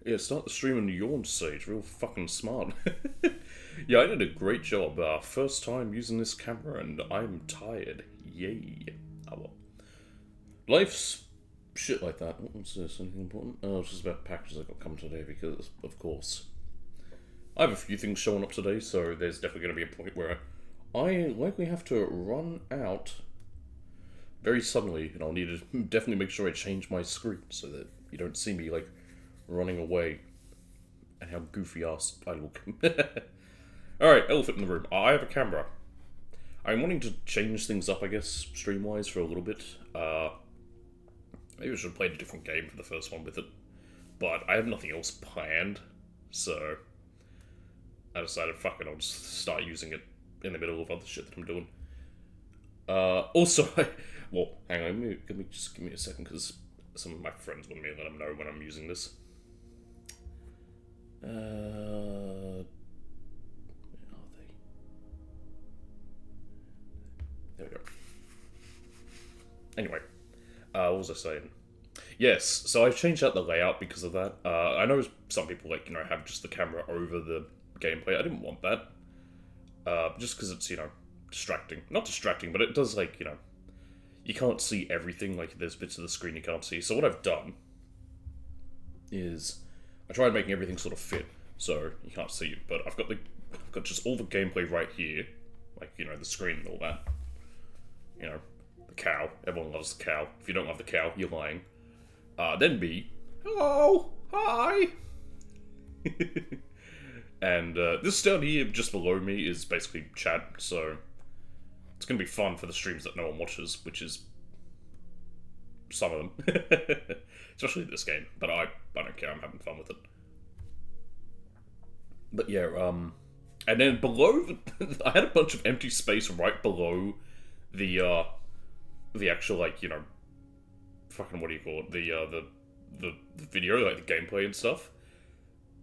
Yeah, start the stream on yawn stage. Real fucking smart. Yeah, I did a great job. First time using this camera, and I'm tired. Yay. Oh well. Life's shit like that. What's this? Anything important? Oh, it's just about packages I got come today because, of course, I have a few things showing up today, so there's definitely going to be a point where I likely have to run out very suddenly, and I'll need to definitely make sure I change my screen so that you don't see me, like, running away and how goofy ass I look. Alright, elephant in the room. I have a camera. I'm wanting to change things up, I guess, stream-wise for a little bit. Maybe I should have played a different game for the first one with it. But I have nothing else planned, so I decided, fuck it, I'll just start using it in the middle of other shit that I'm doing. Also, well, hang on, just give me a second, because some of my friends want me to let them know when I'm using this. Where are they? There we go. Anyway, what was I saying? Yes, so I've changed out the layout because of that. I know some people, like, have just the camera over the gameplay. I didn't want that. Just because it's, distracting. Not distracting, but it does, like, you can't see everything. Like, there's bits of the screen you can't see. So what I've done is I tried making everything sort of fit, so you can't see it. But I've got just all the gameplay right here, like, the screen and all that. The cow. Everyone loves the cow. If you don't love the cow, you're lying. Then me. Hello! Hi! And this down here, just below me, is basically chat, so it's going to be fun for the streams that no one watches, which is some of them. Especially this game, but I don't care, I'm having fun with it. But yeah, and then below, I had a bunch of empty space right below the actual, like, fucking, what do you call it, the video, like the gameplay and stuff.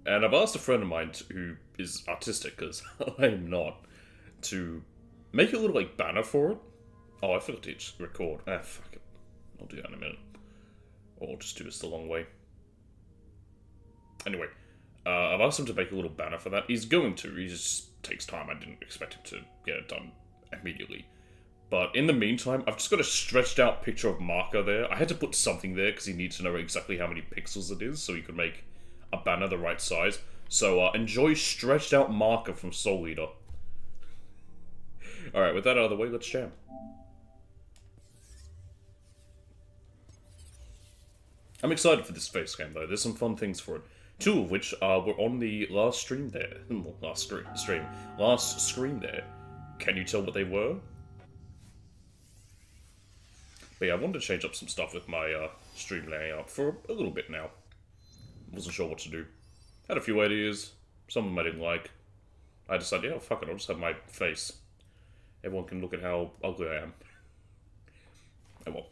And I've asked a friend of mine who is artistic, because I'm not, to make a little, like, banner for it. Oh, I forgot to record. Ah, fuck it. I'll do that in a minute. Or I'll just do this the long way. Anyway, I've asked him to make a little banner for that. He's going to. He just takes time. I didn't expect him to get it done immediately. But in the meantime, I've just got a stretched out picture of Marker there. I had to put something there because he needs to know exactly how many pixels it is so he could make a banner the right size. So enjoy stretched out Marker from Soul Eater. Alright, with that out of the way, let's jam. I'm excited for this face game though, there's some fun things for it. Two of which were on the last stream there. Last screen there. Can you tell what they were? But yeah, I wanted to change up some stuff with my stream layout for a little bit now. Wasn't sure what to do. Had a few ideas. Some of them I didn't like. I decided, yeah, fuck it, I'll just have my face. Everyone can look at how ugly I am. Oh well.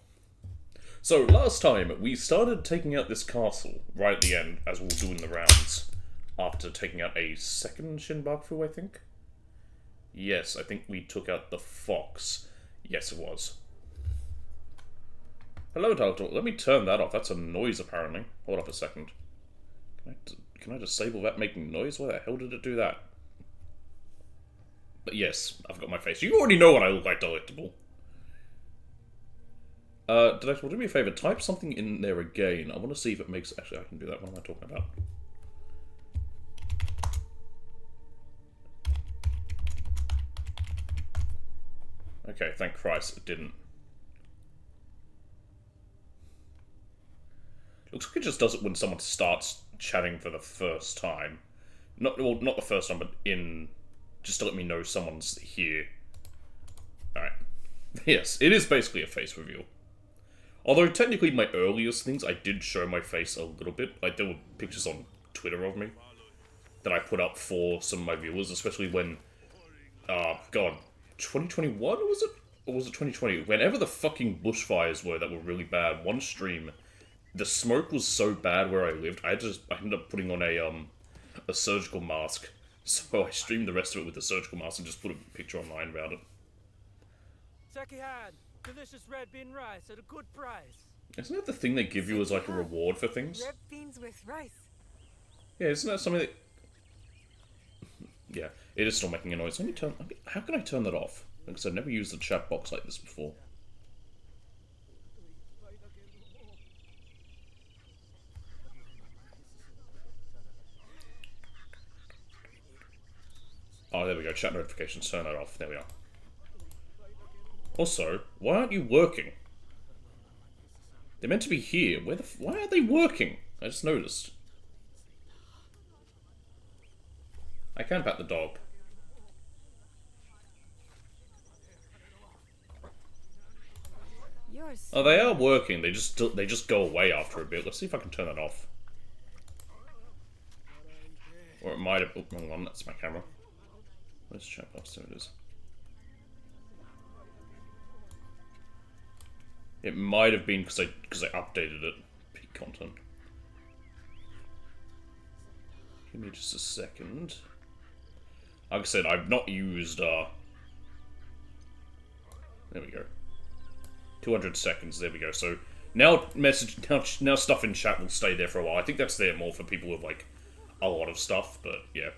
So, last time, we started taking out this castle right at the end, as we were doing the rounds. After taking out a second Shinbaku, I think? Yes, I think we took out the fox. Yes, it was. Hello, Dalton. Let me turn that off. That's a noise, apparently. Hold up a second. Can I disable that making noise? Why the hell did it do that? But yes, I've got my face. You already know what I look like, Delectable. Delectable, do me a favor. Type something in there again. I want to see if it makes... Actually, I can do that. What am I talking about? Okay, thank Christ it didn't. Looks like it just does it when someone starts chatting for the first time. Not the first time, but just to let me know someone's here. Alright. Yes, it is basically a face reveal. Although, technically, my earliest things, I did show my face a little bit. Like, there were pictures on Twitter of me that I put up for some of my viewers, especially when, God, 2021 was it? Or was it 2020? Whenever the fucking bushfires were that were really bad, one stream, the smoke was so bad where I lived, I ended up putting on a surgical mask. So I streamed the rest of it with a surgical mask and just put a picture online about it. Sekihan, delicious red bean rice at a good price. Isn't that the thing they give you as like a reward for things? Red beans with rice. Yeah, isn't that something that... Yeah, it is still making a noise. Let me turn... How can I turn that off? Because I've never used a chat box like this before. Oh, there we go. Chat notifications. Turn that off. There we are. Also, why aren't you working? They're meant to be here. Why aren't they working? I just noticed. I can pat the dog. Oh, they are working. They just go away after a bit. Let's see if I can turn that off. Or it might have... Oh, wrong one. That's my camera. Where's chat box? There it is. It might have been because I updated it. Peak content. Give me just a second. Like I said, I've not used, there we go. 200 seconds, there we go. So, now now stuff in chat will stay there for a while. I think that's there more for people with, like, a lot of stuff, but, yeah.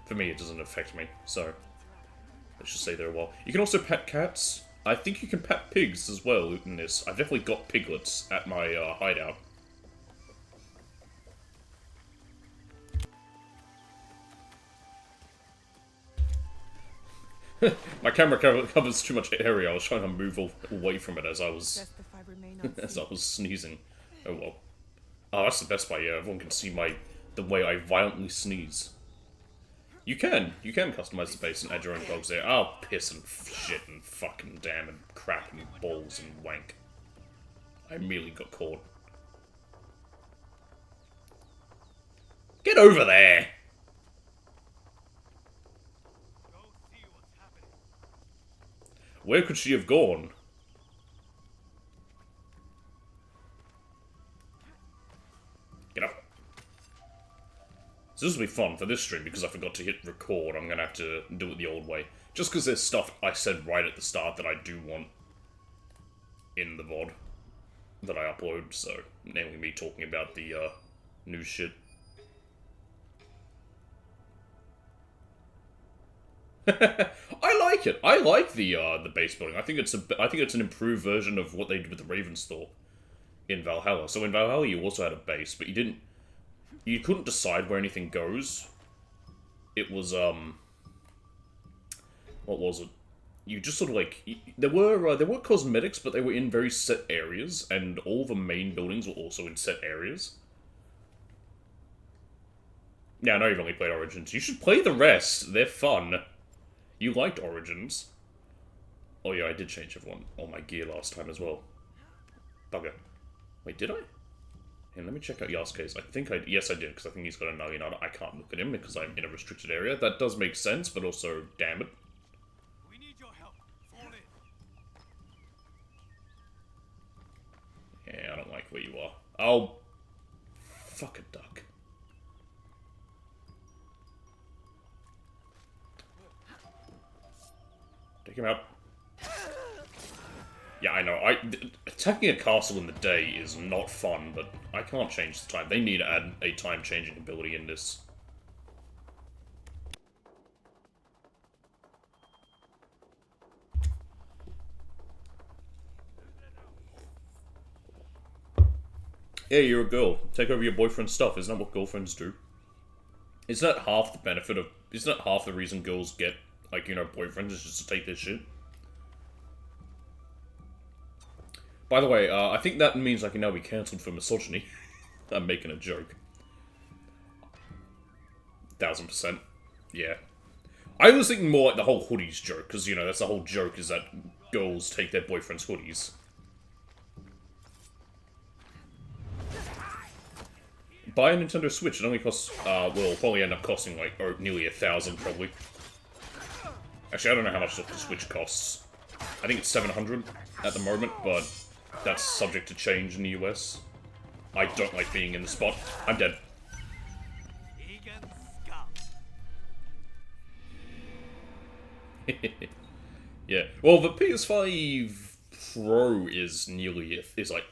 For me, it doesn't affect me, so... Let's just stay there a while. You can also pet cats. I think you can pet pigs as well in this. I've definitely got piglets at my, hideout. My camera covers too much area. I was trying to move away from it as I was sneezing. Oh well. Oh, that's the best part. Yeah, everyone can see the way I violently sneeze. You can customize the base and add your own dogs there. Oh, piss and shit and fucking damn and crap and balls and wank. I immediately got caught. Get over there! Where could she have gone? Get up. So this will be fun for this stream because I forgot to hit record. I'm gonna have to do it the old way. Just because there's stuff I said right at the start that I do want in the VOD that I upload, so namely me talking about the new shit. I like it. I like the base building. I think it's an improved version of what they did with the Ravensthorpe in Valhalla. So in Valhalla you also had a base, but you couldn't decide where anything goes. It was what was it? You just sort of like there were cosmetics, but they were in very set areas, and all the main buildings were also in set areas. Yeah, I know you've only played Origins. You should play the rest. They're fun. You liked Origins. Oh yeah, I did change everyone on my gear last time as well. Bugger. Wait, did I? And let me check out Yasuke's. Yes I did, because I think he's got a Naginata. I can't look at him because I'm in a restricted area. That does make sense, but also, damn it. We need your help. Fall in. Yeah, I don't like where you are. Oh, fuck a duck. Take him out. Yeah, I know. Attacking a castle in the day is not fun, but I can't change the time. They need to add a time-changing ability in this. Yeah, you're a girl. Take over your boyfriend's stuff. Isn't that what girlfriends do? Isn't that half the benefit of... Isn't that half the reason girls get, like, you know, boyfriends is just to take their shit? By the way, I think that means I can now be cancelled for misogyny. I'm making a joke. 1000%. Yeah. I was thinking more like the whole hoodies joke, because, you know, that's the whole joke, is that girls take their boyfriend's hoodies. Buy a Nintendo Switch, it only costs, will probably end up costing, like, nearly 1,000, probably. Actually, I don't know how much the Switch costs. I think it's 700 at the moment, but that's subject to change in the US. I don't like being in the spot. I'm dead. Yeah. Well, the PS5 Pro is like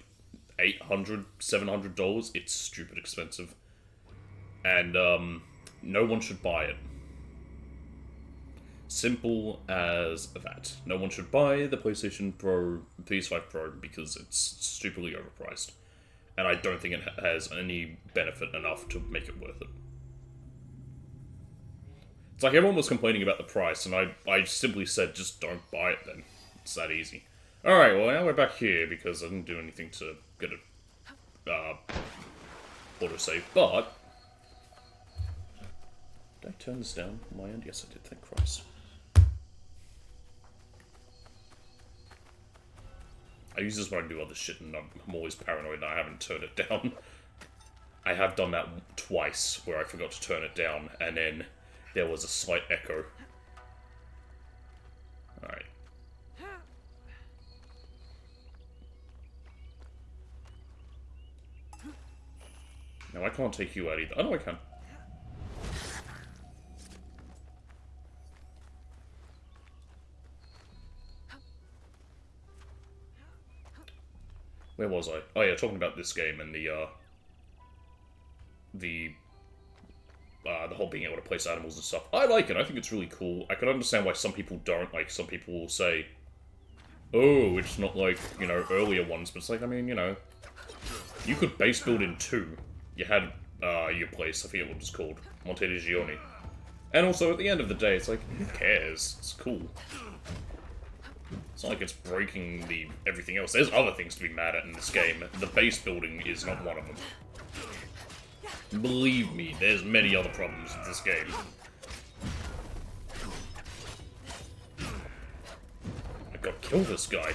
$800, $700. It's stupid expensive. And, no one should buy it. Simple as that. No one should buy the PlayStation Pro, PS5 Pro, because it's stupidly overpriced. And I don't think it has any benefit enough to make it worth it. It's like everyone was complaining about the price, and I simply said, just don't buy it then. It's that easy. Alright, well now we're back here, because I didn't do anything to get a autosave, but... Did I turn this down on my end? Yes, I did, thank Christ. I use this when I do other shit, and I'm always paranoid and I haven't turned it down. I have done that twice, where I forgot to turn it down, and then there was a slight echo. Alright. No, I can't take you out either. Oh, no, I can. Where was I? Oh yeah, talking about this game and the whole being able to place animals and stuff. I like it. I think it's really cool. I can understand why some people don't. Like, some people will say, oh, it's not like, you know, earlier ones. But it's like, I mean, you know, you could base build in 2. You had your place, I forget what it was called, Monteregione. And also, at the end of the day, it's like, who cares? It's cool. It's not like it's breaking everything else. There's other things to be mad at in this game. The base building is not one of them. Believe me, there's many other problems with this game. I gotta kill this guy.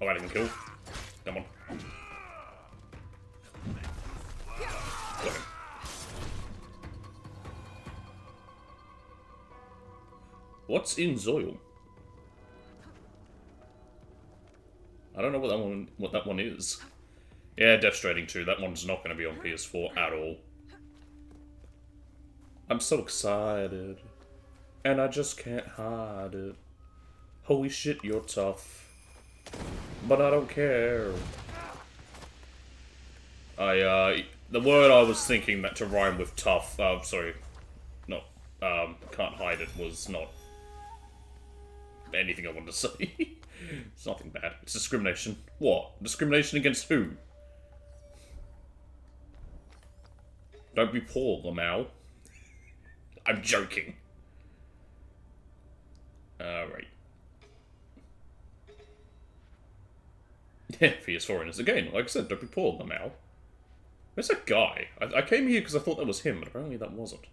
Oh, I didn't kill. Come on. Got him. What's in Zoil? I don't know what that one is. Yeah, Death Stranding 2. That one's not going to be on PS4 at all. I'm so excited. And I just can't hide it. Holy shit, you're tough. But I don't care. The word I was thinking that to rhyme with tough, sorry. No, can't hide it was not anything I wanted to say. It's nothing bad. It's discrimination. What? Discrimination against who? Don't be poor, Lamau. I'm joking. Right. Yeah, PS4 is again. Like I said, don't be poor, Lamau. Where's that guy? I came here because I thought that was him, but apparently that wasn't.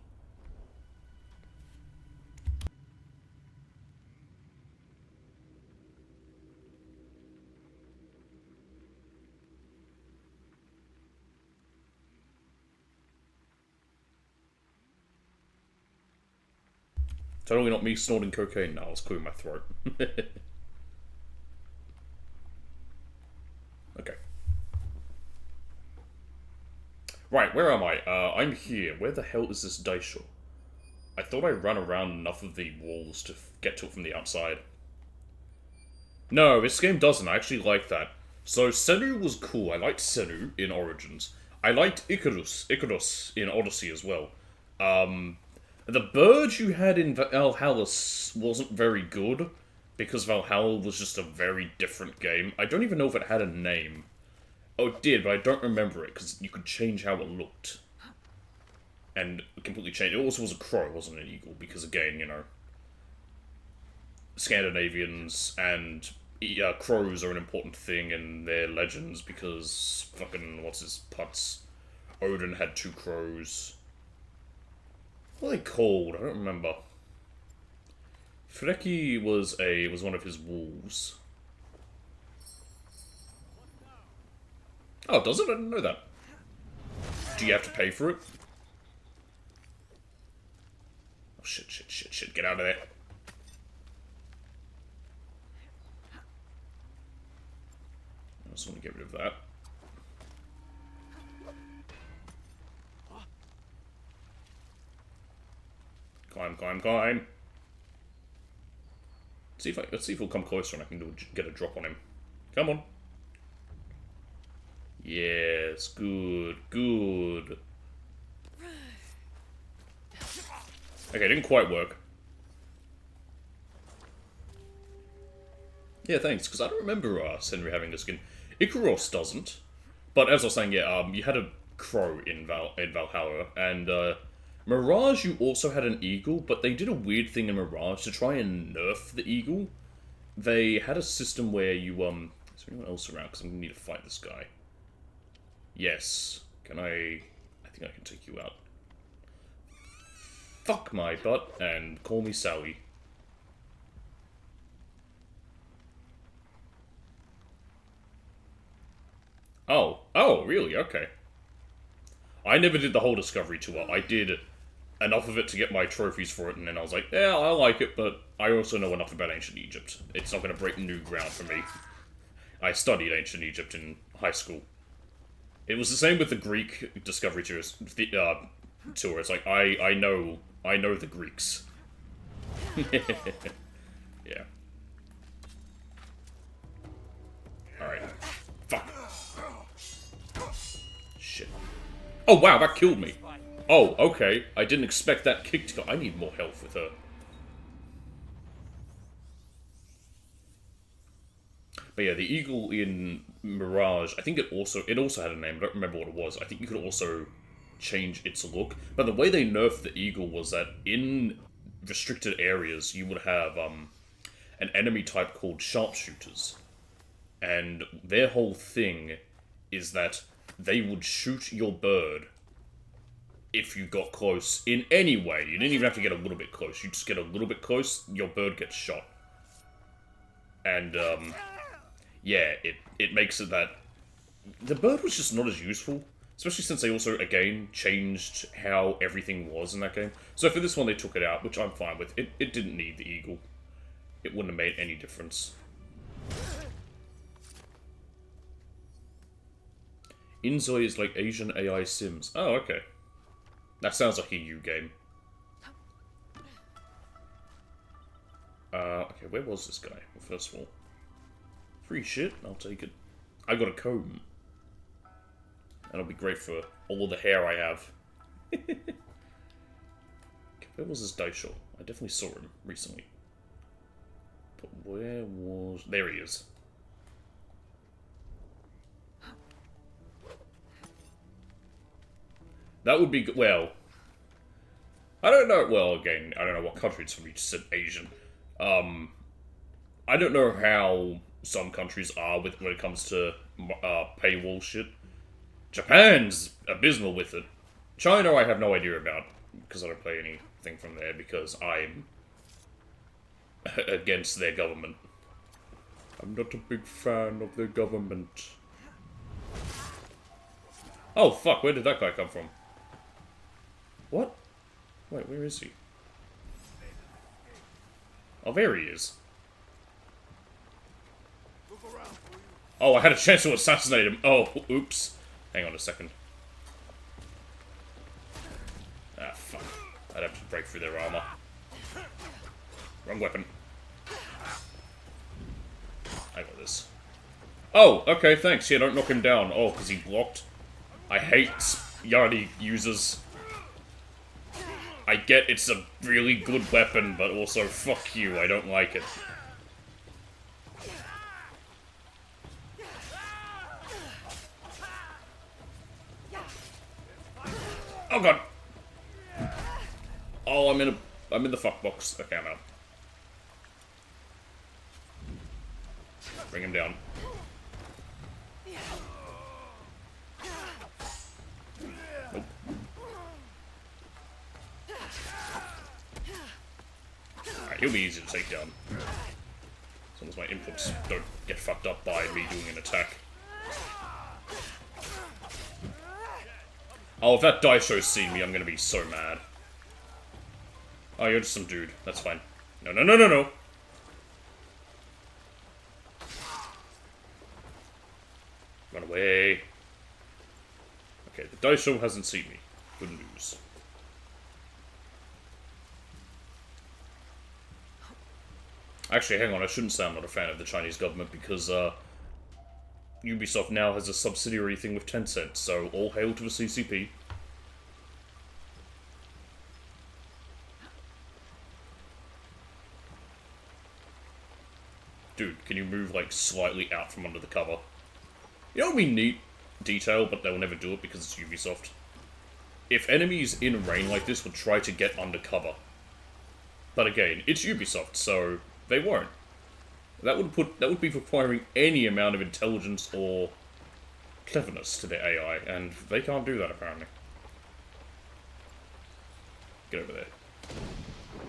Totally not me snorting cocaine now, I was clearing my throat. Okay. Right, where am I? I'm here. Where the hell is this Daisho? I thought I ran around enough of the walls to get to it from the outside. No, this game doesn't. I actually like that. So, Senu was cool. I liked Senu in Origins. I liked Icarus in Odyssey as well. The bird you had in Valhalla wasn't very good, because Valhalla was just a very different game. I don't even know if it had a name. Oh, it did, but I don't remember it, because you could change how it looked. And completely change. It also was a crow, it wasn't an eagle, because again, you know, Scandinavians and crows are an important thing in their legends, because fucking, what's his putz? Odin had 2 crows. What are they called? I don't remember. Freki was one of his wolves. Oh, does it? I didn't know that. Do you have to pay for it? Oh, shit. Get out of there. I just want to get rid of that. Climb. Let's see if he'll come closer and I can get a drop on him. Come on. Yes, good, good. Okay, didn't quite work. Yeah, thanks, because I don't remember Senri having a skin. Ikaros doesn't. But as I was saying, yeah, you had a crow in Valhalla, and Mirage you also had an eagle, but they did a weird thing in Mirage to try and nerf the eagle. They had a system where you, is there anyone else around? Because I'm going to need to fight this guy. Yes. Can I think I can take you out. Fuck my butt, and call me Sally. Oh, really? Okay. I never did the whole Discovery tour. I did enough of it to get my trophies for it, and then I was like, yeah, I like it, but I also know enough about ancient Egypt. It's not going to break new ground for me. I studied ancient Egypt in high school. It was the same with the Greek Discovery tours, tour. It's like, I know the Greeks. Yeah. Alright. Fuck. Shit. Oh, wow, that killed me. Oh, okay. I didn't expect that kick to go. I need more health with her. But yeah, the eagle in Mirage, I think it also had a name. I don't remember what it was. I think you could also change its look. But the way they nerfed the eagle was that in restricted areas, you would have an enemy type called sharpshooters. And their whole thing is that they would shoot your bird if you got close in any way. You didn't even have to get a little bit close. You just get a little bit close, your bird gets shot. And, yeah, it makes it that the bird was just not as useful. Especially since they also, again, changed how everything was in that game. So for this one, they took it out, which I'm fine with. It didn't need the eagle. It wouldn't have made any difference. Inzoi is like Asian AI Sims. Oh, okay. That sounds like a U game. Okay, where was this guy? Well, first of all. Free shit, I'll take it. I got a comb. That'll be great for all of the hair I have. Okay, where was this Daisho? I definitely saw him recently. But where was... There he is. That would be... Well... I don't know... Well, again, I don't know what country it's from. You just said Asian. I don't know how some countries are when it comes to paywall shit. Japan's abysmal with it. China I have no idea about, because I don't play anything from there, because I'm against their government. I'm not a big fan of their government. Oh, fuck, where did that guy come from? What? Wait, where is he? Oh, there he is. Oh, I had a chance to assassinate him. Oh, oops. Hang on a second. Ah, fuck. I'd have to break through their armor. Wrong weapon. I got this. Oh, okay, thanks. Yeah, don't knock him down. Oh, because he blocked. I hate Yardi users. I get it's a really good weapon, but also, fuck you, I don't like it. Oh god! Oh, I'm in the fuck box. Okay, I'm out. Bring him down. Nope. Alright, he'll be easy to take down. As long as my inputs don't get fucked up by me doing an attack. Oh, if that Daisho's seen me, I'm gonna be so mad. Oh, you're just some dude. That's fine. No, no, no, no, no! Run away. Okay, the Daisho hasn't seen me. Good news. Actually, hang on, I shouldn't say I'm not a fan of the Chinese government, because, Ubisoft now has a subsidiary thing with Tencent, so all hail to the CCP. Dude, can you move, like, slightly out from under the cover? You know what would be neat detail, but they'll never do it because it's Ubisoft? If enemies in rain like this would try to get under cover. But again, it's Ubisoft, so they won't. That would be requiring any amount of intelligence or cleverness to the AI, and they can't do that apparently. Get over there.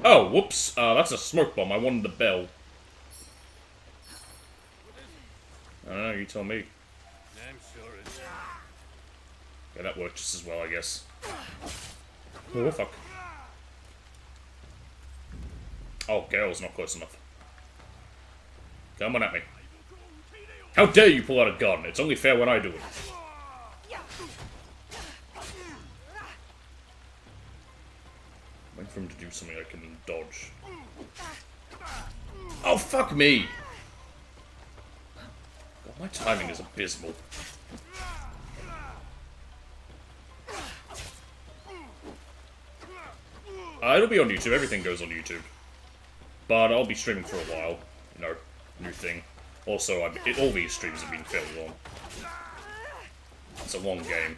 Oh, whoops! That's a smoke bomb. I wanted the bell. I don't know, you tell me. I'm sure it's... Yeah, that worked just as well, I guess. Oh, fuck. Oh, Gale's not close enough. Come on at me. How dare you pull out a gun? It's only fair when I do it. Wait for him to do something I can dodge. Oh, fuck me! God, my timing is abysmal. It'll be on YouTube. Everything goes on YouTube. But I'll be streaming for a while. You know, new thing. Also, all these streams have been fairly long. It's a long game.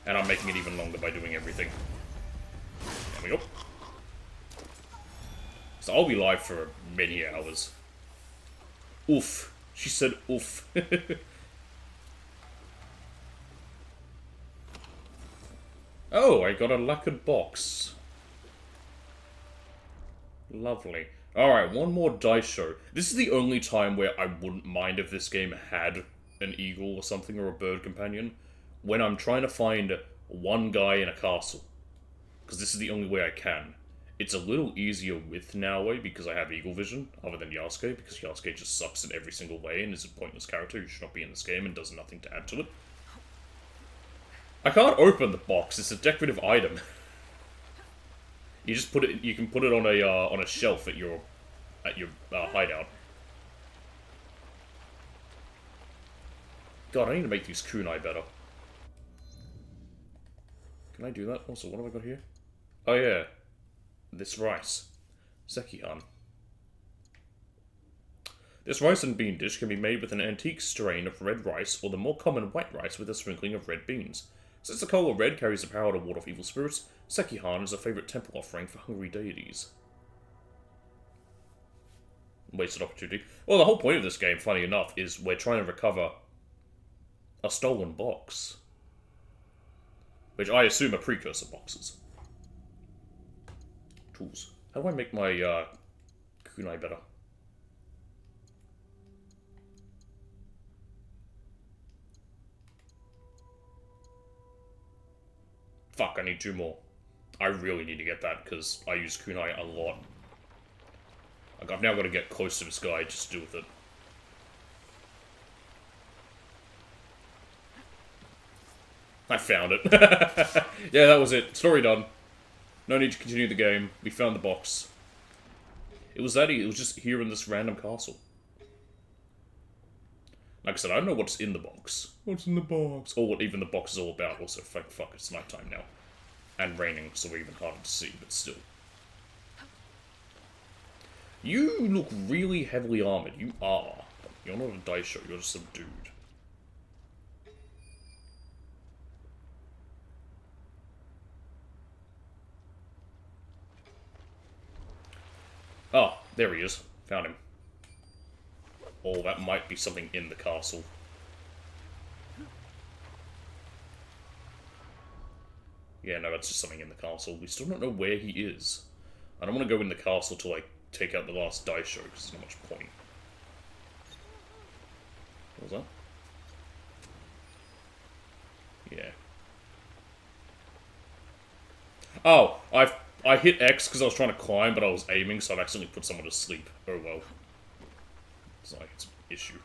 And I'm making it even longer by doing everything. There we go. So I'll be live for many hours. Oof. She said oof. Oh, I got a lacquered box. Lovely. Alright, one more dice show. This is the only time where I wouldn't mind if this game had an eagle or something, or a bird companion, when I'm trying to find one guy in a castle. Because this is the only way I can. It's a little easier with Naoe because I have eagle vision, other than Yasuke, because Yasuke just sucks in every single way and is a pointless character who should not be in this game and does nothing to add to it. I can't open the box, it's a decorative item. You just put it. You can put it on a shelf at your hideout. God, I need to make these kunai better. Can I do that? Also, what have I got here? Oh yeah, this rice, sekihan. This rice and bean dish can be made with an antique strain of red rice or the more common white rice with a sprinkling of red beans. Since the color red carries the power to ward off evil spirits, sekihan is a favorite temple offering for hungry deities. Wasted opportunity. Well, the whole point of this game, funny enough, is we're trying to recover a stolen box. Which I assume are precursor boxes. Tools. How do I make my kunai better? Fuck, I need 2 more. I really need to get that, because I use kunai a lot. Like, I've now got to get close to this guy just to deal with it. I found it. Yeah, that was it. Story done. No need to continue the game. We found the box. It was just here in this random castle. Like I said, I don't know what's in the box. What's in the box? Or what even the box is all about. Also, fuck, it's nighttime now. And raining, so we're even harder to see, but still. You look really heavily armored. You are. But you're not a dice show, you're just some dude. Oh, there he is. Found him. Oh, that might be something in the castle. Yeah, no, that's just something in the castle. We still don't know where he is. I don't want to go in the castle to, like, take out the last dice show, because there's not much point. What was that? Yeah. Oh, I hit X because I was trying to climb, but I was aiming, so I've accidentally put someone to sleep. Oh well. It's like, it's an issue.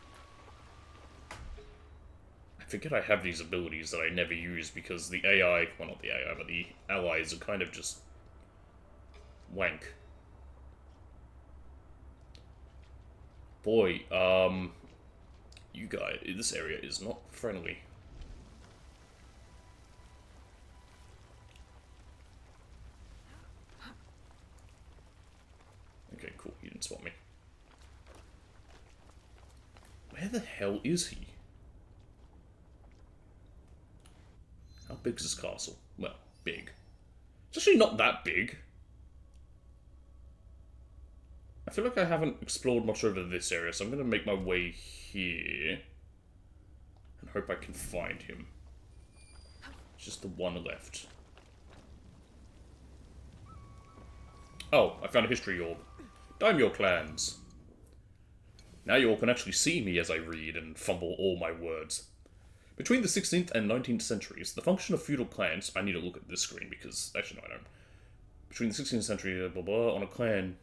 I forget I have these abilities that I never use because the AI, well not the AI, but the allies are kind of just wank. Boy, You guys, this area is not friendly. Okay, cool. He didn't spot me. Where the hell is he? How big is this castle? Well, big. It's actually not that big. I feel like I haven't explored much over this area, so I'm going to make my way here. And hope I can find him. It's just the one left. Oh, I found a history orb. Daimyo clans. Now you all can actually see me as I read and fumble all my words. Between the 16th and 19th centuries, the function of feudal clans... I need to look at this screen because... Actually, no, I don't. Between the 16th century, blah blah, on a clan...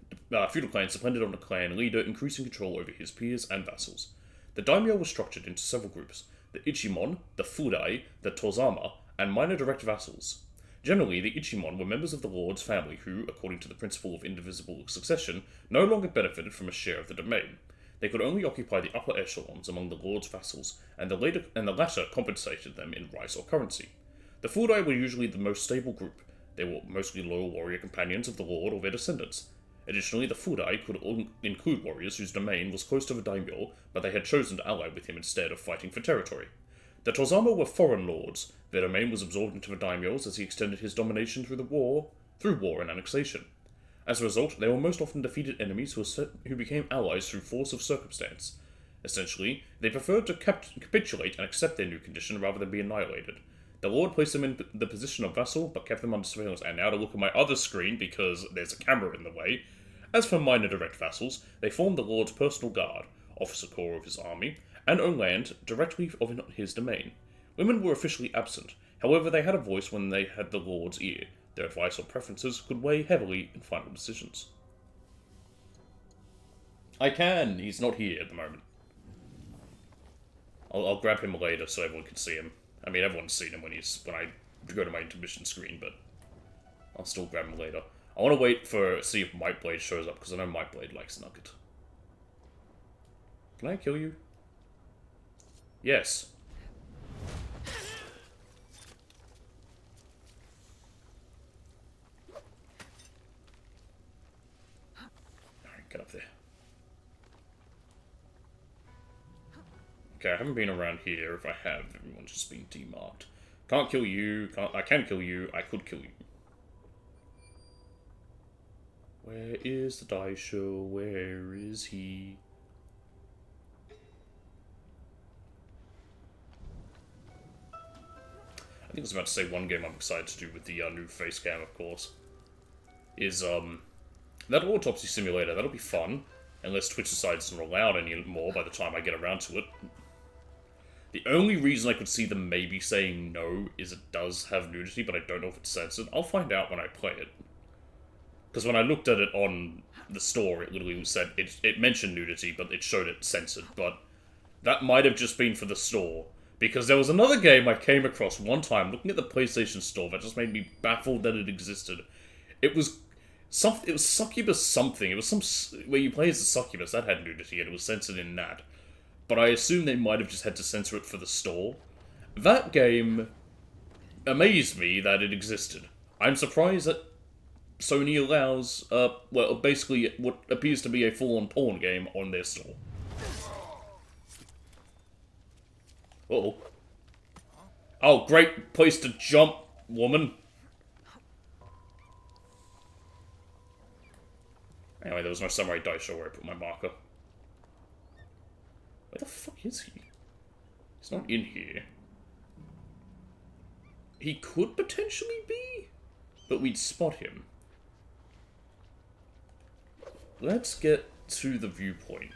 feudal clans depended on a clan leader increasing control over his peers and vassals. The daimyo was structured into several groups. The Ichimon, the Fudai, the Tozama, and minor direct vassals. Generally, the Ichimon were members of the lord's family who, according to the principle of indivisible succession, no longer benefited from a share of the domain. They could only occupy the upper echelons among the lord's vassals, and the latter compensated them in rice or currency. The Fudai were usually the most stable group. They were mostly loyal warrior companions of the lord or their descendants. Additionally, the Fudai could include warriors whose domain was close to the daimyo, but they had chosen to ally with him instead of fighting for territory. The Tozama were foreign lords. Their domain was absorbed into the daimyos as he extended his domination through war and annexation. As a result, they were most often defeated enemies who became allies through force of circumstance. Essentially, they preferred to capitulate and accept their new condition rather than be annihilated. The lord placed them in the position of vassal, but kept them under surveillance. And now to look at my other screen, because there's a camera in the way. As for minor direct vassals, they formed the lord's personal guard, officer corps of his army, and owned land directly of his domain. Women were officially absent, however they had a voice when they had the lord's ear. Their advice or preferences could weigh heavily in final decisions. I can! He's not here at the moment. I'll grab him later so everyone can see him. I mean, everyone's seen him when I go to my intermission screen, but I'll still grab him later. I want to wait see if Mightblade shows up, because I know Mightblade likes Nugget. Can I kill you? Yes. Alright, get up there. Okay, I haven't been around here. If I have, everyone's just been demarked. Can't kill you. I can kill you. I could kill you. Where is the Daisho? Where is he? I think I was about to say one game I'm excited to do with the new face cam, of course, is that autopsy simulator. That'll be fun, unless Twitch decides it's not allowed anymore by the time I get around to it. The only reason I could see them maybe saying no is it does have nudity, but I don't know if it's censored. I'll find out when I play it. Because when I looked at it on the store, it literally said, it mentioned nudity, but it showed it censored. But that might have just been for the store. Because there was another game I came across one time, looking at the PlayStation Store, that just made me baffled that it existed. It was Succubus something. It was where you play as a succubus, that had nudity, and it was censored in that. But I assume they might have just had to censor it for the store. That game amazed me that it existed. I'm surprised that Sony allows, well, basically what appears to be a full-on porn game on their store. Uh-oh. Oh, great place to jump, woman. Anyway, there was no Samurai Daisho where I put my marker. Where the fuck is he? He's not in here. He could potentially be, but we'd spot him. Let's get to the viewpoint.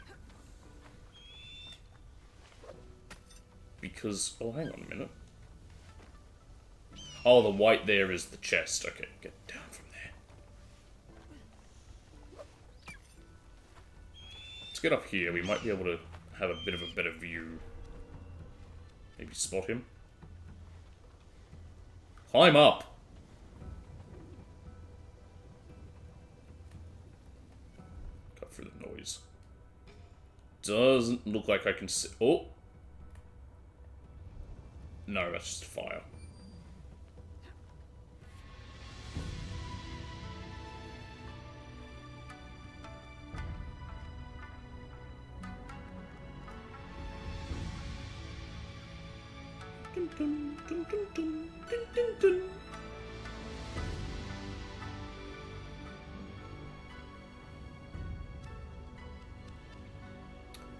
Because, oh, hang on a minute. Oh, the white there is the chest. Okay, get down from there. Let's get up here. We might be able to have a bit of a better view. Maybe spot him. Climb up! Cut through the noise. Doesn't look like I can see. Oh! No, that's just fire. Dun, dun, dun, dun, dun, dun, dun, dun.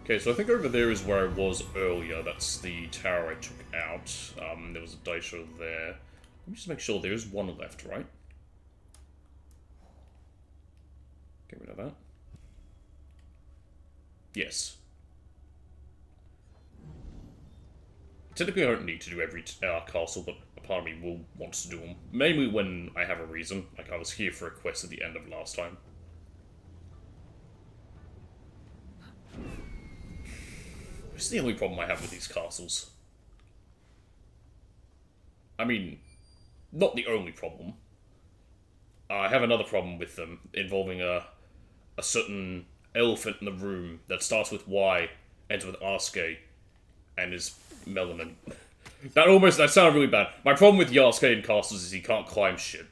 Okay, so I think over there is where I was earlier. That's the tower I took out. There was a Daisho there. Let me just make sure there is one left, right? Get rid of that. Yes. Typically, I don't need to do every castle, but a part of me will want to do them. Mainly when I have a reason. Like, I was here for a quest at the end of last time. This is the only problem I have with these castles. I mean, not the only problem. I have another problem with them, involving a certain elephant in the room that starts with Y, ends with Yasuke, and is melanin. That sounded really bad. My problem with Yasuke in castles is he can't climb shit.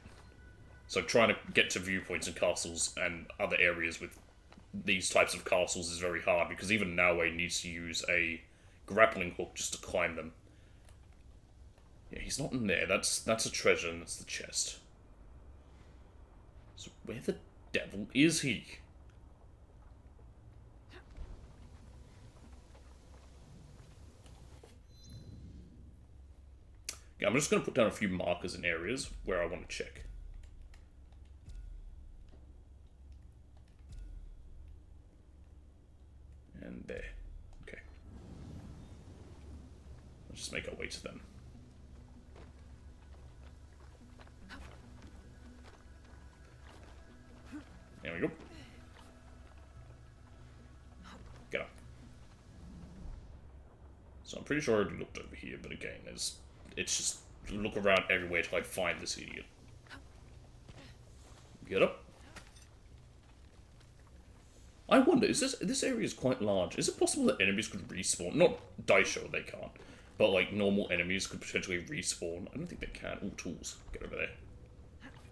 So trying to get to viewpoints in castles and other areas with these types of castles is very hard, because even Naoe needs to use a grappling hook just to climb them. Yeah, he's not in there. That's a treasure, and that's the chest. So where the devil is he? Yeah, I'm just going to put down a few markers in areas where I want to check. And there. Okay. Let's just make our way to them. There we go. Get up. So I'm pretty sure I already looked over here, but again, it's just look around everywhere till I find this idiot. Get up. I wonder, this area is quite large. Is it possible that enemies could respawn? Not Daisho, they can't. But, like, normal enemies could potentially respawn. I don't think they can. All tools. Get over there.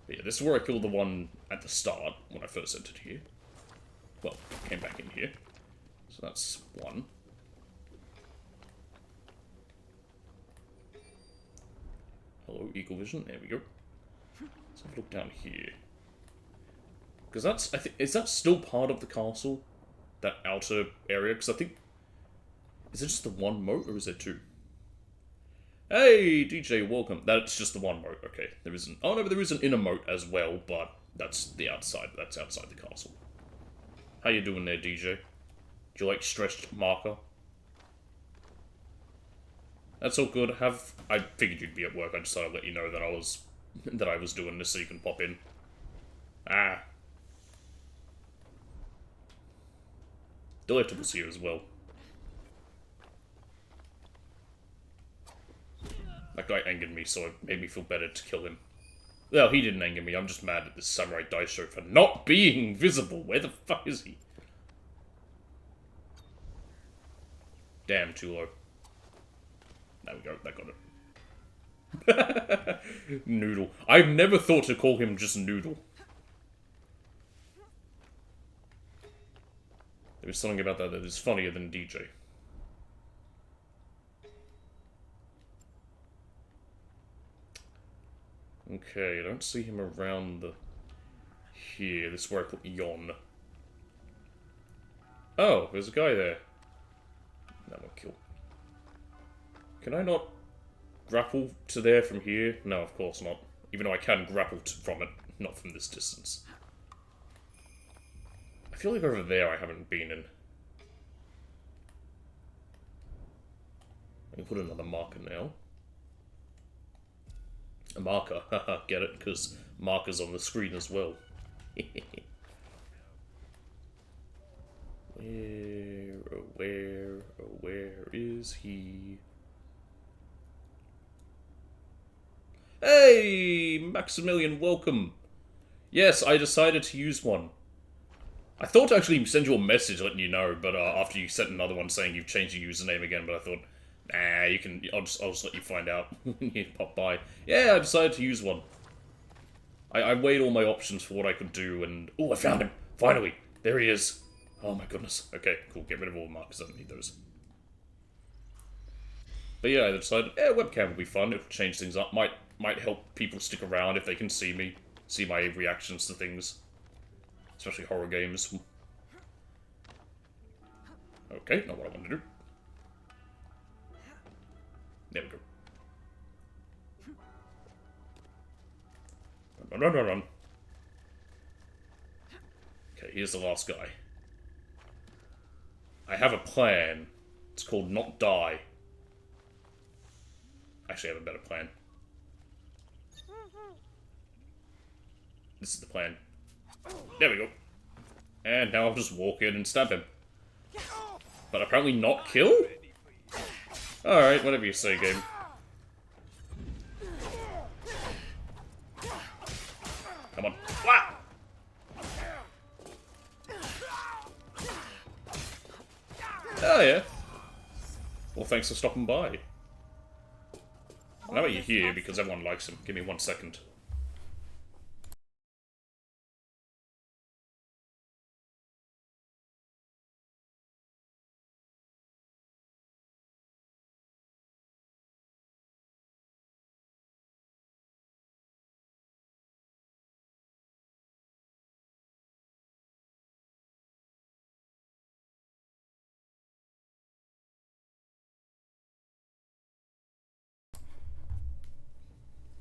But yeah, this is where I killed the one at the start, when I first entered here. Well, came back in here. So that's one. Hello, Eagle Vision. There we go. Let's have a look down here. Because that's, I think, is that still part of the castle? That outer area? Because I think, is it just the one moat, or is there two? Hey, DJ, welcome. That's just the one moat, okay. There isn't, oh no, but there is an inner moat as well, but that's the outside, that's outside the castle. How you doing there, DJ? Do you like stretched marker? That's all good. I figured you'd be at work. I just thought I'd let you know that I was doing this so you can pop in. Ah. Delectable's here as well. That guy angered me, so it made me feel better to kill him. Well, he didn't anger me. I'm just mad at this Samurai Daisho for not being visible. Where the fuck is he? Damn, too low. There we go. That got it. Noodle. I've never thought to call him just Noodle. There was something about that is funnier than DJ. Okay, I don't see him around here. This is where I put Yon. Oh, there's a guy there. That one kill. Can I not grapple to there from here? No, of course not. Even though I can grapple from it, not from this distance. I feel like over there I haven't been in. I can put another marker now. A marker, haha, get it? Because marker's on the screen as well. Where is he? Hey, Maximilian, welcome. Yes, I decided to use one. I thought to actually send you a message letting you know, but after you sent another one saying you've changed your username again, but I thought, Nah, you can. I'll just let you find out when you pop by. Yeah, I decided to use one. I weighed all my options for what I could do, and oh, I found him finally. There he is. Oh my goodness. Okay, cool. Get rid of all the markers. I don't need those. But yeah, I decided, webcam will be fun. It'll change things up. Might help people stick around if they can see me, see my reactions to things, especially horror games. Okay, not what I want to do. There we go. Run, run, run, run. Okay, here's the last guy. I have a plan. It's called Not Die. Actually, I have a better plan. This is the plan. There we go. And now I'll just walk in and stab him. But apparently not kill? Alright, whatever you say, game. Come on. Wah! Oh yeah. Well, thanks for stopping by. Now that you're here, because everyone likes him, give me 1 second.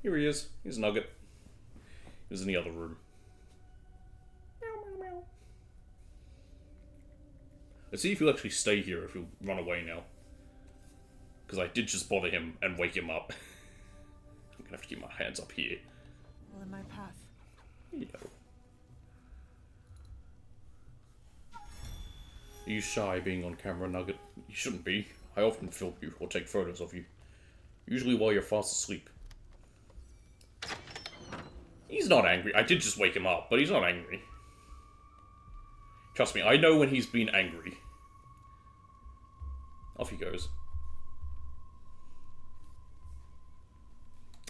Here he is. He's Nugget. He was in the other room. Let's see if he'll actually stay here, if he'll run away now. Because I did just bother him and wake him up. I'm gonna have to keep my hands up here. All in my path. Yeah. Are you shy being on camera, Nugget? You shouldn't be. I often film you or take photos of you. Usually while you're fast asleep. He's not angry. I did just wake him up, but he's not angry. Trust me, I know when he's been angry. Off he goes.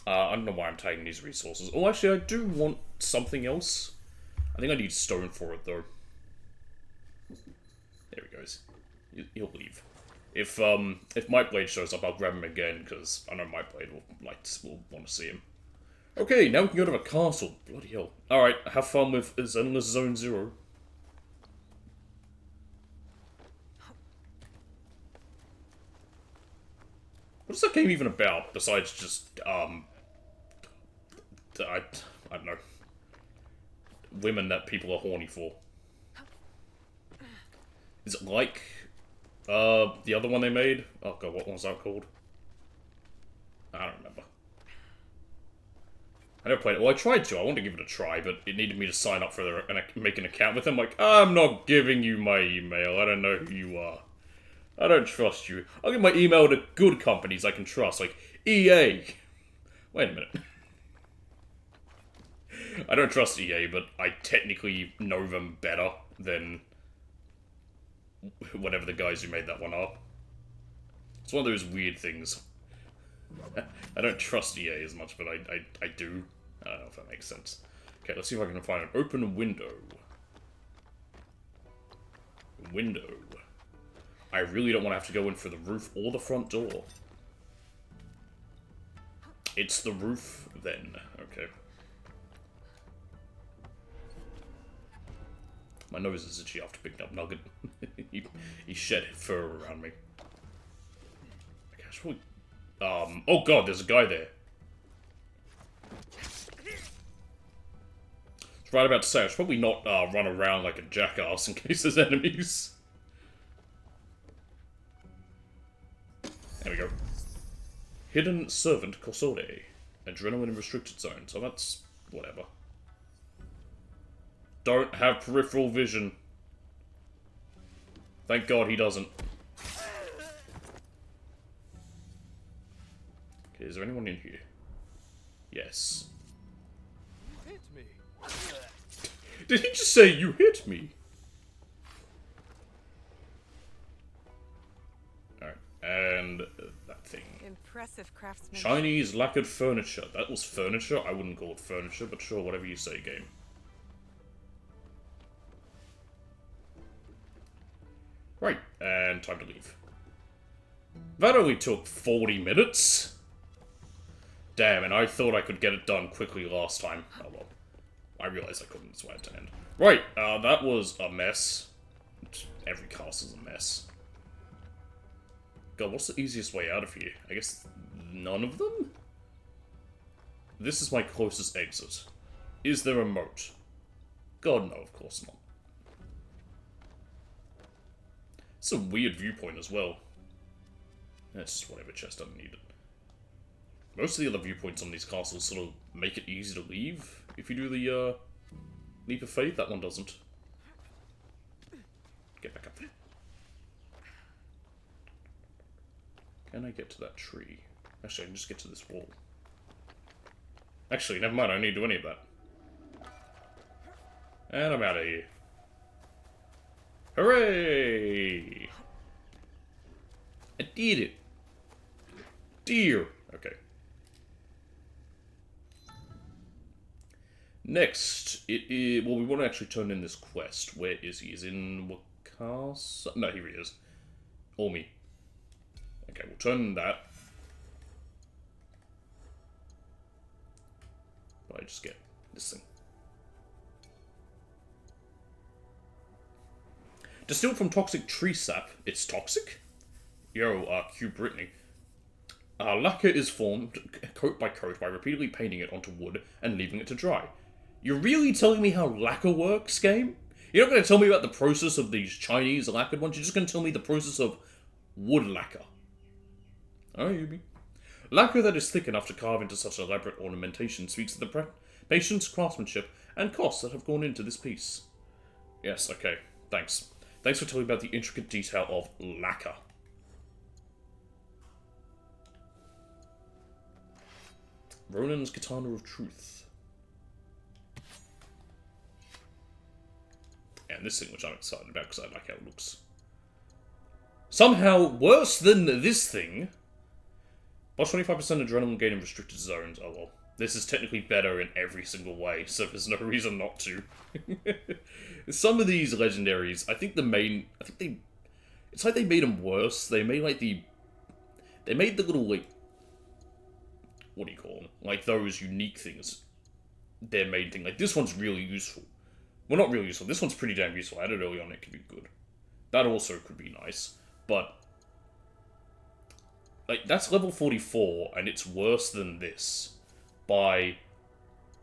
I don't know why I'm taking these resources. Oh, actually, I do want something else. I think I need stone for it, though. There he goes. He'll leave. If Might Blade shows up, I'll grab him again, because I know Might Blade will want to see him. Okay, now we can go to a castle. Bloody hell. Alright, have fun with Zenless Zone Zero. What's that game even about, besides just, I don't know. Women that people are horny for. Is it like, the other one they made? Oh god, what was that called? I don't remember. I never played it. Well, I tried to. I wanted to give it a try, but it needed me to sign up for and make an account with them. Like, I'm not giving you my email. I don't know who you are. I don't trust you. I'll give my email to good companies I can trust, like EA. Wait a minute. I don't trust EA, but I technically know them better than whatever the guys who made that one are. It's one of those weird things. I don't trust EA as much, but I do. I don't know if that makes sense. Okay, let's see if I can find an open window. Window. I really don't want to have to go in for the roof or the front door. It's the roof, then. Okay. My nose is itchy after picking up Nugget. he shed fur around me. Okay, I should probably... oh god, there's a guy there. I was right about to say, I should probably not run around like a jackass in case there's enemies. There we go. Hidden Servant Cosode. Adrenaline in restricted zone, so that's whatever. Don't have peripheral vision. Thank god he doesn't. Okay, is there anyone in here? Yes. You hit me. Did he just say, you hit me? Alright, and that thing? Impressive craftsmanship. Chinese lacquered furniture. That was furniture? I wouldn't call it furniture, but sure, whatever you say, game. Right, and time to leave. That only took 40 minutes? Damn, and I thought I could get it done quickly last time. Oh well. I realized I couldn't, so I had to end. Right, that was a mess. Every castle's a mess. God, what's the easiest way out of here? I guess none of them? This is my closest exit. Is there a moat? God, no, of course not. It's a weird viewpoint as well. That's just whatever chest doesn't need it. Most of the other viewpoints on these castles sort of make it easy to leave if you do the leap of faith. That one doesn't. Get back up there. Can I get to that tree? Actually, I can just get to this wall. Actually, never mind, I don't need to do any of that. And I'm out of here. Hooray! I did it! Dear! Okay. Next, it is... Well, we want to actually turn in this quest. Where is he? Is he in Wakasa? No, here he is. Ormi. Okay, we'll turn that. But I just get this thing. Distilled from toxic tree sap. It's toxic? Yo, Q Brittany. Lacquer is formed coat by coat by repeatedly painting it onto wood and leaving it to dry. You're really telling me how lacquer works, game? You're not going to tell me about the process of these Chinese lacquered ones, you're just going to tell me the process of wood lacquer. Oh, you be. Lacquer that is thick enough to carve into such elaborate ornamentation speaks of the patience, craftsmanship, and costs that have gone into this piece. Yes, okay, thanks. Thanks for telling me about the intricate detail of lacquer. Ronan's Katana of Truth. And this thing, which I'm excited about because I like how it looks. Somehow worse than this thing. Plus 25% adrenaline gain in restricted zones. Oh well. This is technically better in every single way, so there's no reason not to. Some of these legendaries, it's like they made them worse. They made they made the little, like, what do you call them? Like those unique things. Their main thing. Like this one's really useful. Well, not really useful. This one's pretty damn useful. I had it early on, it could be good. That also could be nice. But, like, that's level 44, and it's worse than this. By...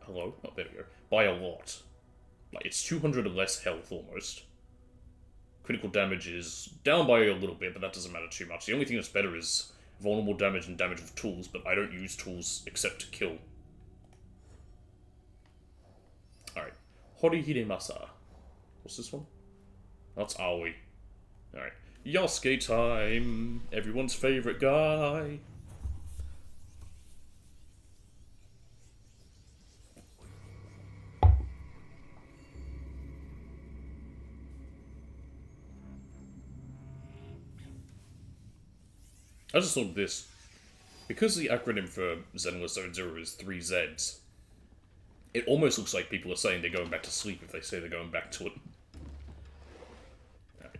Hello? Oh, there we go. By a lot. Like, it's 200 less health, almost. Critical damage is down by a little bit, but that doesn't matter too much. The only thing that's better is vulnerable damage and damage with tools, but I don't use tools except to kill. Alright. Horihide Masa. What's this one? That's Aoi. Alright. Yasuke time! Everyone's favorite guy! I just thought of this. Because the acronym for Zenless Zone Zero is 3 Zs, it almost looks like people are saying they're going back to sleep if they say they're going back to it. Right.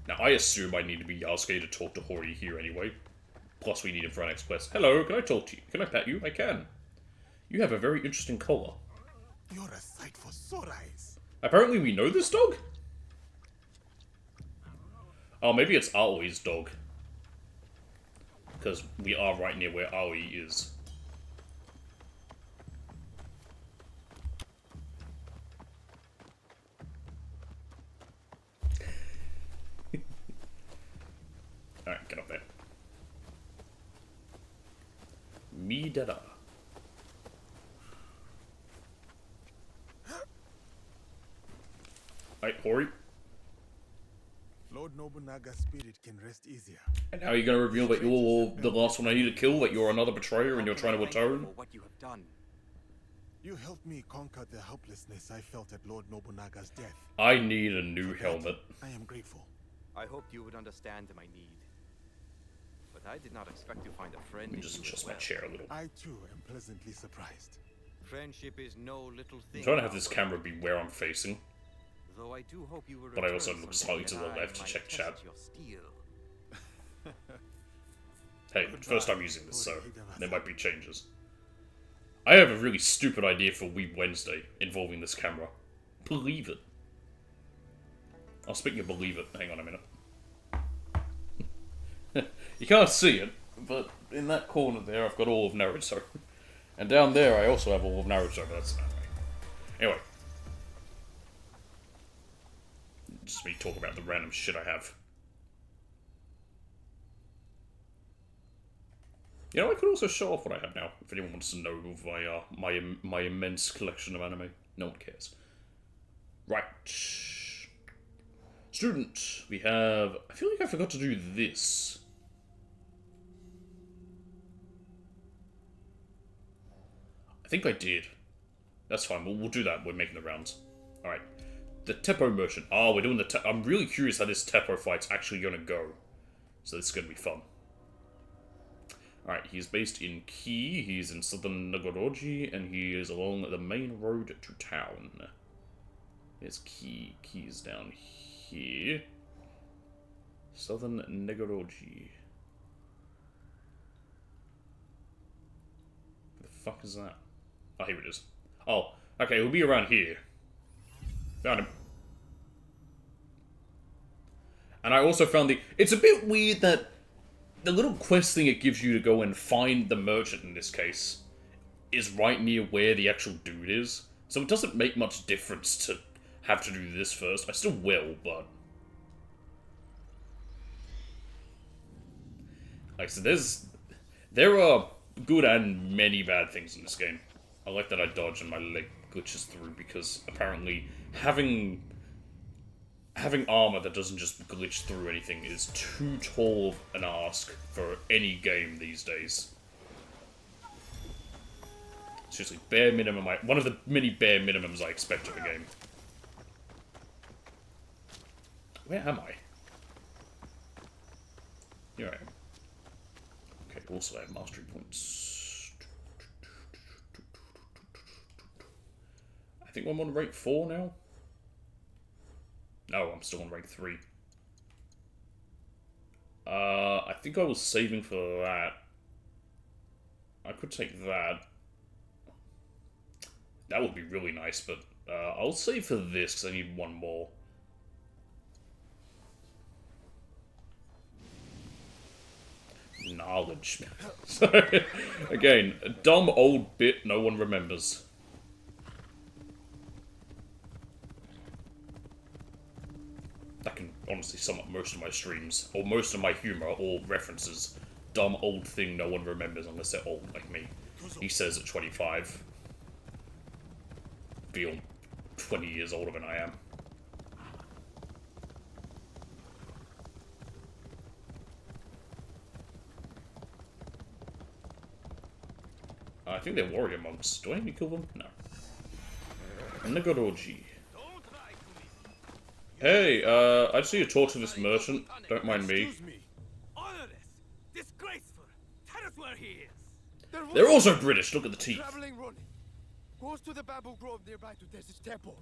Now, I assume I need to be Yasuke to talk to Hori here anyway. Plus, we need him for our next quest. Hello, can I talk to you? Can I pet you? I can. You have a very interesting collar. You're a sight for sore eyes. Apparently we know this dog? Oh, maybe it's Aoi's dog. Because we are right near where Aoi is. Alright, get up there. Midara. Alright, Hori. Lord Nobunaga's spirit can rest easier. And now you're going to reveal that you're the last one I need to kill, that you're another betrayer and you're trying to atone? For what you have done. You helped me conquer the helplessness I felt at Lord Nobunaga's death. I need a new helmet. I am grateful. I hoped you would understand my need. but I did not expect to find a friend Let me in just you adjust as my well. chair a little. I too am pleasantly surprised. Friendship is no little thing. I'm trying to have now, this but- camera be where I'm facing. Though I do hope you will But I also return look someday slightly to and the I left to might check test chat. your steel. Hey, Goodbye, first time using this, so Bodhidharma. there might be changes. I have a really stupid idea for Weeb Wednesday involving this camera. Believe it. Oh, speaking of believe it, hang on a minute. You can't see it, but in that corner there, I've got all of Naruto. And down there, I also have all of Naruto, but that's anime. Anyway. Just me talk about the random shit I have. You know, I could also show off what I have now, if anyone wants to know of my immense collection of anime. No one cares. Right. Student, we have... I feel like I forgot to do this. I think I did. That's fine, we'll do that. We're making the rounds. Alright. The Teppo Merchant. Oh, we're doing the... I'm really curious how this Teppo fight's actually going to go. So this is going to be fun. Alright, he is based in Kii, he's in southern Nagoroji, and he is along the main road to town. There's Kii. Kii is down here. Southern Nagoroji. What the fuck is that? Oh, here it is. Oh, okay, he'll be around here. Found him. And I also found the... It's a bit weird that the little quest thing it gives you to go and find the merchant in this case is right near where the actual dude is. So it doesn't make much difference to have to do this first. I still will, but... Like, so there are good and many bad things in this game. I like that I dodge and my leg glitches through because apparently having armor that doesn't just glitch through anything is too tall of an ask for any game these days. Seriously, bare minimum. One of the many bare minimums I expect of a game. Where am I? Here I am. Okay, also I have mastery points. I think I'm on rank 4 now. No, I'm still on rank 3. I think I was saving for that. I could take that. That would be really nice, but I'll save for this because I need one more. Knowledge. So, again, a dumb old bit no one remembers. That can honestly sum up most of my streams, or most of my humor, or references. Dumb old thing no one remembers unless they're old like me. He says at 25. Feel 20 years older than I am. I think they're warrior monks. Do I need to kill them? No. Nagoroji. Hey, I just need to talk to this merchant. Don't mind me. Excuse me. Honorless. Disgraceful. Tell us where he is. They're also British. Look at the teeth. Traveling running. Goes to the bamboo grove nearby to test his tempo.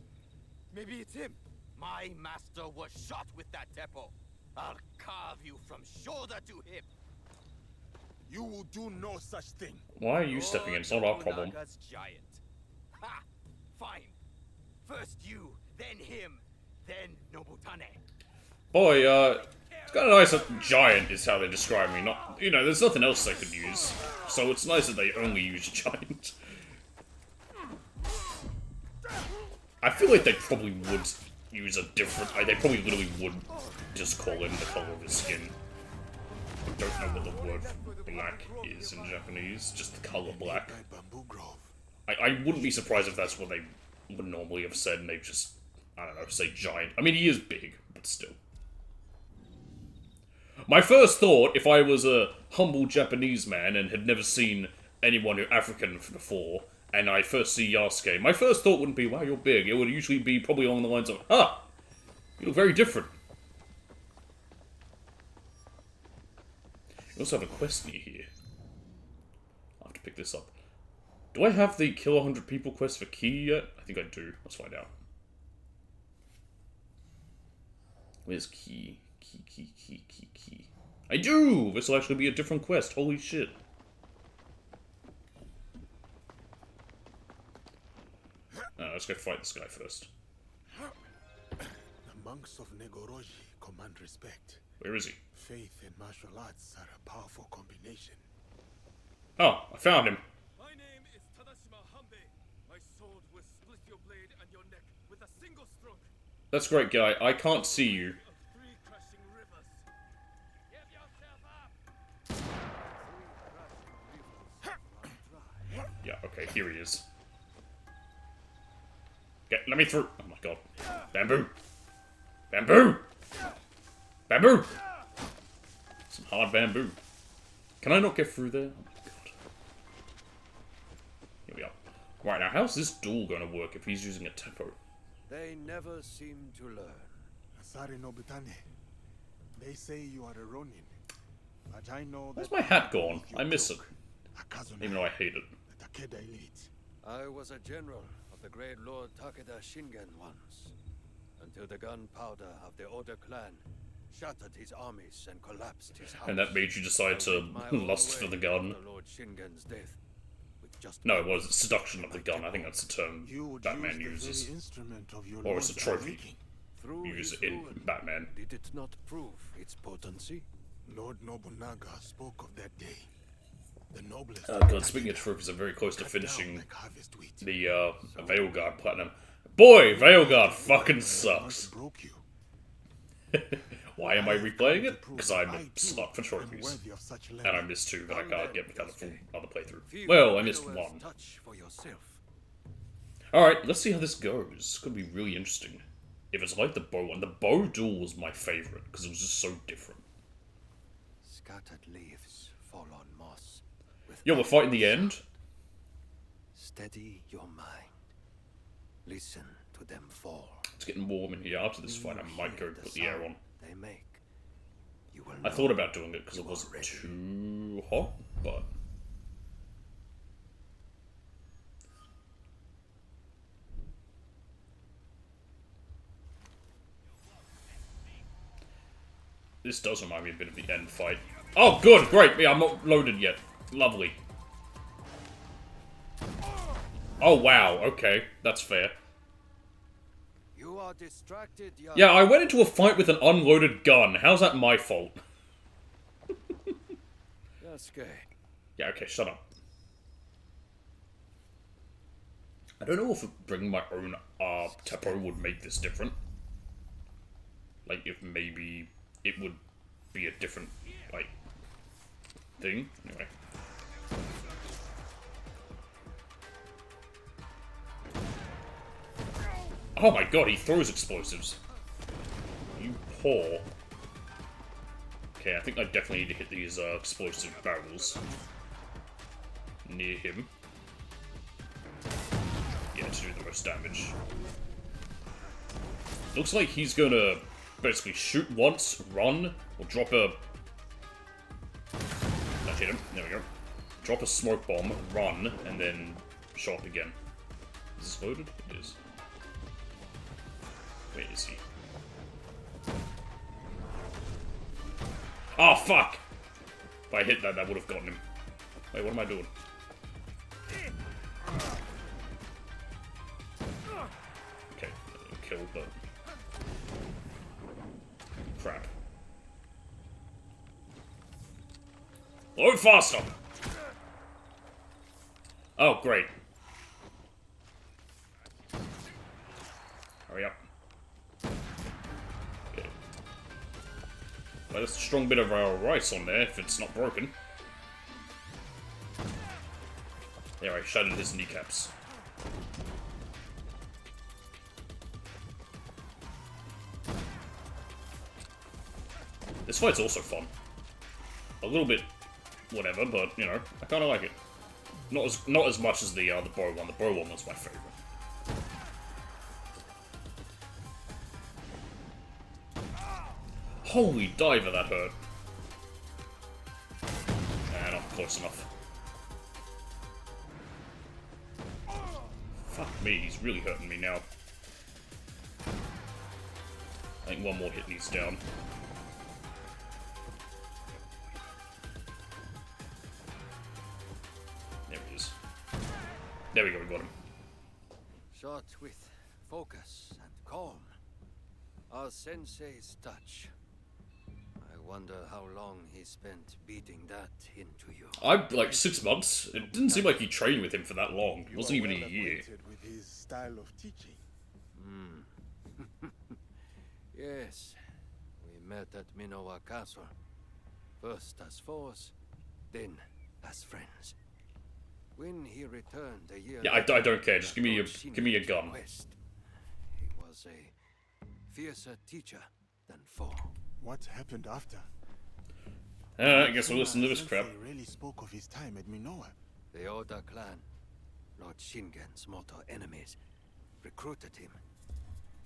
Maybe it's him. My master was shot with that Teppo. I'll carve you from shoulder to hip. You will do no such thing. Why are you stepping in? It's not our problem. Nobunaga's giant. Ha! Fine. First you, then him, then Nobutane. Boy, it's kind of nice that giant is how they describe me. Not, you know, there's nothing else they could use. So it's nice that they only use giant. I feel like they probably would use a different... They probably literally would just call him the color of his skin. I don't know what the word black is in Japanese. Just the color black. By Bamboo Grove. I wouldn't be surprised if that's what they would normally have said and they've just, I don't know, say giant. I mean, he is big, but still. My first thought, if I was a humble Japanese man and had never seen anyone who African before, and I first see Yasuke, my first thought wouldn't be, wow, you're big. It would usually be probably along the lines of, ah, you look very different. We also have a quest near here. I'll have to pick this up. Do I have the kill 100 people quest for Key yet? I think I do. Let's find out. Where's Key? Key. I do! This will actually be a different quest. Holy shit. Let's go fight this guy first. The monks of Negoroji command respect. Where is he? Faith and martial arts are a powerful combination. Oh, I found him. My name is Tadashima Hanbei. My sword will split your blade and your neck with a single stroke. That's great, guy. I can't see you. Of 3 crashing rivers. Give yourself up! Yeah, okay, here he is. Let me through. Oh my god. Bamboo! Bamboo! Bamboo! Some hard bamboo. Can I not get through there? Oh my god. Here we are. Right, now how's this duel gonna work if he's using a tempo? They never seem to learn. Asari Nobutane, they say you are a Ronin, but I know Where's that my hat gone? I miss it. Akazuna, Even though I hate it. the Takeda elite. I was a general of the great Lord Takeda Shingen once, until the gunpowder of the Oda clan shattered his armies and collapsed his house. And that made you decide to I went my own lust for way the gun. after Lord Shingen's death, with just No, it was seduction of the gun. I think that's the term You would Batman use the uses. very instrument of your Or it's a lord's trophy. awakening. through Use his it in ruin, Batman. did it not prove its potency? Lord Nobunaga spoke of that day. The noblest. Oh god, speaking of trophies, I'm very close to cut down finishing like harvest wheat. the Veilguard Platinum. Boy, Veilguard fucking sucks. Broke you. Why am I replaying it? Prove Because I'm a I, too, slut for am trophies. worthy of such And I learning. missed 2 that I can't get because of the full other playthrough. Feel Well, I missed Widower's 1. touch for yourself. Alright, let's see how this goes. It's gonna be really interesting. If it's like the bow one. The bow duel was my favourite, because it was just so different. Scattered leaves fall on moss. With Yo, we're fighting the end? Steady your mind. Listen to them fall. It's getting warm in here. After this fight, I might go Hear put the air on. sound they make. You will I know thought about doing it because you it are wasn't ready. too hot, but... This does remind me a bit of the end fight. Oh, good, great. Yeah, I'm not loaded yet. Lovely. Oh, wow. Okay, that's fair. You are distracted, young. Yeah, I went into a fight with an unloaded gun. How's that my fault? Yasuke. Yeah, okay, shut up. I don't know if bringing my own Teppo would make this different. Like, if maybe it would be a different, like, thing. Anyway. Oh my god, he throws explosives. You poor. Okay, I think I definitely need to hit these explosive barrels near him. Yeah, to do the most damage. Looks like he's gonna basically shoot once, run, or drop a... That hit him. There we go. Drop a smoke bomb, run, and then show up again. Is this loaded? It is. Where is he? Oh, fuck! If I hit that, that would have gotten him. Wait, what am I doing? Okay, kill, but... Crap. Load faster! Oh, great. Hurry up. Okay. Well, there's a strong bit of rice on there if it's not broken. There, I shattered his kneecaps. This fight's also fun. A little bit whatever, but you know, I kinda like it. Not as much as the bow one. The bow one was my favourite. Holy diver, that hurt. close enough. Fuck me, he's really hurting me now. I think one more hit and he's down. There he is. There we go, we got him. Shot with focus and calm. Our sensei's touch. I wonder how long he spent beating that into you. Like 6 months. It didn't seem like he trained with him for that long. It wasn't even a year. Acquainted with his style of teaching. Yes, we met at Minowa Castle. First as foes, then as friends. When he returned a year Yeah, I don't care. Just give me a gun. Quest, he was a fiercer teacher than foe. What happened after? I guess we'll listen to this crap. Sensei really spoke of his time at Minoa. The Oda clan, Lord Shingen's mortal enemies, recruited him.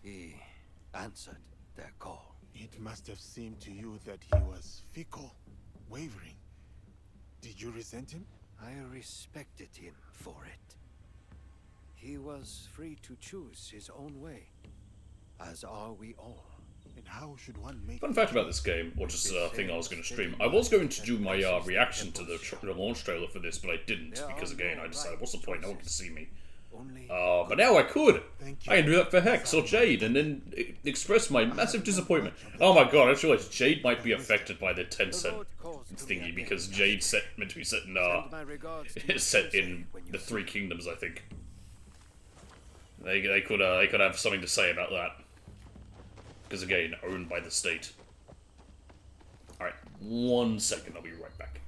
He answered their call. It must have seemed to you that he was fickle, wavering. Did you resent him? I respected him for it. He was free to choose his own way, as are we all. And how should one make... Fun fact about this game, or just a thing I was going to stream. I was going to do my reaction to the launch trailer for this, but I didn't, because again, I decided, what's the point? No one can see me. But now I could! Thank you. I can do that for Hex or Jade, and then express my massive disappointment. Oh my god, I just realized Jade might be affected by the Tencent thingy, because Jade's meant to be set in, set in the Three Kingdoms, I think. They could have something to say about that. Because again, owned by the state. Alright, 1 second, I'll be right back.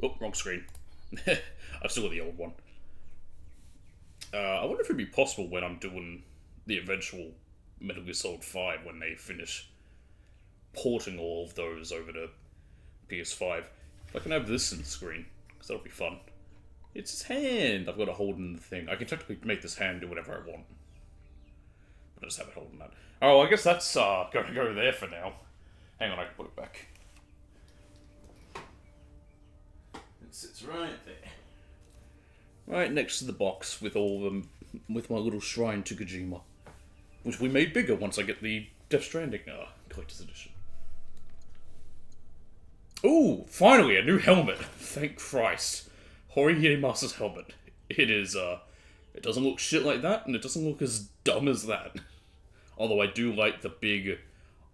Oh, wrong screen. I've still got the old one. I wonder if it'd be possible when I'm doing the eventual Metal Gear Solid 5 when they finish porting all of those over to PS5. If I can have this in the screen, because that'll be fun. It's his hand! I've got to hold in the thing. I can technically make this hand do whatever I want. But I just have it holding that. Oh, I guess that's going to go there for now. Hang on, I can put it back. It sits right there. Right next to the box with all them, with my little shrine to Kojima. Which we made bigger once I get the Death Stranding Collector's Edition. Ooh, finally a new helmet. Thank Christ. Hori Hidemasa's helmet. It is, it doesn't look shit like that, and it doesn't look as dumb as that. Although I do like the big,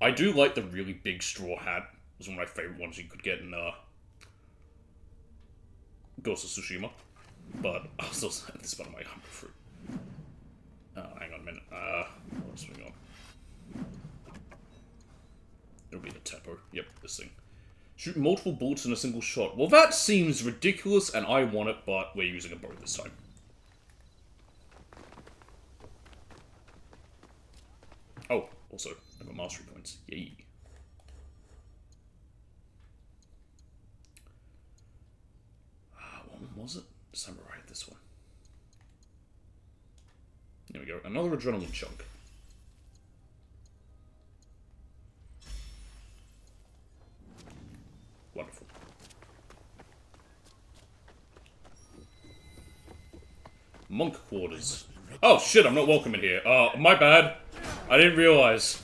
I do like the really big straw hat. It was one of my favorite ones you could get in, Ghost of Tsushima. But I'll still have this one of my humble fruit. Oh, hang on a minute. What else we got? It'll be the Teppo. Yep, this thing. Shoot multiple bullets in a single shot. Well, that seems ridiculous, and I want it, but we're using a bow this time. Oh, also, I got mastery points. Yay. What one was it? Samurai, this one. There we go. Another adrenaline chunk. Monk quarters. Oh shit, I'm not welcome in here. My bad. I didn't realize.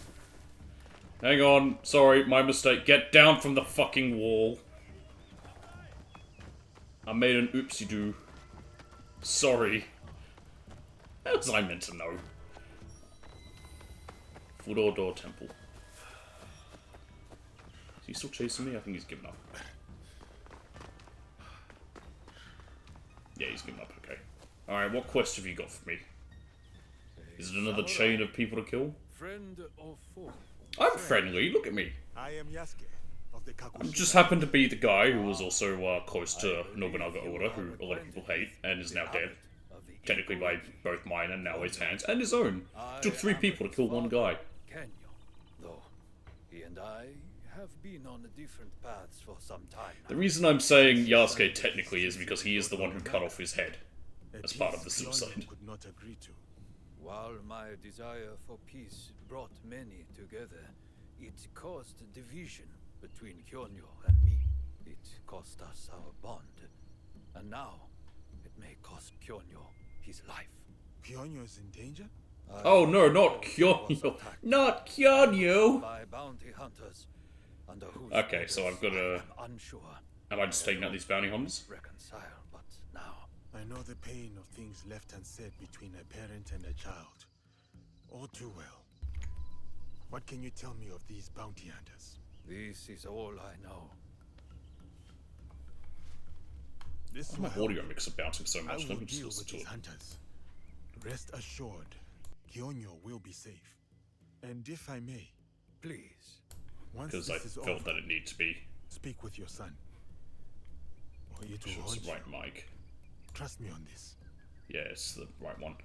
Hang on. Sorry, my mistake. Get down from the fucking wall. I made an oopsie-doo. Sorry. How was I meant to know? Fudor Door Temple. Is he still chasing me? I think he's given up. Yeah, he's given up, okay. Alright, what quest have you got for me? Is it another chain of people to kill? Friend or foe? I'm friendly, look at me. I am Yasuke of the I Kakushima. just happened to be the guy who was also close to Nobunaga Oda, who a lot of people hate, and is now dead. Technically by both mine and Naoi's hands, and his own. It took 3 people to kill one guy. Kenyo, though he and I have been on different paths for some time The now. reason I'm saying Yasuke technically is because he is the one who cut off his head as part of the peace suicide. Clonion could not agree to. While my desire for peace brought many together, it caused division between Kyonyo and me. It cost us our bond, and now it may cost Kyonyo his life. Pyonyo is in danger? Oh no, not was Kyonyo! attacked Not Kyonyo! by bounty hunters, under whose Okay, so I've got orders to... I am unsure. Am I just taking out these bounty hunters? Reconcile, but now I know the pain of things left unsaid between a parent and a child. All too well. What can you tell me of these bounty hunters? this is all I know. This My will help. audio mix is bouncing so I much, will let me just deal listen with to these it. hunters. Rest assured, Kyonyo will be safe. And if I may, Please, once Because this I is felt over, that it needed to be. speak with your son. Or it will Sure, it's haunt the you. right mic. Trust me on this. Yeah, it's the right one.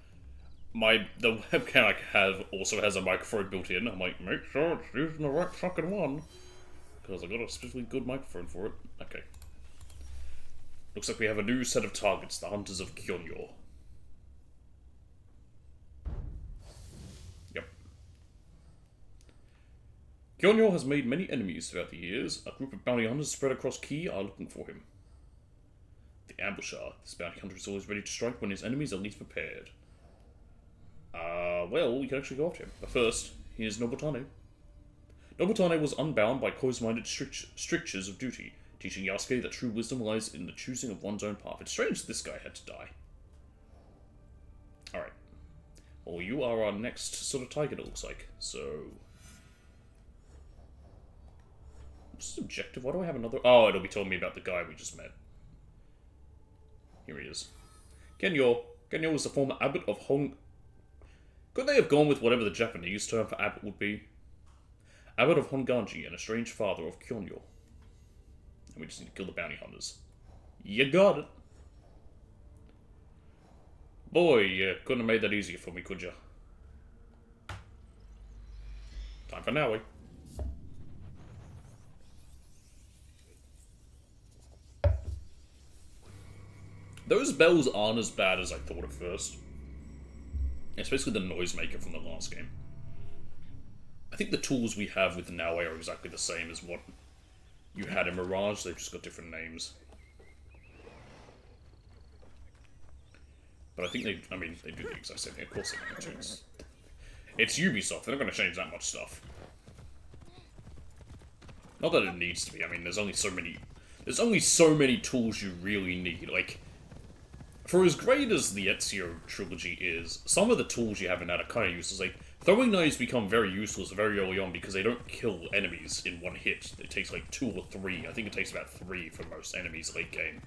The webcam I have also has a microphone built in. I'm like, make sure it's using the right fucking one. Because I got a specifically good microphone for it. Okay. Looks like we have a new set of targets, the Hunters of Kyonyo. Yep. Kyonyo has made many enemies throughout the years. A group of bounty hunters spread across Ki are looking for him. The Ambusher. This bounty hunter is always ready to strike when his enemies are least prepared. Well, we can actually go after him. But first, here's Nobutane. Nobutane was unbound by closed-minded strictures of duty, teaching Yasuke that true wisdom lies in the choosing of one's own path. It's strange that this guy had to die. Alright. Well, you are our next sort of target, it looks like. So... what's his objective? Why do I have another... oh, it'll be telling me about the guy we just met. Here he is. Kenyo. Kenyo was the former abbot of Hong... could they have gone with whatever the Japanese term for abbot would be? Abbot of Honganji and estranged father of Kyonyo. And we just need to kill the bounty hunters. You got it. Boy, you couldn't have made that easier for me, could ya? Time for Naui. Those bells aren't as bad as I thought at first. It's basically the noisemaker from the last game. I think the tools we have with the Naui are exactly the same as what you had in Mirage, they've just got different names. But I think they do the exact same thing. Of course they're going to. It's Ubisoft, they're not going to change that much stuff. Not that it needs to be, I mean, there's only so many tools you really need, like... for as great as the Ezio trilogy is, some of the tools you have in that are kind of useless. Like, throwing knives become very useless very early on because they don't kill enemies in one hit. It takes like 2 or 3. I think it takes about 3 for most enemies late game.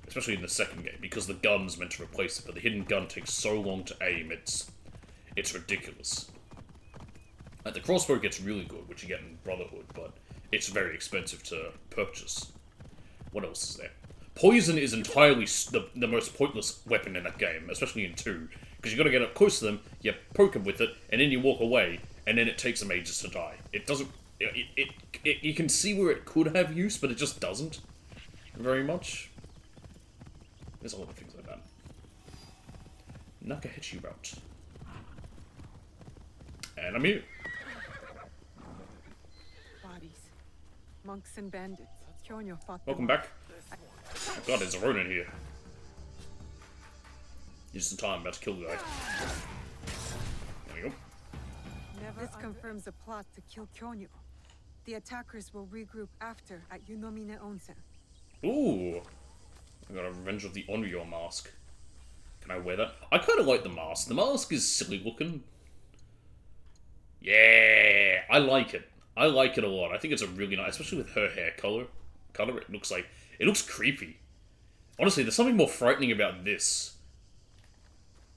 Especially in the second game, because the gun's meant to replace it, but the hidden gun takes so long to aim, it's ridiculous. Like, the crossbow gets really good, which you get in Brotherhood, but it's very expensive to purchase. What else is there? Poison is entirely the most pointless weapon in that game, especially in 2. Because you got to get up close to them, you poke them with it, and then you walk away, and then it takes them ages to die. It doesn't... you can see where it could have use, but it just doesn't. Very much. There's a lot of things like that. Nakahechi route. And I'm here. Bodies. Monks and bandits. Kyonyo fought them Welcome off. back. Oh God, there's a Ronin here. Just in time, about to kill the guy. There we go. This confirms a plot to kill Kyonyu. The attackers will regroup after at Yunomine Onsen. Ooh! I got a Revenge of the Onryo mask. Can I wear that? I kind of like the mask. The mask is silly looking. Yeah! I like it. I like it a lot. I think it's a really nice, especially with her hair color. It looks like... It looks creepy. Honestly, there's something more frightening about this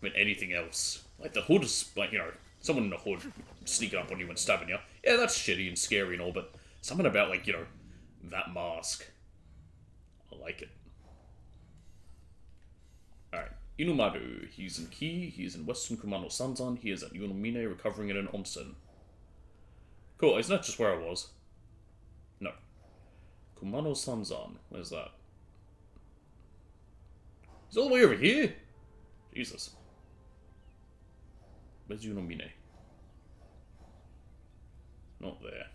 than anything else. Like, the hood is, like, you know, someone in a hood sneaking up on you and stabbing you. Yeah, that's shitty and scary and all, but something about, like, you know, that mask. I like it. Alright. Inumaru. He's in Ki. He's in Western Kumano Sanzan. He is at Yunomine recovering in an onsen. Cool, isn't that just where I was? No. Kumano Sanzan. Where's that? He's all the way over here? Jesus. Where's Yunomine? Not there.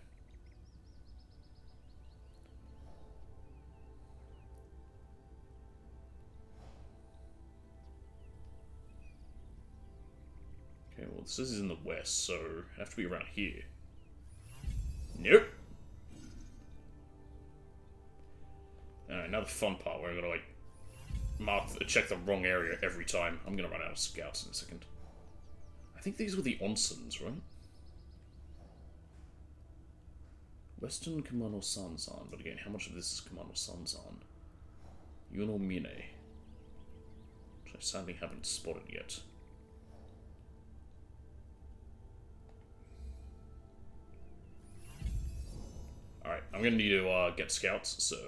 Okay, well, this is in the west, so I have to be around here. Nope. Alright, now the fun part where I'm gonna, like, check the wrong area every time. I'm gonna run out of scouts in a second. I think these were the onsens, right? Western Kumano Sanzan, but again, how much of this is Kumano Sanzan? Yunomine. Which I sadly haven't spotted yet. Alright, I'm gonna need to get scouts, so...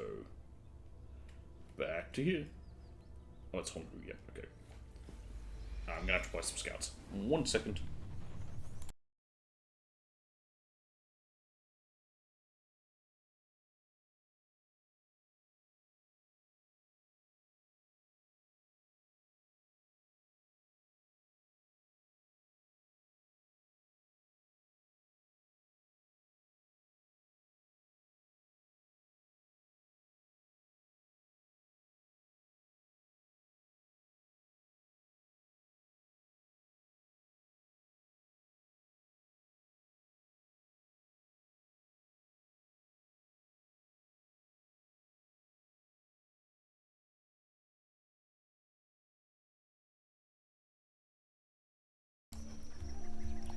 Back to here. Oh, it's Hongu, yeah, okay. I'm gonna have to buy some scouts. 1 second.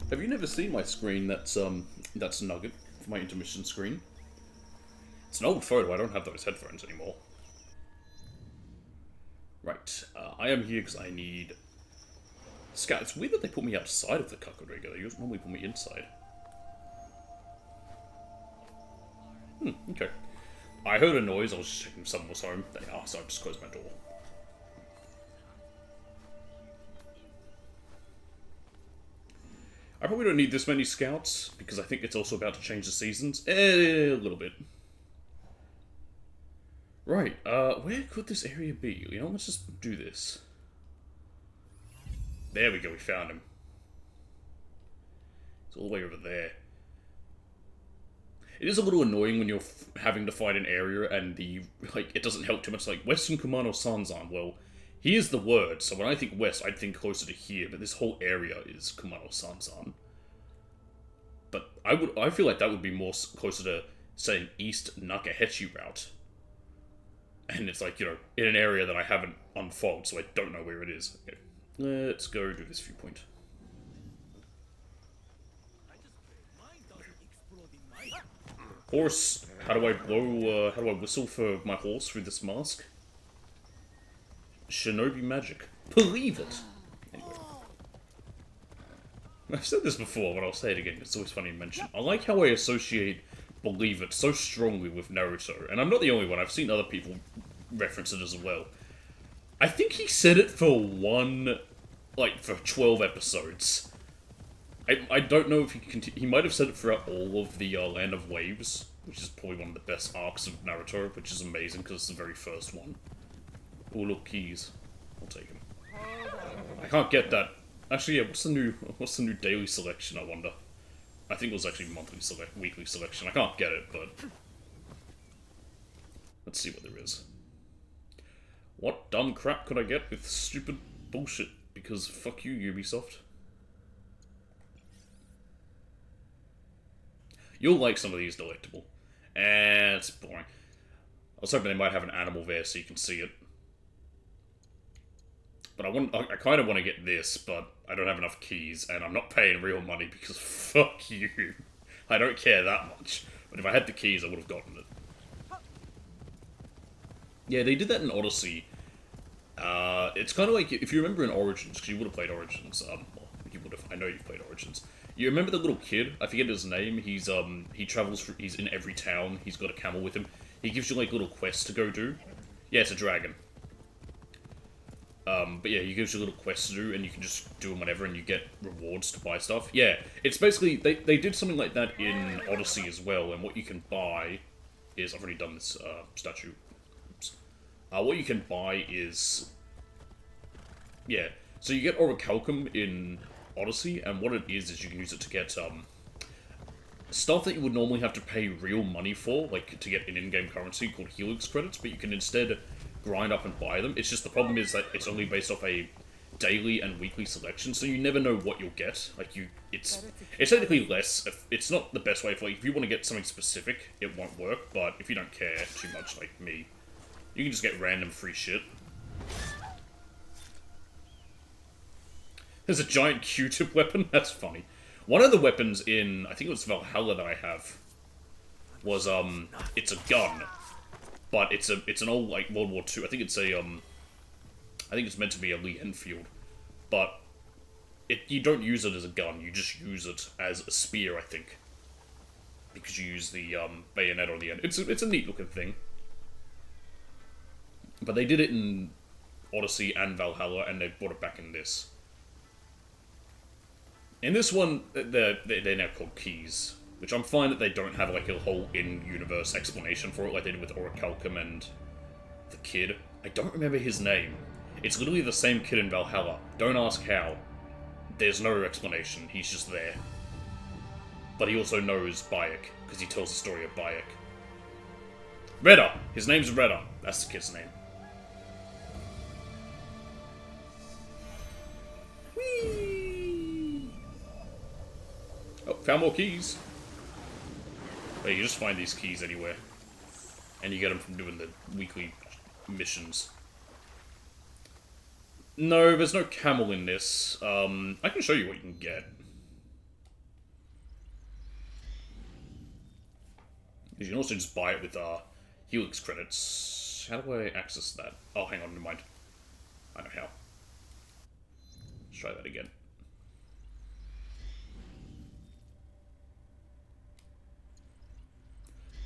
Have you never seen my screen that's Nugget, for my intermission screen? It's an old photo, I don't have those headphones anymore. Right, I am here because I need... Scout. It's weird that they put me outside of the Kakurega, they normally put me inside. Okay. I heard a noise, I was just checking if someone was home. They are, so I just closed my door. I probably don't need this many scouts, because I think it's also about to change the seasons. A little bit. Right, where could this area be? You know, let's just do this. There we go, we found him. It's all the way over there. It is a little annoying when you're having to find an area and it doesn't help too much. Like, Western Kumano Sanzan, well, here's the word, so when I think west, I'd think closer to here, but this whole area is Kumano Sanzan. But I feel like that would be more closer to, say, east Nakahechi route. And it's like, you know, in an area that I haven't unfolded, so I don't know where it is. Okay, let's go do this viewpoint. Horse, how do I blow, how do I whistle for my horse through this mask? Shinobi magic. Believe it! Anyway. I've said this before, but I'll say it again, it's always funny to mention. I like how I associate Believe It so strongly with Naruto, and I'm not the only one, I've seen other people reference it as well. I think he said it for for 12 episodes. I don't know if he might have said it throughout all of the Land of Waves, which is probably one of the best arcs of Naruto, which is amazing because it's the very first one. Oh, look, keys. I'll take them. I can't get that. Actually, yeah, what's the new daily selection, I wonder? I think it was actually weekly selection. I can't get it, but... Let's see what there is. What dumb crap could I get with stupid bullshit because fuck you, Ubisoft. You'll like some of these Delectable. And it's boring. I was hoping they might have an animal there so you can see it. But I kind of want to get this, but I don't have enough keys, and I'm not paying real money because fuck you. I don't care that much. But if I had the keys, I would have gotten it. Yeah, they did that in Odyssey. It's kind of like, if you remember in Origins, because you would have played Origins, well, you would have, I know you've played Origins. You remember the little kid? I forget his name. He's he travels. He's in every town. He's got a camel with him. He gives you like little quests to go do. Yeah, it's a dragon. But yeah, he gives you little quests to do, and you can just do them whatever, and you get rewards to buy stuff. Yeah, it's basically they did something like that in Odyssey as well. And what you can buy is, I've already done this statue. Oops. What you can buy is, yeah. So you get Orichalcum in Odyssey, and what it is you can use it to get stuff that you would normally have to pay real money for, like to get an in-game currency called Helix credits, but you can instead grind up and buy them. It's just the problem is that it's only based off a daily and weekly selection, so you never know what you'll get. Like it's technically less. It's not the best way for, like, if you want to get something specific, it won't work. But if you don't care too much, like me, you can just get random free shit. There's a giant Q-tip weapon? That's funny. One of the weapons in, I think it was Valhalla that I have, was, it's a gun. But it's an old, like, World War II. I think it's a, I think it's meant to be a Lee Enfield. But you don't use it as a gun, you just use it as a spear, I think. Because you use the, bayonet on the end. It's a neat looking thing. But they did it in Odyssey and Valhalla, and they brought it back in this. In this one, they're now called keys, which I'm fine that they don't have like a whole in-universe explanation for it like they did with Orichalcum and the kid. I don't remember his name. It's literally the same kid in Valhalla. Don't ask how. There's no explanation, he's just there. But he also knows Bayek, because he tells the story of Bayek. Reda! His name's Reda. That's the kid's name. Oh, found more keys. But you just find these keys anywhere. And you get them from doing the weekly missions. No, there's no camel in this. I can show you what you can get. You can also just buy it with Helix credits. How do I access that? Oh, hang on, never mind. I know how. Let's try that again.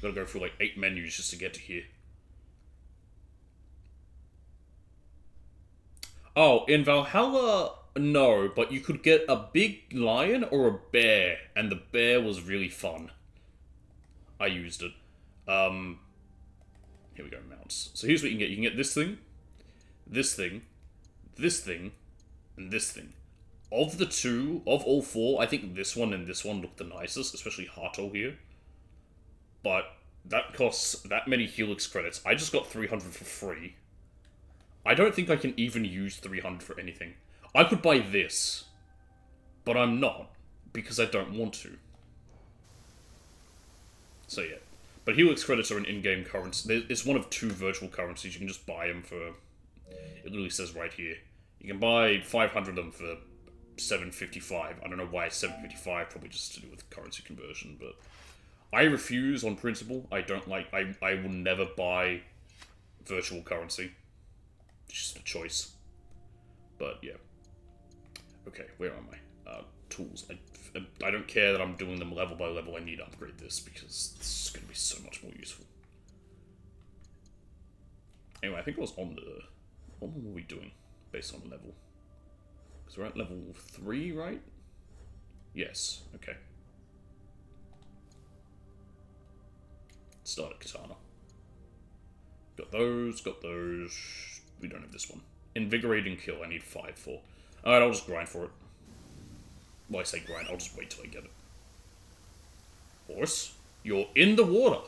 Gotta go through like 8 menus just to get to here. Oh, in Valhalla, no, but you could get a big lion or a bear, and the bear was really fun. I used it. Here we go, mounts. So here's what you can get. You can get this thing, this thing, this thing, and this thing. Of the two, of all four, I think this one and this one look the nicest, especially Harto here. But that costs that many Helix credits. I just got 300 for free. I don't think I can even use 300 for anything. I could buy this, but I'm not, because I don't want to. So yeah. But Helix credits are an in-game currency. It's one of 2 virtual currencies. You can just buy them for... It literally says right here. You can buy 500 of them for $7.55. I don't know why it's $7.55, probably just to do with currency conversion, but... I refuse on principle. I don't like... I will never buy virtual currency. It's just a choice. But, yeah. Okay, where am I? Tools. I don't care that I'm doing them level by level. I need to upgrade this because this is going to be so much more useful. Anyway, I think I was on the... What were we doing based on level? Because we're at level 3, right? Yes, okay. Start at Katana. Got those, got those. We don't have this one. Invigorating Kill, I need 5 for. Alright, I'll just grind for it. Well, I say grind, I'll just wait till I get it. Horse, you're in the water!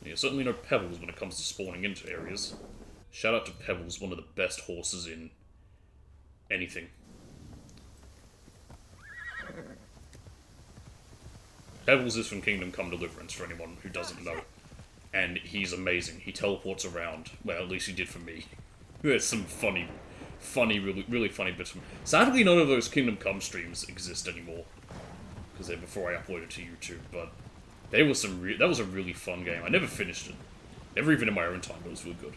Yeah, certainly no pebbles when it comes to spawning into areas. Shout out to Pebbles, one of the best horses in anything. Pebbles is from Kingdom Come Deliverance, for anyone who doesn't know. And he's amazing. He teleports around. Well, at least he did for me. There's some funny, really funny bits from... Sadly, none of those Kingdom Come streams exist anymore. Because they're before I uploaded to YouTube, but... They were that was a really fun game. I never finished it. Never even in my own time, but it was really good.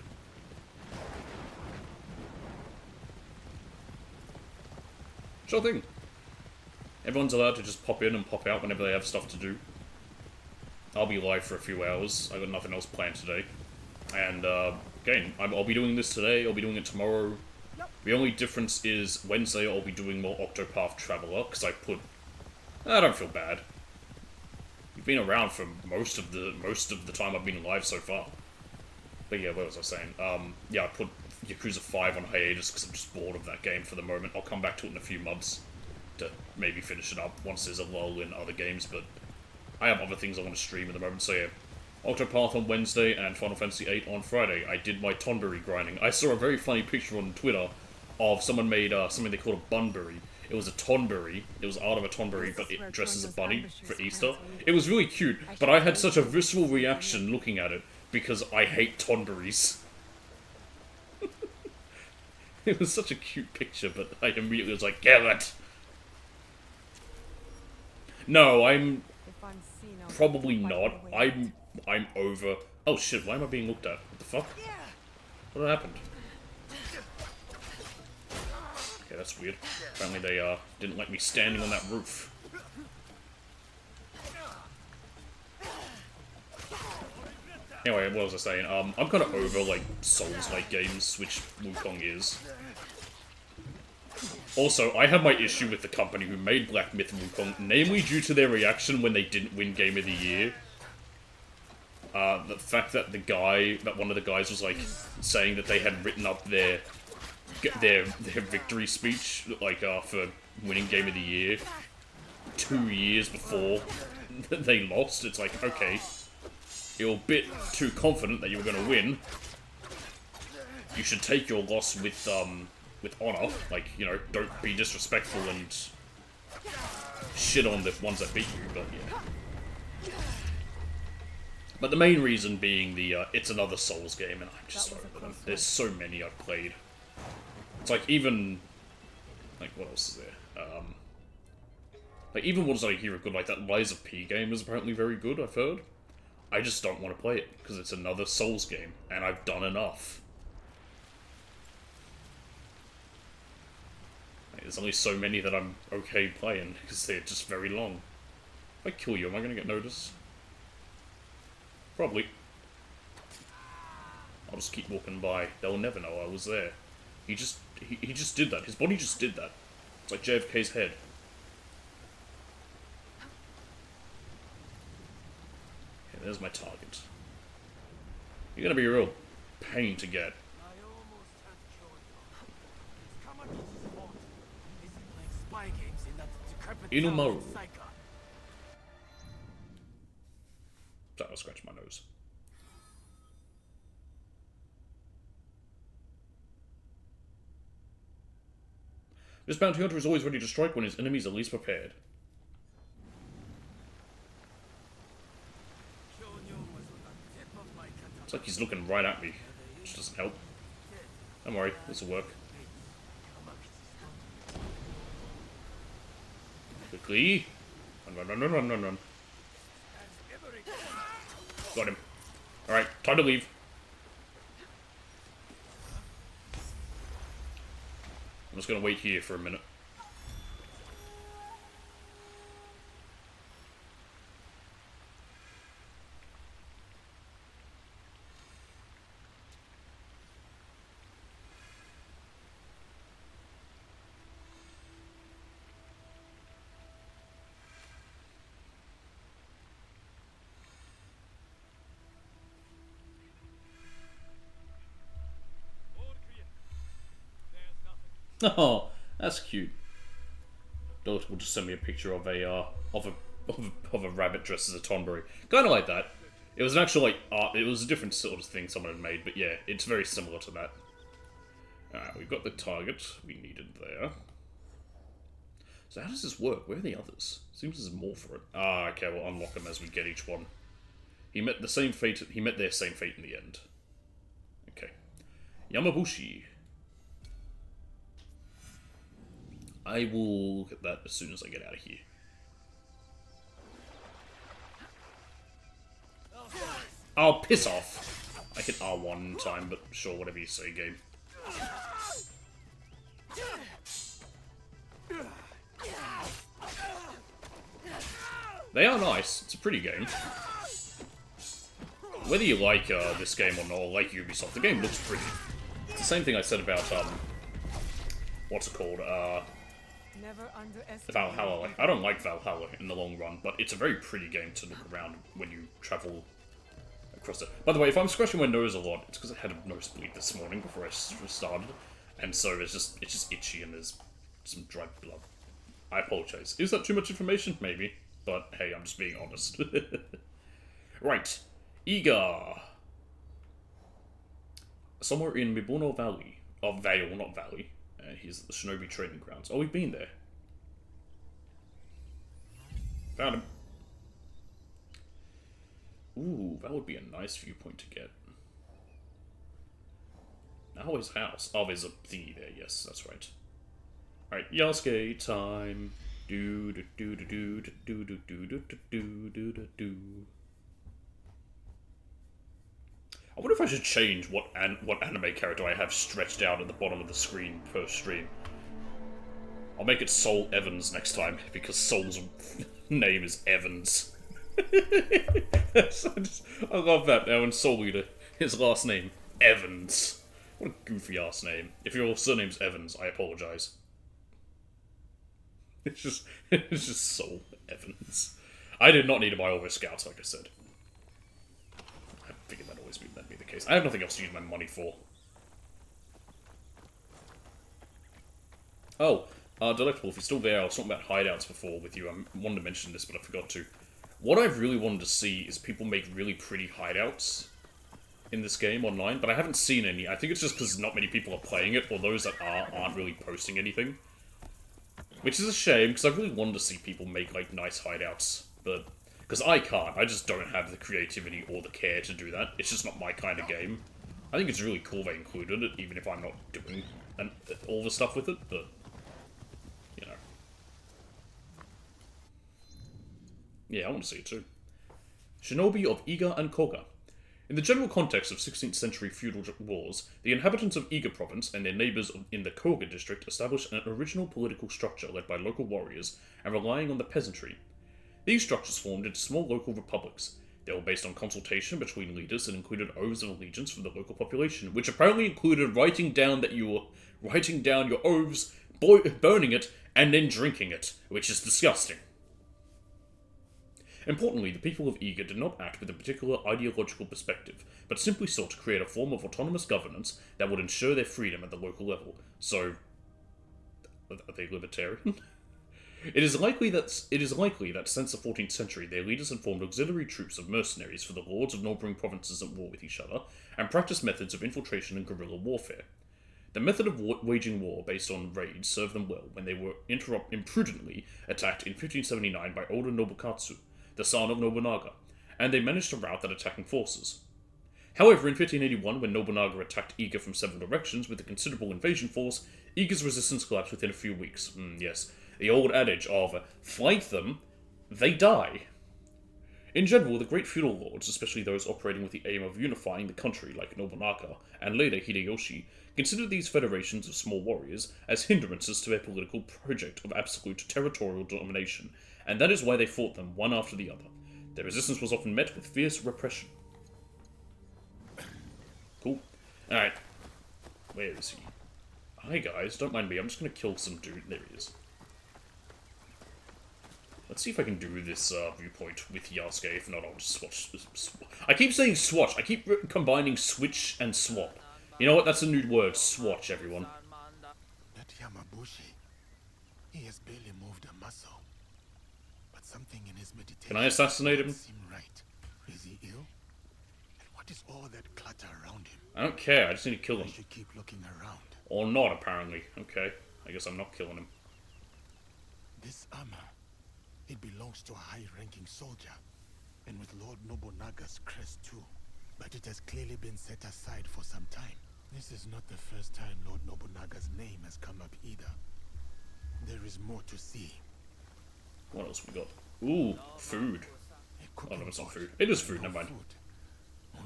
Sure thing. Everyone's allowed to just pop in and pop out whenever they have stuff to do. I'll be live for a few hours. I've got nothing else planned today. And, again, I'll be doing this today, I'll be doing it tomorrow. The only difference is Wednesday I'll be doing more Octopath Traveler, because I don't feel bad. You've been around for most of the time I've been live so far. But yeah, what was I saying? Yeah, I put Yakuza 5 on hiatus because I'm just bored of that game for the moment. I'll come back to it in a few months to maybe finish it up once there's a lull in other games, but I have other things I want to stream at the moment, so yeah. Octopath on Wednesday and Final Fantasy VIII on Friday. I did my Tonberry grinding. I saw a very funny picture on Twitter of someone made something they called a bunbury. It was a Tonberry. It was art of a Tonberry, but it dressed as a bunny for Easter. It was really cute, but I had such a visceral reaction looking at it because I hate Tonberries. It was such a cute picture, but I immediately was like, "Give it!" No, I'm probably not. I'm over... Oh shit, why am I being looked at? What the fuck? What happened? Okay, that's weird. Apparently they, didn't like me standing on that roof. Anyway, what was I saying? I'm kind of over, like, Souls-like games, which Wukong is. Also, I have my issue with the company who made Black Myth Wukong, namely due to their reaction when they didn't win Game of the Year. The fact that one of the guys was, like, saying that they had written up their victory speech, like, for winning Game of the Year 2 years before they lost. It's like, okay, you're a bit too confident that you were going to win. You should take your loss with honor. Like, you know, don't be disrespectful and shit on the ones that beat you, but yeah. But the main reason being it's another Souls game, and I'm just over them. There's so many I've played. It's like, even... Like, what else is there? Like, even ones that I hear are good, like that Lies of P game is apparently very good, I've heard. I just don't want to play it, because it's another Souls game, and I've done enough. Like, there's only so many that I'm okay playing, because they're just very long. If I kill you, am I going to get noticed? Probably. I'll just keep walking by. They'll never know I was there. He just did that. His body just did that. It's like JFK's head. Okay, there's my target. You're gonna be a real pain to get. Inumaru. Sorry, I'll scratch my nose. This bounty hunter is always ready to strike when his enemies are least prepared. It's like he's looking right at me, which doesn't help. Don't worry, this'll work. Quickly! Run. Got him. Alright, time to leave. I'm just gonna wait here for a minute. Oh, that's cute. Daughter will just send me a picture of a rabbit dressed as a Tonberry. Kind of like that. It was an actual, like, art, it was a different sort of thing someone had made, but yeah, it's very similar to that. Alright, we've got the target we needed there. So how does this work? Where are the others? Seems there's more for it. Ah, okay, we'll unlock them as we get each one. He met their same fate in the end. Okay. Yamabushi. I will get that as soon as I get out of here. Oh, piss off! I hit R1 one time, but sure, whatever you say, game. They are nice. It's a pretty game. Whether you like this game or not, or like Ubisoft, the game looks pretty. It's the same thing I said about, what's it called? Never underestimate. Valhalla. Like, I don't like Valhalla in the long run, but it's a very pretty game to look around when you travel across it. By the way, if I'm scratching my nose a lot, it's because I had a nosebleed this morning before I started, and so it's just itchy and there's some dried blood. I apologize. Is that too much information? Maybe. But hey, I'm just being honest. Right. Iga. Somewhere in Mibuno Valley. Oh, Vale, not Valley. He's at the Shinobi Training Grounds. Oh, we've been there. Found him. Ooh, that would be a nice viewpoint to get. Now his house. Oh, there's a thingy there. Yes, that's right. Alright, Yasuke time. Do do do do do do do do do do do do do. I wonder if I should change what anime character I have stretched out at the bottom of the screen per stream. I'll make it Soul Evans next time, because Soul's name is Evans. I love that now in Soul Eater. His last name, Evans. What a goofy ass name. If your surname's Evans, I apologize. It's just Soul Evans. I did not need to buy all their scouts, like I said. I figured that'd be the case. I have nothing else to use my money for. Oh, Delectable, if you're still there, I was talking about hideouts before with you. I wanted to mention this, but I forgot to. What I've really wanted to see is people make really pretty hideouts in this game online, but I haven't seen any. I think it's just because not many people are playing it, or those that aren't really posting anything. Which is a shame, because I really wanted to see people make, like, nice hideouts, but... Because I can't, I just don't have the creativity or the care to do that. It's just not my kind of game. I think it's really cool they included it, even if I'm not doing all the stuff with it, but... You know. Yeah, I want to see it too. Shinobi of Iga and Koga. In the general context of 16th century feudal wars, the inhabitants of Iga province and their neighbours in the Koga district established an original political structure led by local warriors and relying on the peasantry. These structures formed into small local republics. They were based on consultation between leaders and included oaths of allegiance from the local population, which apparently included writing down your oaths, burning it, and then drinking it, which is disgusting. Importantly, the people of Iga did not act with a particular ideological perspective, but simply sought to create a form of autonomous governance that would ensure their freedom at the local level. So, are they libertarian? It is likely that since the 14th century, their leaders had formed auxiliary troops of mercenaries for the lords of neighbouring provinces at war with each other, and practiced methods of infiltration and guerrilla warfare. The method of waging war based on raids served them well when they were imprudently attacked in 1579 by Oda Nobukatsu, the son of Nobunaga, and they managed to rout that attacking forces. However, in 1581, when Nobunaga attacked Iga from several directions with a considerable invasion force, Iga's resistance collapsed within a few weeks. Yes, the old adage of, fight them, they die. In general, the great feudal lords, especially those operating with the aim of unifying the country like Nobunaga and later Hideyoshi, considered these federations of small warriors as hindrances to their political project of absolute territorial domination, and that is why they fought them one after the other. Their resistance was often met with fierce repression. Cool. Alright. Where is he? Hi guys, don't mind me, I'm just gonna kill some dude. There he is. Let's see if I can do this viewpoint with Yasuke. If not, I'll just swatch. I keep saying swatch. I keep combining switch and swap. You know what? That's a new word. Swatch, everyone. That Yamabushi, he has barely moved a muscle. But something in his meditation Can I assassinate him? seem right. Is he ill? What is all that clutter around him? I don't care, I just need to kill I him. should keep looking around. Or not, apparently. Okay, I guess I'm not killing him. This armor, it belongs to a high-ranking soldier, and with Lord Nobunaga's crest too. But it has clearly been set aside for some time. This is not the first time Lord Nobunaga's name has come up either. There is more to see. What else we got? Ooh, food. Oh no, it's not food. It is food, never mind.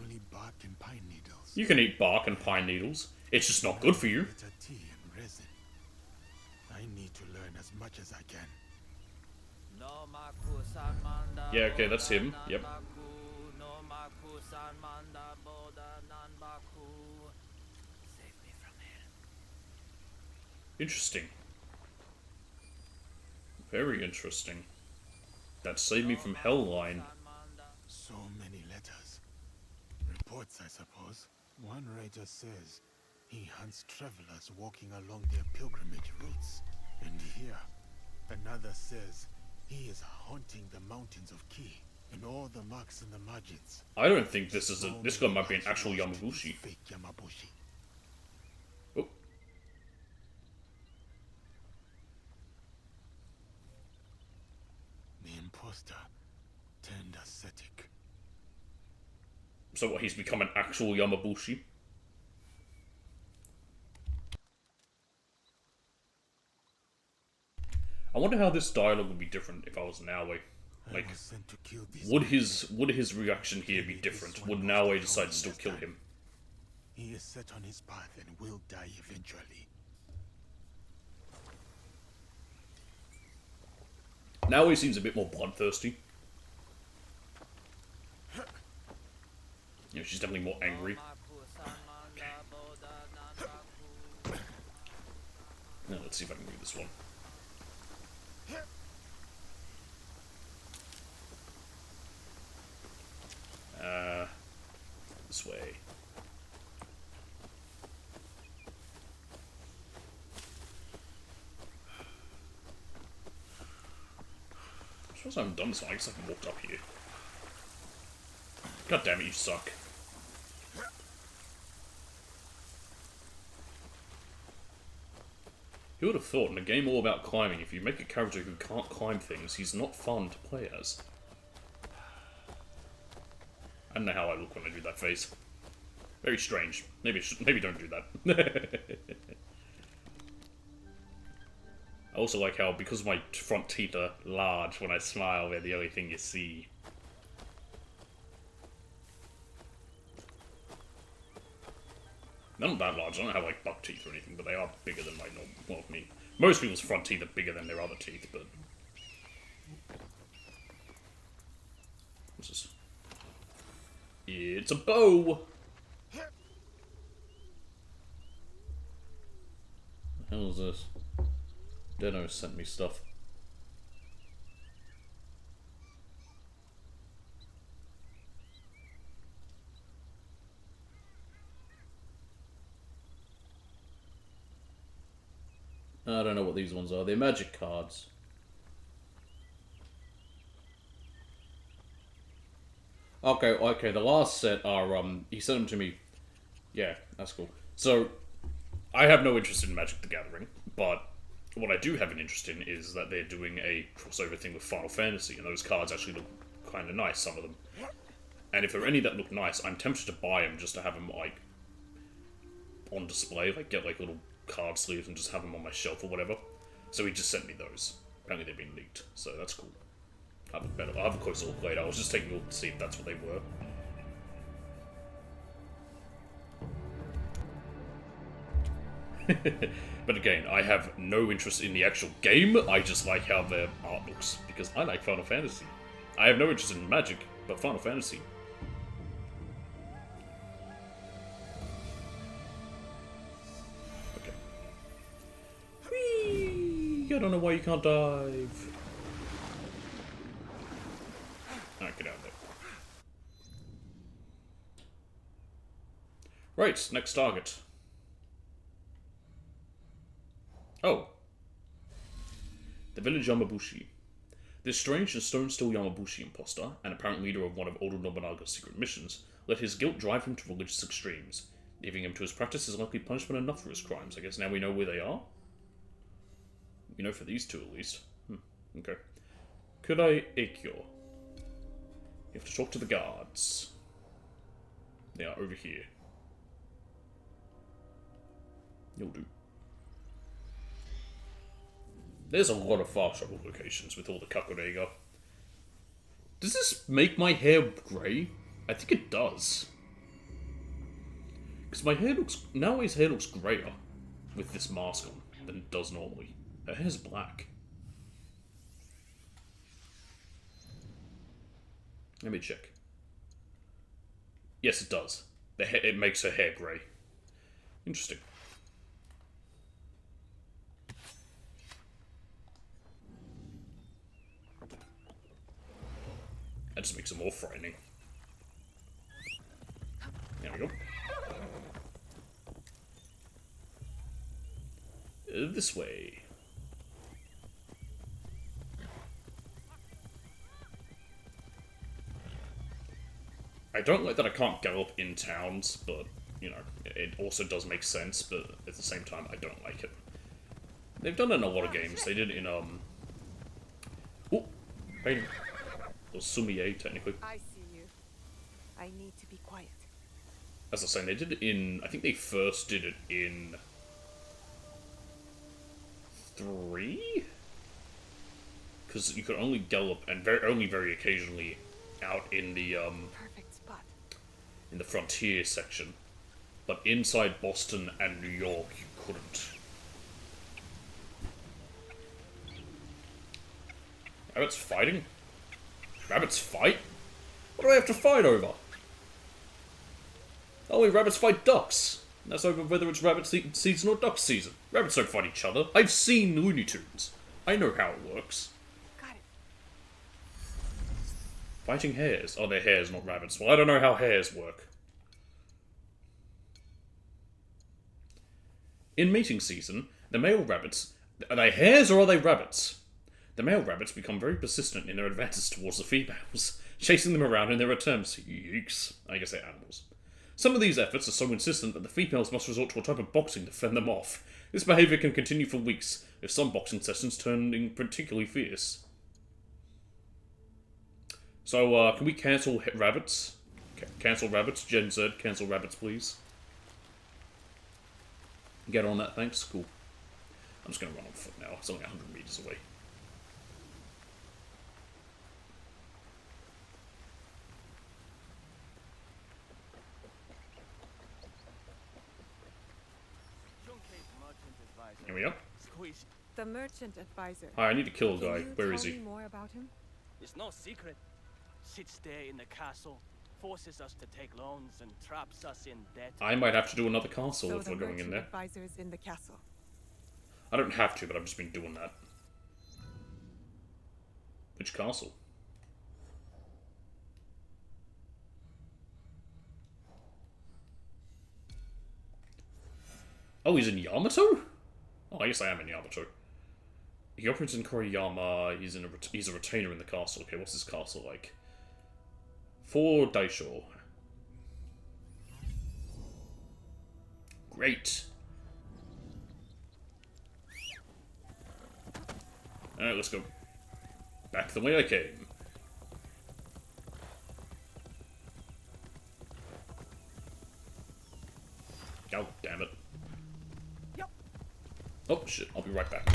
Only bark and pine needles. You can eat bark and pine needles. It's just not good for you. Bitter tea and resin. I need to learn as much as I can. Yeah, okay, that's him. Yep. Interesting. Very interesting. That saved me from hell line. So many letters. Reports, I suppose. One writer says he hunts travelers walking along their pilgrimage routes. And here, another says he is haunting the mountains of Ki and all the marks in the margins. I don't think this is a. This guy might be an actual Yamabushi. Fake Yamabushi. Oh. The imposter turned ascetic. So what, he's become an actual Yamabushi? I wonder how this dialogue would be different if I was Naoe. Like, I was sent to kill these would his reaction here be different? Would Naoe decide to still kill him? He is set on his path and will die eventually. Naoe seems a bit more bloodthirsty. You know, she's definitely more angry. Now let's see if I can read this one. This way. I suppose I haven't done this one. I guess I haven't walked up here. God damn it, you suck. Who would have thought, in a game all about climbing, if you make a character who can't climb things, he's not fun to play as. I don't know how I look when I do that face. Very strange. Maybe don't do that. I also like how, because my front teeth are large, when I smile, they're the only thing you see. They're not that large. I don't have like buck teeth or anything, but they are bigger than my normal. Well, me. Most people's front teeth are bigger than their other teeth, but. What's this? It's a bow! What the hell is this? Deno sent me stuff. I don't know what these ones are. They're magic cards. Okay, the last set are, he sent them to me. Yeah, that's cool. So, I have no interest in Magic the Gathering, but what I do have an interest in is that they're doing a crossover thing with Final Fantasy, and those cards actually look kind of nice, some of them. And if there are any that look nice, I'm tempted to buy them just to have them, like, on display, like, get, like, little card sleeves and just have them on my shelf or whatever. So he just sent me those. Apparently they've been leaked, so that's cool. I'll have a closer look later. I was just taking a look to see if that's what they were. But again, I have no interest in the actual game. I just like how their art looks, because I like Final Fantasy. I have no interest in Magic, but Final Fantasy. Okay. Whee! I don't know why you can't dive. Alright, get out of there. Right, next target. Oh. The village Yamabushi. This strange and stone-still Yamabushi imposter, and apparent leader of one of Oda Nobunaga's secret missions, let his guilt drive him to religious extremes. Leaving him to his practice is likely punishment enough for his crimes. I guess now we know where they are? We know for these two, at least. Okay. Kudai Eikyo. You have to talk to the guards. They are over here. You'll do. There's a lot of fast travel locations with all the Kakurega. Does this make my hair grey? I think it does. Because my hair looks... Naoi's hair looks greyer with this mask on than it does normally. Her hair's black. Let me check. Yes, it does. It makes her hair grey. Interesting. That just makes it more frightening. There we go. This way. I don't like that I can't gallop in towns, but, you know, it also does make sense, but at the same time, I don't like it. They've done it in a lot of games. They did it in, Oh! Painting. Or Sumie, technically. I see you. I need to be quiet. As I was saying, they did it in... I think they first did it in... 3? Because you could only gallop, and only very occasionally, out in the, Perfect spot. in the frontier section. But inside Boston and New York, you couldn't. Rabbits fighting? Rabbits fight? What do I have to fight over? Oh, rabbits fight ducks. That's over whether it's rabbit season or duck season. Rabbits don't fight each other. I've seen Looney Tunes. I know how it works. Got it. Fighting hares. Oh, they're hares, not rabbits. Well, I don't know how hares work. In mating season, the male rabbits... Are they hares or are they rabbits? The male rabbits become very persistent in their advances towards the females, chasing them around in their attempts. Yeeks. I guess they're animals. Some of these efforts are so insistent that the females must resort to a type of boxing to fend them off. This behaviour can continue for weeks, with some boxing sessions turning particularly fierce. So, can we cancel rabbits? Cancel rabbits? Gen Z, cancel rabbits, please. Get on that, thanks. Cool. I'm just going to run on foot now. It's only 100 meters away. Here we are. The merchant advisor. Hi, I need to kill a Can guy. you Where is tell he? me more about him? It's no secret. Sits there in the castle, forces us to take loans, and traps us in debt. I might have to do another castle So if the we're going in merchant there. advisor is in the castle. I don't have to, but I've just been doing that. Which castle? Oh, he's in Yamato? Oh, I guess I am in Yamato. He operates in Koriyama. He's a retainer in the castle. Okay, what's this castle like? 4 Daisho. Great. Alright, let's go back the way I came. Oh, damn it. Oh, shit. I'll be right back.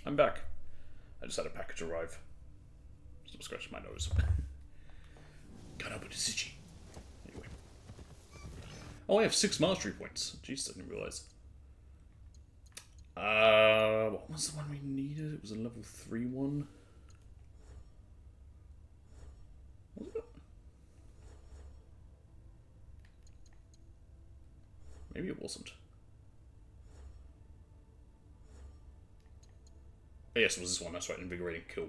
I'm back. I just had a package arrive. Stop scratching my nose. Anyway. Oh, I have 6 mastery points. Jeez, I didn't realize. What was the one we needed? It was a level 3 one. Was it? Maybe it wasn't. Oh, yes, it was this one. That's right. Invigorating Kill.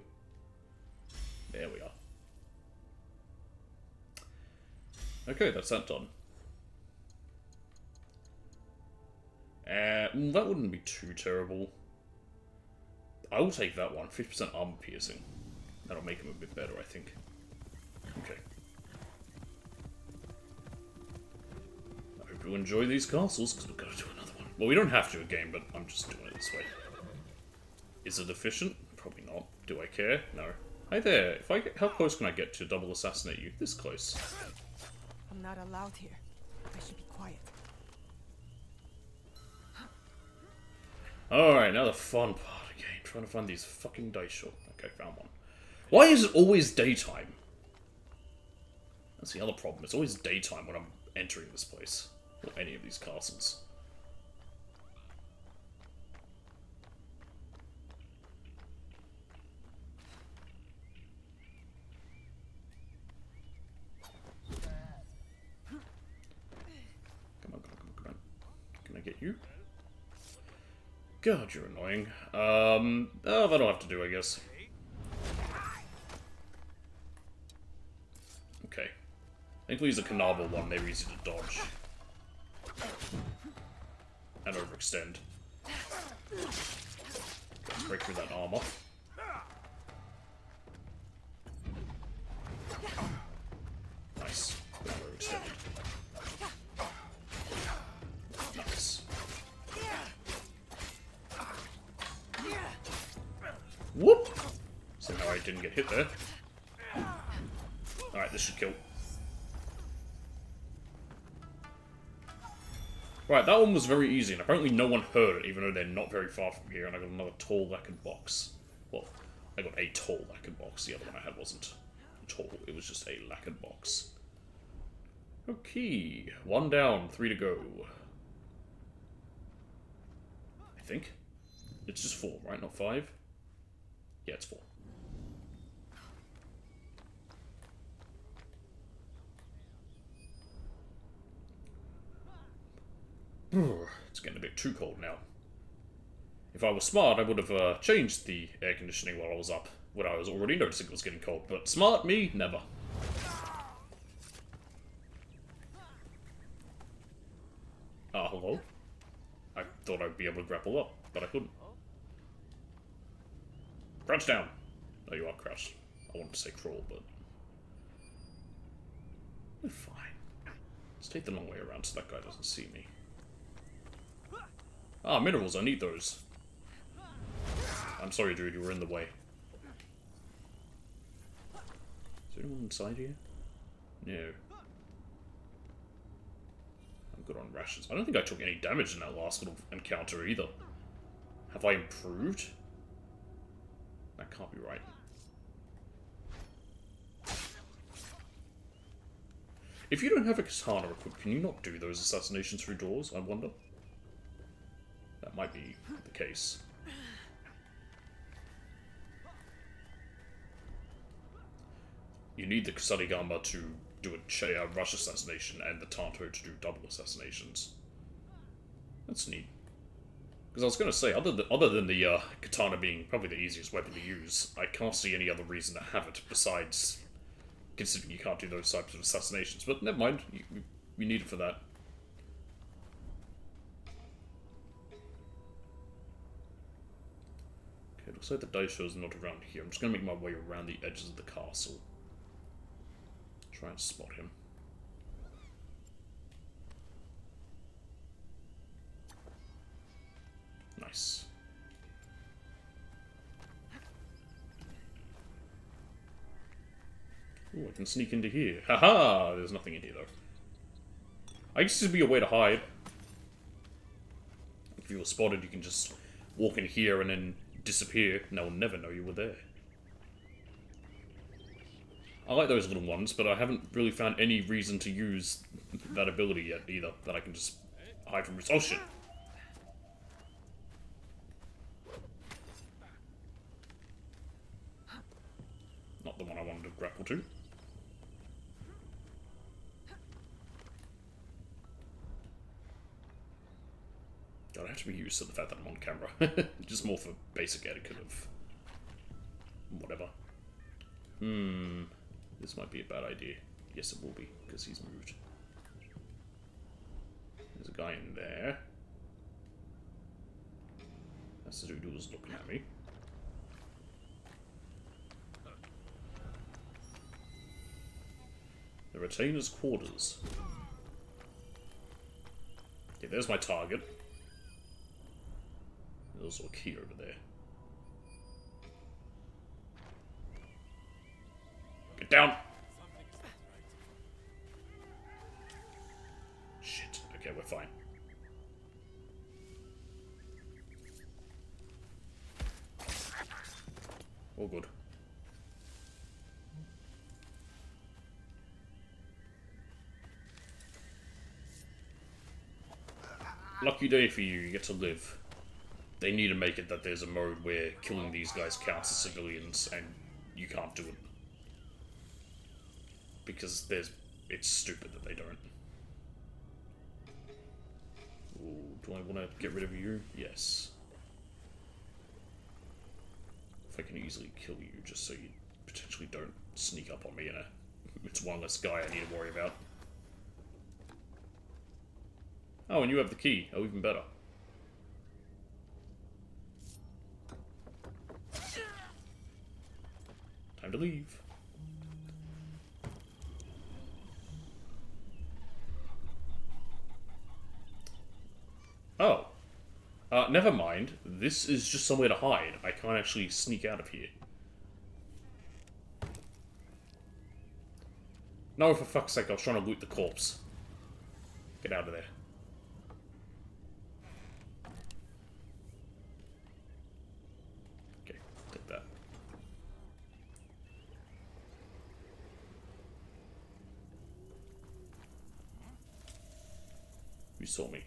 There we are. Okay, that's that done. That wouldn't be too terrible. I will take that one. 50% armor piercing. That'll make him a bit better, I think. Okay. I hope you enjoy these castles, because we've got to do another one. Well, we don't have to again, but I'm just doing it this way. Is it efficient? Probably not. Do I care? No. Hi there. If I get, how close can I get to double assassinate you? This close. I'm not allowed here. I should be quiet. Alright, now the fun part again. Trying to find these fucking dice shop. Okay, found one. Why is it always daytime? That's the other problem. It's always daytime when I'm entering this place. Or any of these castles. Come on. Can I get you? God, you're annoying. Oh, that'll have to do, I guess. Okay. Thankfully he's a Kanabo one, they're easy to dodge. And overextend. Break through that armor. Nice. Overextended. Nice. Whoop! Somehow I didn't get hit there. Alright, this should kill. Right, that one was very easy, and apparently no one heard it, even though they're not very far from here, and I got another tall lacquered box. Well, I got a tall lacquered box, the other one I had wasn't tall, it was just a lacquered box. Okay, 1 down, 3 to go. I think. It's just 4, right? Not 5? Yeah, it's 4. It's getting a bit too cold now. If I was smart, I would have changed the air conditioning while I was up, when I was already noticing it was getting cold. But smart me, never. Ah, hello? I thought I'd be able to grapple up, but I couldn't. Crouch down! Oh, you are crouched. I wanted to say crawl, but... We're fine. Let's take the long way around so that guy doesn't see me. Ah, minerals, I need those. I'm sorry, dude, you were in the way. Is there anyone inside here? No. I'm good on rations. I don't think I took any damage in that last little encounter either. Have I improved? That can't be right. If you don't have a katana equipped, can you not do those assassinations through doors, I wonder? That might be the case. You need the Kusarigama to do a rush assassination and the Tanto to do double assassinations. That's neat. Because I was going to say, other than the katana being probably the easiest weapon to use, I can't see any other reason to have it besides considering you can't do those types of assassinations. But never mind, you need it for that. Okay, looks like the Daisho's not around here. I'm just going to make my way around the edges of the castle. Try and spot him. Nice. Ooh, I can sneak into here. Haha! There's nothing in here, though. I guess this would be a way to hide. If you were spotted, you can just walk in here and then disappear and they'll never know you were there. I like those little ones, but I haven't really found any reason to use that ability yet either, that I can just hide from... Oh shit! Not the one I wanted to grapple to. God, I have to be used to the fact that I'm on camera. Just more for basic etiquette of... whatever. This might be a bad idea. Yes, it will be, because he's moved. There's a guy in there. That's the dude who was looking at me. The Retainer's quarters. Okay, there's my target. There's also a key over there. Get down! Shit. Okay, we're fine. All good. Lucky day for you, you get to live. They need to make it that there's a mode where killing these guys counts as civilians, and you can't do it. Because it's stupid that they don't. Ooh, do I want to get rid of you? Yes. If I can easily kill you, just so you potentially don't sneak up on me, and it's one less guy I need to worry about. Oh, and you have the key. Oh, even better. Time to leave. Oh. Never mind. This is just somewhere to hide. I can't actually sneak out of here. No, for fuck's sake, I was trying to loot the corpse. Get out of there. Okay, take that. You saw me.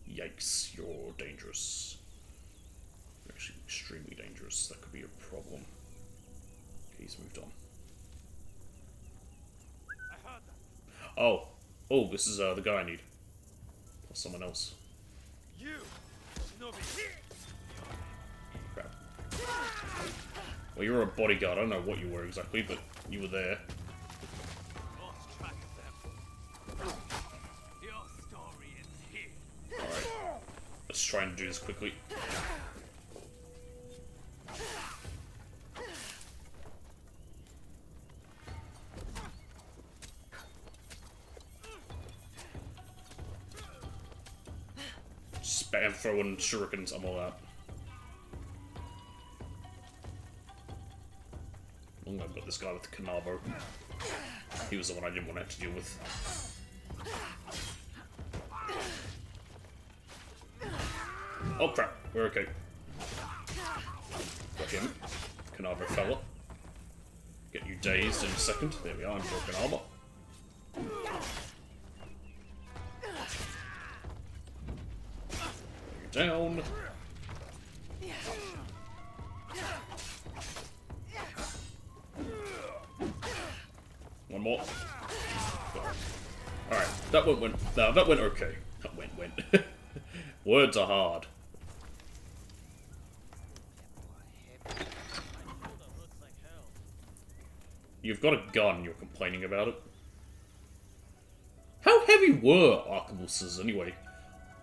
Yikes, you're dangerous. You're actually extremely dangerous. That could be a problem. Okay, he's moved on. Oh. Oh, this is the guy I need. Plus someone else. You, Shinobi. Crap. Well, you're a bodyguard. I don't know what you were exactly, but you were there. Lost track of them. Your story is here. Alright. Let's try and do this quickly. Spam throwing shurikens, I'm all out. Oh, I've got this guy with the Kanabo. He was the one I didn't want to have to deal with. Oh crap, we're okay. Got him. Kanabo fella. Get you dazed in a second. There we are, in broken armor. Down. One more. Alright, that went no, that went okay. That went. Words are hard. You've got a gun, you're complaining about it. How heavy were arquebuses anyway?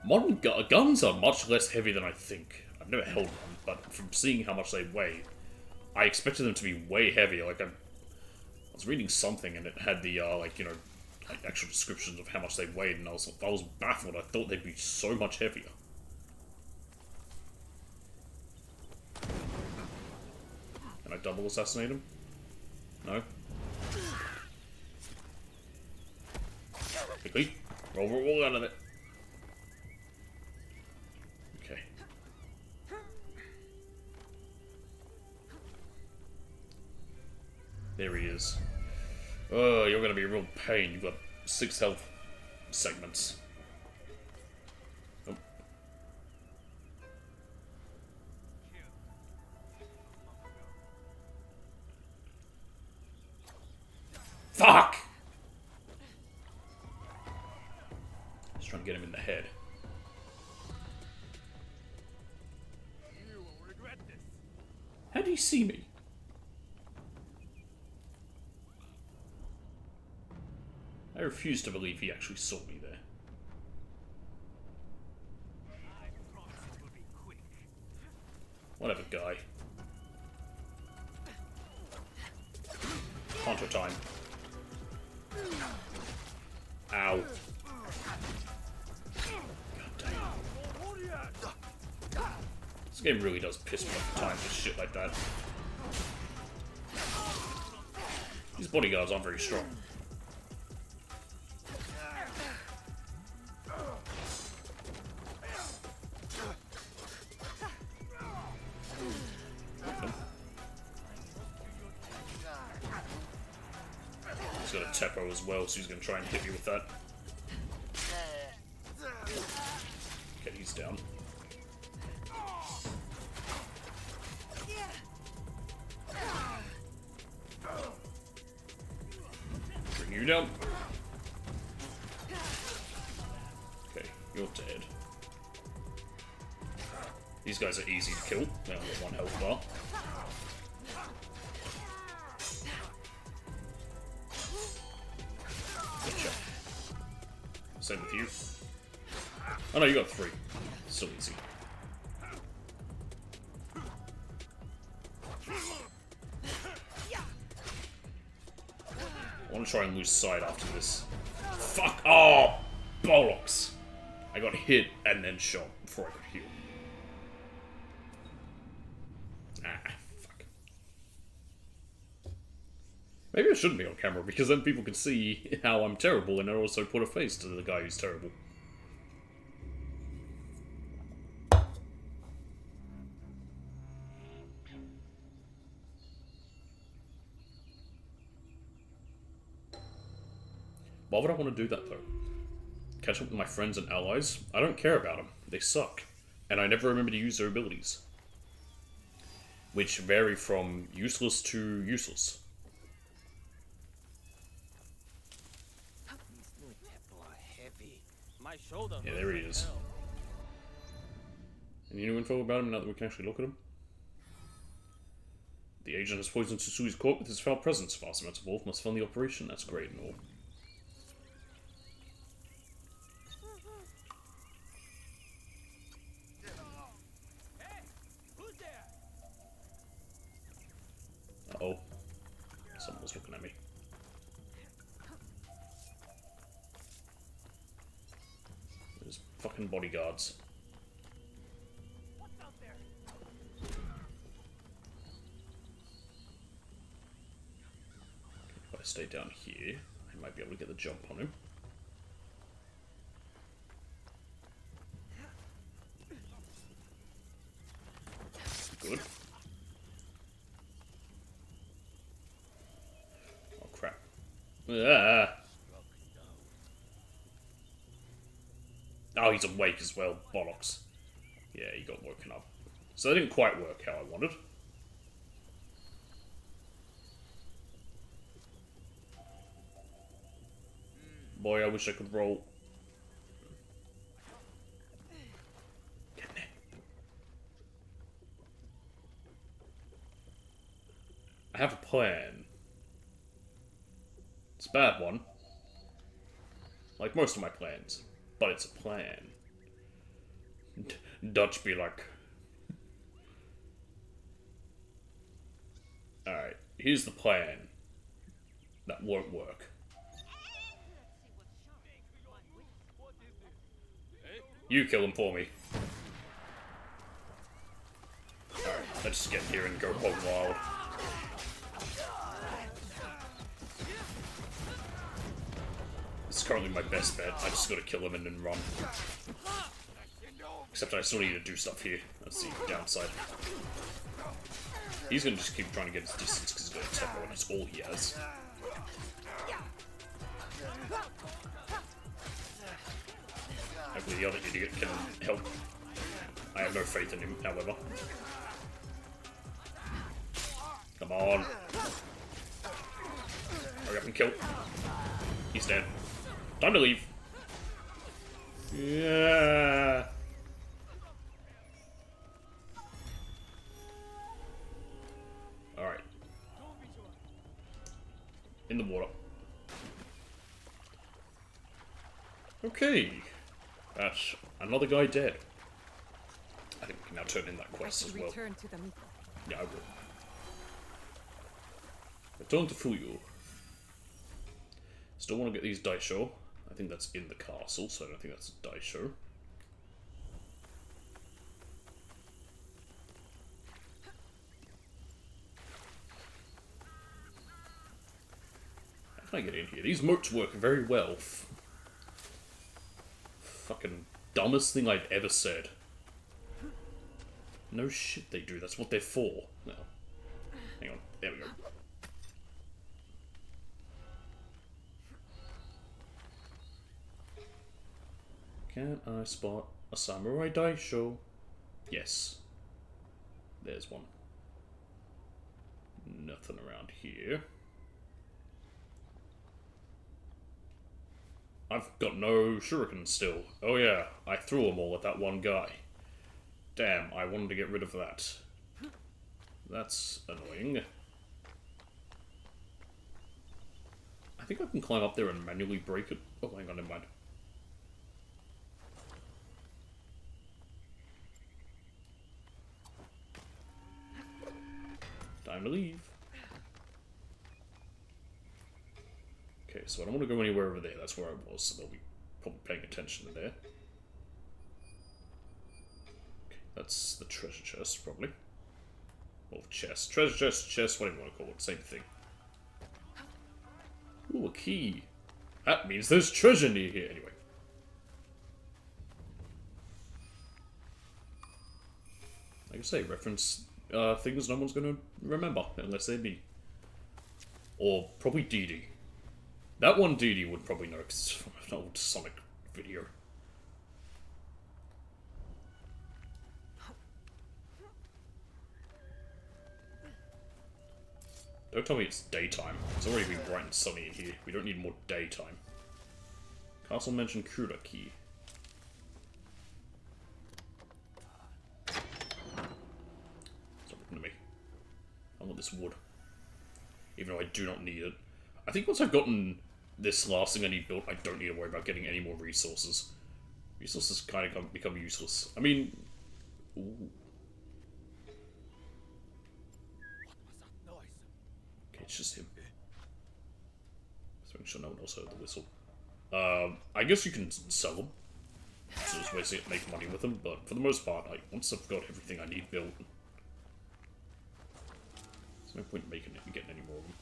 Modern guns are much less heavy than I think. I've never held one, but from seeing how much they weigh, I expected them to be way heavier. Like, I was reading something and it had the, like, you know, like actual descriptions of how much they weighed, and I was baffled. I thought they'd be so much heavier. Can I double assassinate him? No? Quickly. Roll out of it. Oh, you're gonna be a real pain. You've got 6 health segments. Oh. Fuck! Just trying to get him in the head. You will regret this. How do you see me? I refuse to believe he actually saw me there. I promise it will be quick. Whatever, guy. Counter time. Ow. God damn. This game really does piss me off at times with shit like that. These bodyguards aren't very strong. He's got a Teppo as well, so he's going to try and hit me with that. Okay, he's down. Bring you down. Okay, you're dead. These guys are easy to kill. They only got 1 health bar. Gotcha. Same with you. Oh no, you got 3. Still easy. I want to try and lose sight after this. Fuck! Oh! Bollocks! I got hit and then shot before I could heal. Ah, fuck. Maybe I shouldn't be on camera, because then people can see how I'm terrible and also put a face to the guy who's terrible. Why would I want to do that, though? Catch up with my friends and allies? I don't care about them. They suck. And I never remember to use their abilities. Which vary from useless to useless. These new Teppo are heavy. My shoulder. Yeah, there he hurts is. like hell. Any new info about him now that we can actually look at him? The agent has poisoned Susui's court with his foul presence. Vast amounts of wolf must fund the operation. That's great and all. Uh-oh. Someone was looking at me. There's fucking bodyguards. What's out there? If I stay down here, I might be able to get the jump on him. Good. Oh crap. Ah. Oh, he's awake as well. Bollocks. Yeah, he got woken up. So that didn't quite work how I wanted. Boy, I wish I could roll. Get in there. I have a plan. It's a bad one. Like most of my plans. But it's a plan. Dutch be like... Alright, here's the plan. That won't work. You kill him for me. Alright, let's just get in here and go hog wild. This is currently my best bet. I just gotta kill him and then run. Except I still need to do stuff here. That's the downside. He's gonna just keep trying to get his distance because he's got a tempo and that's all he has. Hopefully the other idiot can help. I have no faith in him, however. Come on. Hurry up and kill. He's dead. Time to leave. Yeah. Alright. In the water. Okay. That's another guy dead. I think we can now turn in that quest as well. Return to the Miko. Yeah, I will. Return to Fuyu. Still want to get these Daisho. I think that's in the castle, so I don't think that's a Daisho. How can I get in here? These moats work very well. Fucking dumbest thing I've ever said. No shit they do, that's what they're for. No. Hang on, there we go. Can I spot a samurai daisho? Yes. There's one. Nothing around here. I've got no shurikens still. Oh yeah, I threw them all at that one guy. Damn, I wanted to get rid of that. That's annoying. I think I can climb up there and manually break it. Oh, hang on, never mind. Time to leave. Okay, so I don't want to go anywhere over there. That's where I was, so they'll be probably paying attention to there. Okay, that's the treasure chest, probably. Or chest. Treasure chest, whatever you want to call it. Same thing. Ooh, a key. That means there's treasure near here. Anyway. Like I say, reference things no one's going to remember, unless they're me. Or probably Dee Dee. That one Dee Dee would probably know, because it's from an old Sonic video. Don't tell me it's daytime. It's already been bright and sunny in here. We don't need more daytime. Castle mentioned Kura key. Stop looking at me. I want this wood. Even though I do not need it. I think once I've gotten this last thing I need built, I don't need to worry about getting any more resources. Resources kind of become useless. I mean... Ooh. It's just him. So I'm sure no one else heard the whistle. I guess you can sell them. So just basically make money with them, but for the most part, like, once I've got everything I need built, there's no point in getting any more of them.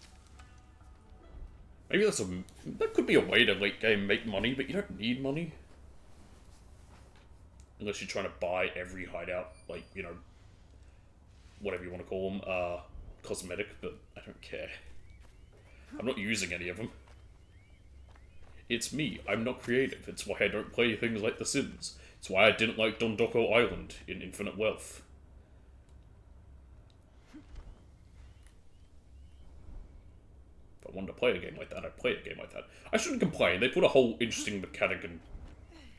Maybe that could be a way to late game make money, but you don't need money. Unless you're trying to buy every hideout, like, you know, whatever you want to call them, cosmetic, but I don't care. I'm not using any of them. It's me. I'm not creative. It's why I don't play things like The Sims. It's why I didn't like Dondoko Island in Infinite Wealth. If I wanted to play a game like that, I'd play a game like that. I shouldn't complain. They put a whole interesting mechanic and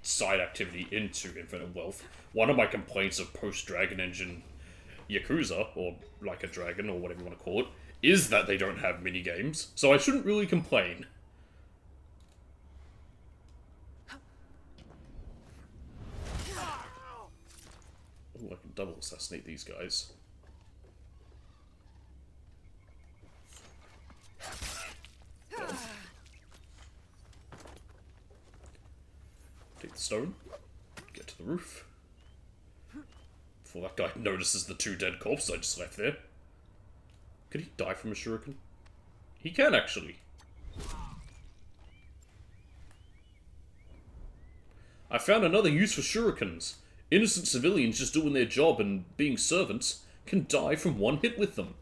side activity into Infinite Wealth. One of my complaints of post-Dragon Engine Yakuza, or Like a Dragon, or whatever you want to call it, is that they don't have mini-games, so I shouldn't really complain. Oh, I can double assassinate these guys. Take the stone, get to the roof. Before that guy notices the two dead corpses I just left there. Could he die from a shuriken? He can, actually. I found another use for shurikens. Innocent civilians just doing their job and being servants can die from one hit with them.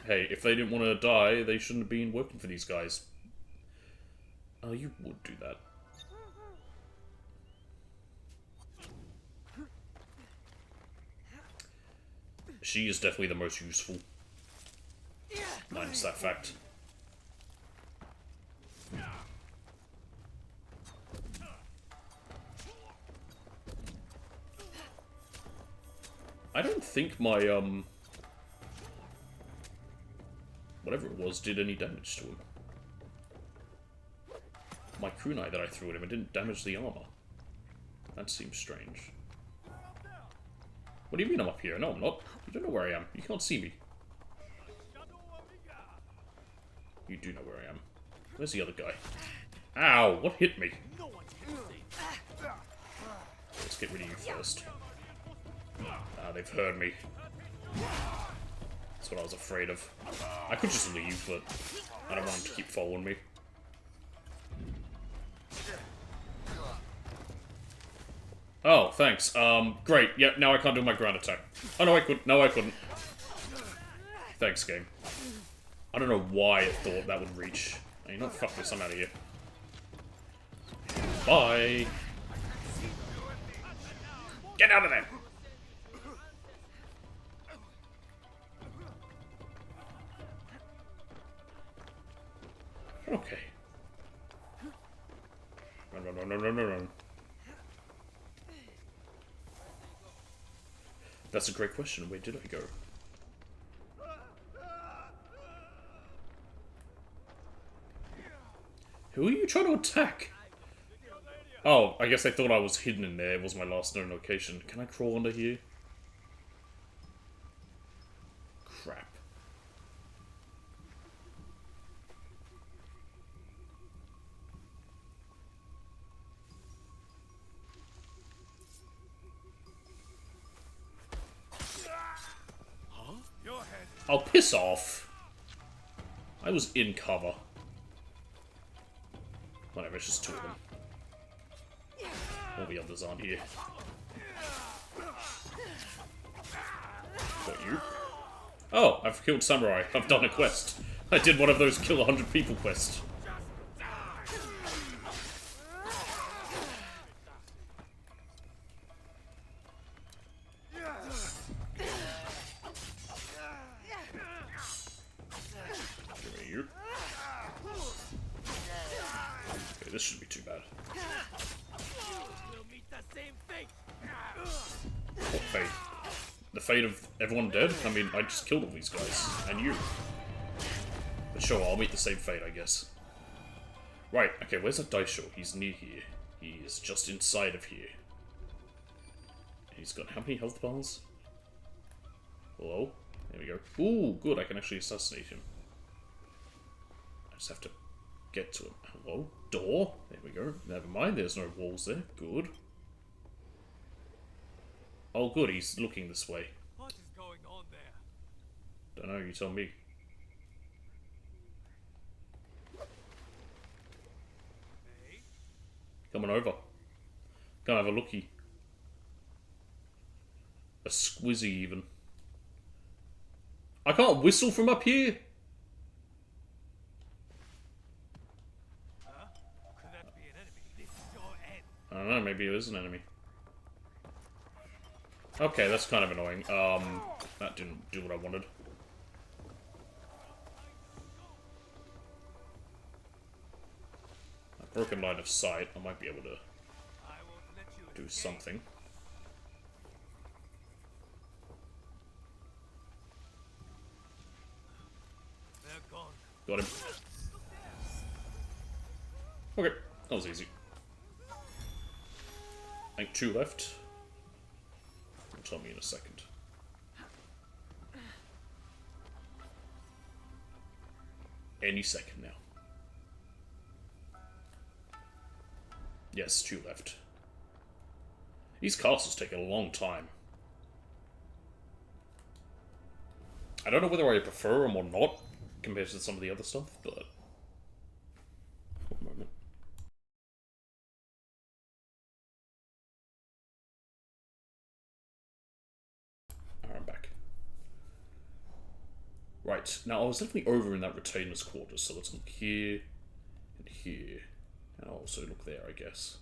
Hey, if they didn't want to die, they shouldn't have been working for these guys. Oh, you would do that. She is definitely the most useful. Minus that fact. I don't think my, whatever it was did any damage to him. My kunai that I threw at him, it didn't damage the armor. That seems strange. What do you mean I'm up here? No, I'm not. You don't know where I am. You can't see me. You do know where I am. Where's the other guy? Ow! What hit me? Let's get rid of you first. Ah, they've heard me. That's what I was afraid of. I could just leave, but I don't want them to keep following me. Oh, thanks. Great. Yep, now I can't do my ground attack. Oh, no, I couldn't. No, I couldn't. Thanks, game. I don't know why it thought that would reach. Hey, you know, fuck this, I'm out of here. Bye! Get out of there! Okay. Run, run, run, run, run, run, run. That's a great question. Where did I go? Who are you trying to attack? Oh, I guess they thought I was hidden in there. It was my last known location. Can I crawl under here? Crap. Oh, piss off. I was in cover. Whatever, it's just two of them. All the others aren't here. What, you? Oh, I've killed Samurai. I've done a quest. I did one of those kill 100 people quests. Okay, this shouldn't be too bad. What fate? The fate of everyone dead? I mean, I just killed all these guys. And you. But sure, I'll meet the same fate, I guess. Right, okay, where's that Daisho? He's near here. He is just inside of here. He's got how many health bars? Hello? There we go. Ooh, good, I can actually assassinate him. I just have to get to him. Hello? Door? There we go. Never mind, there's no walls there. Good. Oh, good, he's looking this way. What is going on there? Don't know, you tell me. Hey? Coming over. Can't have a looky. A squizzy, even. I can't whistle from up here? Huh? Could that be an enemy? This is your end. I don't know, maybe it is an enemy. Okay, that's kind of annoying. That didn't do what I wanted. A broken line of sight, I might be able to I won't let you do escape. something. They're gone. Got him. Okay, that was easy. I think 2 left. You'll tell me in a second. Any second now. Yes, 2 left. These castles take a long time. I don't know whether I prefer them or not, compared to some of the other stuff, but... One moment. Alright, I'm back. Right, now I was definitely over in that retainer's quarters, so let's look here and here. And I'll also look there, I guess.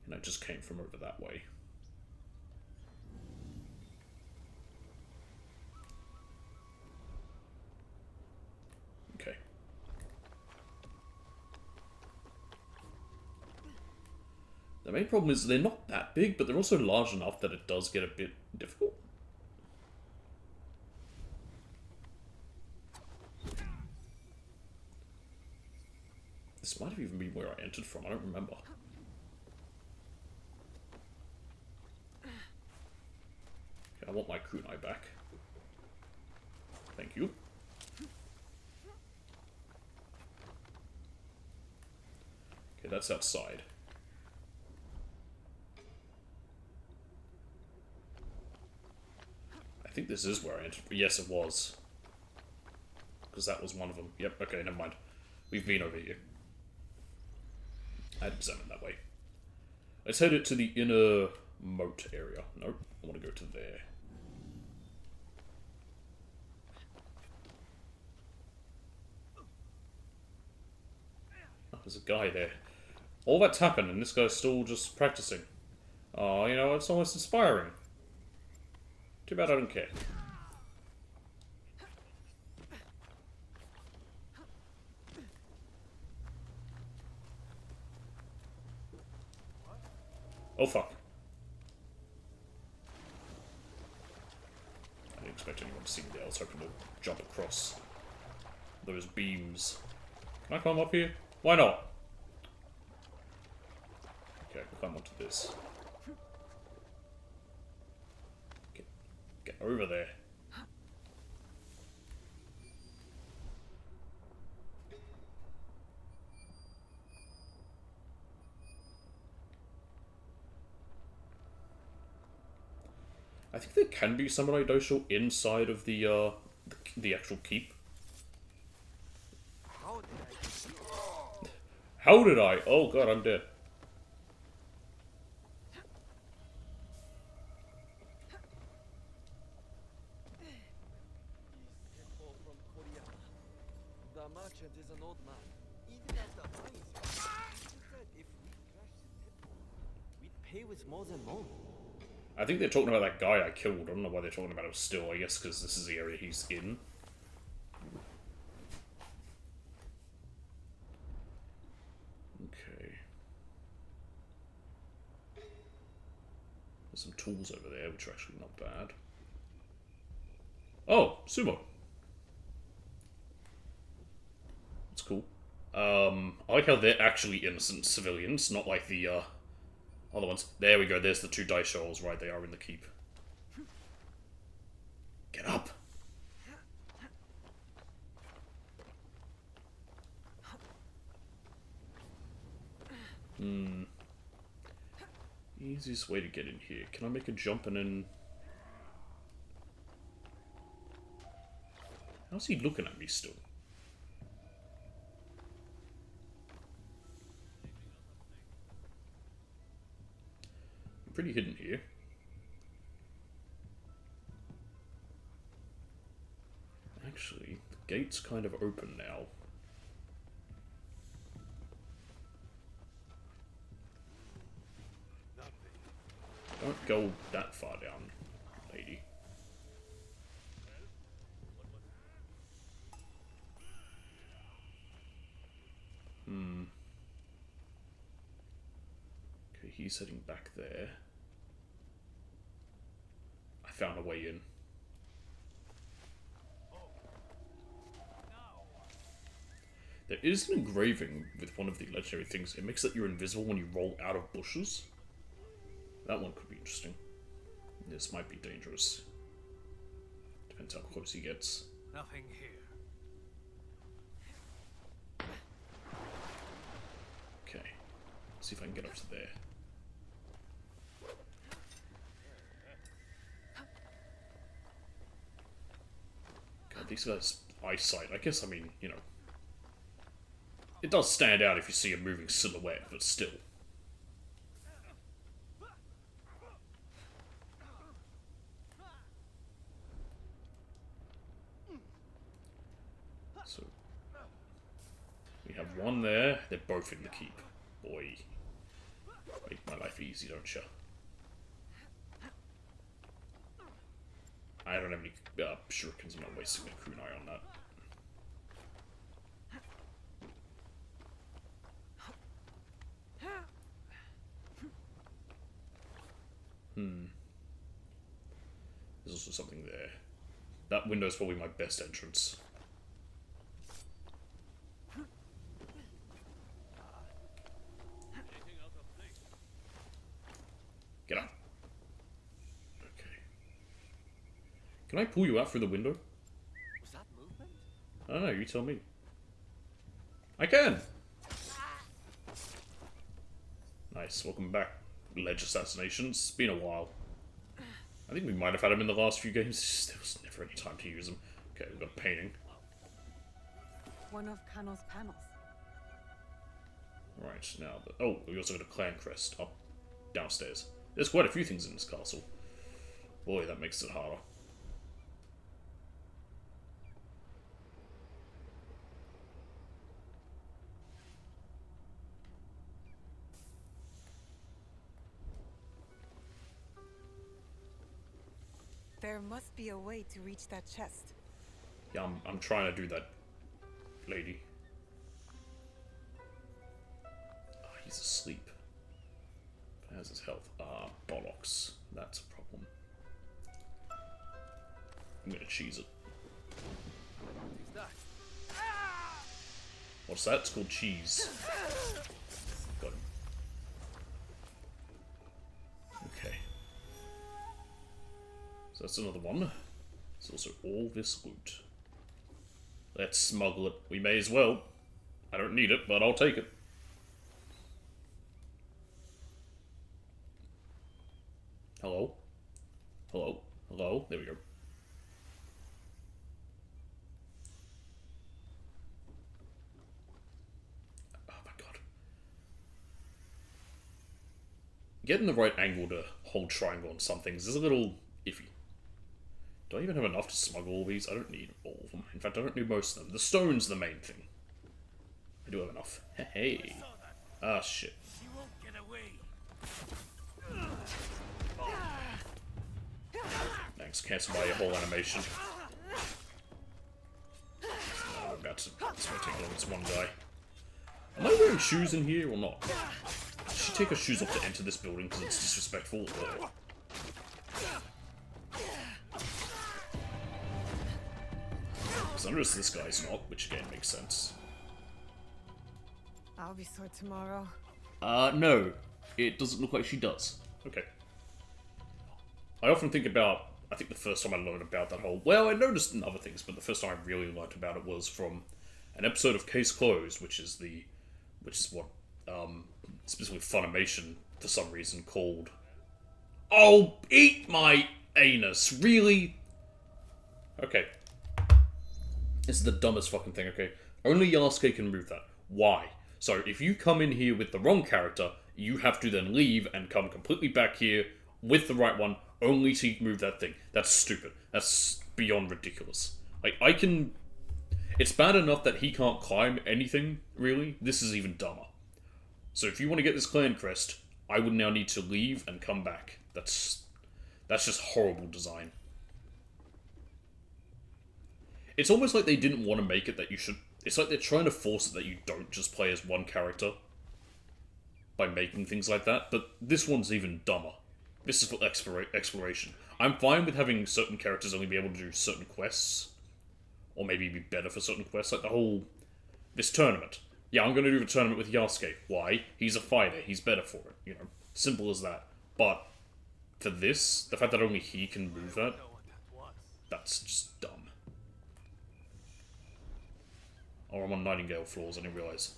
And I just came from over that way. Okay. The main problem is they're not that big, but they're also large enough that it does get a bit difficult. This might have even been where I entered from, I don't remember. Okay, I want my kunai back. Thank you. Okay, that's outside. I think this is where I entered. Yes, it was. Because that was one of them. Yep, okay, never mind. We've been over here. I had examined that way. Let's head it to the inner moat area. Nope, I want to go to there. Oh, there's a guy there. All that's happened and this guy's still just practicing. Oh, you know, it's almost inspiring. Too bad I don't care. Oh fuck. I didn't expect anyone to see me there. I was hoping to jump across those beams. Can I climb up here? Why not? Okay, I can climb onto this. Get over there. I think there can be samurai dojo inside of the actual keep. How did I? Oh god, I'm dead. The merchant is an old man. Even at the highest, he said if we crash the temple, we'd pay with more than loan. I think they're talking about that guy I killed. I don't know why they're talking about him still. I guess because this is the area he's in. Okay. There's some tools over there, which are actually not bad. Oh, sumo. That's cool. I like how they're actually innocent civilians, not like the other ones. There we go, there's the two daisho's, right, they are in the keep. Get up! Easiest way to get in here. Can I make a jump and then... How's he looking at me still? I'm pretty hidden here. Actually, the gate's kind of open now. Don't go that far down, lady. Okay, he's heading back there. I found a way in. There is an engraving with one of the legendary things. It makes it you're invisible when you roll out of bushes. That one could be interesting. This might be dangerous. Depends how close he gets. Nothing here. Okay. Let's see if I can get up to there. God, these guys' eyesight. I guess, I mean, you know. It does stand out if you see a moving silhouette, but still. have one there. They're both in the keep. Boy. Make my life easy, don't you? I don't have any shurikens. I'm not wasting a kunai on that. There's also something there. That window's probably my best entrance. Get up. Okay. Can I pull you out through the window? Was that movement? I don't know, you tell me. I can! Nice, welcome back, Ledge Assassinations. It's been a while. I think we might have had them in the last few games, there was never any time to use them. Okay, we've got a painting. One of Kano's panels. Right, now, oh, we also got a clan crest up downstairs. There's quite a few things in this castle. Boy, that makes it harder. There must be a way to reach that chest. Yeah, I'm trying to do that, lady. Oh, he's asleep. How's his health? Ah, bollocks. That's a problem. I'm gonna cheese it. What's that? It's called cheese. Got him. Okay. So that's another one. There's also all this loot. Let's smuggle it. We may as well. I don't need it, but I'll take it. Hello? Hello? Hello? There we go. Oh my god. Getting the right angle to hold triangle on some things is a little iffy. Do I even have enough to smuggle all these? I don't need all of them. In fact, I don't need most of them. The stone's the main thing. I do have enough. Hey. Ah, shit. She won't get away. Thanks, cancel by your whole animation. I'm about to take along this one guy. Am I wearing shoes in here or not? Did she take her shoes off to enter this building because it's disrespectful? Or... Because I noticed this guy's not, which again makes sense. I'll be sore tomorrow. No. It doesn't look like she does. Okay. I often think about, I think the first time I learned about that whole, well, I noticed in other things, but the first time I really learned about it was from an episode of Case Closed, which is what, specifically Funimation, for some reason, called, oh, eat my anus, really? Okay. This is the dumbest fucking thing, okay? Only Yasuke can move that. Why? So, if you come in here with the wrong character, you have to then leave and come completely back here with the right one, only to move that thing. That's stupid. That's beyond ridiculous. Like, I can... It's bad enough that he can't climb anything, really. This is even dumber. So if you want to get this clan crest, I would now need to leave and come back. That's just horrible design. It's almost like they didn't want to make it that you should... It's like they're trying to force it that you don't just play as one character by making things like that, but this one's even dumber. This is for exploration. I'm fine with having certain characters only be able to do certain quests, or maybe be better for certain quests, like the whole... This tournament. Yeah, I'm going to do the tournament with Yasuke. Why? He's a fighter. He's better for it. You know, simple as that. But for this, the fact that only he can move that, that's just dumb. Oh, I'm on Nightingale floors, I didn't realise.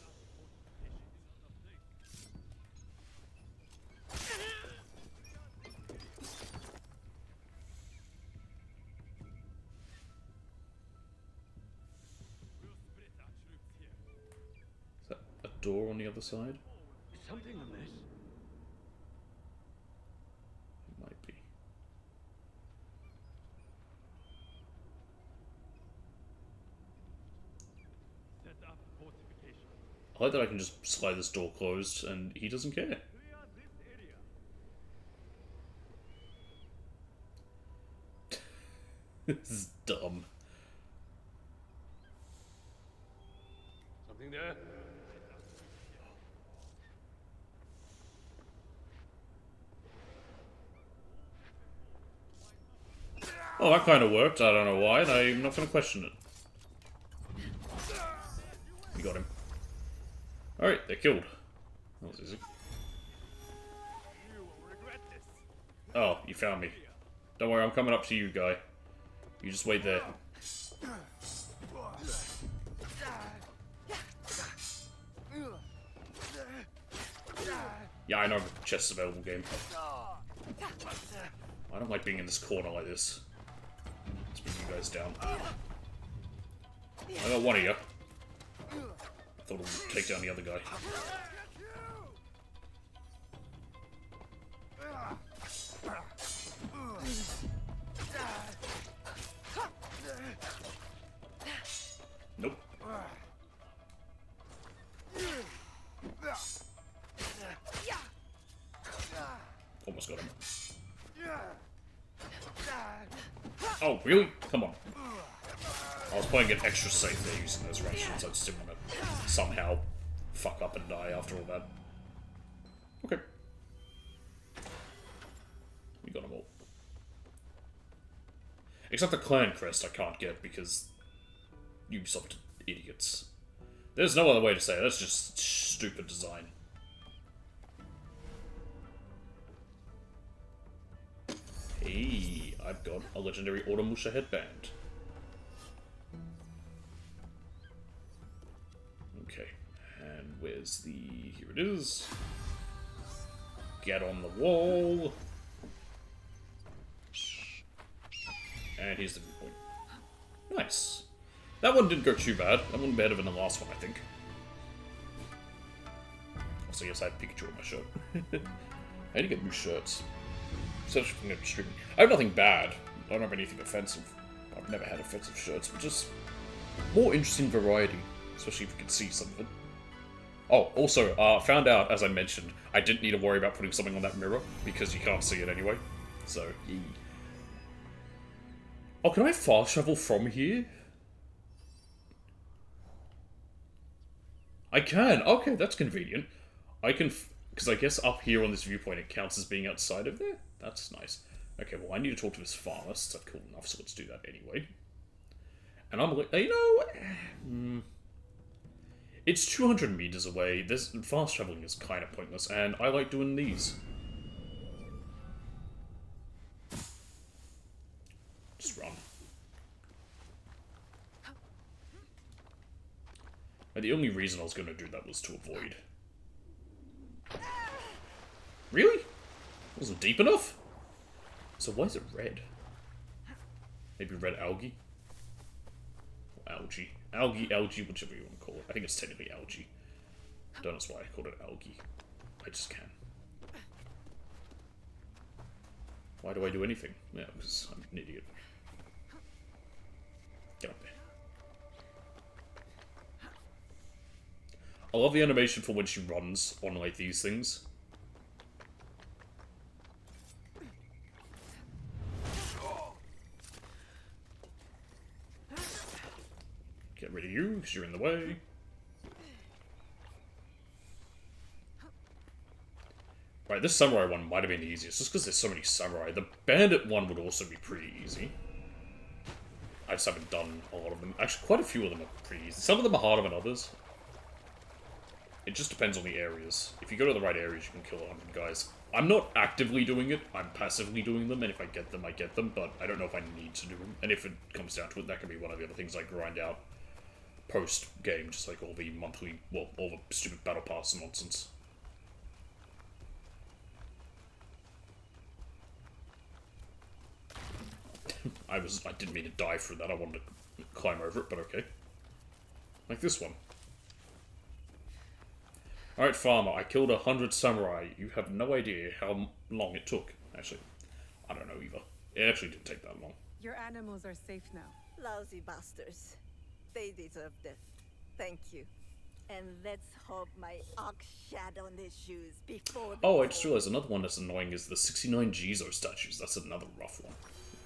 Is that a door on the other side? Is something amiss? It might be. Set up fortification. I like that I can just slide this door closed and he doesn't care. This is dumb. Something there? Oh, that kind of worked. I don't know why, and I'm not going to question it. You got him. Alright, they're killed. That was easy. Oh, you found me. Don't worry, I'm coming up to you, guy. You just wait there. Yeah, I know chest's available game. I don't like being in this corner like this. Let's bring you guys down. I got one of you. I thought it would take down the other guy. Nope. Almost got him. Oh, really? Come on. I was playing it extra safe there using those rations. I just didn't want to somehow fuck up and die after all that. Okay. We got them all. Except the clan crest I can't get because Ubisoft idiots. There's no other way to say it. That's just stupid design. Hey, I've got a legendary Oromusha headband. Okay, and where's the... here it is. Get on the wall. And here's the viewpoint. Nice. That one didn't go too bad. That one better than the last one, I think. Also, yes, I have Pikachu on my shirt. I need to get new shirts. Such from streaming. I have nothing bad. I don't have anything offensive. I've never had offensive shirts, but just more interesting variety, especially if you can see some of it. Oh, also, found out, as I mentioned, I didn't need to worry about putting something on that mirror, because you can't see it anyway. So, yee. Oh, can I fast travel from here? I can! Okay, that's convenient. I can... because I guess up here on this viewpoint it counts as being outside of there? That's nice. Okay, well, I need to talk to this farmer, so that's cool enough, so let's do that anyway. And I'm like, you know... it's 200 meters away. This fast traveling is kind of pointless, and I like doing these. Just run. And the only reason I was going to do that was to avoid. Really? Wasn't deep enough? So why is it red? Maybe red algae? Or algae. Algae, whichever you want to call it. I think it's technically algae. Don't know why I called it algae. I just can. Why do I do anything? Yeah, because I'm an idiot. Get up there. I love the animation for when she runs on, like, these things. Get rid of you, because you're in the way. Right, this samurai one might have been the easiest, just because there's so many samurai. The bandit one would also be pretty easy. I just haven't done a lot of them. Actually, quite a few of them are pretty easy. Some of them are harder than others. It just depends on the areas. If you go to the right areas, you can kill 100 guys. I'm not actively doing it, I'm passively doing them, and if I get them, I get them, but I don't know if I need to do them. And if it comes down to it, that can be one of the other things I grind out post-game, just like all the monthly, well, all the stupid battle pass nonsense. I didn't mean to dive through that, I wanted to climb over it, but okay. Like this one. Alright, farmer, I killed 100 samurai. You have no idea how long it took. Actually, I don't know either. It actually didn't take that long. Your animals are safe now. Lousy bastards. They deserve death. Thank you. And let's hope my ox shat on his shoes before. Oh, I just realized another one that's annoying is the 69 Jizo statues. That's another rough one.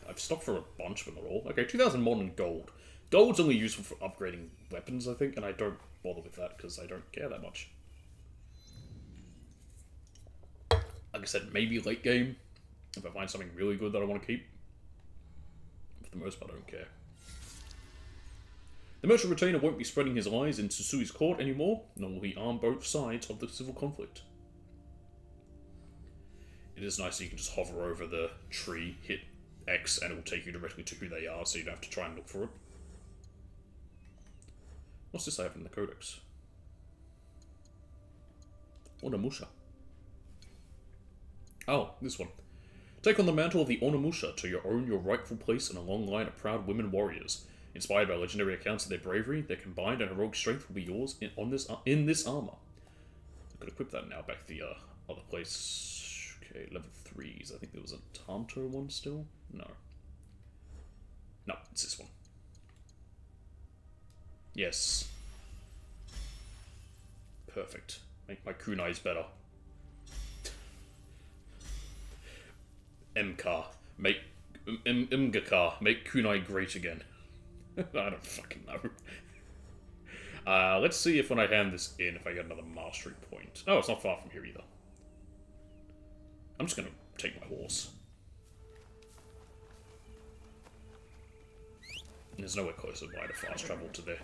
I've stocked for a bunch, but not all. Okay, 2,000 modern gold. Gold's only useful for upgrading weapons, I think, and I don't bother with that because I don't care that much. Like I said, maybe late game, if I find something really good that I want to keep. For the most part, I don't care. The merchant retainer won't be spreading his lies in Tsusui's court anymore, nor will he arm both sides of the civil conflict. It is nice that you can just hover over the tree, hit X, and it will take you directly to who they are, so you don't have to try and look for it. What's this I have in the codex? Onimusha. Oh, this one. Take on the mantle of the Onimusha to own your rightful place in a long line of proud women warriors. Inspired by legendary accounts of their bravery, their combined and heroic strength will be yours in this armor. I could equip that now back to the other place. Okay, level 3s. I think there was a Tanto one still? No. No, it's this one. Yes. Perfect. Make my kunais better. MK. Make... Mgaka. Make kunai great again. I don't fucking know. Let's see if when I hand this in, if I get another mastery point. Oh, it's not far from here either. I'm just gonna take my horse. There's nowhere closer by to fast travel to there.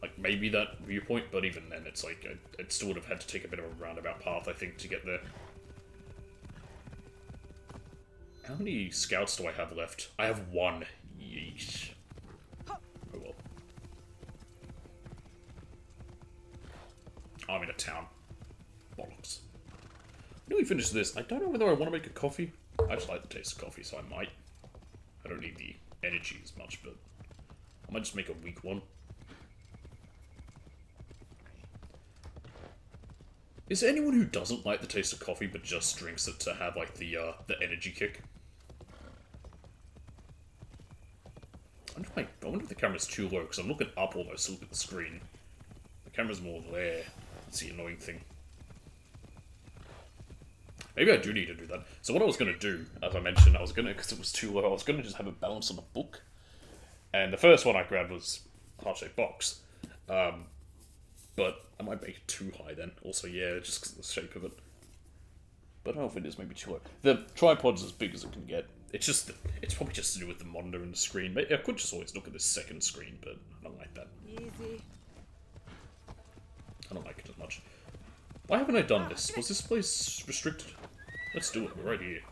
Like, maybe that viewpoint, but even then, it's like, it still would have had to take a bit of a roundabout path, I think, to get there. How many scouts do I have left? I have 1. Yeesh. Oh well. I'm in a town. Bollocks. Nearly finished this. I don't know whether I want to make a coffee. I just like the taste of coffee, so I might. I don't need the energy as much, but I might just make a weak one. Is there anyone who doesn't like the taste of coffee but just drinks it to have like the energy kick? I wonder if the camera's too low because I'm looking up almost to look at the screen. The camera's more there. That's the annoying thing. Maybe I do need to do that. So what I was going to do, as I mentioned, because it was too low, I was going to just have it balanced on the book. And the first one I grabbed was heart-shaped box. But I might make it too high then. Also, yeah, just because of the shape of it. But I don't know if it is maybe too low. The tripod's as big as it can get. It's probably just to do with the monitor and the screen. But I could just always look at this second screen, but I don't like that. Easy. I don't like it as much. Why haven't I done this? Was this place restricted? Let's do it. We're right here.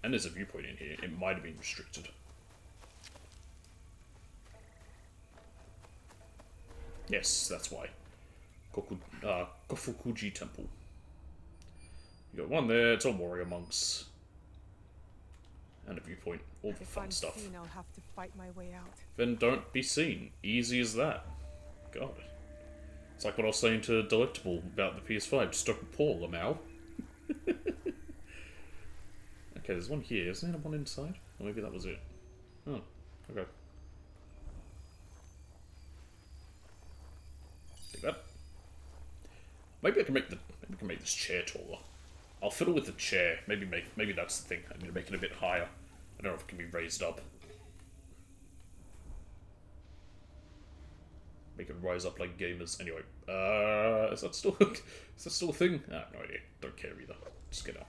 And there's a viewpoint in here. It might have been restricted. Yes, that's why. Kofukuji Temple. You got one there. It's all warrior monks. And a viewpoint. All the fun stuff. If I'm seen, I'll have to fight my way out. Then don't be seen. Easy as that. God. It's like what I was saying to Delectable about the PS5. Just don't Paul, Lamau. Okay, there's one here. Isn't there one inside? Or maybe that was it. Oh, okay. Take that. Maybe I can make this chair taller. I'll fiddle with the chair. Maybe that's the thing. I need to make it a bit higher. I don't know if it can be raised up. Make it rise up like gamers. Anyway, is that still a thing? I have no idea. Don't care either. Just get up.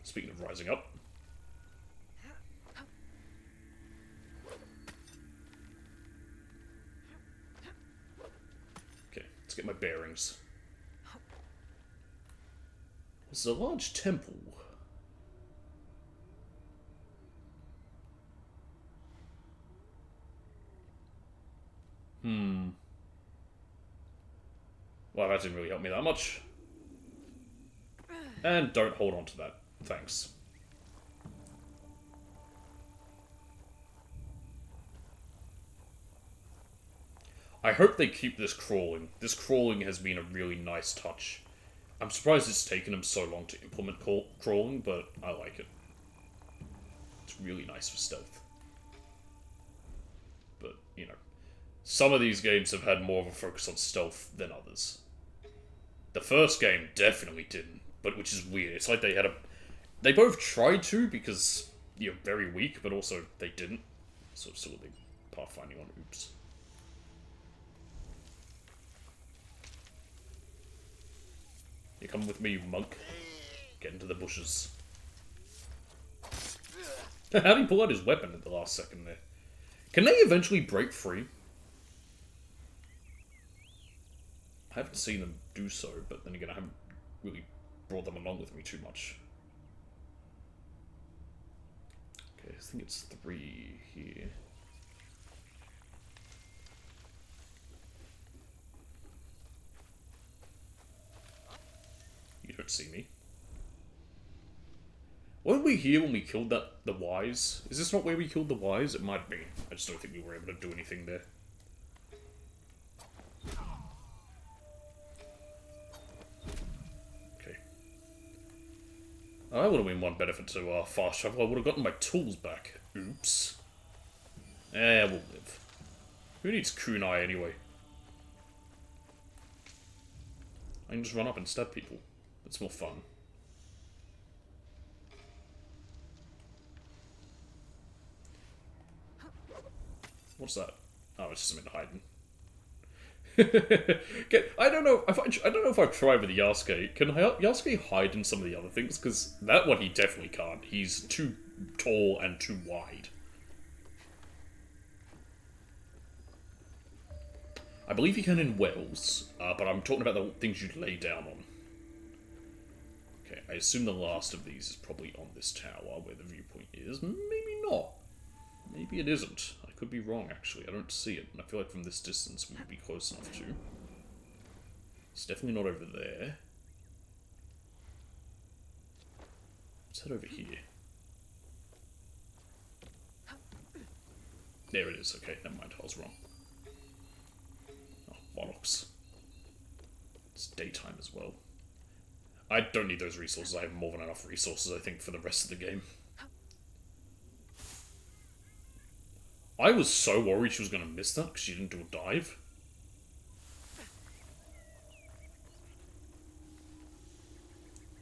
Speaking of rising up. Okay, let's get my bearings. This is a large temple. Well, that didn't really help me that much. And don't hold on to that. Thanks. I hope they keep this crawling. This crawling has been a really nice touch. I'm surprised it's taken them so long to implement crawling, but I like it. It's really nice for stealth. But, you know, Some of these games have had more of a focus on stealth than others. The first game definitely didn't, but which is weird. It's like they had a... They both tried to, because you're very weak, but also they didn't. So it's sort of like pathfinding on oops. You come with me, you monk. Get into the bushes. How did he pull out his weapon at the last second there? Can they eventually break free? I haven't seen them do so, but then again, I haven't really brought them along with me too much. Okay, I think it's 3 here. You don't see me. Weren't we here when we killed the Wise? Is this not where we killed the Wise? It might be. I just don't think we were able to do anything there. Okay. I would have been one benefit to fast travel. I would have gotten my tools back. Oops. Eh, we'll live. Who needs kunai anyway? I can just run up and stab people. It's more fun. What's that? Oh, it's just something hiding. I don't know if I've tried with the Yasuke. Can Yasuke hide in some of the other things? Because that one he definitely can't. He's too tall and too wide. I believe he can in wells, but I'm talking about the things you lay down on. Okay, I assume the last of these is probably on this tower where the viewpoint is. Maybe not. Maybe it isn't. I could be wrong, actually. I don't see it, and I feel like from this distance we would be close enough to. It's definitely not over there. Let's head over here. There it is. Okay, never mind. I was wrong. Oh, bollocks. It's daytime as well. I don't need those resources. I have more than enough resources, I think, for the rest of the game. I was so worried she was going to miss that because she didn't do a dive.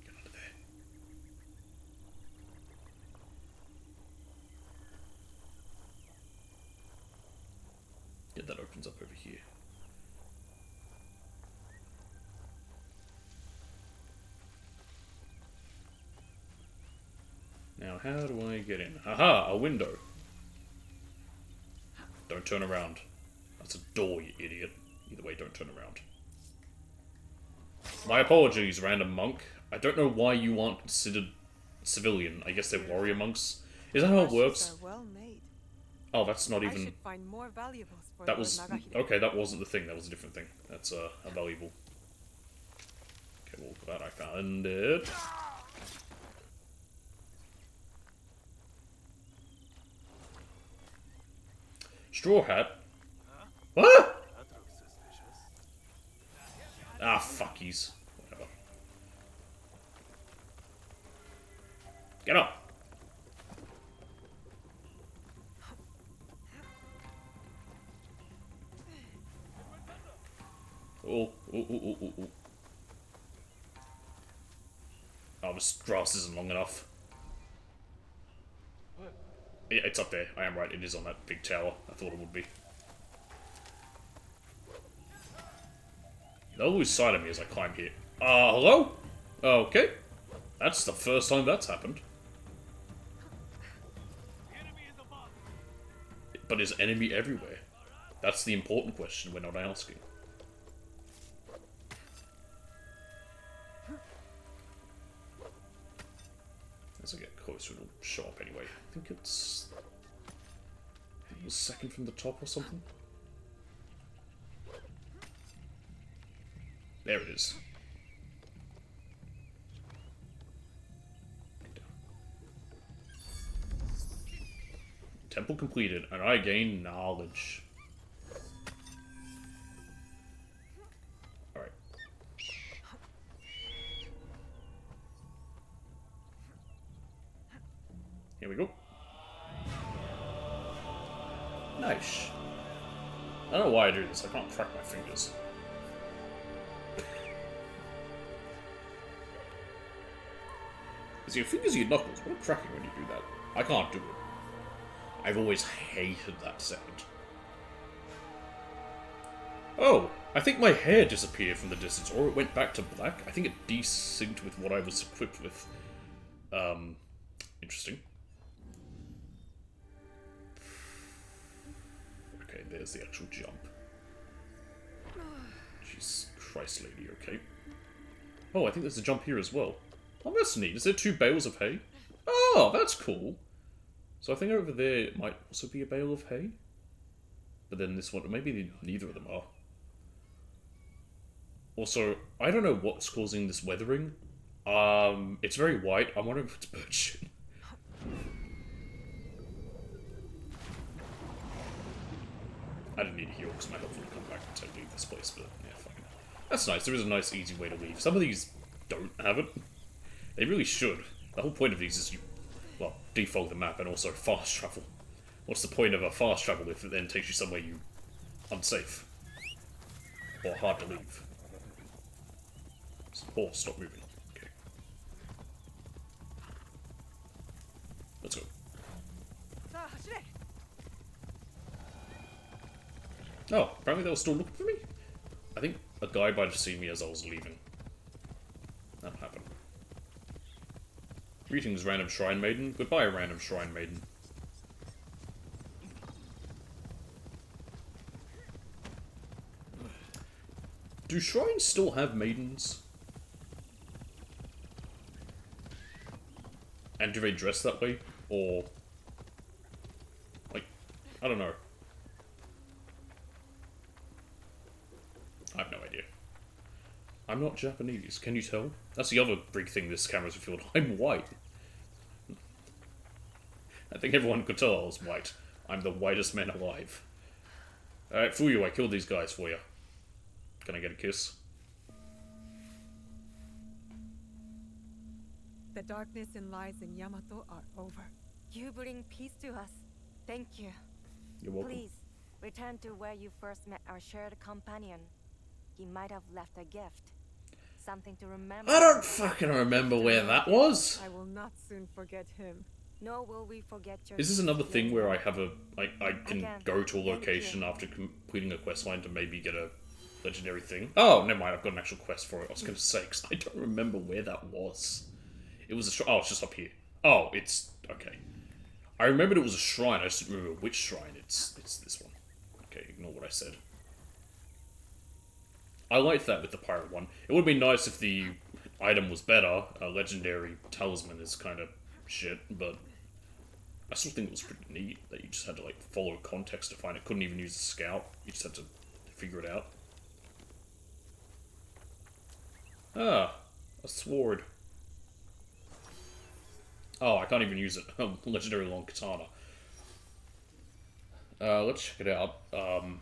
Get out of there. Yeah, that opens up over here. Now, how do I get in? Aha! A window. Don't turn around. That's a door, you idiot. Either way, don't turn around. My apologies, random monk. I don't know why you aren't considered civilian. I guess they're warrior monks. Is that how it works? Well made. Oh, that's not I even... should find more valuables for That Lord was... Nagahide. Okay, that wasn't the thing. That was a different thing. That's a valuable... Okay, well, glad I found it. Straw Hat? What? Ah, fuckies. Whatever. Get up! Oh. Oh, this grass isn't long enough. Yeah, it's up there. I am right. It is on that big tower. I thought it would be. They'll lose sight of me as I climb here. Hello? Okay. That's the first time that's happened. But is enemy everywhere? That's the important question we're not asking. As I get closer, it'll show up anyway. I think it's... I think it was second from the top or something. There it is. Temple completed, and I gain knowledge. Alright. Here we go. Nice. I don't know why I do this. I can't crack my fingers. Because your fingers are your knuckles. What a cracking when you do that. I can't do it. I've always hated that sound. Oh, I think my hair disappeared from the distance, or it went back to black. I think it desynced with what I was equipped with. Interesting. Okay, there's the actual jump. Jesus Christ, lady, okay. Oh, I think there's a jump here as well. Oh, that's neat. Is there 2 bales of hay? Oh, that's cool. So I think over there it might also be a bale of hay. But then this one, maybe neither of them are. Also, I don't know what's causing this weathering. It's very white. I'm wondering if it's bird shit. I didn't need a heal because my health would come back until I leave this place, but yeah, fucking. That's nice. There is a nice, easy way to leave. Some of these don't have it. They really should. The whole point of these is you, well, defog the map and also fast travel. What's the point of a fast travel if it then takes you somewhere you unsafe or hard to leave? Horse, stop moving. Okay. Let's go. Oh, apparently they were still looking for me? I think a guy might have seen me as I was leaving. That happened. Greetings, random shrine maiden. Goodbye, random shrine maiden. Do shrines still have maidens? And do they dress that way? Or... like, I don't know. I have no idea. I'm not Japanese, can you tell? That's the other big thing this camera's revealed. I'm white. I think everyone could tell I was white. I'm the whitest man alive. Alright, Fuyu, I killed these guys for you. Can I get a kiss? The darkness and lies in Yamato are over. You bring peace to us. Thank you. You're welcome. Please, return to where you first met our shared companion. He might have left a gift. Something to remember. I don't fucking remember where that was. I will not soon forget him. Nor will we forget your... Is this another thing where I have a... I can go to a location after completing a quest line to maybe get a legendary thing? Oh, never mind, I've got an actual quest for it. I was going to say, because I don't remember where that was. It was a... oh, it's just up here. Oh, it's... okay. I remembered it was a shrine, I just didn't remember which shrine. It's this one. Okay, ignore what I said. I liked that with the pirate one. It would be nice if the item was better. A legendary talisman is kind of shit, but I still think it was pretty neat that you just had to like follow context to find it. Couldn't even use the scout. You just had to figure it out. Ah, a sword. Oh, I can't even use it. Legendary long katana. Let's check it out. And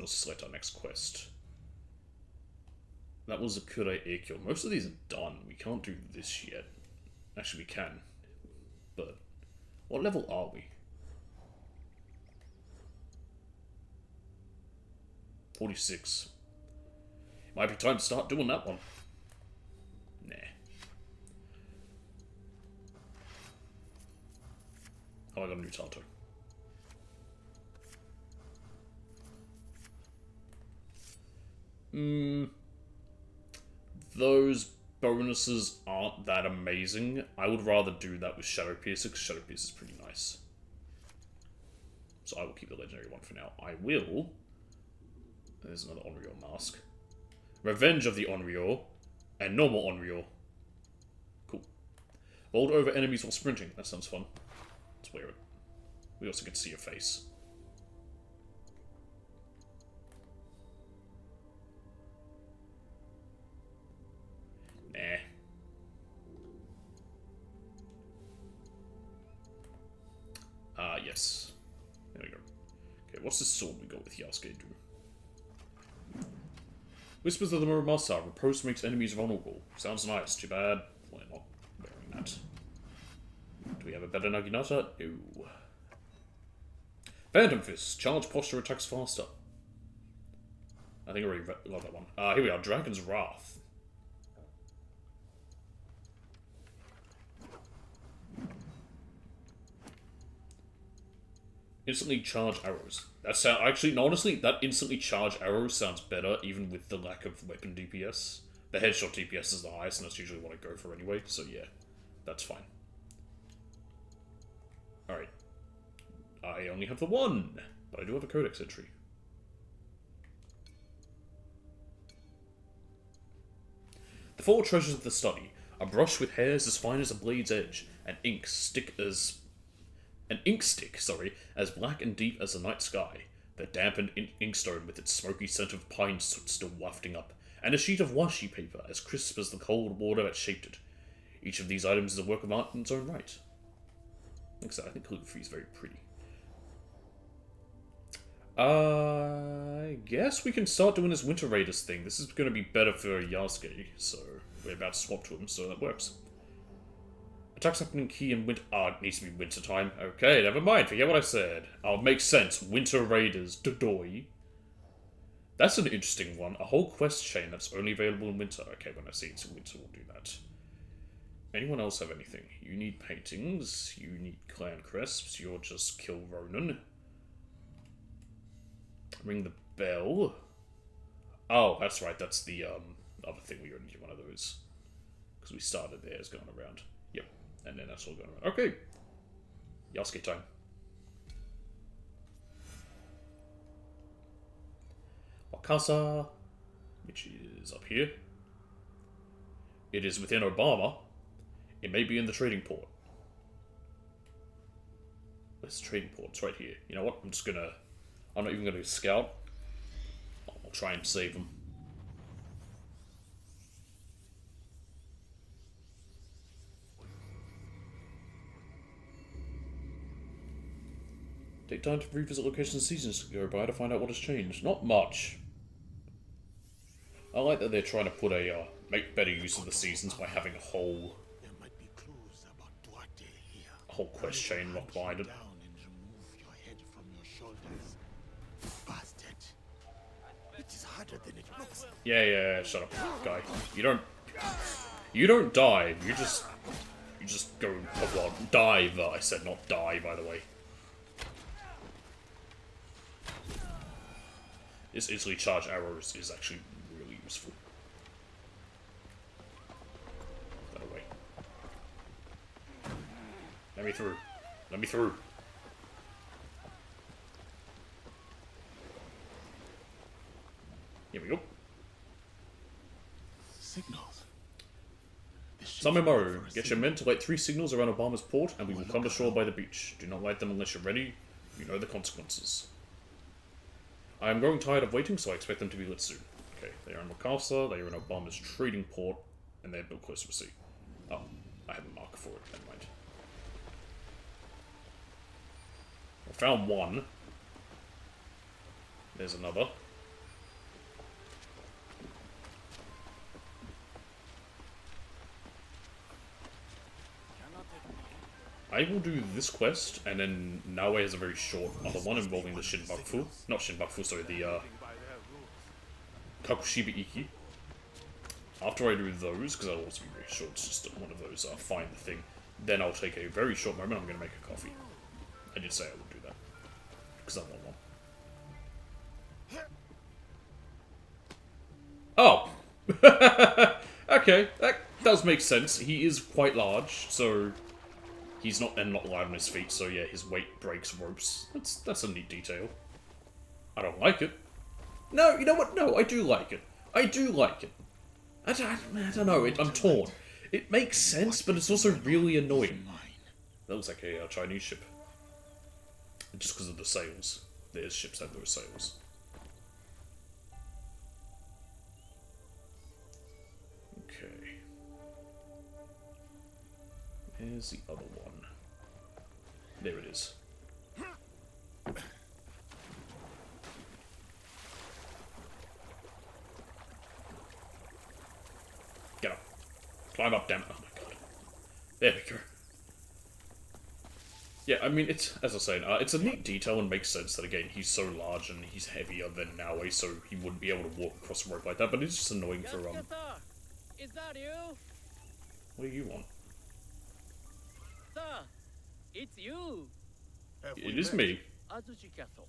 let's select our next quest. That was a Kure Eikyo. Most of these are done. We can't do this yet. Actually, we can. But what level are we? 46. Might be time to start doing that one. Nah. Oh, I got a new Tato. Those bonuses aren't that amazing. I would rather do that with Shadow Piercer, because Shadow Piercer is pretty nice. So I will keep the legendary one for now. I will... there's another Onryo mask. Revenge of the Onryo, and normal Onryo. Cool. Bolt over enemies while sprinting. That sounds fun. Let's wear it. We also get to see your face. Nah. Yes. There we go. Okay, what's this sword we got with Yasuke do? Whispers of the Muramasa. Riposte makes enemies vulnerable. Sounds nice. Too bad we're not wearing that. Do we have a better Naginata? No. Phantom Fist. Charge posture attacks faster. I think I already got that one. Here we are. Dragon's Wrath. Instantly charge arrows. That sound actually, honestly, that instantly charge arrow sounds better, even with the lack of weapon DPS. The headshot DPS is the highest, and that's usually what I go for anyway. So yeah, that's fine. All right. I only have the one, but I do have a codex entry. The four treasures of the study: a brush with hairs as fine as a blade's edge, an ink stick, as black and deep as the night sky, the dampened inkstone with its smoky scent of pine soot still wafting up, and a sheet of washi paper as crisp as the cold water that shaped it. Each of these items is a work of art in its own right. Like I said, I think calligraphy is very pretty. I guess we can start doing this Winter Raiders thing. This is going to be better for Yasuke, so we're about to swap to him, so that works. Attacks happen in key and winter. It needs to be winter time. Okay, never mind. Forget what I said. Makes sense. Winter Raiders. Dodoi. That's an interesting one. A whole quest chain that's only available in winter. Okay, when I see it's in winter, we'll do that. Anyone else have anything? You need paintings. You need clan cresps. You'll just kill Ronan. Ring the bell. Oh, that's right. That's the other thing. We already did one of those. Because we started there as going around. Yep. And then that's all going around. Okay. Yasuke time. Wakasa, which is up here. It is within Obama. It may be in the trading port. Where's the trading port? It's right here. You know what? I'm not even gonna scout. I'll try and save them. Take time to revisit locations seasons go by to find out what has changed. Not much. I like that they're trying to put make better use of the seasons by having a whole quest chain locked behind it. Yeah, shut up, guy. You don't dive. You just go. Well, dive. I said not die, by the way. This easily charged arrows is actually really useful. That away. Let me through. Let me through. Here we go. Signals. Samemaro, get your men to light 3 signals around Obama's port, and we will come to shore by the beach. Do not light them unless you're ready. You know the consequences. I am growing tired of waiting, so I expect them to be lit soon. Okay, they are in Wakasa, they are in Obama's trading port, and they're built close to the sea. Oh, I have a marker for it, never mind. I found one. There's another. I will do this quest, and then Naoe has a very short other one involving the Shinbakufu. Not Shinbakufu, sorry, the Kakushiba Iki. After I do those, because that'll also be very short, it's just one of those, find the thing. Then I'll take a very short moment, I'm going to make a coffee. I did say I would do that, because I want one. Oh! Okay, that does make sense. He is quite large, so... He's not light on his feet, so yeah, his weight breaks ropes. That's a neat detail. I don't like it. No, you know what? No, I do like it. I do like it. I don't know, I'm torn. It makes sense, but it's also really annoying. That looks like a Chinese ship. Just because of the sails. Their ships have those sails. Okay. Here's the other one. There it is. Get up. Climb up, damn it. Oh my god. There we go. Yeah, I mean, it's, as I was saying, it's a neat detail and makes sense that, again, he's so large and he's heavier than Naue, so he wouldn't be able to walk across the rope like that, but it's just annoying for, Is that you? What do you want? Sir, it's you. It is me. Azuchi Castle.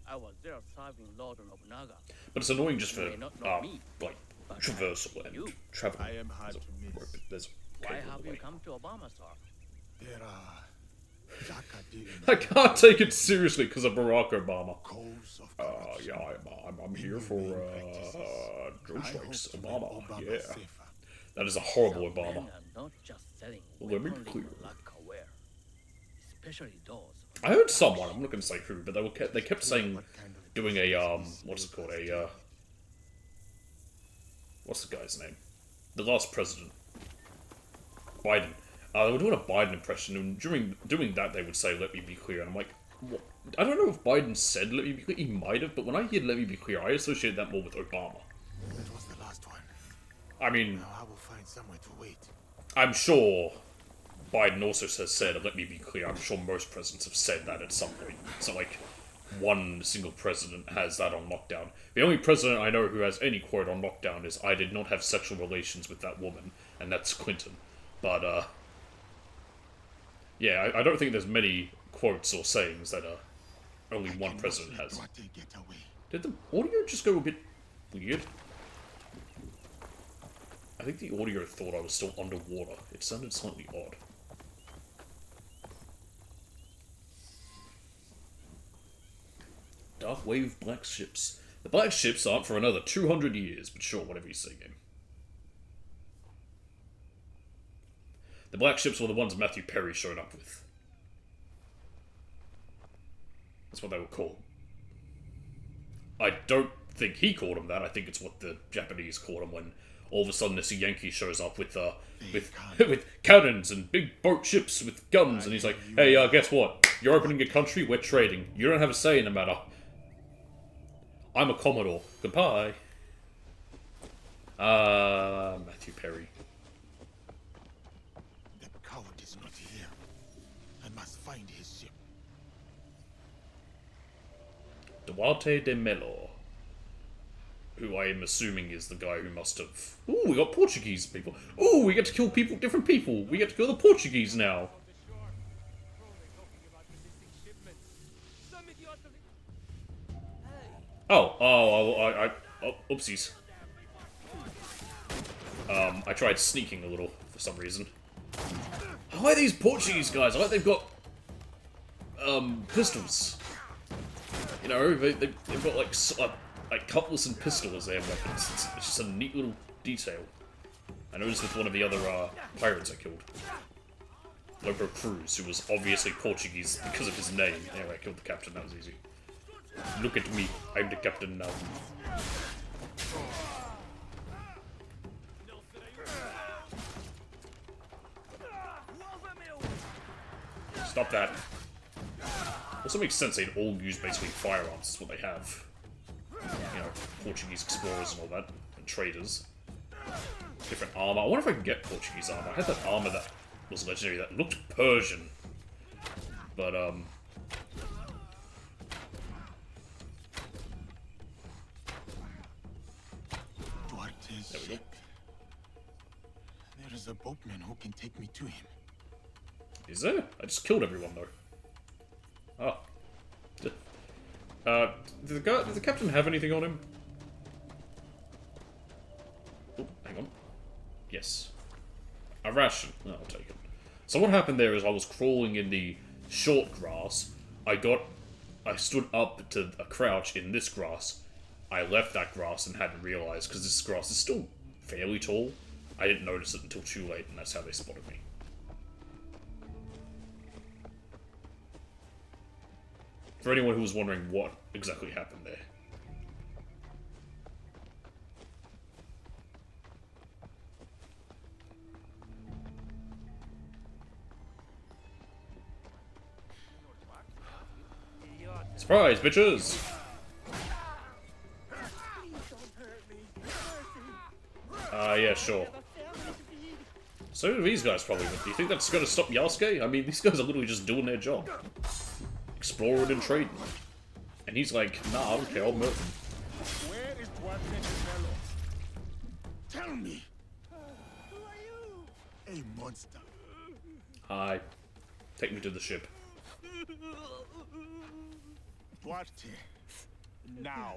I was there serving Lord Nobunaga. But it's annoying just You for, may not know me, like, but I traversal know and you. travel. I am hard to miss. There's a Why cable have in the you way. come to Obama, sir? There are I can't take it seriously because of Barack Obama. Yeah, I'm here for drone strikes. Obama, yeah. That is a horrible Some Obama. men are not just selling Well, let me be weaponry clear. or lacquerware, especially those. I heard someone, I'm not going to say who, but they kept saying, doing a, what's it called, what's the guy's name? The last president. Biden. They were doing a Biden impression, and during doing that they would say, "Let me be clear," and I'm like, what? I don't know if Biden said "Let me be clear." He might have, but when I hear "Let me be clear," I associate that more with Obama. That was the last one. I mean, Now I will find somewhere to wait. I'm sure Biden also has said "Let me be clear." I'm sure most presidents have said that at some point. It's not like one single president has that on lockdown. The only president I know who has any quote on lockdown is, "I did not have sexual relations with that woman," and that's Clinton. But, yeah, I don't think there's many quotes or sayings that only one president has. Did the audio just go a bit weird? I think the audio thought I was still underwater. It sounded slightly odd. Dark Wave Black Ships. The Black Ships aren't for another 200 years, but sure, whatever you say, game. The Black Ships were the ones Matthew Perry showed up with. That's what they were called. I don't think he called them that. I think it's what the Japanese called them when all of a sudden this Yankee shows up with with cannons and big boat ships with guns, and he's like, "Hey, guess what? You're opening a country. We're trading. You don't have a say in the matter. I'm a Commodore. Goodbye." Matthew Perry. Coward is not here. I must find his ship. Duarte de Mello. Who I am assuming is the guy who must have... Ooh, we got Portuguese people. Ooh, we get to kill people, different people. We get to kill the Portuguese now. Oh, oopsies. I tried sneaking a little for some reason. I like these Portuguese guys. I like they've got pistols. You know, they've got like cutlass and pistol as their weapons. It's just a neat little detail. I noticed with one of the other pirates I killed. Lobo Cruz, who was obviously Portuguese because of his name. Anyway, I killed the captain. That was easy. Look at me. I'm the captain now. Stop that. Also makes sense they'd all use basically firearms. That's what they have. You know, Portuguese explorers and all that. And traders. Different armor. I wonder if I can get Portuguese armor. I had that armor that was legendary that looked Persian. But, Duarte's ship. There is a boatman who can take me to him. Is there? I just killed everyone though. Oh. Did the captain have anything on him? Oh, hang on. Yes. A ration. Oh, I'll take it. So what happened there is I was crawling in the short grass. I stood up to a crouch in this grass. I left that grass and hadn't realized, because this grass is still fairly tall. I didn't notice it until too late, and that's how they spotted me. For anyone who was wondering what exactly happened there. Surprise, bitches! Yeah, sure. So do these guys probably, but do you think that's going to stop Yasuke? I mean, these guys are literally just doing their job. Exploring and trading. And he's like, nah, I don't care, I'll murder him. Where is Duarte Mello? Tell me! Who are you? A monster. Hi. Take me to the ship. Duarte. Now.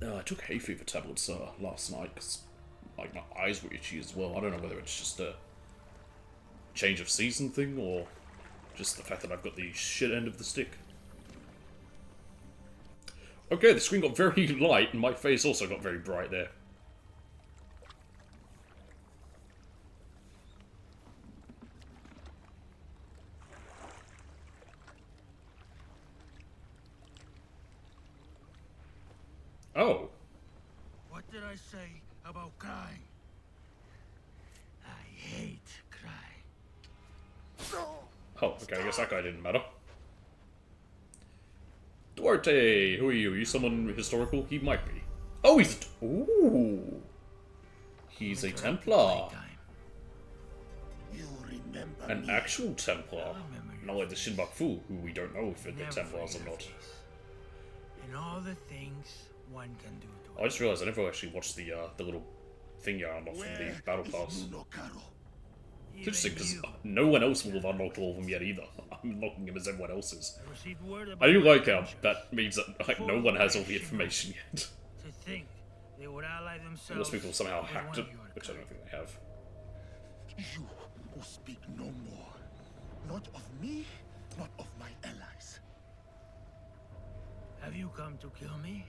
I took hay fever tablets last night because like my eyes were itchy as well. I don't know whether it's just a change of season thing or just the fact that I've got the shit end of the stick. Okay, the screen got very light and my face also got very bright there. Oh. What did I say about crying? I hate crying. Oh, okay, I guess that guy didn't matter. Duarte, who are you? Are you someone historical? He might be. Oh, he's a... Ooh. He's a Templar. You remember An me. actual Templar. Not like the Shinbak Fu, who we don't know if they're Templars or not. And all the things one can do to I just realized I never actually watched the little thing you unlocked from the Battle Pass. It's interesting because no one else will have unlocked all of them yet either. I'm unlocking them as everyone else is. I do like how that means that like no one has all the information yet. To think they would ally themselves. Unless people somehow with hacked one it, of your which I don't think they have. You will speak no more. Not of me, not of my allies. Have you come to kill me?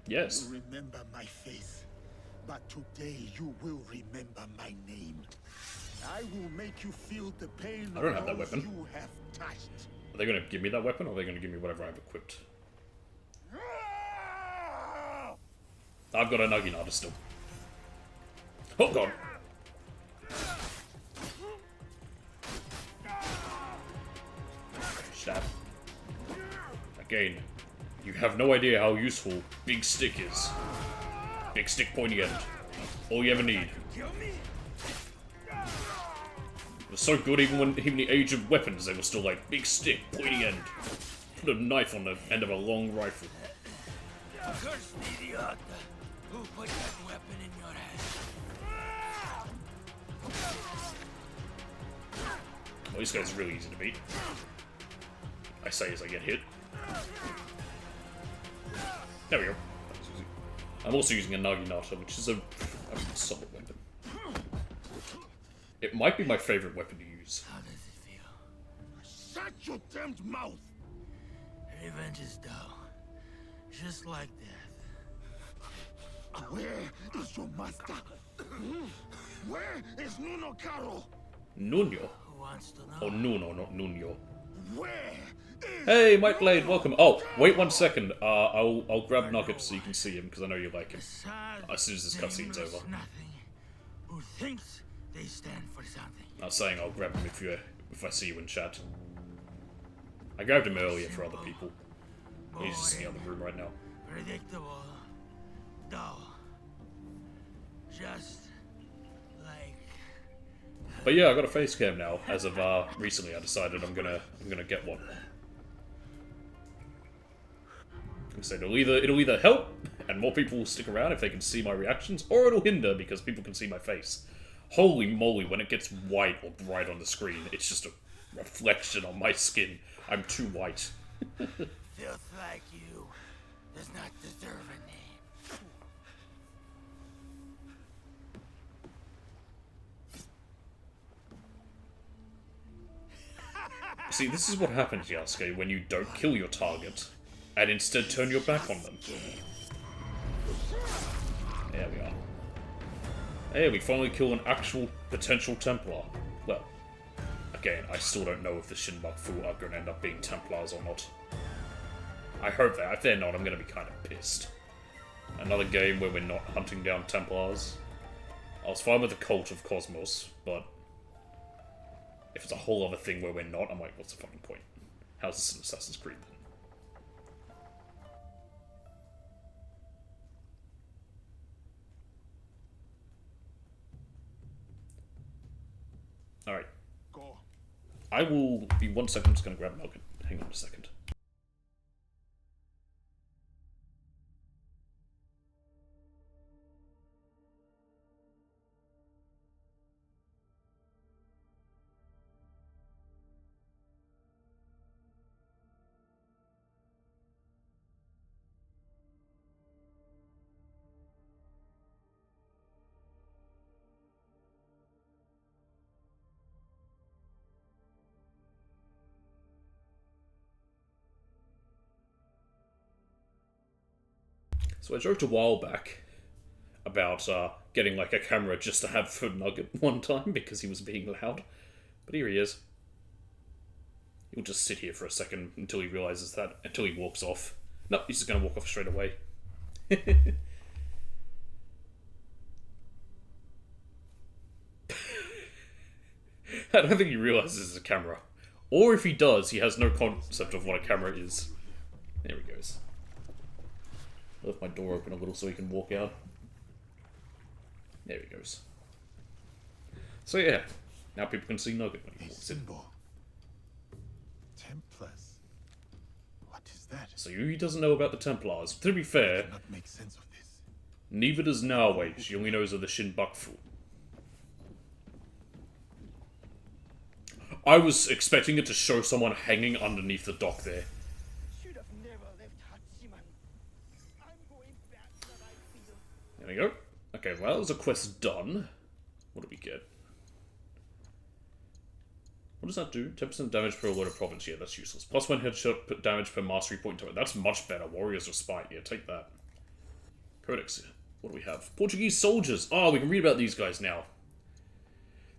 Yes. You remember my face, but today you will remember my name. I will make you feel the pain I don't have that of those weapon. you have touched. Are they going to give me that weapon, or are they going to give me whatever I've equipped? I've got a Naginata still. Oh god. Stab. Again, you have no idea how useful Big Stick is. Big Stick pointy end. All you ever need. It was so good even when even the age of weapons they were still like big stick, pointy end. Put a knife on the end of a long rifle. Curse the idiot who put that weapon in your hand. Well, this guy's really easy to beat. I say as I get hit. There we go. I'm also using a Naginata, which is a solid weapon. It might be my favorite weapon to use. How does it feel? Shut your damned mouth! Revenge is dull. Just like death. Where is your master? Where is Nuno Caro? Nuno? Who wants to know? Oh, Nuno, not Nuno. Where? Hey, Mike Blade, welcome. Oh, wait 1 second. I'll grab Nugget so you can see him because I know you like him. As soon as this cutscene's over. Nothing. Who thinks they stand for something? I was saying I'll grab him if I see you in chat. I grabbed him earlier for other people. He's just in the other room right now. Predictable. Dull. Just like. But yeah, I got a face cam now. As of recently, I decided I'm gonna get one. I said it'll either help and more people will stick around if they can see my reactions, or it'll hinder because people can see my face. Holy moly, when it gets white or bright on the screen, it's just a reflection on my skin. I'm too white. Filth like you does not deserve a name. See, this is what happens, Yasuke, when you don't kill your target, and instead turn your back on them. There we are. Hey, we finally kill an actual potential Templar. Well, again, I still don't know if the Shinbak Fu are going to end up being Templars or not. I hope that. If they're not, I'm going to be kind of pissed. Another game where we're not hunting down Templars. I was fine with the Cult of Cosmos, but if it's a whole other thing where we're not, I'm like, what's the fucking point? How's this an Assassin's Creed then? Alright. Go. I will be 1 second, I'm just gonna grab a nugget. Hang on a second. So I joked a while back about getting like a camera just to have for Nugget one time because he was being loud. But here he is. He'll just sit here for a second until he realizes that, until he walks off. Nope, he's just going to walk off straight away. I don't think he realizes it's a camera. Or if he does, he has no concept of what a camera is. There he goes. I left my door open a little so he can walk out. There he goes. So yeah, now people can see Nugget when he walks in. Templars. What is that? So he doesn't know about the Templars. To be fair, Cannot make sense of this. neither does Nawe. She only knows of the Shin Bakfu. I was expecting it to show someone hanging underneath the dock there. Should have never left Hachiman. I'm going back that I feel. There we go. Okay, well, there's a quest done. What do we get? What does that do? 10% damage per load of province. Yeah, that's useless. Plus 1 headshot damage per mastery point to it. That's much better. Warriors Respite. Yeah, take that. Codex. What do we have? Portuguese soldiers. Oh, we can read about these guys now.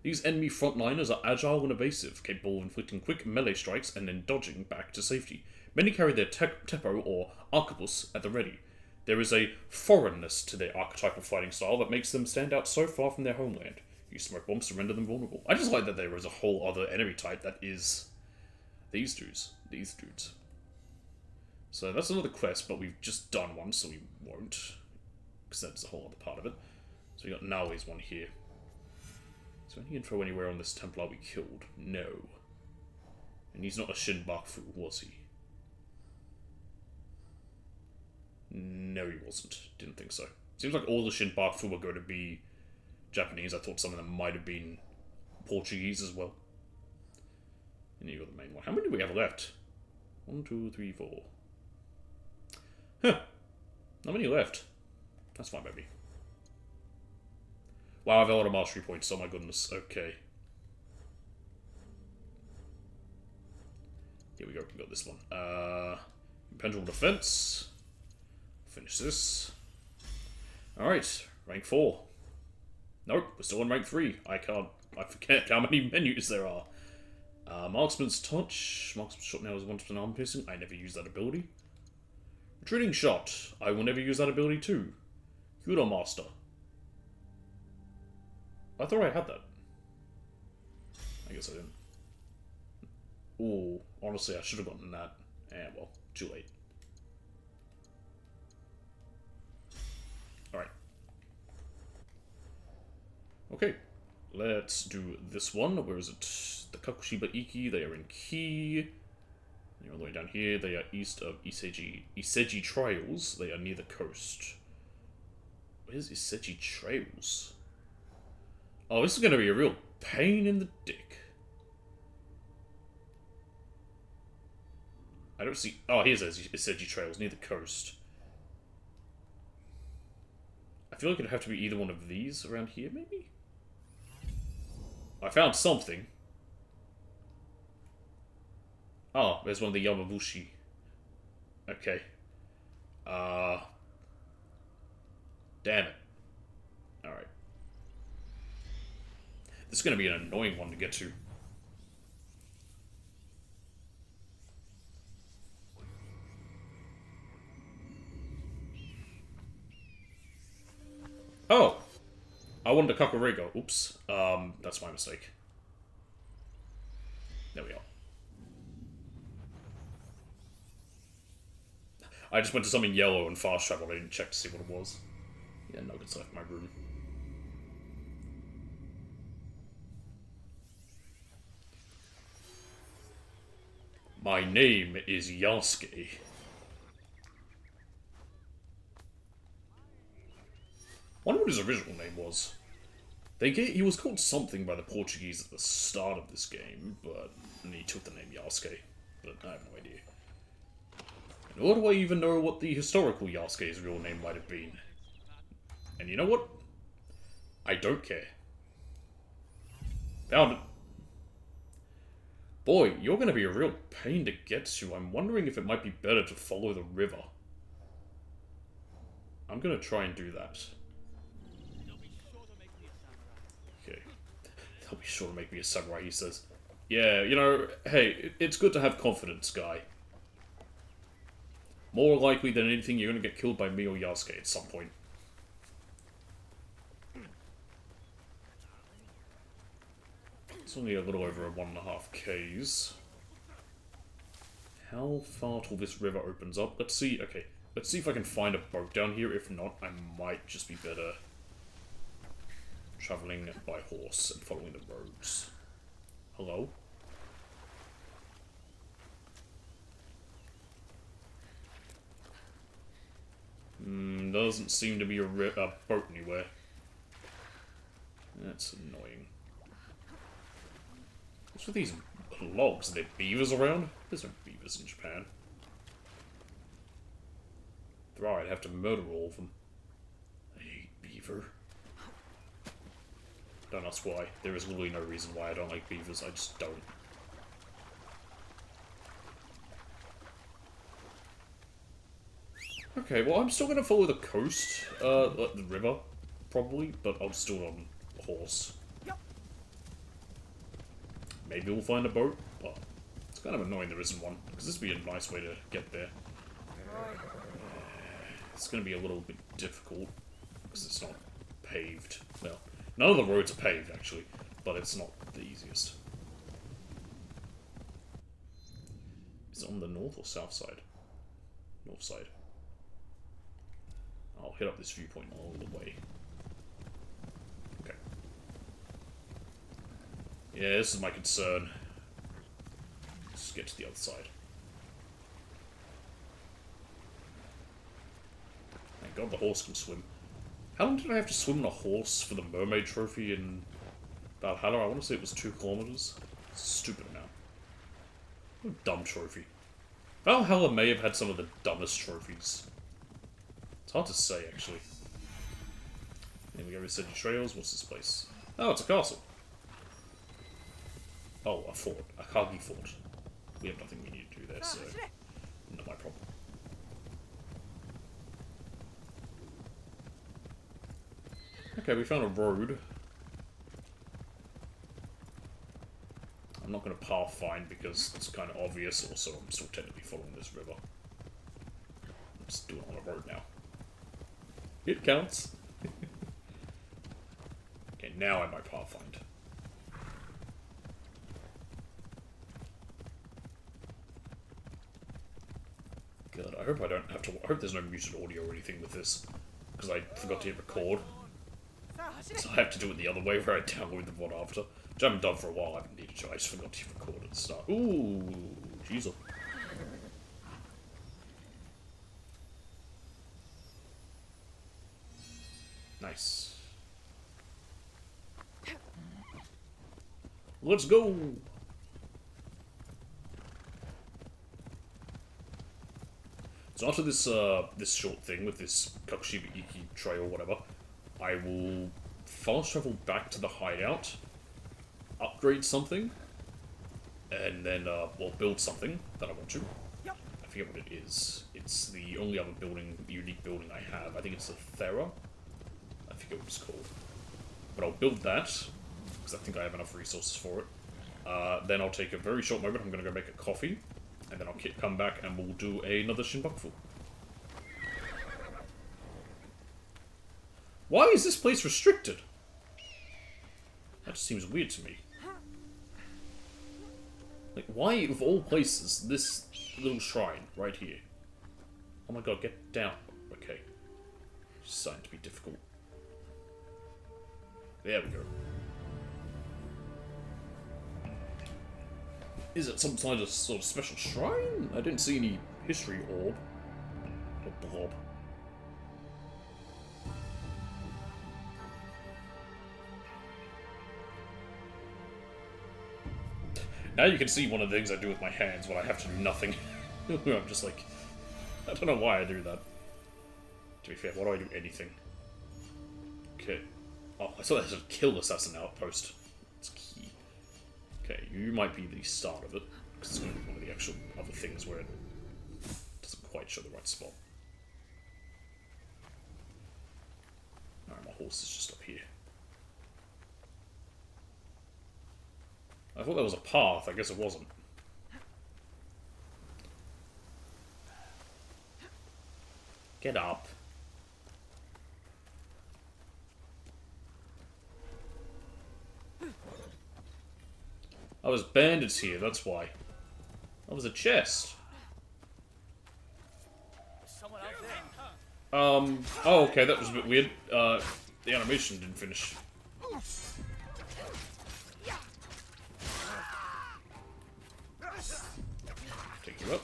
These enemy frontliners are agile and evasive, capable of inflicting quick melee strikes and then dodging back to safety. Many carry their teppo or arquebus at the ready. There is a foreignness to their archetypal fighting style that makes them stand out so far from their homeland. Use smoke bombs to render them vulnerable. I just like that there is a whole other enemy type that is these dudes. These dudes. So that's another quest, but we've just done one, so we won't. Because that's a whole other part of it. So we got Nawe's one here. Is there any info anywhere on this Templar we killed? No. And he's not a Shin Bakfu, was he? No, he wasn't. Didn't think so. Seems like all the Shin Bakfu were going to be Japanese. I thought some of them might have been Portuguese as well. And you got the main one. How many do we have left? 1, 2, 3, 4. Huh. Not many left. That's fine by me. Wow, I have a lot of mastery points. Oh my goodness. Okay. Here we go. We got this one. Impenetrable defense. Finish this. Alright. Rank 4. Nope. We're still on rank 3. I forget how many menus there are. Marksman's Touch. Marksman's Shot now is 1% arm piercing. I never use that ability. Retreating Shot. I will never use that ability too. Kudo Master. I thought I had that. I guess I didn't. Ooh, honestly, I should have gotten that. Eh, well, too late. Alright. Okay, let's do this one. Where is it? The Kakushiba Iki, they are in Key. They're all the way down here. They are east of Iseji Trails. They are near the coast. Where's Iseji Trails? Oh, this is going to be a real pain in the dick. I don't see... Oh, here's Iseji Trails, near the coast. I feel like it'd have to be either one of these around here, maybe? I found something. Oh, there's one of the Yamabushi. Okay. Damn it. Alright. This is going to be an annoying one to get to. Oh! I wanted a Kakarego. Oops. That's my mistake. There we are. I just went to something yellow and fast traveled. I didn't check to see what it was. Yeah, nuggets left my room. My name is Yasuke. Wonder what his original name was. He was called something by the Portuguese at the start of this game, but and he took the name Yasuke. But I have no idea. Nor do I even know what the historical Yasuke's real name might have been. And you know what? I don't care. Found it. Boy, you're gonna be a real pain to get to. I'm wondering if it might be better to follow the river. I'm gonna try and do that. Okay. They'll be sure to make me a samurai, he says. Yeah, you know, hey, it's good to have confidence, guy. More likely than anything, you're gonna get killed by me or Yasuke at some point. It's only a little over 1.5 Ks. How far till this river opens up? Let's see, okay. Let's see if I can find a boat down here. If not, I might just be better traveling by horse and following the roads. Hello? Doesn't seem to be a boat anywhere. That's annoying. What's with these logs? Are there beavers around? There's no beavers in Japan. Right, I'd have to murder all of them. I hate beaver. Don't ask why. There is literally no reason why I don't like beavers. I just don't. Okay, well, I'm still going to follow the coast, the river, probably, but I'll just do it on horse. Maybe we'll find a boat, but it's kind of annoying there isn't one, because this would be a nice way to get there. It's going to be a little bit difficult, because it's not paved. Well, none of the roads are paved, actually, but it's not the easiest. Is it on the north or south side? North side. I'll hit up this viewpoint all the way. Okay. Yeah, this is my concern. Let's get to the other side. Thank God the horse can swim. How long did I have to swim on a horse for the mermaid trophy in Valhalla? I want to say it was 2 kilometers. It's a stupid amount. What a dumb trophy. Valhalla may have had some of the dumbest trophies. It's hard to say, actually. Then we go to City Trails. What's this place? Oh, it's a castle. Oh, a fort. A Kagi fort. We have nothing we need to do there, so not my problem. Okay, we found a road. I'm not going to path find because it's kind of obvious. Also, I'm still technically following this river. Let's do it on a road now. It counts. Okay, now I might path find. God, I hope I don't have to. I hope there's no muted audio or anything with this, because I forgot to hit record. So I have to do it the other way, where I download the VOD after, which I haven't done for a while. I haven't needed to. I just forgot to hit record at the start. Ooh, jeez. Nice. Let's go! So after this this short thing with this Kakushiba Iki trail or whatever, I will fast travel back to the hideout, upgrade something, and then well, build something that I want to. I forget what it is. It's the only other unique building I have. I think it's a Thera. I forget what it's called. But I'll build that, because I think I have enough resources for it. Then I'll take a very short moment. I'm going to go make a coffee, and then I'll come back and we'll do another Shinbakufu. Why is this place restricted? That just seems weird to me. Like, why, of all places, this little shrine right here? Oh my god, get down. Okay. It's starting to be difficult. There we go. Is it some kind of sort of special shrine? I didn't see any history orb. Or blob. Now you can see one of the things I do with my hands when I have to do nothing. I'm just like... I don't know why I do that. To be fair, why do I do anything? Okay. Oh, I thought that was a kill assassin outpost. It's key. Okay, you might be the start of it. Because it's going to be one of the actual other things where it doesn't quite show the right spot. Alright, my horse is just up here. I thought there was a path, I guess it wasn't. Get up. I was bandits here, that's why. That was a chest. Someone out there. Oh, okay, that was a bit weird. The animation didn't finish. Take you up.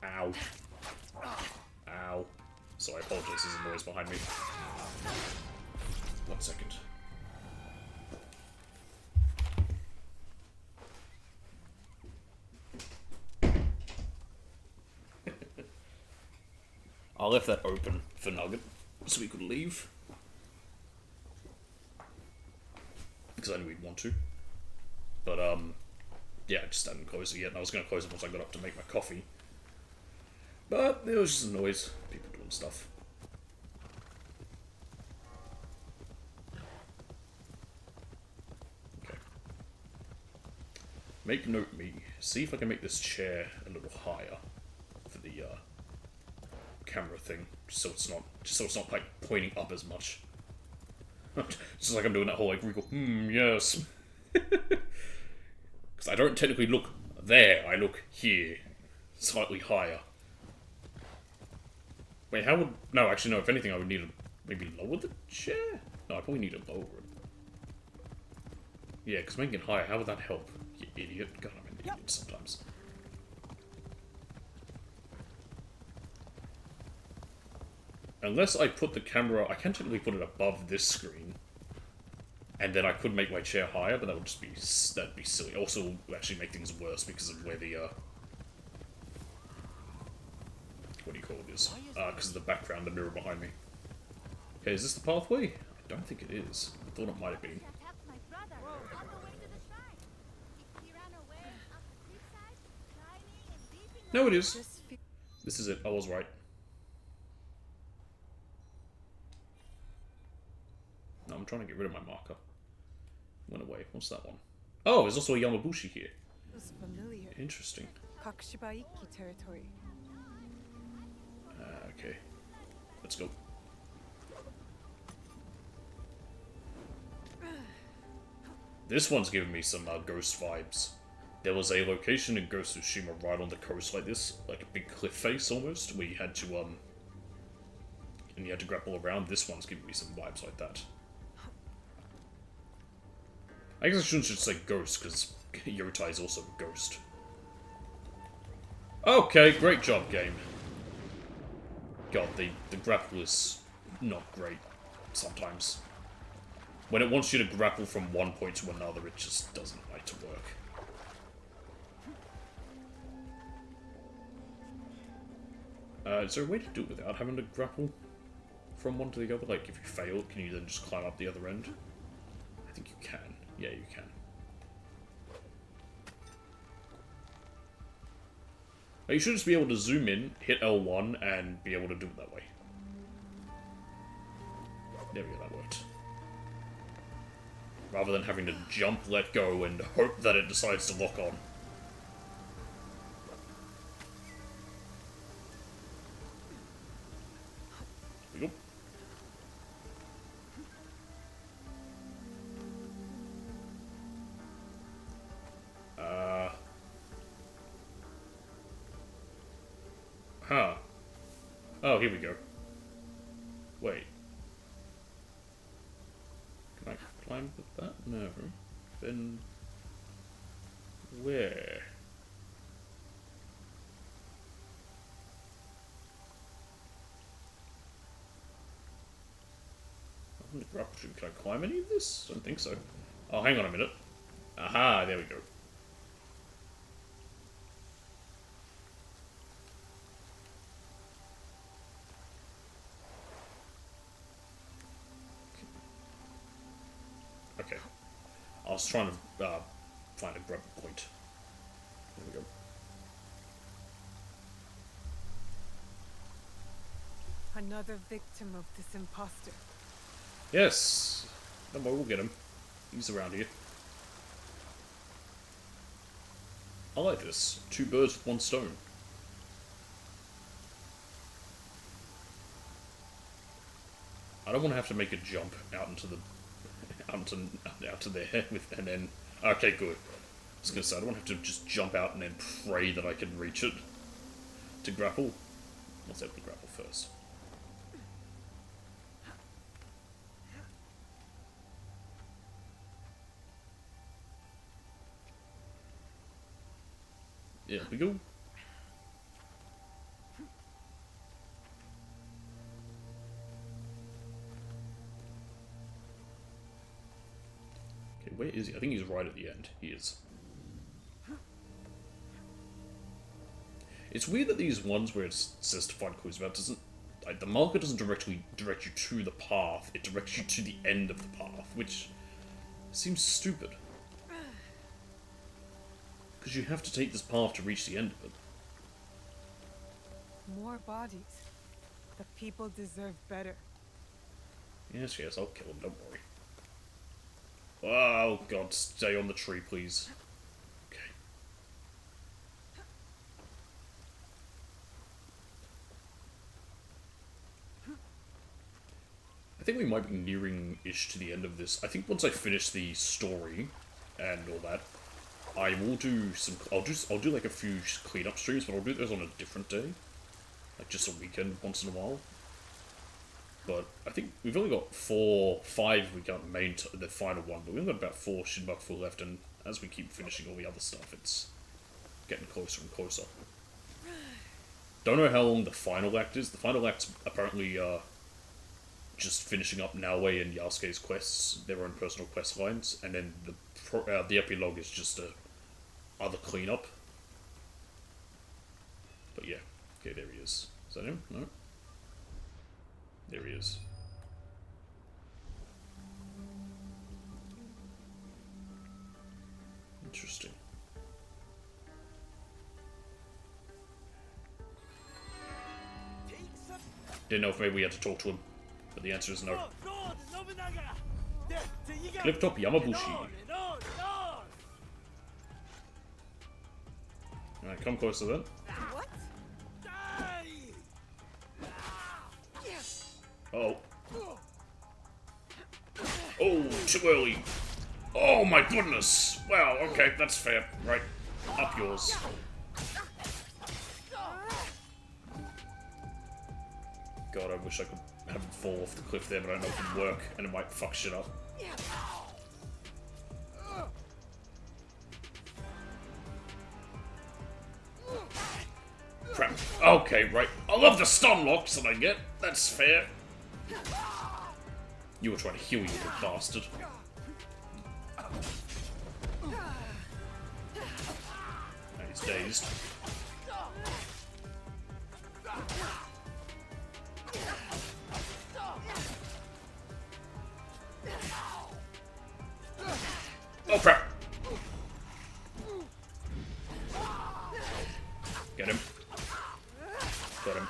Ow. Ow. So I apologize, there's a noise behind me. 1 second. I left that open for Nugget, so we could leave. Because I knew he'd want to. But, yeah, I just hadn't closed it yet, and I was going to close it once I got up to make my coffee. But there was just a noise. People doing stuff. Okay. Make note me. See if I can make this chair a little higher for the, camera thing, so it's not like pointing up as much. Just like I'm doing that whole like wrinkle. Yes. Because I don't technically look there. I look here, slightly higher. Wait, how would? No, actually, no. If anything, I would need to maybe lower the chair. No, I probably need to lower it. Yeah, because making it higher, how would that help? You idiot. God, I'm an idiot sometimes. Unless I put the camera... I can technically put it above this screen. And then I could make my chair higher, but that would just be... That'd be silly. Also, it would actually make things worse because of where the, what do you call it is? Because of the background, the mirror behind me. Okay, is this the pathway? I don't think it is. I thought it might have been. No, it is. This is it. I was right. No, I'm trying to get rid of my marker. Went away. What's that one? Oh, there's also a Yamabushi here. Was familiar. Interesting. Kakushiba Ikki territory. Okay. Let's go. This one's giving me some Ghost vibes. There was a location in Ghost of Tsushima right on the coast like this, like a big cliff face almost, where you had to, and you had to grapple around. This one's giving me some vibes like that. I guess I shouldn't just say ghost, because Yotai is also a ghost. Okay, great job, game. God, the grapple is not great sometimes. When it wants you to grapple from one point to another, it just doesn't like to work. Is there a way to do it without having to grapple from one to the other? Like, if you fail, can you then just climb up the other end? I think you can. Yeah, you can. You should just be able to zoom in, hit L1, and be able to do it that way. There we go, that worked. Rather than having to jump, let go, and hope that it decides to lock on. There we go. Huh. Oh, here we go. Wait. Can I climb with that? No. Then... where? On the grapple tree. Can I climb any of this? I don't think so. Oh, hang on a minute. Aha, there we go. Okay. I was trying to find a grab point. There we go. Another victim of this imposter. Yes! Don't worry, we'll get him. He's around here. I like this. 2 birds with 1 stone. I don't want to have to make a jump out into the... out to there with, and then... Okay, good. I was gonna say, I don't want to have to just jump out and then pray that I can reach it to grapple. Let's open the grapple first. Yeah, we go. Okay, where is he? I think he's right at the end. He is. It's weird that these ones where it says to find clues about doesn't... Like, the marker doesn't directly direct you to the path, it directs you to the end of the path, which seems stupid. Because you have to take this path to reach the end of it. More bodies. The people deserve better. Yes, yes, I'll kill him, don't worry. Oh god, stay on the tree, please. Okay. I think we might be nearing-ish to the end of this. I think once I finish the story and all that, I will do some... I'll do like a few cleanup streams, but I'll do those on a different day. Like just a weekend once in a while. But I think we've only got 5 we got the final one, but we've got about 4 Shinbaku left, and as we keep finishing all the other stuff, it's getting closer and closer. Don't know how long the final act is. The final act's apparently just finishing up Naoe and Yasuke's quests, their own personal quest lines, and then the epilogue is just other cleanup. But yeah, okay, there he is. Is that him? No? There he is. Interesting. Didn't know if maybe we had to talk to him, but the answer is no. Clifftop Yamabushi. Alright, come closer then. What? Oh. Oh, too early. Oh my goodness. Wow, okay, that's fair. Right. Up yours. God, I wish I could have him fall off the cliff there, but I don't know if it would work, and it might fuck shit up. Crap. Okay, right. I love the stun locks that I get. That's fair. You were trying to heal, you little bastard. Now he's dazed. Oh crap! Get him. Got him.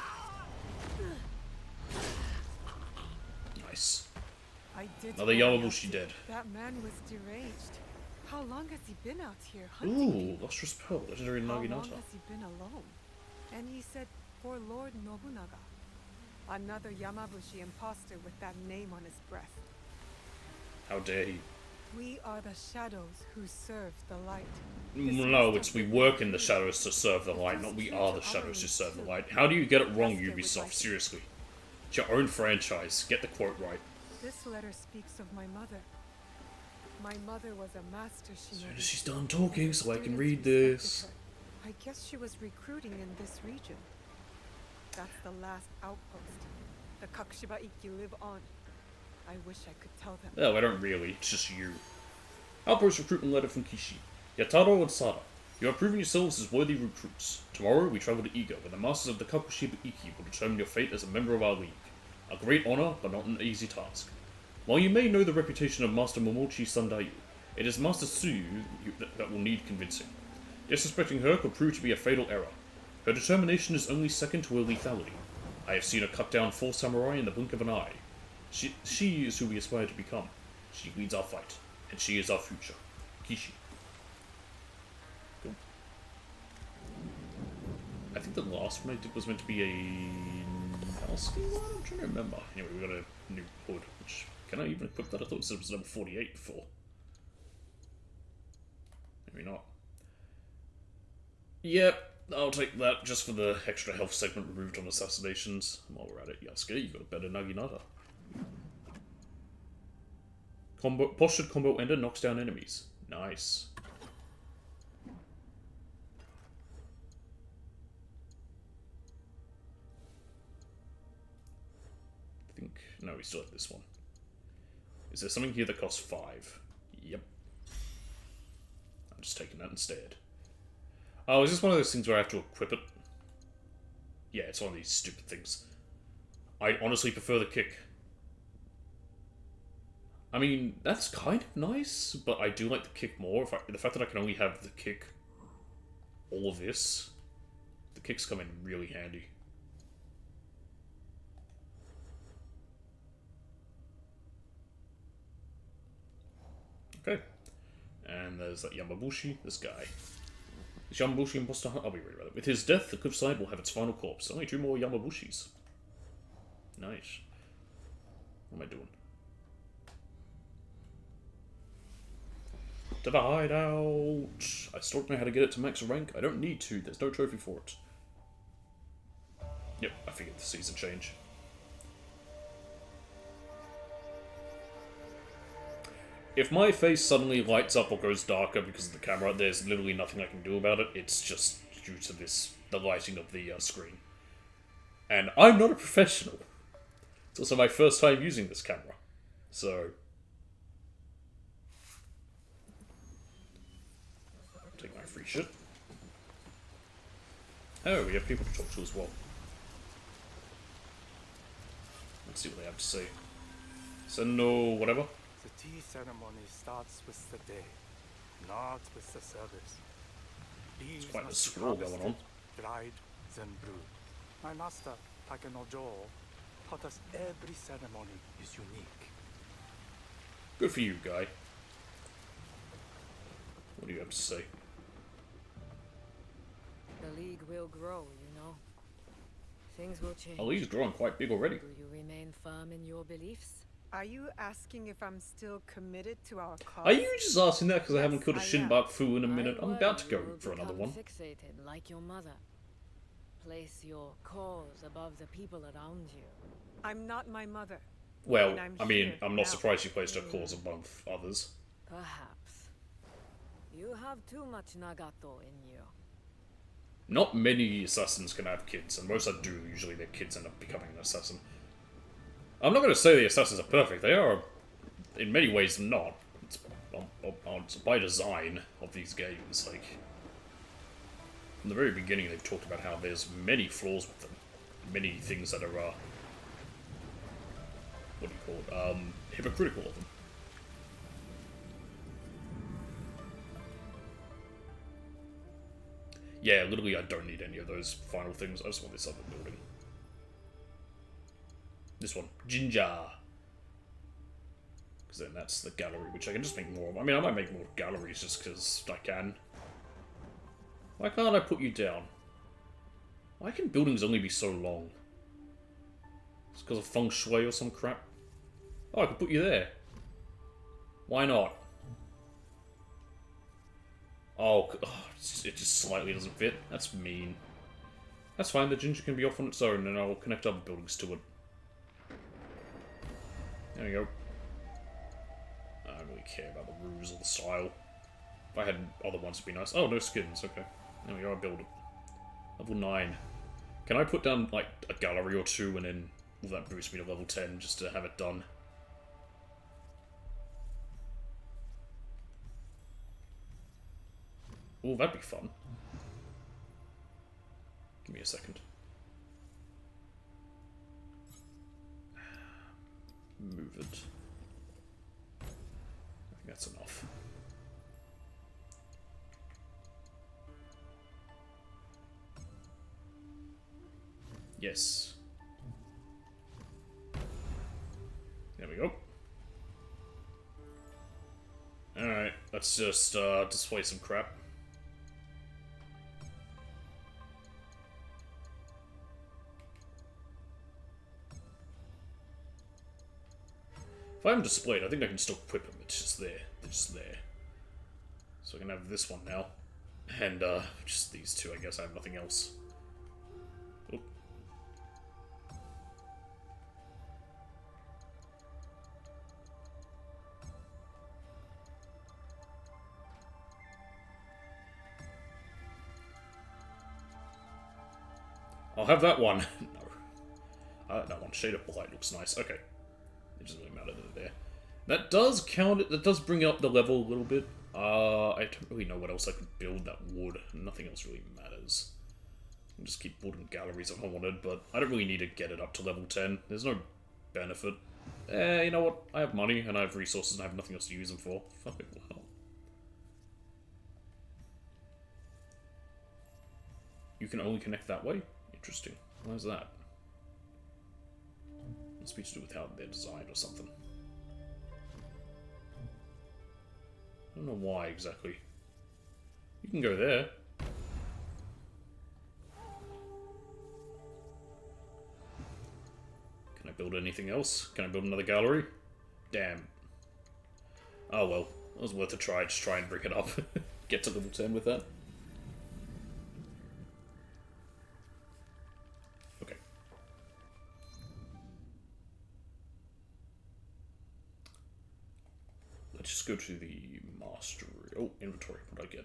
Nice. Another Yamabushi dead. That man was deranged. How long has he been out here hunting? Ooh, Lustrous Pearl, legendary How long Naginata. has he been alone? And he said, for Lord Nobunaga. Another Yamabushi imposter with that name on his breast. How dare he? We are the shadows who serve the light. No, it's we work in the shadows to serve the light, not we are the shadows who serve the light. How do you get it wrong, Ubisoft? Seriously. It's your own franchise. Get the quote right. This letter speaks of my mother. My mother was a master shinobi. As soon as she's done talking, so I can read this. I guess she was recruiting in this region. That's the last outpost. The Kakushiba Ikki live on. I wish I could tell them. No, I don't really. It's just you. Outpost recruitment letter from Kishi. Yataro and Sada, you have proven yourselves as worthy recruits. Tomorrow we travel to Iga, where the masters of the Kakushiba Ikki will determine your fate as a member of our league. A great honor, but not an easy task. While you may know the reputation of Master Momochi Sandayu, it is Master Tsuyu that will need convincing. Disrespecting her could prove to be a fatal error. Her determination is only second to her lethality. I have seen her cut down 4 samurai in the blink of an eye. She is who we aspire to become. She leads our fight, and she is our future. Kishi. Cool. I think the last one I did was meant to be a Husky one? I'm trying to remember. Anyway, we got a new hood, which... Can I even equip that? I thought it was number 48 before. Maybe not. Yep, I'll take that just for the extra health segment removed on assassinations. While we're at it, Yasuke, you got a better Naginata. Postured combo ender knocks down enemies. Nice. I think... No, we still have this one. Is there something here that costs 5? Yep. I'm just taking that instead. Oh, is this one of those things where I have to equip it? Yeah, it's one of these stupid things. I honestly prefer the kick. I mean, that's kind of nice, but I do like the kick more. The fact that I can only have the kick all of this, the kicks come in really handy. Okay. And there's that Yamabushi, this guy. This Yamabushi imposter I'll be ready with it. With his death, the cliffside will have its final corpse. Only 2 more Yamabushis. Nice. What am I doing? To the hideout! I still don't know how to get it to max rank. I don't need to. There's no trophy for it. Yep, I figured the season change. If my face suddenly lights up or goes darker because of the camera, there's literally nothing I can do about it. It's just due to the lighting of the screen. And I'm not a professional. It's also my first time using this camera. So... take my free shit. Oh, we have people to talk to as well. Let's see what they have to say. Sendo, whatever. The tea ceremony starts with the day, not with the service. There's quite a scroll going on. Dried, then brewed. My master, Takenojo, taught us every ceremony is unique. Good for you, guy. What do you have to say? The league will grow, you know. Things will change. The league's growing quite big already. Do you remain firm in your beliefs? Are you asking if I'm still committed to our cause? Are you just asking that because I haven't killed a Shinbak Fu in a minute? I'm about to go for another one. Fixated like your mother. Place your cause above the people around you. I'm not my mother. Well, I mean, I'm not surprised you placed her cause above others. Perhaps. You have too much Nagato in you. Not many assassins can have kids, and most that do, usually their kids end up becoming an assassin. I'm not going to say the assassins are perfect. They are, in many ways, not. It's by design of these games. Like, from the very beginning, they've talked about how there's many flaws with them. Many things that are, what do you call it? Hypocritical of them. Yeah, literally, I don't need any of those final things. I just want this other building. This one. Jinja. Because then that's the gallery, which I can just make more of. I mean, I might make more galleries just because I can. Why can't I put you down? Why can buildings only be so long? It's because of feng shui or some crap? Oh, I could put you there. Why not? Oh, it just slightly doesn't fit. That's mean. That's fine, the ginger can be off on its own, and I'll connect other buildings to it. There we go. I don't really care about the rules or the style. If I had other ones, it'd be nice. Oh, no skins, okay. There we go, I build it. Level 9. Can I put down, like, a gallery or two, and then will that boost me to level 10, just to have it done? Oh, that'd be fun. Give me a second. Move it. I think that's enough. Yes. There we go. Alright, let's just display some crap. If I haven't displayed, I think I can still equip them. It's just there. They're just there. So I can have this one now. And, just these two, I guess. I have nothing else. Oop. I'll have that one. No. That one. Shade of Blight looks nice. Okay. It doesn't really matter that they're there. That does count it. That does bring up the level a little bit. I don't really know what else I could build that would. Nothing else really matters. I can just keep building galleries if I wanted, but I don't really need to get it up to level 10. There's no benefit. You know what? I have money and I have resources and I have nothing else to use them for. Fuck it, well. You can only connect that way? Interesting. Why is that? Must be to do with how they're designed or something. I don't know why exactly. You can go there. Can I build anything else? Can I build another gallery? Damn. Oh well. It was worth a try. Just try and bring it up. Get to level 10 with that. Let's just go to the mastery. Oh, inventory. What did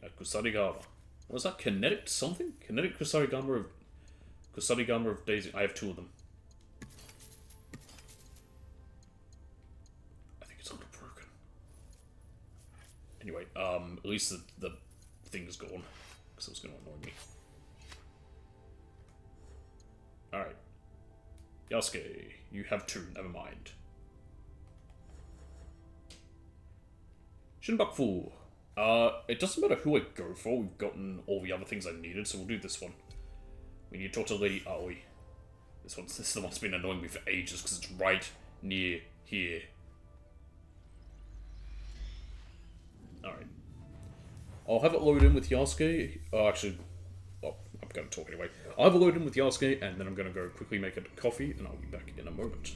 I get? Kusarigama. What is that? Kinetic something? Kinetic Kusarigama of Daisy. I have 2 of them. I think it's a little broken. Anyway, at least the thing's gone. Because it was going to annoy me. Alright. Yasuke, you have 2, never mind. Shinbaku. It doesn't matter who I go for, we've gotten all the other things I needed, so we'll do this one. We need to talk to Lady Aoi. This is the one that's been annoying me for ages, because it's right near here. Alright. I'll have it load in with Yasuke. Actually, well, I'm going to talk anyway. I'll have a load in with Yasuke, and then I'm going to go quickly make a coffee, and I'll be back in a moment.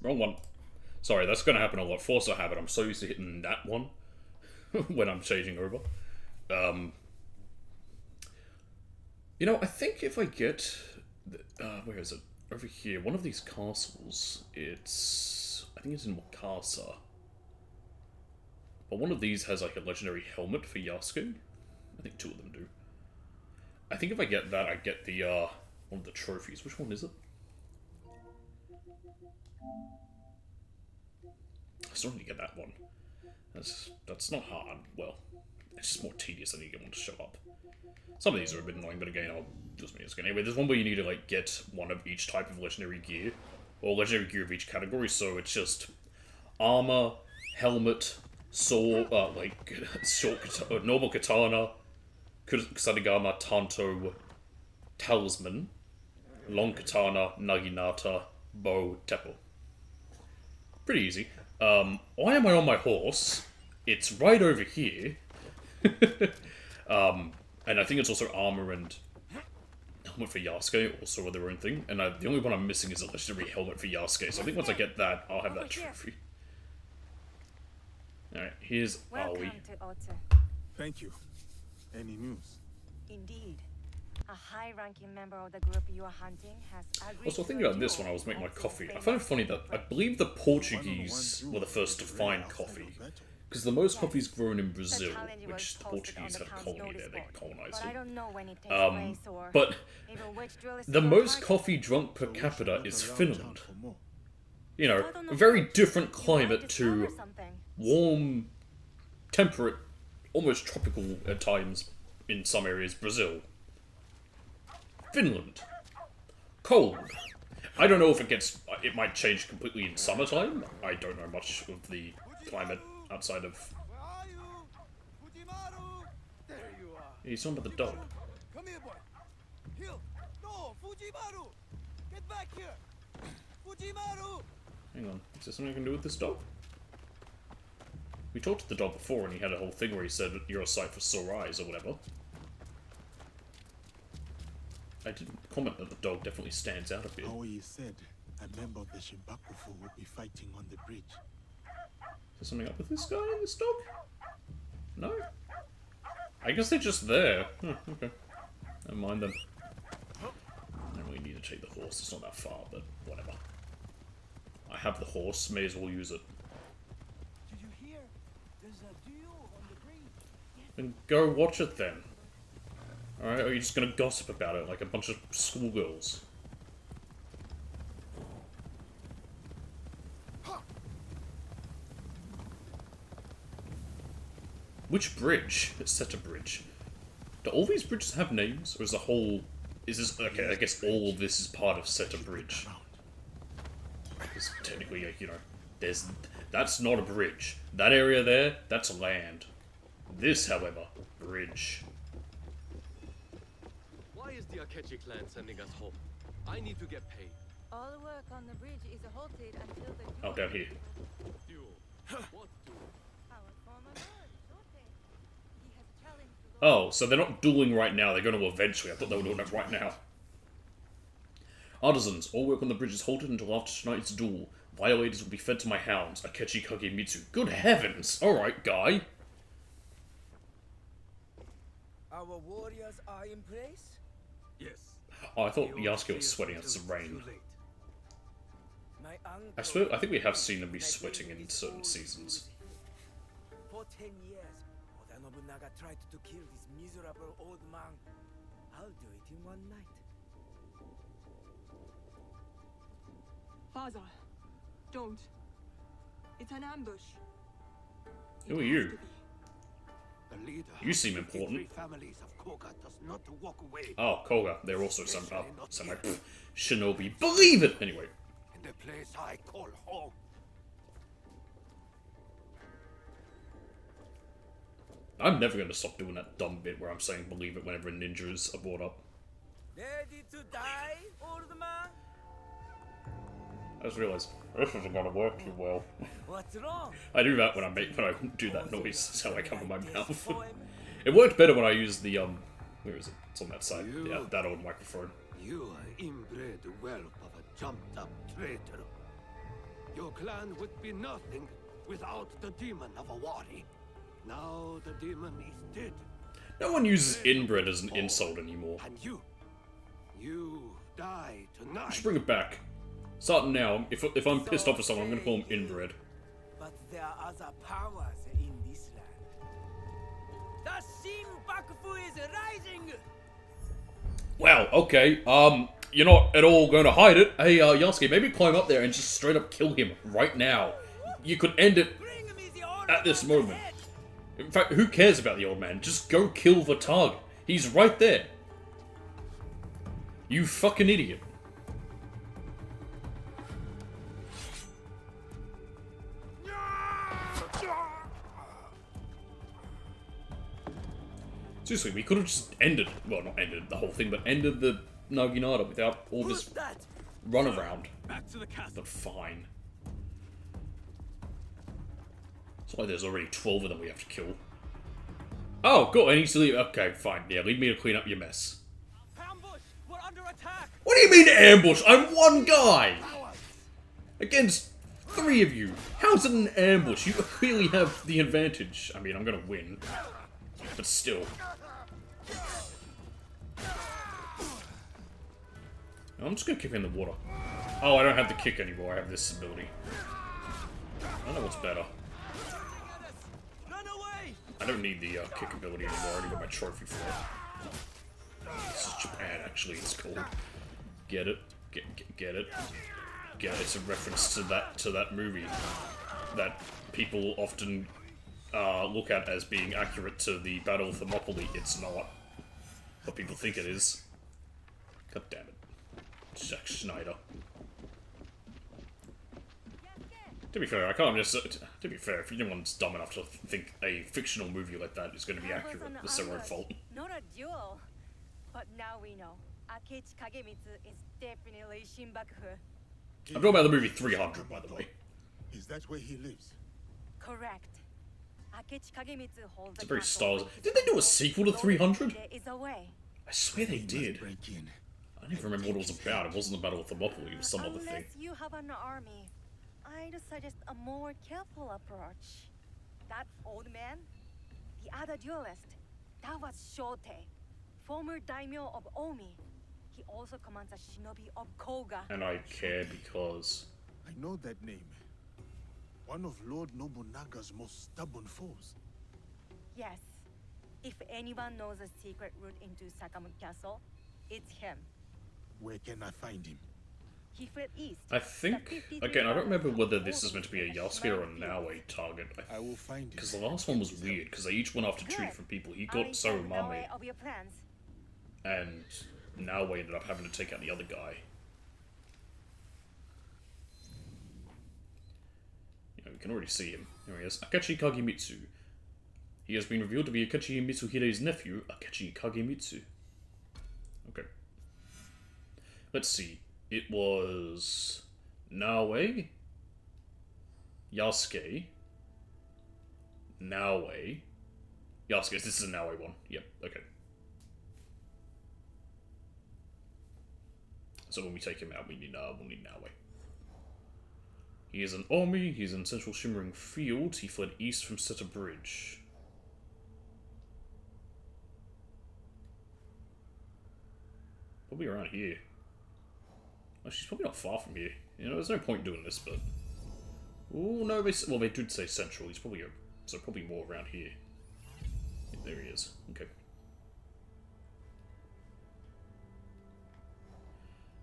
wrong one. Sorry, that's gonna happen a lot. Force a habit. I'm so used to hitting that one when I'm changing over. You know, I think if I get... where is it? Over here. One of these castles. I think it's in Wakasa. But one of these has like a legendary helmet for Yasuke. I think 2 of them do. I think if I get that, I get the, one of the trophies. Which one is it? I still need to get that one. That's not hard. Well, it's just more tedious than you get one to show up. Some of these are a bit annoying, but again, I'll just me. Anyway, there's one where you need to like get one of each type of legendary gear, or legendary gear of each category. So it's just armor, helmet, sword, normal katana, Kusarigama, Tanto, talisman, long katana, naginata, bow, teppo. Pretty easy. Why am I on my horse? It's right over here. And I think it's also armor and helmet for Yasuke, also their own thing. And the only one I'm missing is a legendary helmet for Yasuke, so I think once I get that, I'll have that trophy. Alright, here's Aoi. Thank you. Any news? Indeed. A high-ranking member of the group you are hunting has agreed. Also, thinking about this when I was making my coffee, I found it funny that I believe the Portuguese were the first to find coffee. Because the most coffee is grown in Brazil, which the Portuguese had a colony there, they colonized it. But the most coffee drunk per capita is Finland. You know, a very different climate to warm, temperate, almost tropical at times in some areas, Brazil. Finland. Cold. I don't know if it might change completely in summertime. I don't know much of the climate outside of... There you are. He's talking about the dog. Come here, boy. Hill. No, Fujimaru. Get back here. Fujimaru. Hang on. Is there something I can do with this dog? We talked to the dog before and he had a whole thing where he said, you're a sight for sore eyes or whatever. I didn't comment that the dog definitely stands out a bit. Aoi said a member of the Shinbakufu will be fighting on the bridge. Is there something up with this guy and this dog? No? I guess they're just there. Okay. Never mind them. I don't really need to take the horse, it's not that far, but whatever. I have the horse, may as well use it. Did you hear? There's a duel on the bridge. Then go watch it then. Alright, or are you just gonna gossip about it like a bunch of schoolgirls? Which bridge? It's set a bridge. Do all these bridges have names? Or is the whole... Is this... Okay, I guess all of this is part of Seta Bridge. Because technically, like, you know, there's... That's not a bridge. That area there, that's land. This, however, bridge. Why is the Akechi clan sending us home? I need to get paid. All the work on the bridge is halted until the... Oh, down here. Duel. What duel? Our former lord, Zote. He has challenged the Oh, so they're not dueling right now, they're going to eventually. I thought they were doing it right now. Artisans, all work on the bridge is halted until after tonight's duel. Violators will be fed to my hounds, Akechi Kagemitsu. Good heavens! Alright, guy. Our warriors are in place? Yes. Oh, I thought Yasuke was sweating out some rain. My uncle... I think we have seen them be sweating in certain seasons. For 10 years, Oda Nobunaga tried to kill this miserable old man. I'll do it in one night. Father, don't. It's an ambush. Who are you? The leader You seem of the important. three families of Koga does not walk away. Oh, Koga. They're also some shinobi. Believe it! Anyway. In the place I call home. I'm never going to stop doing that dumb bit where I'm saying believe it whenever ninjas are brought up. Ready to die, old man? I just realised, this isn't going to work too well. What's wrong? I do that when I do that noise, that's how I cover my mouth. It worked better when I used the, where is it? It's on that side. Yeah, that old microphone. You are inbred whelp of a jumped-up traitor. Your clan would be nothing without the demon of Awari. Now the demon is dead. No one uses inbred as an insult anymore. And you die tonight. Just bring it back. Starting now, if I'm pissed off at someone, I'm gonna call him inbred. But there are other powers in this land. The Shinbakufu is rising! Wow, okay, you're not at all going to hide it. Hey, Yasuke, maybe climb up there and just straight up kill him right now. You could end it at this moment. In fact, who cares about the old man? Just go kill the target. He's right there. You fucking idiot. Seriously, we could have just ended, well, not ended the whole thing, but ended the Naginata without all this runaround. Back to the castle. But fine. It's like there's already 12 of them we have to kill. Oh, cool, I need to leave. Okay, fine. Yeah, leave me to clean up your mess. Ambush! We're under attack! What do you mean ambush? I'm one guy! Against 3 of you. How's it an ambush? You clearly have the advantage. I mean, I'm gonna win. But still. I'm just gonna kick in the water. Oh, I don't have the kick anymore. I have this ability. I don't know what's better. I don't need the kick ability anymore. I already got my trophy for it. This is Japan, actually. It's called. Get it? Get it? Get it? It's a reference to that movie that people often look at as being accurate to the Battle of Thermopylae. It's not. But people think it is. God damn it. Zack Snyder. To be fair, I can't just. To be fair, if anyone's dumb enough to think a fictional movie like that is going to be accurate, it's their own fault. Not a duel. But now we know. Akechi Kagemitsu is definitely Shinbakufu. I'm talking about the movie 300, by the way. Is that where he lives? Correct. Akechi Kagemitsu holds It's a very stylish. Did they do a sequel to 300? There is a way. I swear they did. I don't even remember what it was about. It wasn't the Battle of Thermopylae, it was some other thing. Unless you have an army, I'd suggest a more careful approach. That old man, the other duelist, that was Shote, former daimyo of Omi. He also commands a shinobi of Koga. And I care because... I know that name. One of Lord Nobunaga's most stubborn foes. Yes. If anyone knows a secret route into Sakamut Castle, it's him. Where can I find him? He fled east. I think, again, I don't remember whether this is meant to be a Yasuke or a Naoe target. I will find him. Because the last one was weird, because they each went after 2 different people. He got Sorumame, Of your plans. and Naoe ended up having to take out the other guy. You know, you can already see him. Here he is. Akechi Kagemitsu. He has been revealed to be Akechi Mitsuhide's nephew, Akechi Kagemitsu. Okay. Let's see. It was Naoe, Yasuke, Naoe, Yasuke. This is a Naoe one. Yep. Okay. So when we take him out, we'll need Naoe. He is an Omi. He's in Central Shimmering Fields. He fled east from Seta Bridge. Probably around here. Well, she's probably not far from here. You know, there's no point doing this, but... Oh no, they did say central. He's probably... So probably more around here. Yeah, there he is. Okay.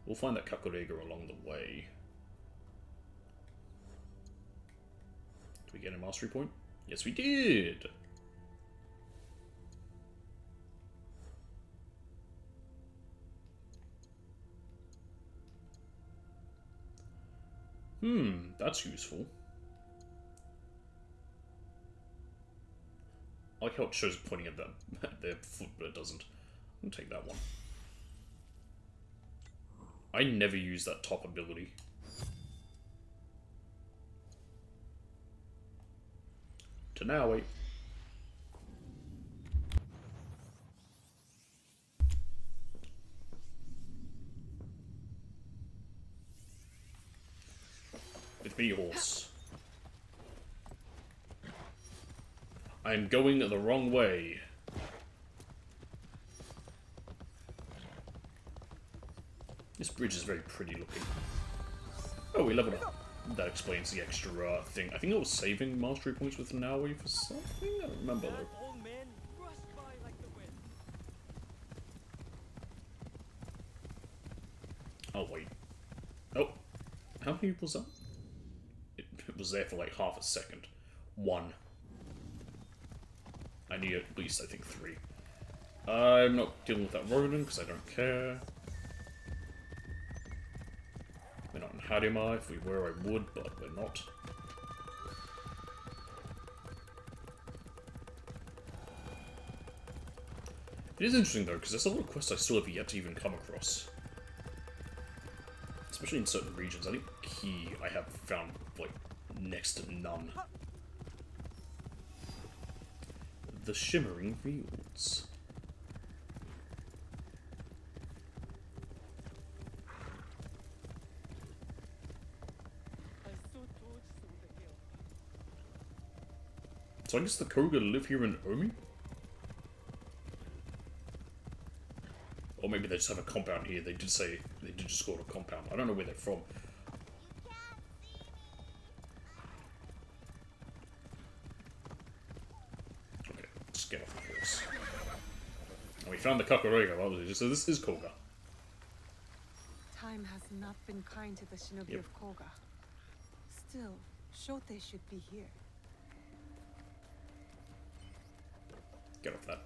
We'll find that Kakurega along the way. Did we get a mastery point? Yes, we did! That's useful. I like how it shows pointing at their foot, but it doesn't. I'm gonna take that one. I never use that top ability. To now, wait. With V-Horse. I'm going the wrong way. This bridge is very pretty looking. Oh, we leveled up. That explains the extra thing. I think I was saving mastery points with Naui for something? I don't remember though. Old man rushed by like the wind. Oh, wait. Oh. How many was that? It was there for like half a second. 1. I need at least, I think, 3. I'm not dealing with that Ronin because I don't care. We're not in Hadima. If we were, I would, but we're not. It is interesting, though, because there's a lot of quests I still have yet to even come across. Especially in certain regions. I think Key I have found, like, next to none. The Shimmering Fields. So I guess the Koga live here in Omi? Or maybe they just have a compound here. They did say, they did just call it a compound. I don't know where they're from. Okay, let's get off the horse. And we found the Kakarega, obviously, so this is Koga. Time has not been kind to the shinobi of Koga. Still, Shote should be here. Get off that.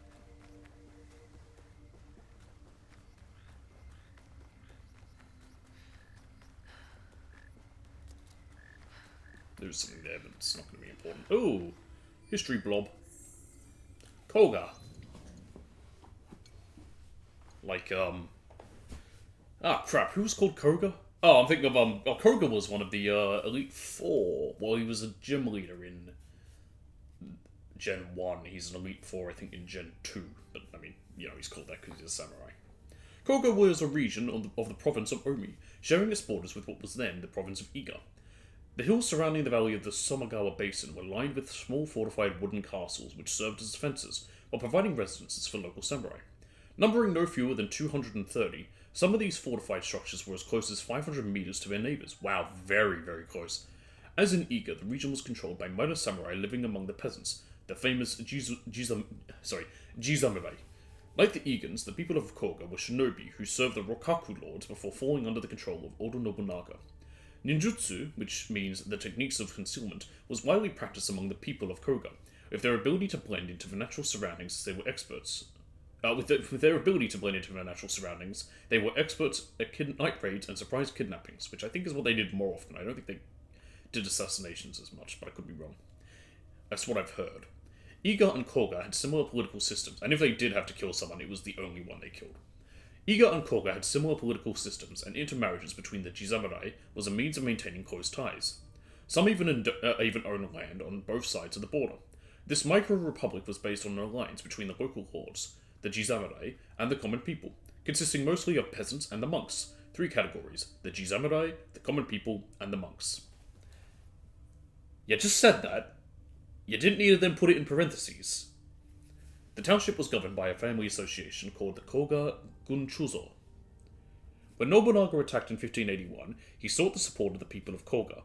There's something there, but it's not going to be important. Oh! History blob. Koga. Like, ah, crap. Who was called Koga? Oh, I'm thinking of, oh, Koga was one of the, Elite Four. Well, he was a gym leader in Gen 1. He's an Elite 4, I think, in Gen 2. But, I mean, you know, he's called that because he's a samurai. Koga was a region of the province of Omi, sharing its borders with what was then the province of Iga. The hills surrounding the valley of the Somagawa Basin were lined with small fortified wooden castles which served as defences, while providing residences for local samurai. Numbering no fewer than 230, some of these fortified structures were as close as 500 meters to their neighbours. Wow, very, very close. As in Iga, the region was controlled by minor samurai living among the peasants, the famous Jizamurai. Like the Igans, the people of Koga were shinobi who served the Rokaku lords before falling under the control of Oda Nobunaga. Ninjutsu, which means the techniques of concealment, was widely practiced among the people of Koga. With their ability to blend into the natural surroundings, they were experts. With their ability to blend into their natural surroundings, they were experts at night raids and surprise kidnappings, which I think is what they did more often. I don't think they did assassinations as much, but I could be wrong. That's what I've heard. Iga and Koga had similar political systems, and if they did have to kill someone, it was the only one they killed. Iga and Koga had similar political systems, and intermarriages between the Jizamurai was a means of maintaining close ties. Some even owned land on both sides of the border. This micro-republic was based on an alliance between the local lords, the Jizamurai, and the common people, consisting mostly of peasants and the monks. 3 categories: the Jizamurai, the common people, and the monks. You just said that. You didn't need to then put it in parentheses. The township was governed by a family association called the Koga Gunchuzo. When Nobunaga attacked in 1581, he sought the support of the people of Koga,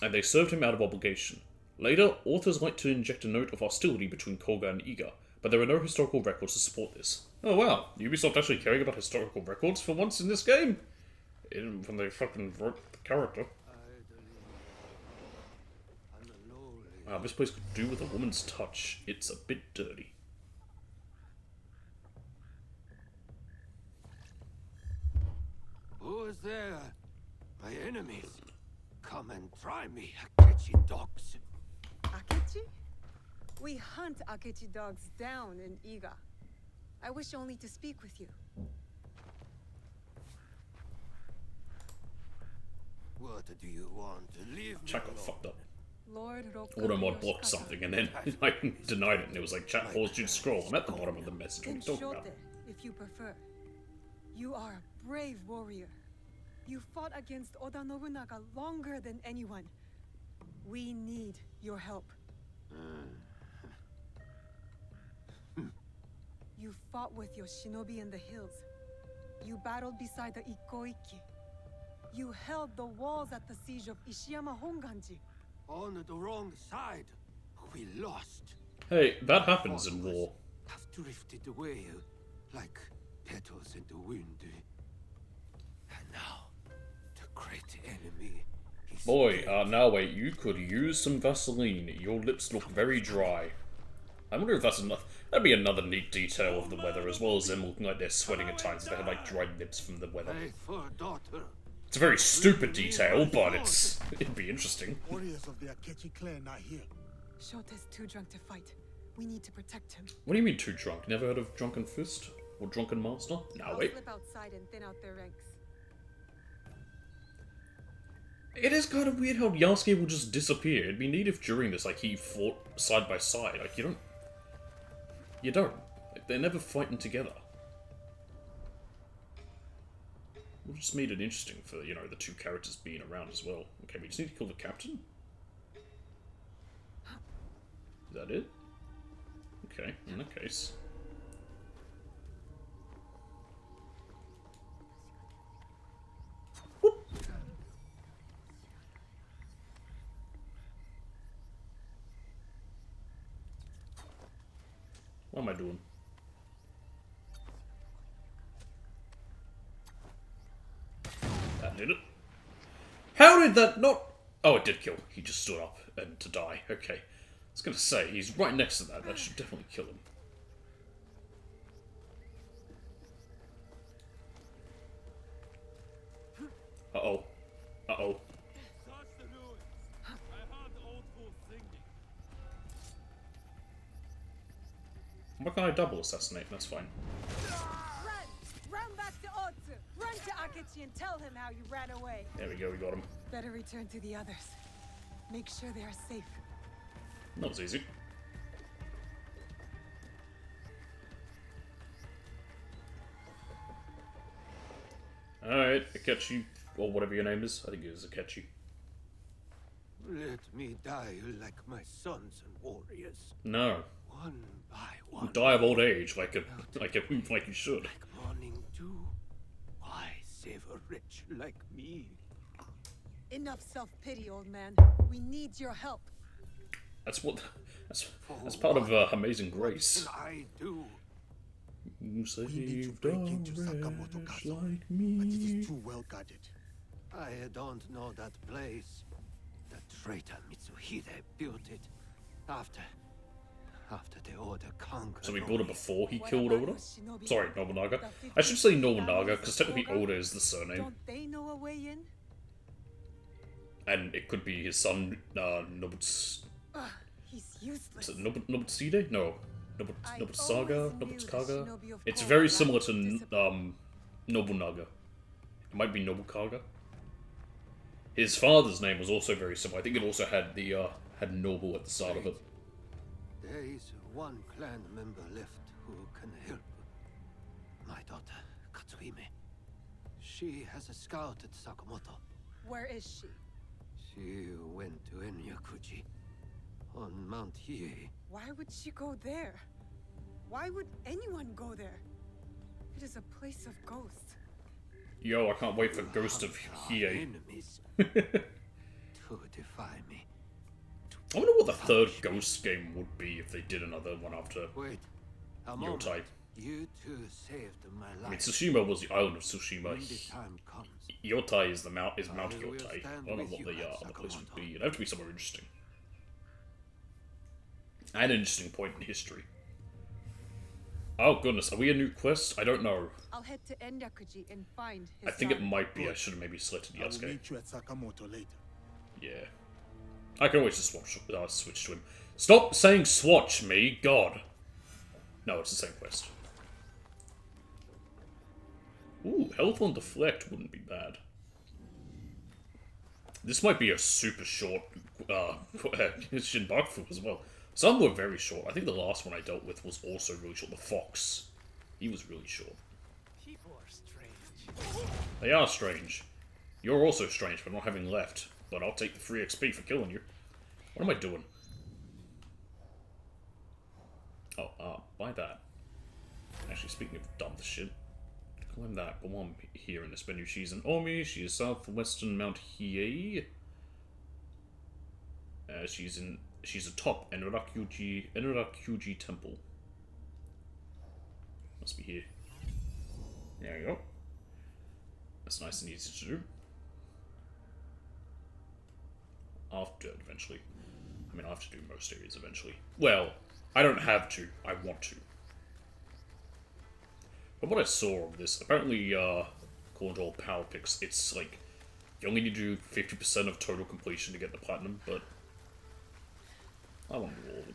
and they served him out of obligation. Later, authors like to inject a note of hostility between Koga and Iga, but there are no historical records to support this. Oh wow, Ubisoft actually caring about historical records for once in this game? When they fucking wrote the character. Wow, this place could do with a woman's touch. It's a bit dirty. Who is there? My enemies. Come and try me, Akechi dogs. Akechi? We hunt Akechi dogs down in Iga. I wish only to speak with you. What do you want? Leave me Chat got alone. fucked up. Lord Automod blocked something and then I denied it and it was like, chat forced you to scroll. I'm at the bottom of the message. What are you talking about? If you prefer. You are a brave warrior. You fought against Oda Nobunaga longer than anyone. We need your help. You fought with your shinobi in the hills. You battled beside the Ikoiki. You held the walls at the siege of Ishiyama Honganji. On the wrong side. We lost. Hey, that happens in war. Have drifted away like petals in the wind. And now, the great enemy. Boy, now wait, you could use some Vaseline. Your lips look very dry. I wonder if that's enough. That'd be another neat detail of the weather, as well as them looking like they're sweating at times. They have like dried lips from the weather. It's a very stupid detail, but it'd be interesting. Warriors of the Akechi clan are here. Shote's too drunk to fight. We need to protect him. What do you mean too drunk? Never heard of Drunken Fist? Or Drunken Master? I'll wait. slip outside and thin out their ranks. It is kind of weird how Yasuke will just disappear. It'd be neat if during this, like, he fought side by side. Like, you don't. Like, they're never fighting together. We'll just made it interesting for, you know, the two characters being around as well. Okay, we just need to kill the captain? Is that it? Okay, in that case. What am I doing? That did it. How did that not... Oh, it did kill. He just stood up and to die. Okay. I was going to say, he's right next to that. That should definitely kill him. Uh-oh. Uh-oh. Why can't I double assassinate? That's fine. Run back to Otsu! Run to Akechi and tell him how you ran away! There we go, we got him. Better return to the others. Make sure they are safe. That was easy. Alright, Akechi, or whatever your name is. I think it is Akechi. Let me die like my sons and warriors. No. One by one. Die of old age, like you should. Like morning dew. Why save a wretch like me? Enough self-pity, old man. We need your help. That's part of Amazing Grace. What can I do? You saved break into Sakamoto Castle, like me. but it is too well guarded. I don't know that place. The traitor Mitsuhide built it after the Oda conquered. So he built it before he killed Oda? Sorry, Nobunaga. I should say Nobunaga, because technically Oda is the surname. Don't they know a way in? And it could be his son, He's useless. Is it Nobutsude? No. Nobutsuga? Nobutsukaga? It's very similar to Nobunaga. It might be Nobukaga. His father's name was also very similar. I think it also had the had Nobu at the start of it. There is one clan member left who can help. My daughter, Katsuhime. She has scouted Sakamoto. Where is she? She went to Enyakuji on Mount Hiei. Why would she go there? Why would anyone go there? It is a place of ghosts. Yo, I can't wait for Ghost of Hiei. Enemies to defy me. I wonder what the third Ghost game would be if they did another one after Wait, Yotai. You two saved my life. I mean, Tsushima was the island of Tsushima. When the time comes, Yotai is Mount I will Yotai. stand I don't know with what you the at other place would Sakamoto. be. It'd have to be somewhere interesting. An interesting point in history. Oh goodness, are we a new quest? I don't know. I'll head to Enyakuji and find his I think it daughter. might be. I should have maybe selected I will Yasuke. meet you at Sakamoto later. Yeah. I can always just switch to him. Stop saying swatch me, God. No, it's the same quest. Ooh, health on deflect wouldn't be bad. This might be a super short Shinbaku as well. Some were very short. I think the last one I dealt with was also really short. The Fox. He was really short. People are strange. They are strange. You're also strange for not having left, but I'll take the free XP for killing you. What am I doing? Oh, buy that. Actually, speaking of dumb shit, climb that. Go on here in this menu. She's an Omi. She is southwestern Mount Hiei. She's atop Enrakuji Temple. Must be here. There we go. That's nice and easy to do. I'll have to do it eventually. I mean, I have to do most areas eventually. Well, I don't have to. I want to. But what I saw of this, apparently, according to all power picks, it's like, you only need to do 50% of total completion to get the platinum, but I want to do all of it.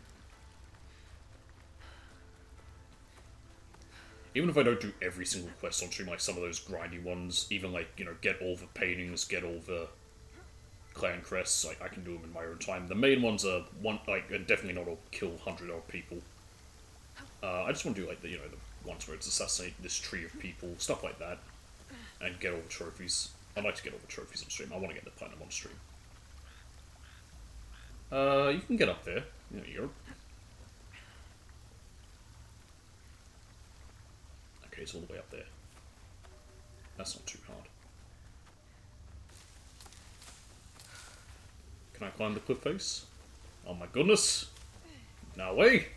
Even if I don't do every single quest on stream, like some of those grindy ones, even like, you know, get all the paintings, get all the clan crests, like, I can do them in my own time. The main ones are, definitely not all kill 100 odd people. I just want to do, like, the, you know, the ones where it's assassinate this tree of people, stuff like that, and get all the trophies. I'd like to get all the trophies on stream. I want to get the platinum on stream. You can get up there. There you go. Okay, it's all the way up there. That's not too hard. Can I climb the cliff face? Oh my goodness! No way!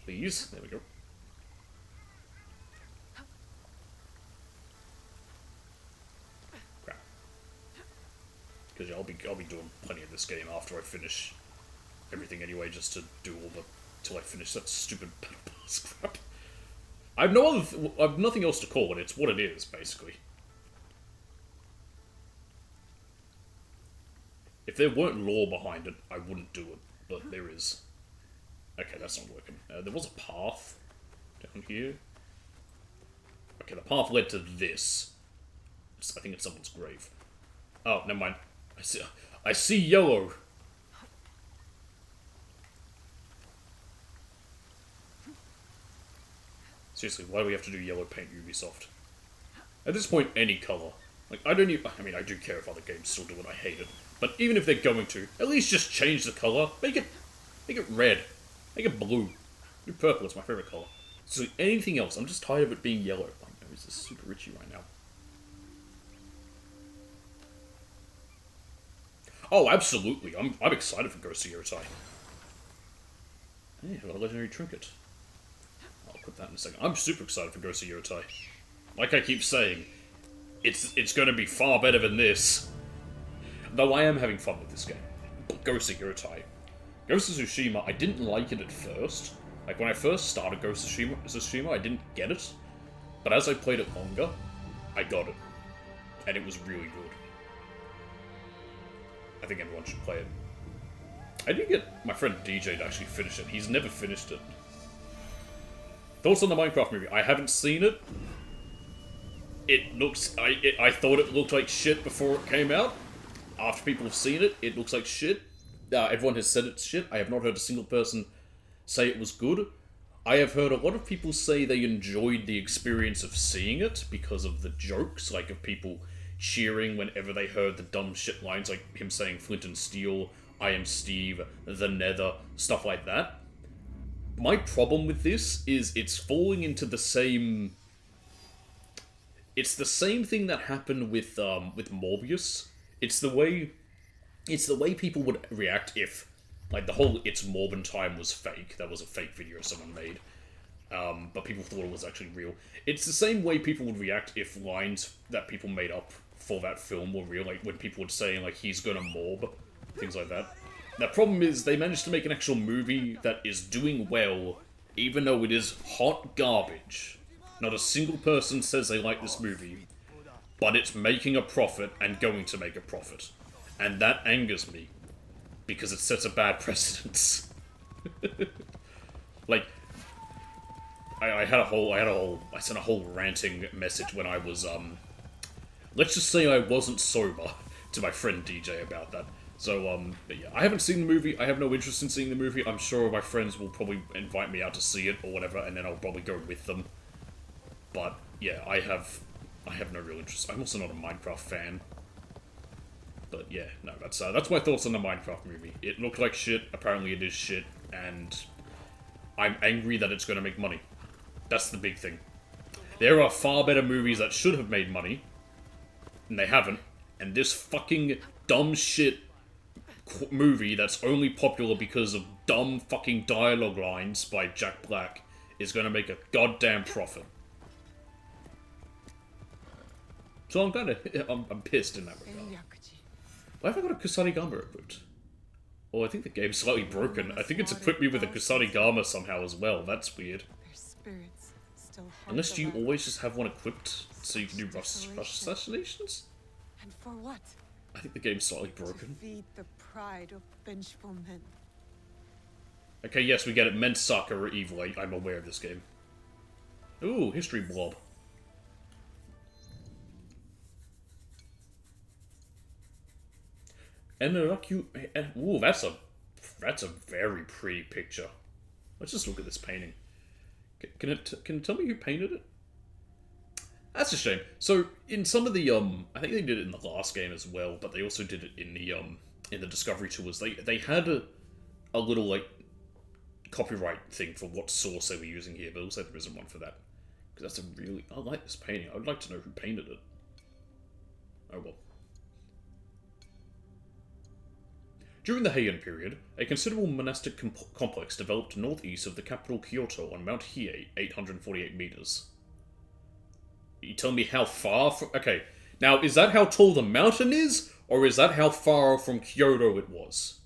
Please, there we go. Crap. Because yeah, I'll be doing plenty of this game after I finish everything anyway, just to do all the till I finish that stupid battle pass crap. I have nothing else to call it. It's what it is, basically. If there weren't lore behind it, I wouldn't do it, but there is. Okay, that's not working. There was a path down here. Okay, the path led to this. I think it's someone's grave. Oh, never mind. I see yellow. Seriously, why do we have to do yellow paint Ubisoft? At this point, any color. Like, I don't even... I mean, I do care if other games still do it, I hate it. But even if they're going to, at least just change the color. Make it red. Make it blue. Do purple, it's my favorite color. So anything else, I'm just tired of it being yellow. My nose is super itchy right now. Oh, absolutely. I'm excited for Ghost of Yorotai. Hey, a legendary trinket. I'll put that in a second. I'm super excited for Ghost of Yorotai. Like I keep saying, it's going to be far better than this. Though I am having fun with this game. Ghost of Yorotai. Ghost of Tsushima, I didn't like it at first. Like, when I first started Ghost of Tsushima, I didn't get it. But as I played it longer, I got it. And it was really good. I think everyone should play it. I did get my friend DJ to actually finish it. He's never finished it. Thoughts on the Minecraft movie? I haven't seen it. It looks... I thought it looked like shit before it came out. After people have seen it, it looks like shit. Everyone has said it's shit. I have not heard a single person say it was good. I have heard a lot of people say they enjoyed the experience of seeing it because of the jokes, like of people cheering whenever they heard the dumb shit lines, like him saying Flint and Steel, I am Steve, the Nether, stuff like that. My problem with this is it's falling into the same... It's the same thing that happened with Morbius. It's the way people would react if, like, the whole It's Morbin time was fake. That was a fake video someone made. But people thought it was actually real. It's the same way people would react if lines that people made up for that film were real. Like, when people would say, like, he's gonna morb. Things like that. The problem is, they managed to make an actual movie that is doing well, even though it is hot garbage. Not a single person says they like this movie. But it's making a profit and going to make a profit. And that angers me. Because it sets a bad precedence. Like, I sent a whole ranting message when I was, let's just say I wasn't sober to my friend DJ about that. So, but yeah, I haven't seen the movie, I have no interest in seeing the movie. I'm sure my friends will probably invite me out to see it or whatever, and then I'll probably go with them. But, yeah, I have I have no real interest. I'm also not a Minecraft fan. But yeah, no, that's my thoughts on the Minecraft movie. It looked like shit, apparently it is shit, and I'm angry that it's gonna make money. That's the big thing. There are far better movies that should have made money, and they haven't, and this fucking dumb shit movie that's only popular because of dumb fucking dialogue lines by Jack Black is gonna make a goddamn profit. So I'm kinda, I'm pissed in that regard. Why have I got a Kusarigama equipped? Oh, I think the game's slightly broken. I think it's equipped me with a Kusarigama somehow as well. That's weird. Their spirits still haunt Unless the you land. always just have one equipped so you can do rush assassinations? And for what? I think the game's slightly broken. To feed the pride of vengeful men. Okay, yes, we get it. Men suck or are evil. I'm aware of this game. Ooh, history blob. Ooh, that's a very pretty picture. Let's just look at this painting. Can it tell me who painted it? That's a shame. So in some of the I think they did it in the last game as well, but they also did it in the Discovery Tours. They had a little like copyright thing for what source they were using here, but it looks like there isn't one for that. Because that's a really, I like this painting. I would like to know who painted it. Oh well. During the Heian period, a considerable monastic complex developed northeast of the capital Kyoto on Mount Hiei, 848 meters. You tell me how far from... Okay, now is that how tall the mountain is, or is that how far from Kyoto it was?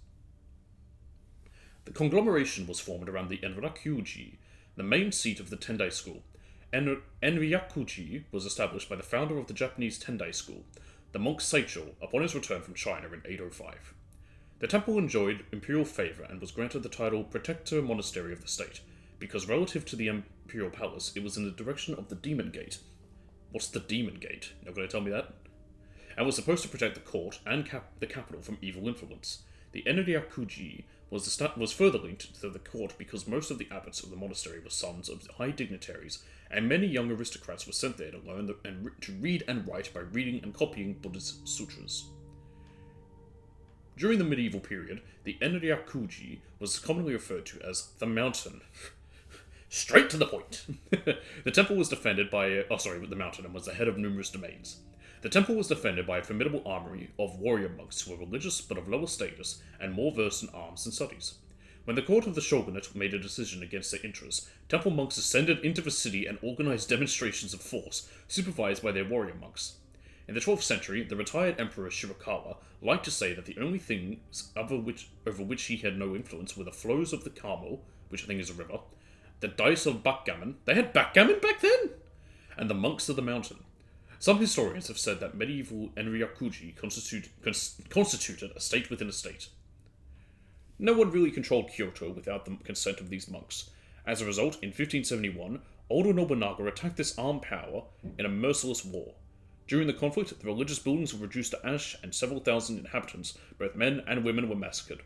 The conglomeration was formed around the Enryakuji, the main seat of the Tendai school. Enryakuji was established by the founder of the Japanese Tendai school, the monk Saicho, upon his return from China in 805. The temple enjoyed imperial favour and was granted the title Protector Monastery of the State, because relative to the imperial palace, it was in the direction of the Demon Gate. What's the Demon Gate? Not going to tell me that? And was supposed to protect the court and the capital from evil influence. The Enryakuji was further linked to the court because most of the abbots of the monastery were sons of high dignitaries, and many young aristocrats were sent there to learn to read and write by reading and copying Buddhist sutras. During the medieval period, the Enryakuji was commonly referred to as the Mountain. Straight to the point! The temple was defended by... the mountain, and was the head of numerous domains. The temple was defended by a formidable army of warrior monks who were religious but of lower status and more versed in arms and studies. When the court of the shogunate made a decision against their interests, temple monks ascended into the city and organized demonstrations of force, supervised by their warrior monks. In the 12th century, the retired emperor Shirakawa liked to say that the only things over which he had no influence were the flows of the Kamo, which I think is a river, the dice of backgammon — they had backgammon back then? — and the monks of the mountain. Some historians have said that medieval Enryakuji constituted a state within a state. No one really controlled Kyoto without the consent of these monks. As a result, in 1571, Oda Nobunaga attacked this armed power in a merciless war. During the conflict, the religious buildings were reduced to ash and several thousand inhabitants, both men and women, were massacred.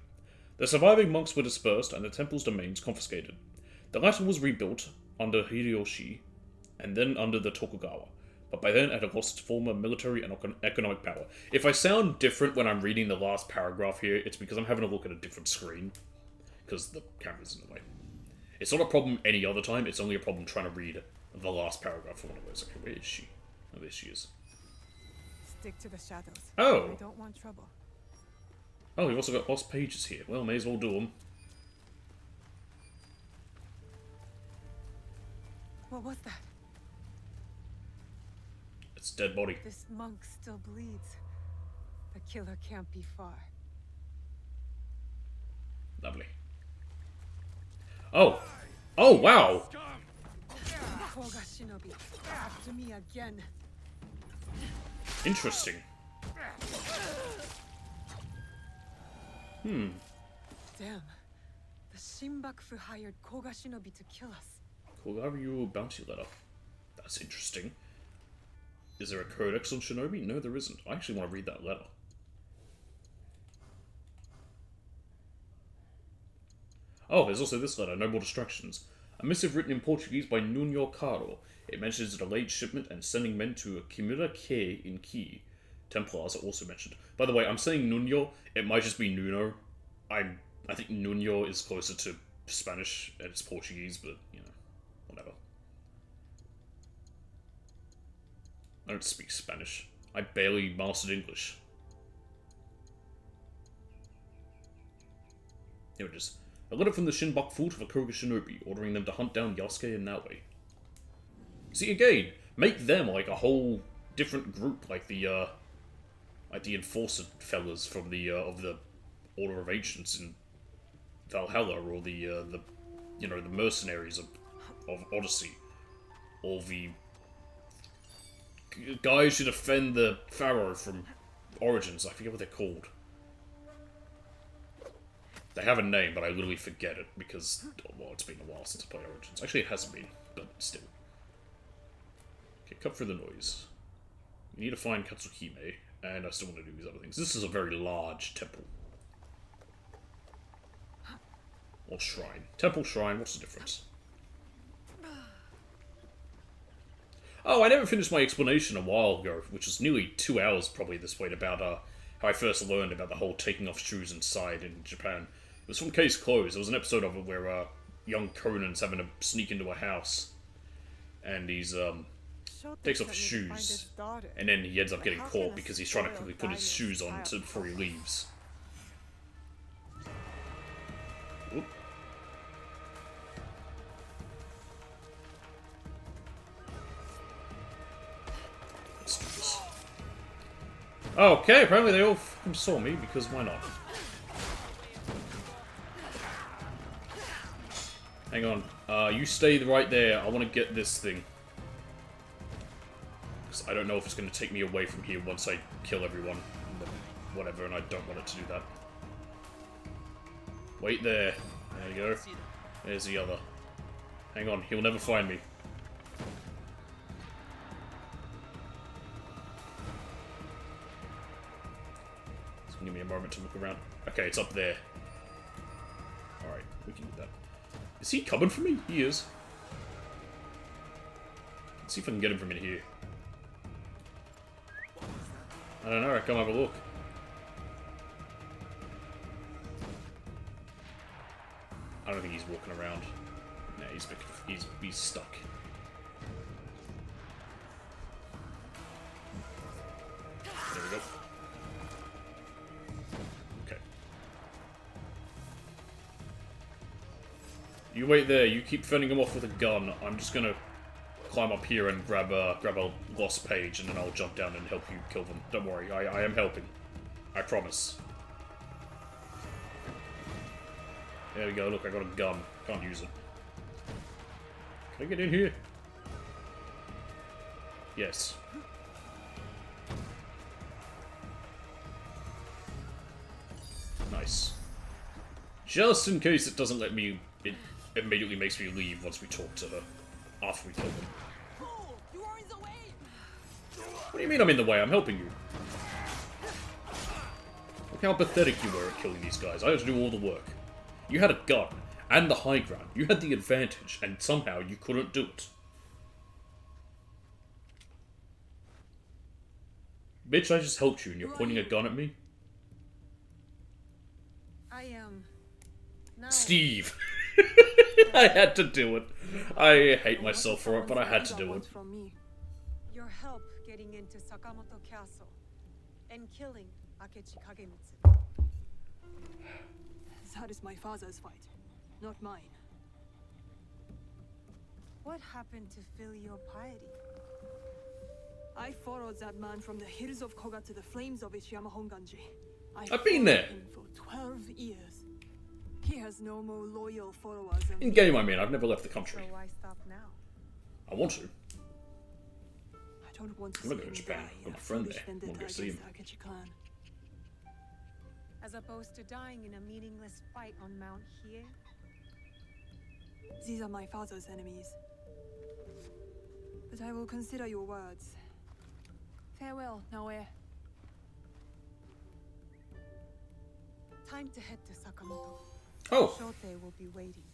The surviving monks were dispersed and the temple's domains confiscated. The latter was rebuilt under Hideyoshi and then under the Tokugawa, but by then it had lost its former military and economic power. If I sound different when I'm reading the last paragraph here, it's because I'm having a look at a different screen, because the camera's in the way. It's not a problem any other time, it's only a problem trying to read the last paragraph for one of those. Okay, where is she? Oh, there she is. Stick to the shadows. Oh. We don't want trouble. Oh, we've also got lost pages here. Well, may as well do them. What was that? It's a dead body. This monk still bleeds. The killer can't be far. Lovely. Oh! Oh, wow! Koga Shinobi, after me again. Interesting. Damn. The Shinbakufu hired Koga Shinobi to kill us. Kogaryu bounty letter. That's interesting. Is there a codex on Shinobi? No, there isn't. I actually want to read that letter. Oh, there's also this letter. No more distractions. A missive written in Portuguese by Nuno Caro. It mentions a delayed shipment and sending men to a Kimura K in Key. Templars are also mentioned. By the way, I'm saying Nuno. It might just be Nuno. I think Nuno is closer to Spanish and it's Portuguese, but, you know, whatever. I don't speak Spanish. I barely mastered English. Here it is. A letter from the Shinbaku to the Koga Shinobi, ordering them to hunt down Yasuke and Naoe. See, again, make them like a whole different group, like the Enforcer fellas from the of the Order of Ancients in Valhalla, or the you know, the mercenaries of Odyssey, or the guys who defend the Pharaoh from Origins. I forget what they're called. They have a name, but I literally forget it because, well, it's been a while since I played Origins. Actually, it hasn't been, but still. Okay, cut through the noise. We need to find Katsuhime, and I still want to do these other things. This is a very large temple. Or shrine. Temple, shrine, what's the difference? Oh, I never finished my explanation a while ago, which was nearly 2 hours probably at this point, about how I first learned about the whole taking off shoes inside in Japan. It was from Case Closed. There was an episode of it where young Conan's having to sneak into a house, and he's takes off his shoes, and then he ends up getting caught because he's trying to quickly put his shoes on before he leaves. Oop. Let's do this. Okay, apparently they all fucking saw me, because why not? Hang on. You stay right there. I want to get this thing. Because I don't know if it's going to take me away from here once I kill everyone. Whatever, and I don't want it to do that. Wait there. There you go. There's the other. Hang on. He'll never find me. Give me a moment to look around. Okay, it's up there. Alright, we can do that. Is he coming for me? He is. Let's see if I can get him from in here. I don't know, come have a look. I don't think he's walking around. Nah, he's stuck. There we go. You wait there, you keep fending him off with a gun. I'm just gonna climb up here and grab a lost page, and then I'll jump down and help you kill them. Don't worry, I am helping. I promise. There we go, look, I got a gun. Can't use it. Can I get in here? Yes. Nice. Just in case it doesn't let me... It immediately makes me leave once we talk to her. After we kill them. What do you mean I'm in the way? I'm helping you. Look how pathetic you were at killing these guys. I had to do all the work. You had a gun, and the high ground. You had the advantage, and somehow you couldn't do it. Bitch, I just helped you, and you're pointing a gun at me? I am... Steve! I had to do it. I hate myself for it, but I had to do it. From me. Your help getting into Sakamoto Castle and killing Akechi Kagemitsu. That is my father's fight, not mine. What happened to filial piety? I followed that man from the hills of Koga to the flames of Ishiyama Honganji. I've been there. Him for 12 years. He has no more loyal followers. In game, I mean, I've never left the country. So why stop now? I want to. I don't want to I'm gonna go to Japan. I've got a friend there. I want to go see him. As opposed to dying in a meaningless fight on Mount Hiei? These are my father's enemies. But I will consider your words. Farewell, Naoe. Time to head to Sakamoto. Oh! Shote will be waiting.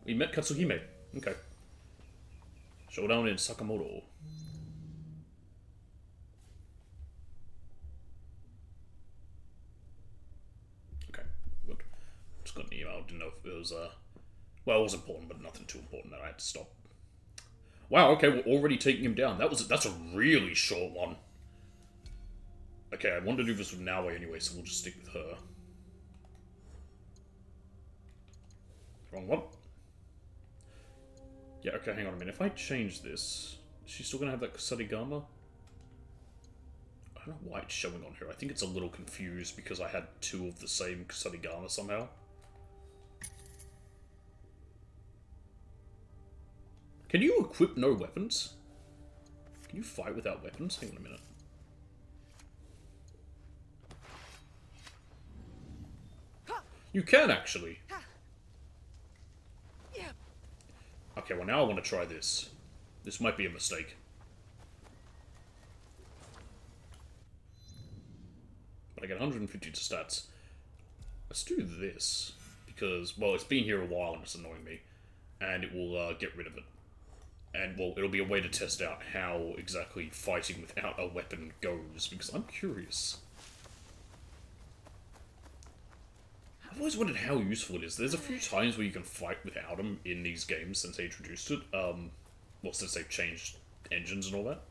We met Katsuhime. Okay. Showdown in Sakamoto. Okay, good. Just got an email. Didn't know if it was, well, it was important, but nothing too important that I had to stop. Wow, okay, we're already taking him down. That's a really short one. Okay, I wanted to do this with Naoe anyway, so we'll just stick with her. Wrong one. Yeah, okay, hang on a minute. If I change this, is she still gonna have that Kusarigama? I don't know why it's showing on her. I think it's a little confused because I had two of the same Kusarigama somehow. Can you equip no weapons? Can you fight without weapons? Hang on a minute. You can, actually. Okay, well now I want to try this. This might be a mistake. But I get 150 to stats. Let's do this. Because, well, it's been here a while and it's annoying me. And it will get rid of it. And, well, it'll be a way to test out how exactly fighting without a weapon goes. Because I'm curious. I've always wondered how useful it is. There's a few times where you can fight without them in these games since they introduced it. Well, since they've changed engines and all that.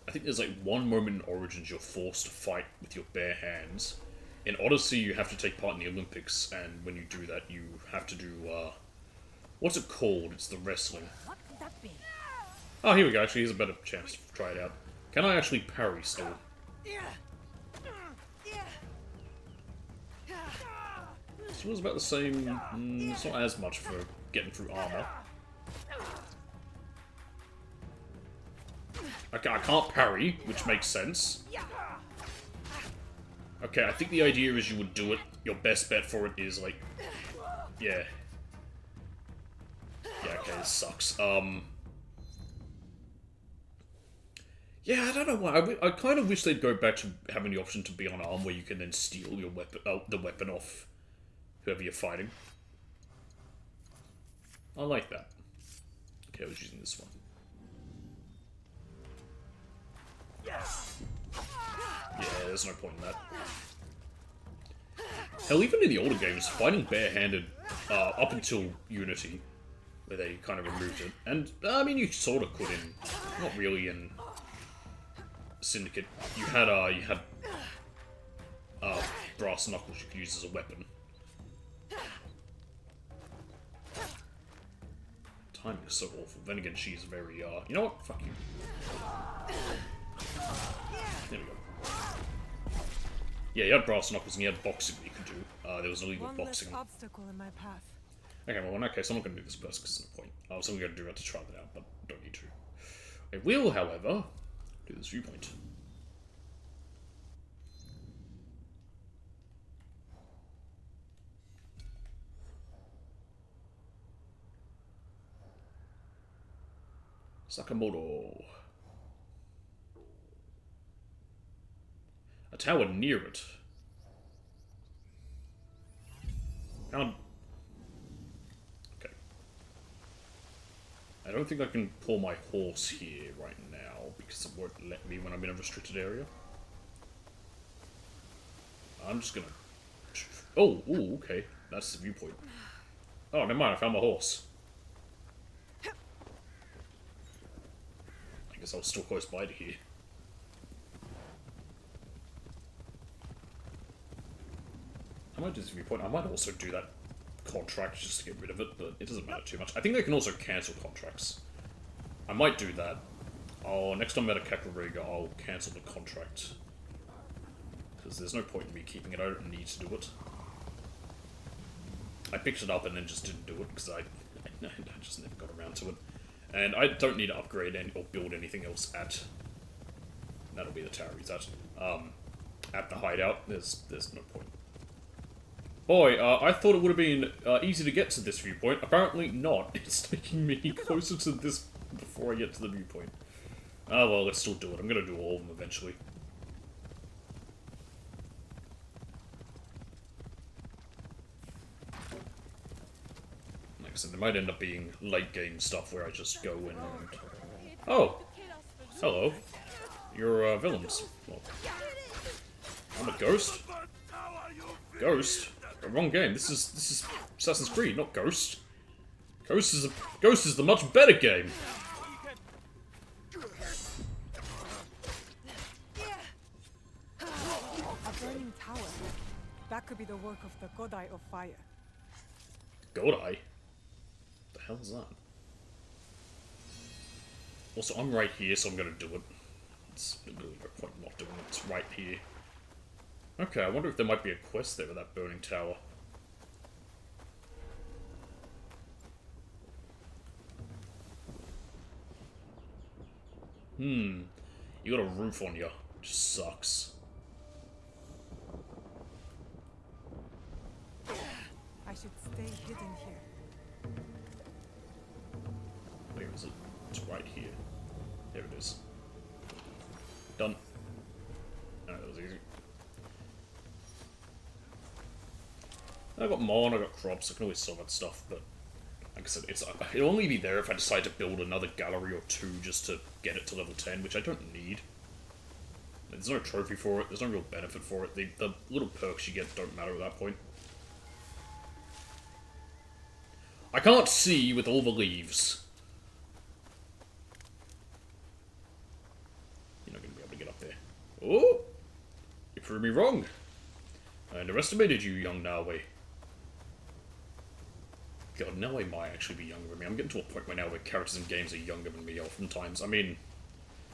I think there's like one moment in Origins you're forced to fight with your bare hands. In Odyssey you have to take part in the Olympics, and when you do that you have to do, what's it called? It's the wrestling. What could that be? Oh, here we go. Actually, here's a better chance to try it out. Can I actually parry still? It was about the same. It's not as much for getting through armor. Okay, I can't parry, which makes sense. Okay, I think the idea is you would do it. Your best bet for it is like, yeah. Yeah, okay, this sucks. Yeah, I don't know why. I kind of wish they'd go back to having the option to be on arm, where you can then steal your weapon, the weapon off whoever you're fighting. I like that. Okay, I was using this one. Yeah, there's no point in that. Hell, even in the older games, fighting barehanded, up until Unity, where they kind of removed it, and, I mean, you sort of could in, not really in Syndicate. You had brass knuckles you could use as a weapon. Timing is so awful. Then again, she's very, you know what? Fuck you. There we go. Yeah, you had brass knuckles and you had boxing that you could do. There was illegal boxing. One less obstacle in my path. Okay, well in that case, I'm not going to do this first because there's no point. I was only going to do that to try that out, but don't need to. I will, however, do this viewpoint. Sakamoto. A tower near it. Found. Okay. I don't think I can pull my horse here right now because it won't let me when I'm in a restricted area. I'm just gonna. Oh, ooh, okay. That's the viewpoint. Oh, never mind. I found my horse. I guess I was still close by to here. I might do this viewpoint. I might also do that contract just to get rid of it, but it doesn't matter too much. I think they can also cancel contracts. I might do that. Next time I'm at a Kakarega, I'll cancel the contract. Because there's no point in me keeping it. I don't need to do it. I picked it up and then just didn't do it because I just never got around to it. And I don't need to upgrade or build anything else at... That'll be the tower he's at. At the hideout, there's no point. Boy, I thought it would have been easy to get to this viewpoint. Apparently not. It's taking me closer to this before I get to the viewpoint. Ah, well, let's still do it. I'm gonna do all of them eventually. So there might end up being late game stuff where I just go in and... Oh! Hello. You're, villains. Well, I'm a ghost? Ghost? Wrong game. This is Assassin's Creed, not Ghost. Ghost is the much better game. A burning tower. That could be the work of the Godai of Fire. Godai? The hell is that? Also, I'm right here, so I'm gonna do it. It's really no point not doing it. It's right here. Okay, I wonder if there might be a quest there with that burning tower. You got a roof on you. Just sucks. I should stay hidden here. Where is it? It's right here. There it is. Done. Oh, that was easy. I got Mon, I got crops, I can always sell that stuff, but like I said, it'll only be there if I decide to build another gallery or two just to get it to level 10, which I don't need. There's no trophy for it, there's no real benefit for it, the little perks you get don't matter at that point. I can't see with all the leaves. You're not going to be able to get up there. Oh! You proved me wrong. I underestimated you, young Nawe. God, Nawe might actually be younger than me. I'm getting to a point right now where characters in games are younger than me oftentimes. I mean,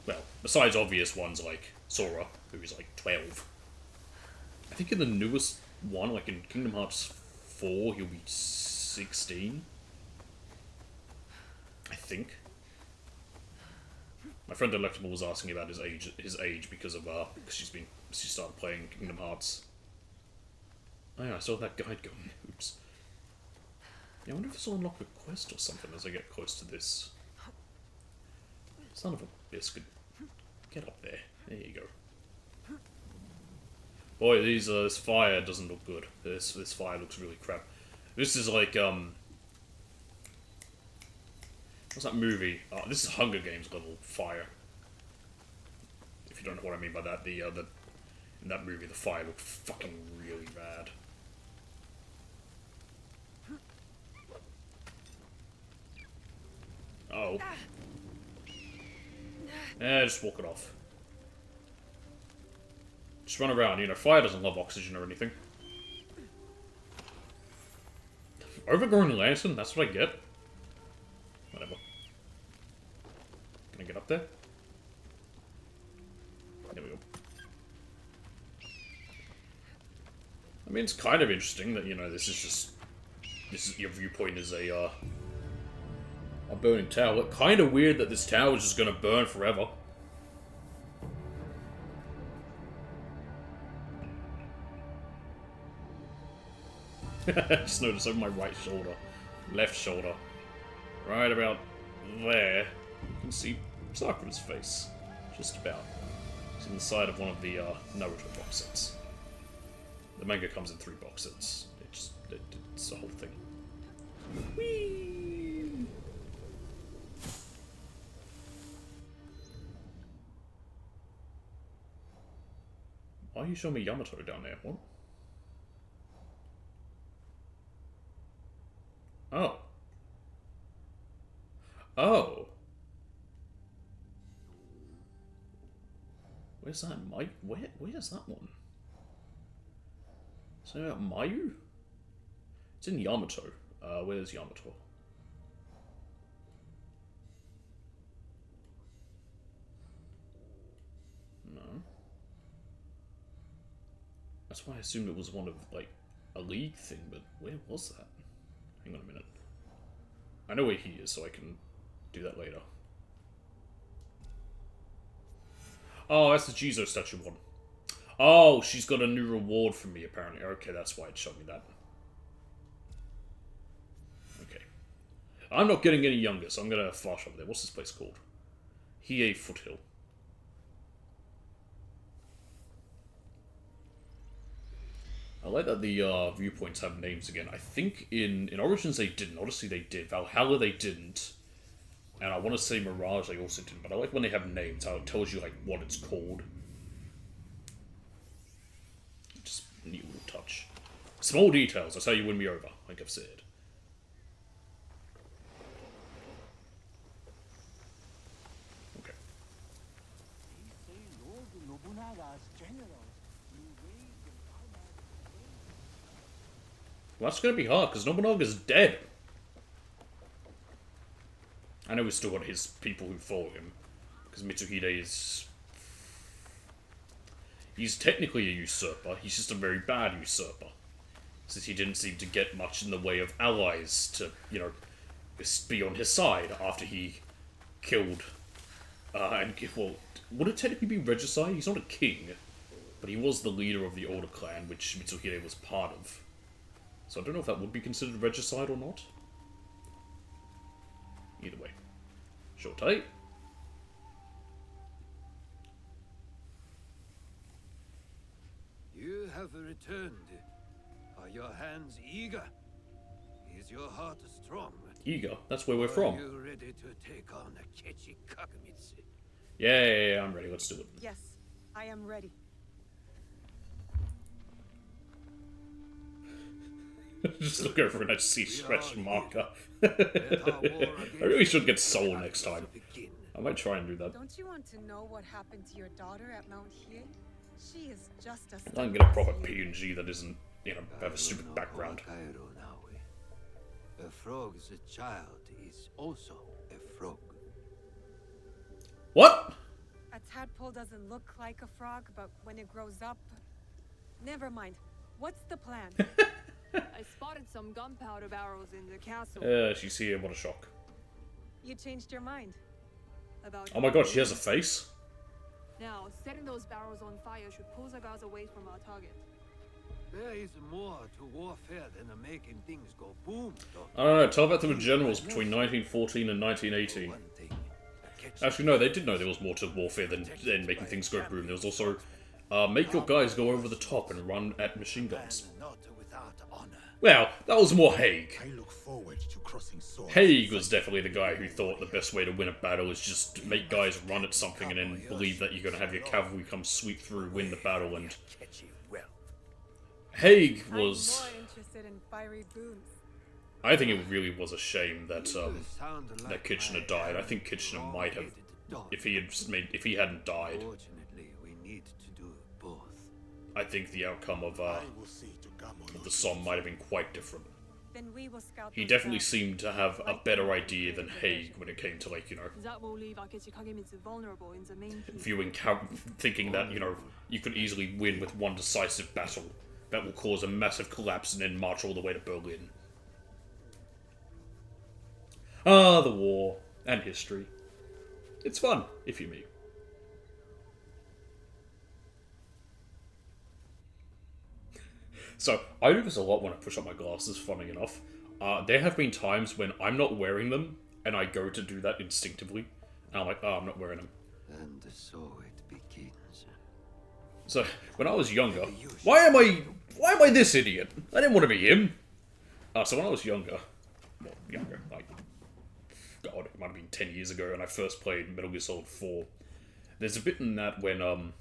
well, besides obvious ones like Sora, who's like 12. I think in the newest one, like in Kingdom Hearts 4, he'll be 16. I think. My friend Electable was asking about his age because she started playing Kingdom Hearts. Oh yeah, I saw that guide going. Oops. Yeah, I wonder if this will unlock a quest or something as I get close to this. Son of a biscuit. Get up there. There you go. Boy, this fire doesn't look good. This fire looks really crap. This is like, what's that movie? This is Hunger Games level fire. If you don't know what I mean by that, in that movie, the fire looked fucking really bad. Oh. Just walk it off. Just run around, you know, fire doesn't love oxygen or anything. Overgrown lantern, that's what I get. Whatever. Can I get up there? There we go. I mean, it's kind of interesting that, you know, this is your viewpoint is a burning tower. Kind of weird that this tower is just gonna burn forever. Just noticed over my right shoulder, left shoulder, right about there, you can see Sakura's face. Just about. It's on the side of one of the Naruto box sets. The manga comes in 3 box sets. It's the whole thing. Whee! Why are you showing me Yamato down there? What? Oh. Oh. Where's that? Where's that one? Is that about Mayu? It's in Yamato. Where's Yamato? No. That's why I assumed it was one of, like, a League thing, but where was that? Hang on a minute. I know where he is, so I can do that later. Oh, that's the Jizo statue one. Oh, she's got a new reward for me, apparently. Okay, that's why it showed me that. Okay. I'm not getting any younger, so I'm gonna flash over there. What's this place called? Hiei Foothill. like that the viewpoints have names again. I think in Origins they didn't. Odyssey they did. Valhalla they didn't. And I want to say Mirage they also didn't. But I like when they have names, how it tells you like what it's called. Just a neat little touch. Small details, that's how you win me over, like I've said. Okay. Well, that's gonna be hard, because Nobunaga's dead. I know he's still got his people who follow him, because Mitsuhide is... He's technically a usurper, he's just a very bad usurper. Since he didn't seem to get much in the way of allies to, you know, be on his side after he killed... well, would it technically be Regicide? He's not a king, but he was the leader of the older clan, which Mitsuhide was part of. So I don't know if that would be considered regicide or not. Either way. Shotai. You have returned. Are your hands eager? Is your heart strong? Eager? That's where we're from. Are you ready to take on Akechi Kakamitsu? Yeah, I'm ready. Let's do it. Yes, I am ready. Just look over and I see stretch marker. I really should get Soul next time. I might try and do that. Don't you want to know what happened to your daughter at Mount Hiei? She is just as... I can get a proper PNG that isn't, you know, have a stupid background. A frog's child is also a frog. What? A tadpole doesn't look like a frog, but when it grows up... Never mind. What's the plan? I spotted some gunpowder barrels in the castle. She's here, what a shock. You changed your mind? About Oh my god, she has a face? Now, setting those barrels on fire should pull the guards away from our target. There is more to warfare than making things go boom. I don't know, tell that to the generals between 1914 and 1918. Actually, no, they did know there was more to warfare than making things go boom. There was also, make your guys go over the top and run at machine guns. Well, that was more Haig. Haig was definitely the guy who thought the best way to win a battle is just make guys run at something and then believe that you're going to have your cavalry come sweep through, win the battle, and... Haig was... I'm more interested in fiery booms. I think it really was a shame that that Kitchener died. I think Kitchener might have, if he hadn't died. I think the outcome of the song might have been quite different. Then we will scout He those definitely barrels. seemed to have a better idea than Haig when it came to, like, you know, That will leave Akechi Kagemitsu vulnerable in the main key. viewing, thinking that, you know, you could easily win with one decisive battle that will cause a massive collapse and then march all the way to Berlin. Ah, the war and history. It's fun, if you me. So, I do this a lot when I push up my glasses, funny enough. There have been times when I'm not wearing them, and I go to do that instinctively, and I'm like, oh, I'm not wearing them. And so it begins. So, when I was younger... Why am I this idiot? I didn't want to be him. So when I was younger... Well, younger, like... God, it might have been 10 years ago, and I first played Metal Gear Solid 4. There's a bit in that when,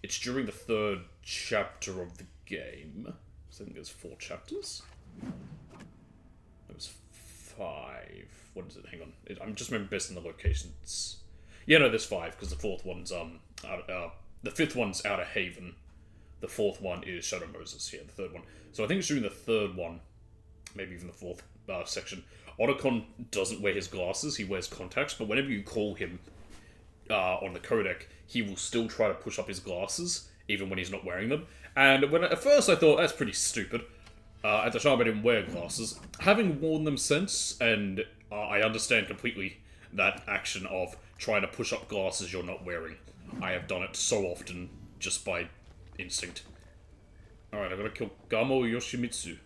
it's during the third chapter of the game. So I think there's 4 chapters? It was 5. What is it? Hang on. I'm just remembering best in the locations. Yeah, no, there's 5, because the 4th one's, the 5th one's Outer Haven. The 4th one is Shadow Moses, yeah, the 3rd one. So I think it's during the 3rd one, maybe even the 4th section, Otacon doesn't wear his glasses, he wears contacts, but whenever you call him on the codec, he will still try to push up his glasses, even when he's not wearing them. And at first I thought, that's pretty stupid. At the time I didn't wear glasses. Having worn them since, and I understand completely that action of trying to push up glasses you're not wearing. I have done it so often, just by instinct. Alright, I've got to kill Gamo Yoshimitsu.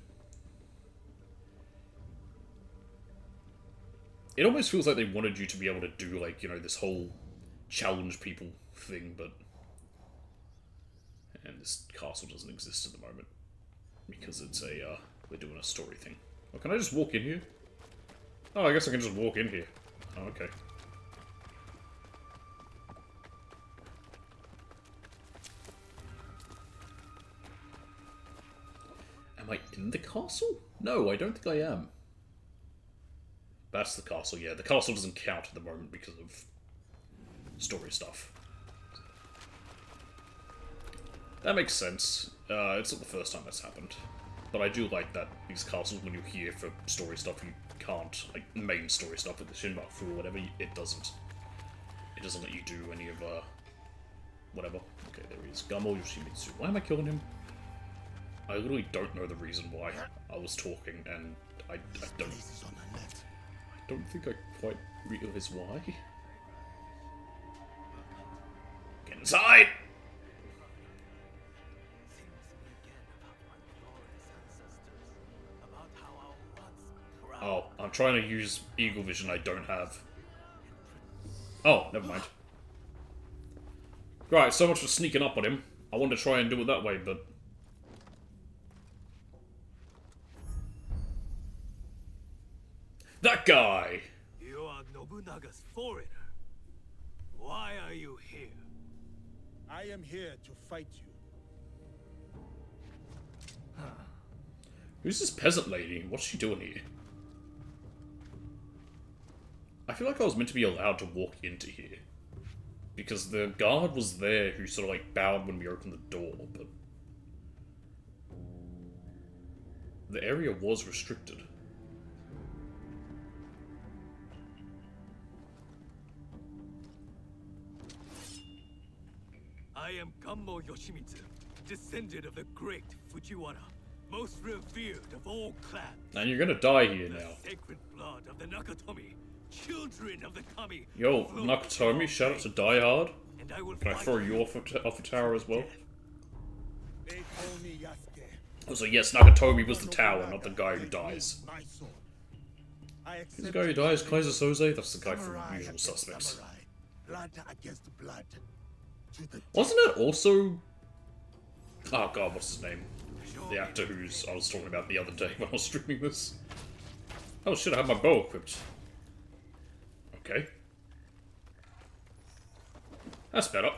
It almost feels like they wanted you to be able to do, like, you know, this whole challenge people thing, but... And this castle doesn't exist at the moment. because it's a, we're doing a story thing. Oh, can I just walk in here? Oh, I guess I can just walk in here. Oh, okay. Am I in the castle? No, I don't think I am. That's the castle, yeah. The castle doesn't count at the moment because of story stuff. That makes sense. It's not the first time that's happened. But I do like that these castles, when you're here for story stuff, you can't, like, main story stuff with the Shinbaku or whatever, it doesn't. It doesn't let you do any of, whatever. Okay, there he is. Gamo Yoshimitsu. Why am I killing him? I literally don't know the reason why I was talking, and I don't think I quite realize why. Get inside! Oh, I'm trying to use Eagle Vision I don't have. Oh, never mind. Right, so much for sneaking up on him. I wanted to try and do it that way, but... That guy! You are Nobunaga's foreigner. Why are you here? I am here to fight you. Who's this peasant lady? What's she doing here? I feel like I was meant to be allowed to walk into here. Because the guard was there who sort of like bowed when we opened the door, but... the area was restricted. I am Gammo Yoshimitsu, descendant of the great Fujiwara, most revered of all clans. And you're gonna die here now. The sacred blood of the Nakatomi, children of the Kami. Yo, Nakatomi, shout out to Die Hard. And I will Can I throw you off a tower as well? Also, yes, Nakatomi was the tower, not the guy who dies. Who's the guy who dies? Kaiser Soze? That's the guy from Usual Suspects. Blood against blood. Wasn't it also... oh god, what's his name? The actor who's I was talking about the other day when I was streaming this. Oh shit, I have my bow equipped. Okay. That's better.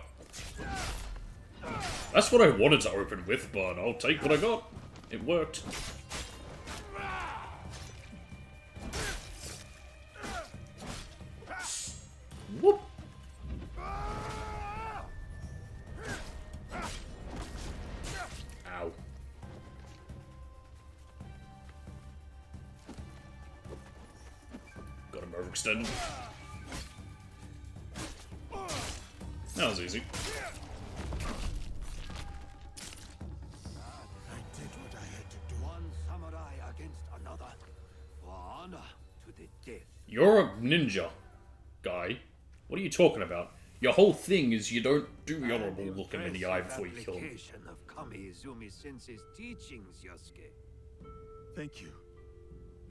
That's what I wanted to open with, but I'll take what I got. It worked. Whoop! Ow. Got him overextended. That was easy. One samurai against another. For honor to the death. You're a ninja, guy. What are you talking about? Your whole thing is you don't do the honorable look him in the eye before you kill him. Application of Kami Izumi Sensei's teachings, Yosuke. Thank you.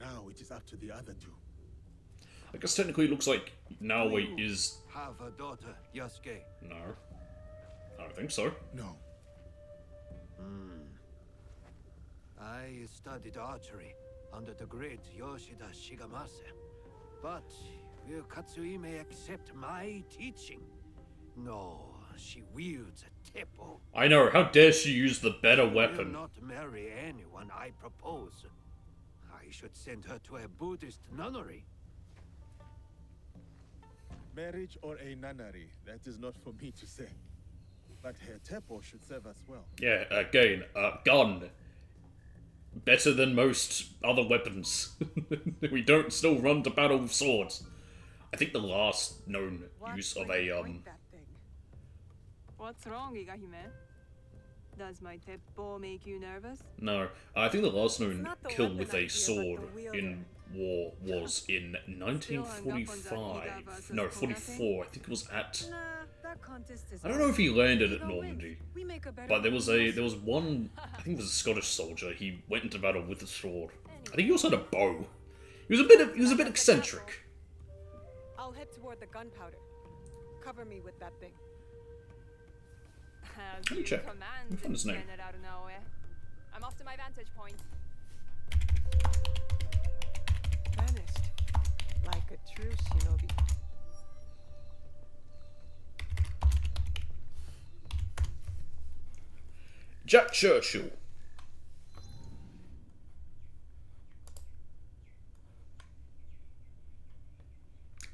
Now it is up to the other two. I guess technically it looks like Naoi is... have a daughter, Yosuke. No. I don't think so. No. I studied archery under the great Yoshida Shigemasa. But will Katsuhime accept my teaching? No, she wields a teppo. I know, how dare she use the better Will weapon? not marry anyone I propose. I should send her to a Buddhist nunnery. Marriage or a nunnery, that is not for me to say. But her teppo should serve us well. Yeah, again, gun. Better than most other weapons. We don't still run to battle with swords. I think the last known use of a, What's wrong, Igahime? Does my teppo make you nervous? no, I think the last known kill with a sword in war was in 1945. No, 44. I think it was at... I don't know if he landed at Normandy, but there was one, I think it was a Scottish soldier, he went into battle with a sword. I think he also had a bow. He was a bit eccentric. I'll head toward the gunpowder. Cover me with that thing. Let me check. Let me find his name. I'm off to my vantage point. Vanished. Like a true shinobi. Jack Churchill.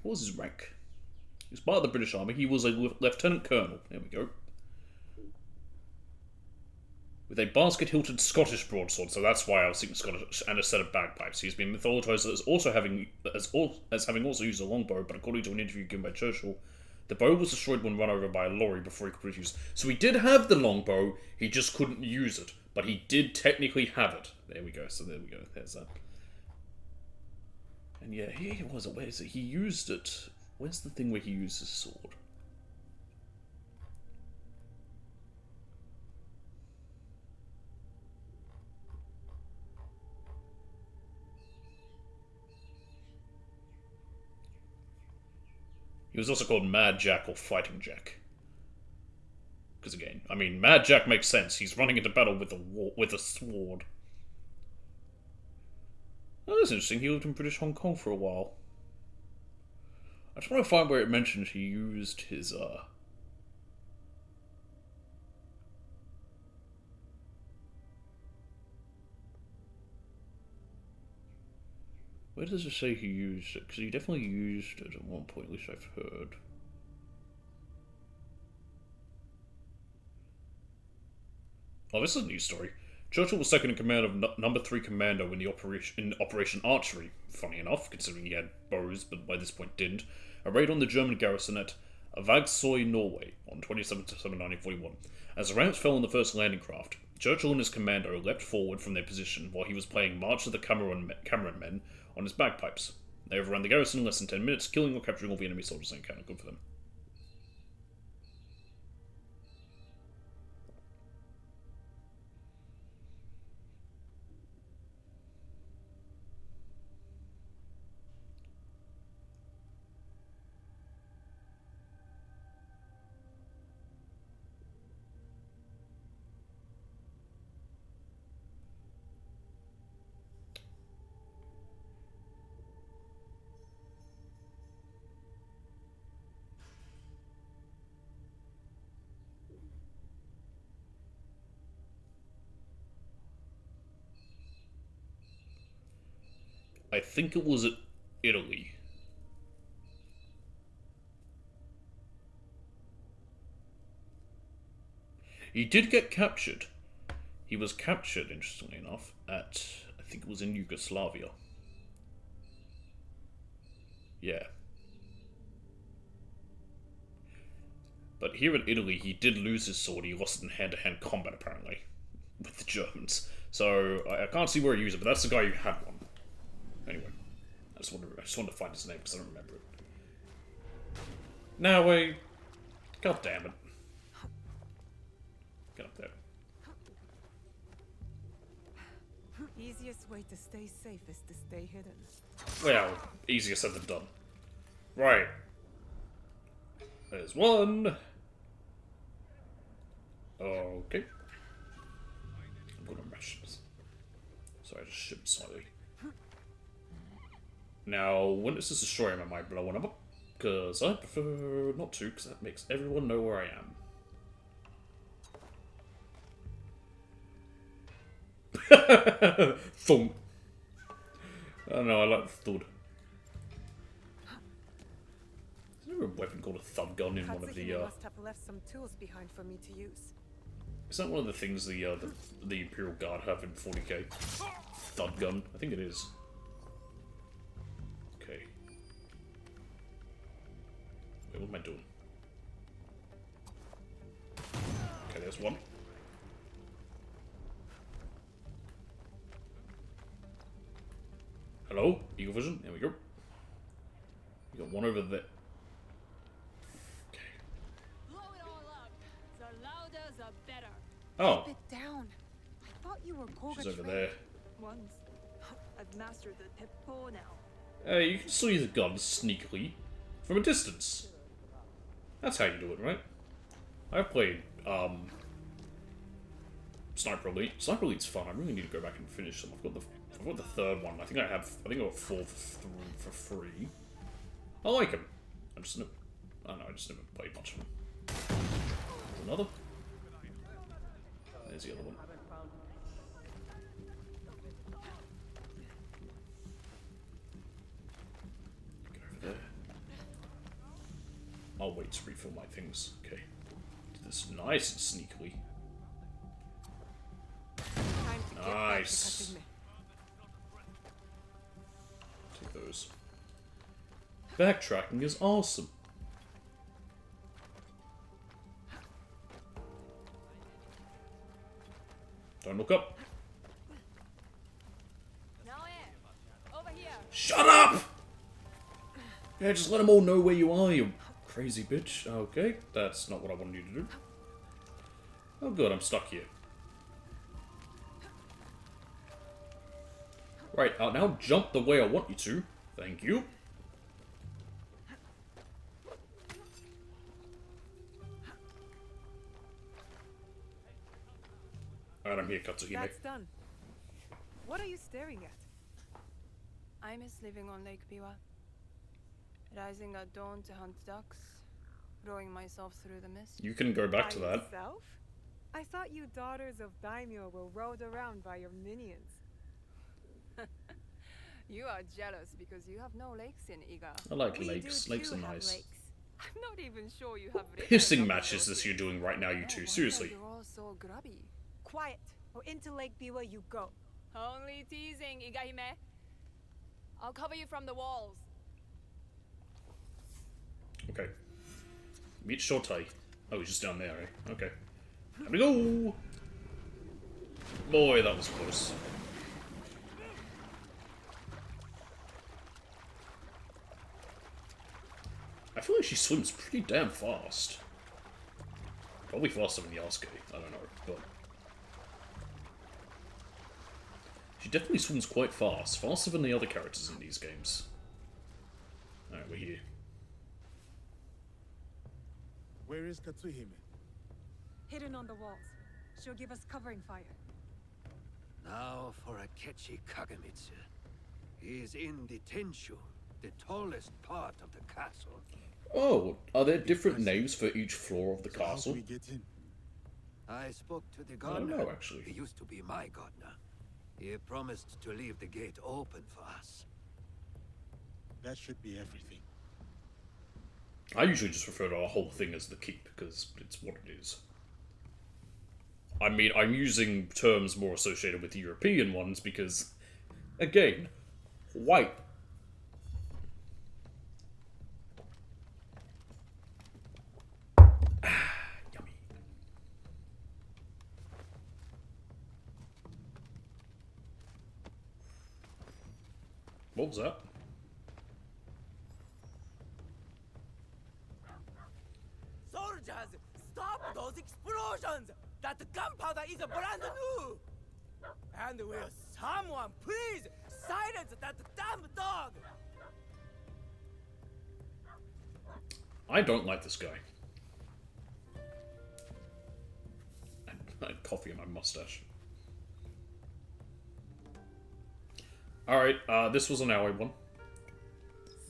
What was his rank? He was part of the British Army. He was a lieutenant colonel. There we go. With a basket-hilted Scottish broadsword, so that's why I was thinking Scottish, and a set of bagpipes. He's been mythologized as having also used a longbow, but according to an interview given by Churchill, the bow was destroyed when run over by a lorry before he could produce. So he did have the longbow, he just couldn't use it. But he did technically have it. There we go, so there we go, there's that. And yeah, here was it, where is it? He used it. Where's the thing where he used his sword? He was also called Mad Jack or Fighting Jack. Because again, I mean, Mad Jack makes sense. He's running into battle with a sword. Oh, that's interesting. He lived in British Hong Kong for a while. I just want to find where it mentioned he used his, Where does it say he used it? Because he definitely used it at one point, at least I've heard. Oh, this is a news story. Churchill was second in command of Number 3 Commando in Operation Archery. Funny enough, considering he had bows, but by this point didn't. A raid on the German garrison at Vagsoy, Norway, on 27 September 1941. As the rounds fell on the first landing craft, Churchill and his commando leapt forward from their position while he was playing March of the Cameron Men on his bagpipes. They overran the garrison in less than 10 minutes, killing or capturing all the enemy soldiers they encountered. Good for them. I think it was at Italy. He did get captured. He was captured, interestingly enough, at, I think it was in Yugoslavia. Yeah. But here in Italy, he did lose his sword. He lost it in hand-to-hand combat, apparently, with the Germans. So, I can't see where he used it, but that's the guy who had one. Anyway, I just wanted to find his name because I don't remember it. Now, wait. God damn it. Get up there. Easiest way to stay safe is to stay hidden. Well, easier said than done. Right. There's one. Okay. I'm gonna mash this. Sorry, I just shimmed slightly. Now, when does this destroy him, I might blow one up. Because I prefer not to, because that makes everyone know where I am. Thump. I don't know, I like the thud. Is there a weapon called a thud gun in one of the, must have left some tools behind for me to use. Is that one of the things the Imperial Guard have in 40k? Thud gun? I think it is. Okay. Wait, what am I doing? Okay, there's one. Hello? Eagle vision? There we go. We got one over there. Blow it all up. The louder, the better. Oh. Keep it down. I thought you were Koga She's over trained. there. Once. I've mastered the teppo now. You can still use a gun sneakily from a distance. That's how you do it, right? I've played Sniper Elite. Sniper Elite's fun. I really need to go back and finish them. I've got the third one. I think I got 4 for free. I like them. I don't know, I just never played much of them. Another. There's the other one. Go over there. I'll wait to refill my things. Okay. Do this nice and sneakily. Nice. Take those. Backtracking is awesome. Don't look up. Over here. Shut up! Yeah, just let them all know where you are, you crazy bitch. Okay, that's not what I wanted you to do. Oh good, I'm stuck here. Right, now jump the way I want you to. Thank you. Alright, I'm here, Katsuhime. That's done. What are you staring at? I miss living on Lake Biwa. Rising at dawn to hunt ducks, rowing myself through the mist. You can go back to that. Yourself? I thought you daughters of daimyo were rowed around by your minions. You are jealous because you have no lakes in Iga. I like lakes. Lakes are nice. Lakes. I'm not even sure you have Pissing matches this you're doing right now, you two. Seriously. You're all so grubby. Quiet, or into Lake Biwa you go. Only teasing, Igahime. I'll cover you from the walls. Okay. Meet Shotai. Oh, he's just down there, eh? Okay. Here we go! Boy, that was close. I feel like she swims pretty damn fast. Probably faster than Yasuke, I don't know, but... She definitely swims quite fast, faster than the other characters in these games. Alright, we're here. Where is Katsuhime? Hidden on the walls. She'll give us covering fire. Now for Akechi Kagamitsu. He's in the Tenshu, the tallest part of the castle. Oh, are there different names for each floor of the So how castle? can we get in? I spoke to the I don't gardener. know, actually. He used to be my gardener. He promised to leave the gate open for us. That should be everything. I usually just refer to our whole thing as the keep, because it's what it is. I mean, I'm using terms more associated with European ones because, again, white. Yummy. What was that? Soldiers, stop those explosions! That gunpowder is brand new! And will someone please silence that damn dog? I don't like this guy. I had coffee in my mustache. Alright, this was an hour one.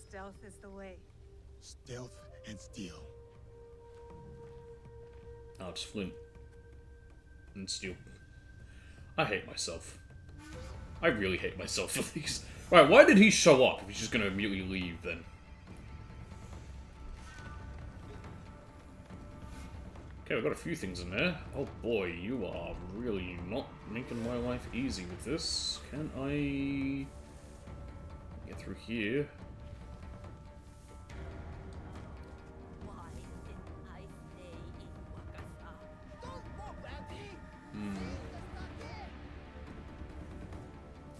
Stealth is the way. Stealth and steel. Oh, it's flint. And steel. I hate myself. I really hate myself for these. Right, why did he show up if he's just gonna immediately leave then? Okay, we've got a few things in there. Oh boy, you are really not making my life easy with this. Can I get through here?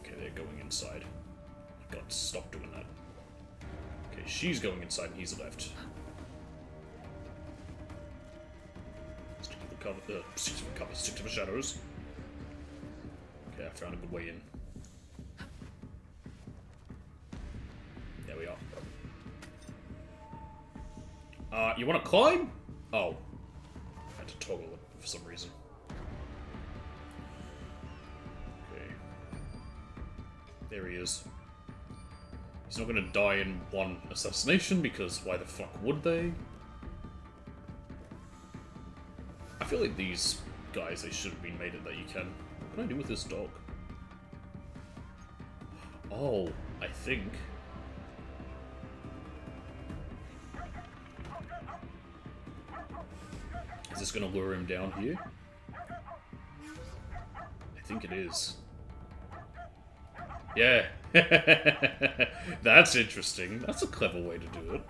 Okay, they're going inside. God, stop doing that. Okay, she's going inside and he's left. Stick to the cover, stick to the cover, stick to the shadows. Okay, I found a good way in. There we are. You wanna climb? Oh. I had to toggle it for some reason. There he is. He's not gonna die in one assassination, because why the fuck would they? I feel like these guys, they should have been made it that you can. What can I do with this dog? Oh, I think... Is this gonna lure him down here? I think it is. Yeah. That's interesting. That's a clever way to do it.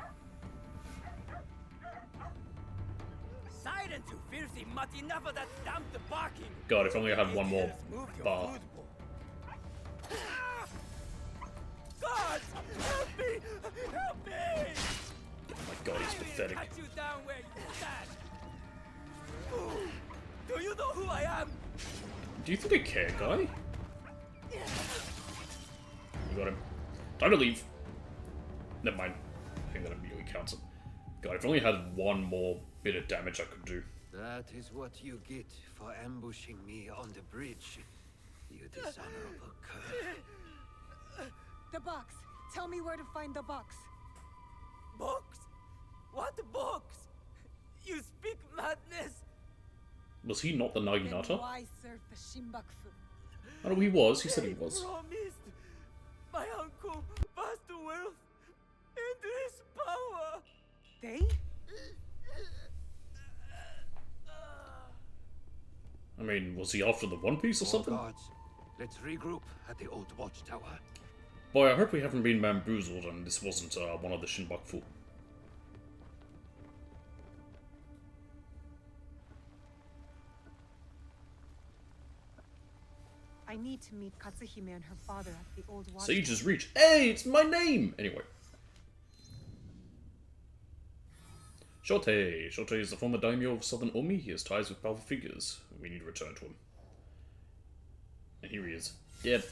Silence, you filthy mutt! Enough of that damn barking! God, if only I had one more bar. God! Help me! Help me! Oh my god, he's pathetic. Cut you down where you stand! Do you know who I am? Do you think I care, guy? You got him. Time to leave. Never mind. I think that immediately counts it. God, if I only had one more bit of damage I could do. That is what you get for ambushing me on the bridge, you dishonorable cur. The box. Tell me where to find the box. Box? What box? You speak madness? Was he not the Then Naginata? why serve the Shinbakufu? I know he was. He said he was. Promised my uncle vast wealth and his power. They? I mean, was he after the One Piece or something? Guards, let's regroup at the old watchtower. Boy, I hope we haven't been bamboozled and this wasn't one of the Shinbakufu. I need to meet Katsuhime and her father at the old watch. Sage's Reach. Hey, it's my name! Anyway. Shotei. Shotei is the former daimyo of Southern Omi. He has ties with powerful figures. We need to return to him. And here he is. Dead.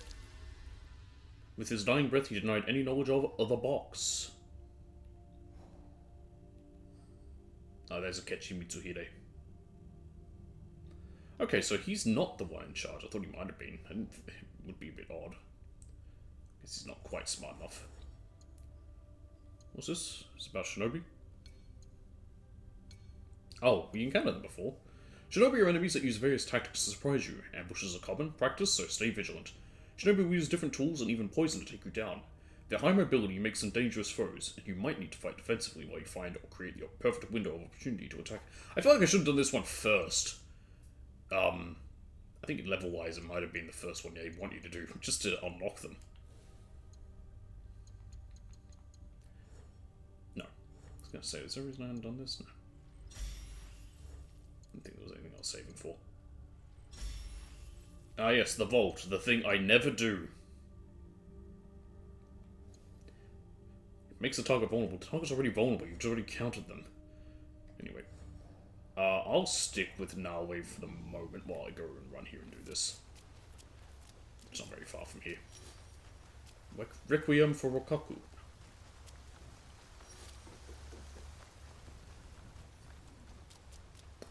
With his dying breath, he denied any knowledge of the box. Oh, there's Akechi Mitsuhide. Okay, so he's not the one in charge. I thought he might have been. It would be a bit odd. Guess he's not quite smart enough. What's this? It's about Shinobi? Oh, we encountered them before. Shinobi are enemies that use various tactics to surprise you. Ambushes are common practice, so stay vigilant. Shinobi will use different tools and even poison to take you down. Their high mobility makes them dangerous foes, and you might need to fight defensively while you find or create your perfect window of opportunity to attack. I feel like I should have done this one first. I think level-wise it might have been the first one they want you to do, just to unlock them. No. I was going to say, is there a reason I haven't done this? No. I don't think there was anything I was saving for. Ah yes, the vault, the thing I never do. It makes the target vulnerable. The target's already vulnerable, you've already counted them. Anyway. I'll stick with Naoe for the moment while I go and run here and do this. It's not very far from here. Requiem for Rokaku.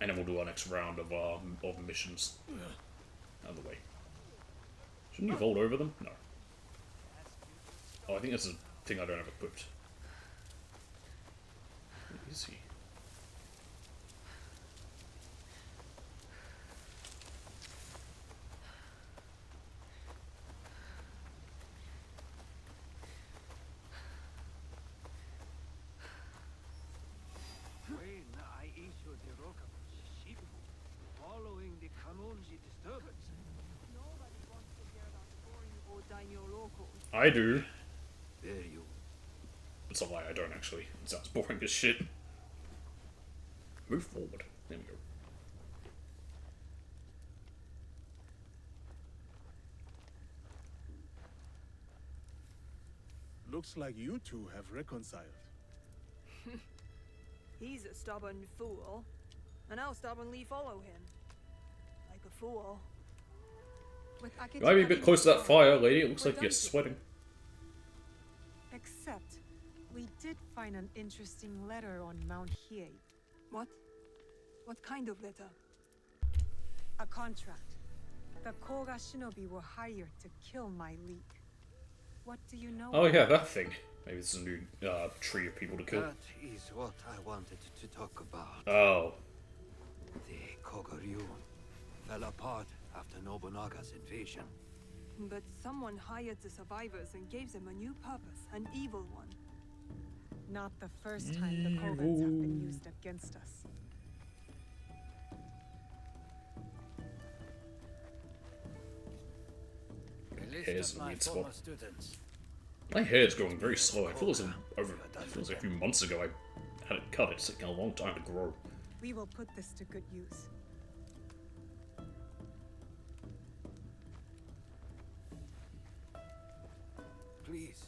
And then we'll do our next round of missions. Out of the way. Shouldn't you vault over them? No. Oh, I think that's a thing I don't have equipped. Where is he? Following the Kamonji disturbance. Nobody wants to hear about boring old daimyo locals. I do. There you. It's a lie, I don't actually. It sounds boring as shit. Move forward. There we go. Looks like you two have reconciled. He's a stubborn fool, and I'll stubbornly follow him. Like a fool. With You might be a bit close to that fire, lady. It looks like you're sweating. Except, we did find an interesting letter on Mount Hiei. What? What kind of letter? A contract. The Koga shinobi were hired to kill my league. What do you know? Oh yeah, that thing. Maybe it's a new tree of people to kill. That is what I wanted to talk about. Oh. The Kogoryu fell apart after Nobunaga's invasion. But someone hired the survivors and gave them a new purpose, an evil one. Not the first time the Kovens have been used against us. Hair's in a weird spot. My hair's growing very slow. It feels like a few months ago I had it cut. It's taken a long time to grow. We will put this to good use. Please,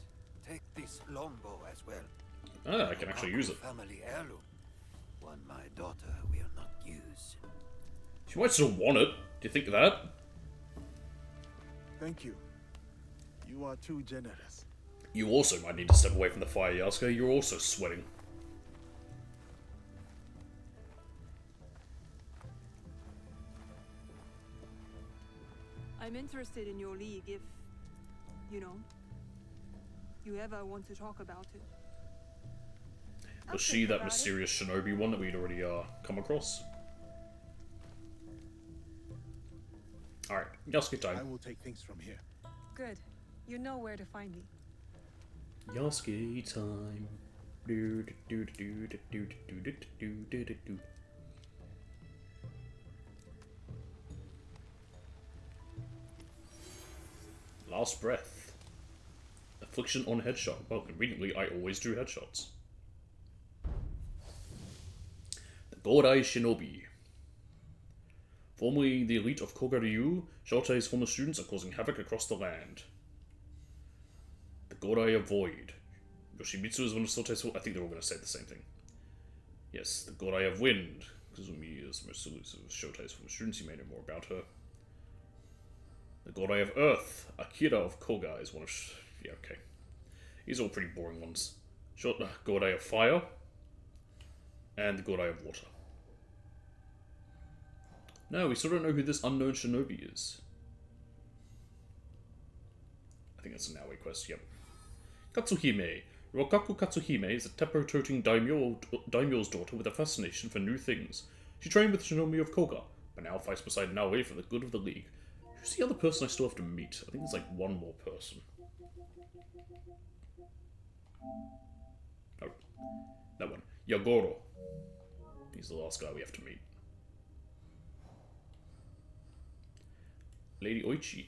take this longbow as well. Ah, I can actually use it. Family heirloom. One my daughter will not use. She might still want it. Do you think of that? Thank you. You are too generous. You also might need to step away from the fire, Yasuke. You're also sweating. I'm interested in your league if, you know, you ever want to talk about it. Was she that mysterious shinobi one that we'd already come across? Alright, Yasuke time. I will take things from here. Good. You know where to find me. Yasuke time. Do do do do do do do do do do do. Last breath. Affliction on headshot. Well, conveniently, I always do headshots. The Godai Shinobi. Formerly the elite of Kogoryu, Shotei's former students are causing havoc across the land. The Godai of Void. Yoshimitsu is one of Shotei's... I think they're all going to say the same thing. Yes, the Godai of Wind. Kazumi is the most elusive of Shotei's former students. You may know more about her. The Godai of Earth. Akira of Koga is one of... Yeah, okay. These are all pretty boring ones. Godai of Fire. And the Godai of Water. No, we still don't know who this unknown shinobi is. I think that's a Naoe quest, yep. Katsuhime. Rokaku Katsuhime is a teppo-toting daimyo's daughter with a fascination for new things. She trained with Shinobi of Koga, but now fights beside Naoe for the good of the League. Who's the other person I still have to meet? I think there's like one more person. Oh, that one. Yagoro. He's the last guy we have to meet. Lady Oichi.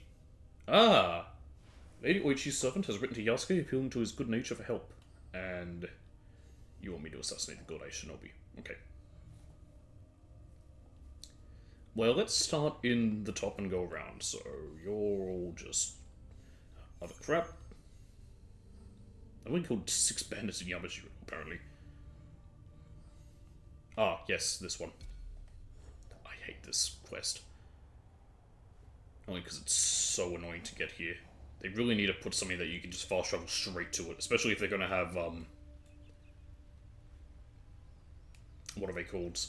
Ah! Lady Oichi's servant has written to Yasuke appealing to his good nature for help. And you want me to assassinate the Godai Shinobi. Okay. Well, let's start in the top and go around. So, you're all just other crap. I've only killed 6 bandits in Yamashiro, apparently. Ah, yes, this one. I hate this quest. Only because it's so annoying to get here. They really need to put something that you can just fast travel straight to it, especially if they're going to have, what are they called?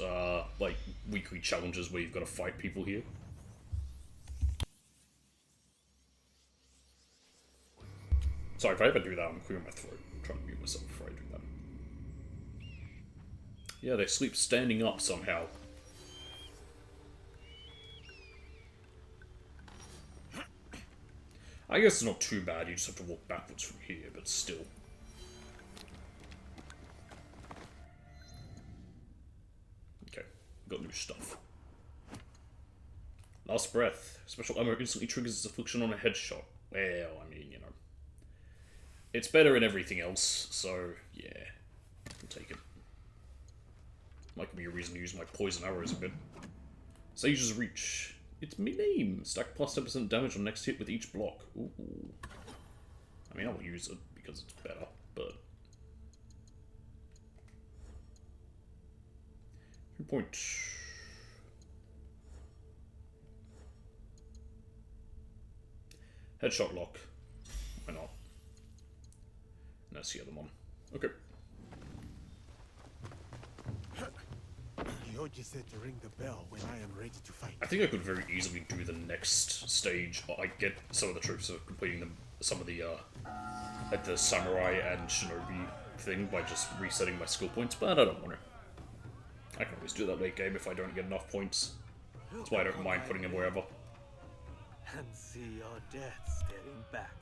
Like, weekly challenges where you've got to fight people here. Sorry, if I ever do that, I'm clearing my throat. I'm trying to mute myself before I do that. Yeah, they sleep standing up somehow. I guess it's not too bad, you just have to walk backwards from here, but still. Okay, got new stuff. Last breath. Special ammo instantly triggers its affliction on a headshot. Well, I mean, you know. It's better in everything else, so yeah. I'll take it. Might give me a reason to use my poison arrows a bit. Sage's Reach. It's me name. Stack plus 10% damage on next hit with each block. Ooh. I mean, I'll use it because it's better, but... 3 point... Headshot lock. Why not? And that's the other one. Okay. Yoji said to ring the bell when I am ready to fight. I think I could very easily do the next stage. I get some of the troops of completing some of the like the samurai and shinobi thing by just resetting my skill points, but I don't want to. I can always do that late game if I don't get enough points. That's why I don't mind putting them wherever. And see your death staring back.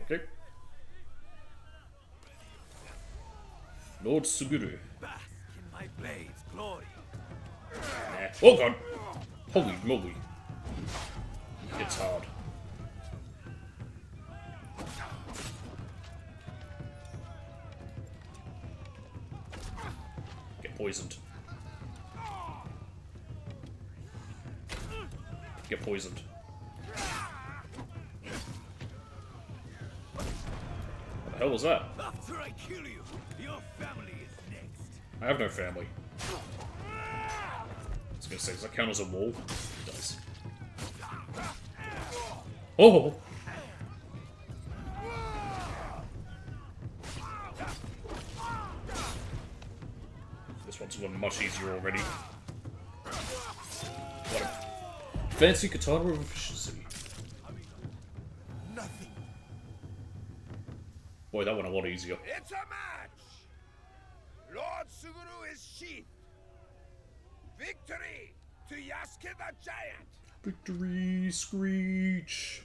Okay. Lord Suguru. Bask in my blade's glory. Nah. Oh god! Holy moly. It's hard. Get poisoned. Get poisoned. What the hell was that? After I kill you, your family is next. I have no family. I was gonna say, does that count as a wall? It does. Oh! This one's gone much easier already. What a fancy katana of efficiency. Nothing. Boy, that went a lot easier. It's a match! Lord Suguru is sheathed. Victory to Yasuke the Giant! Victory, Screech!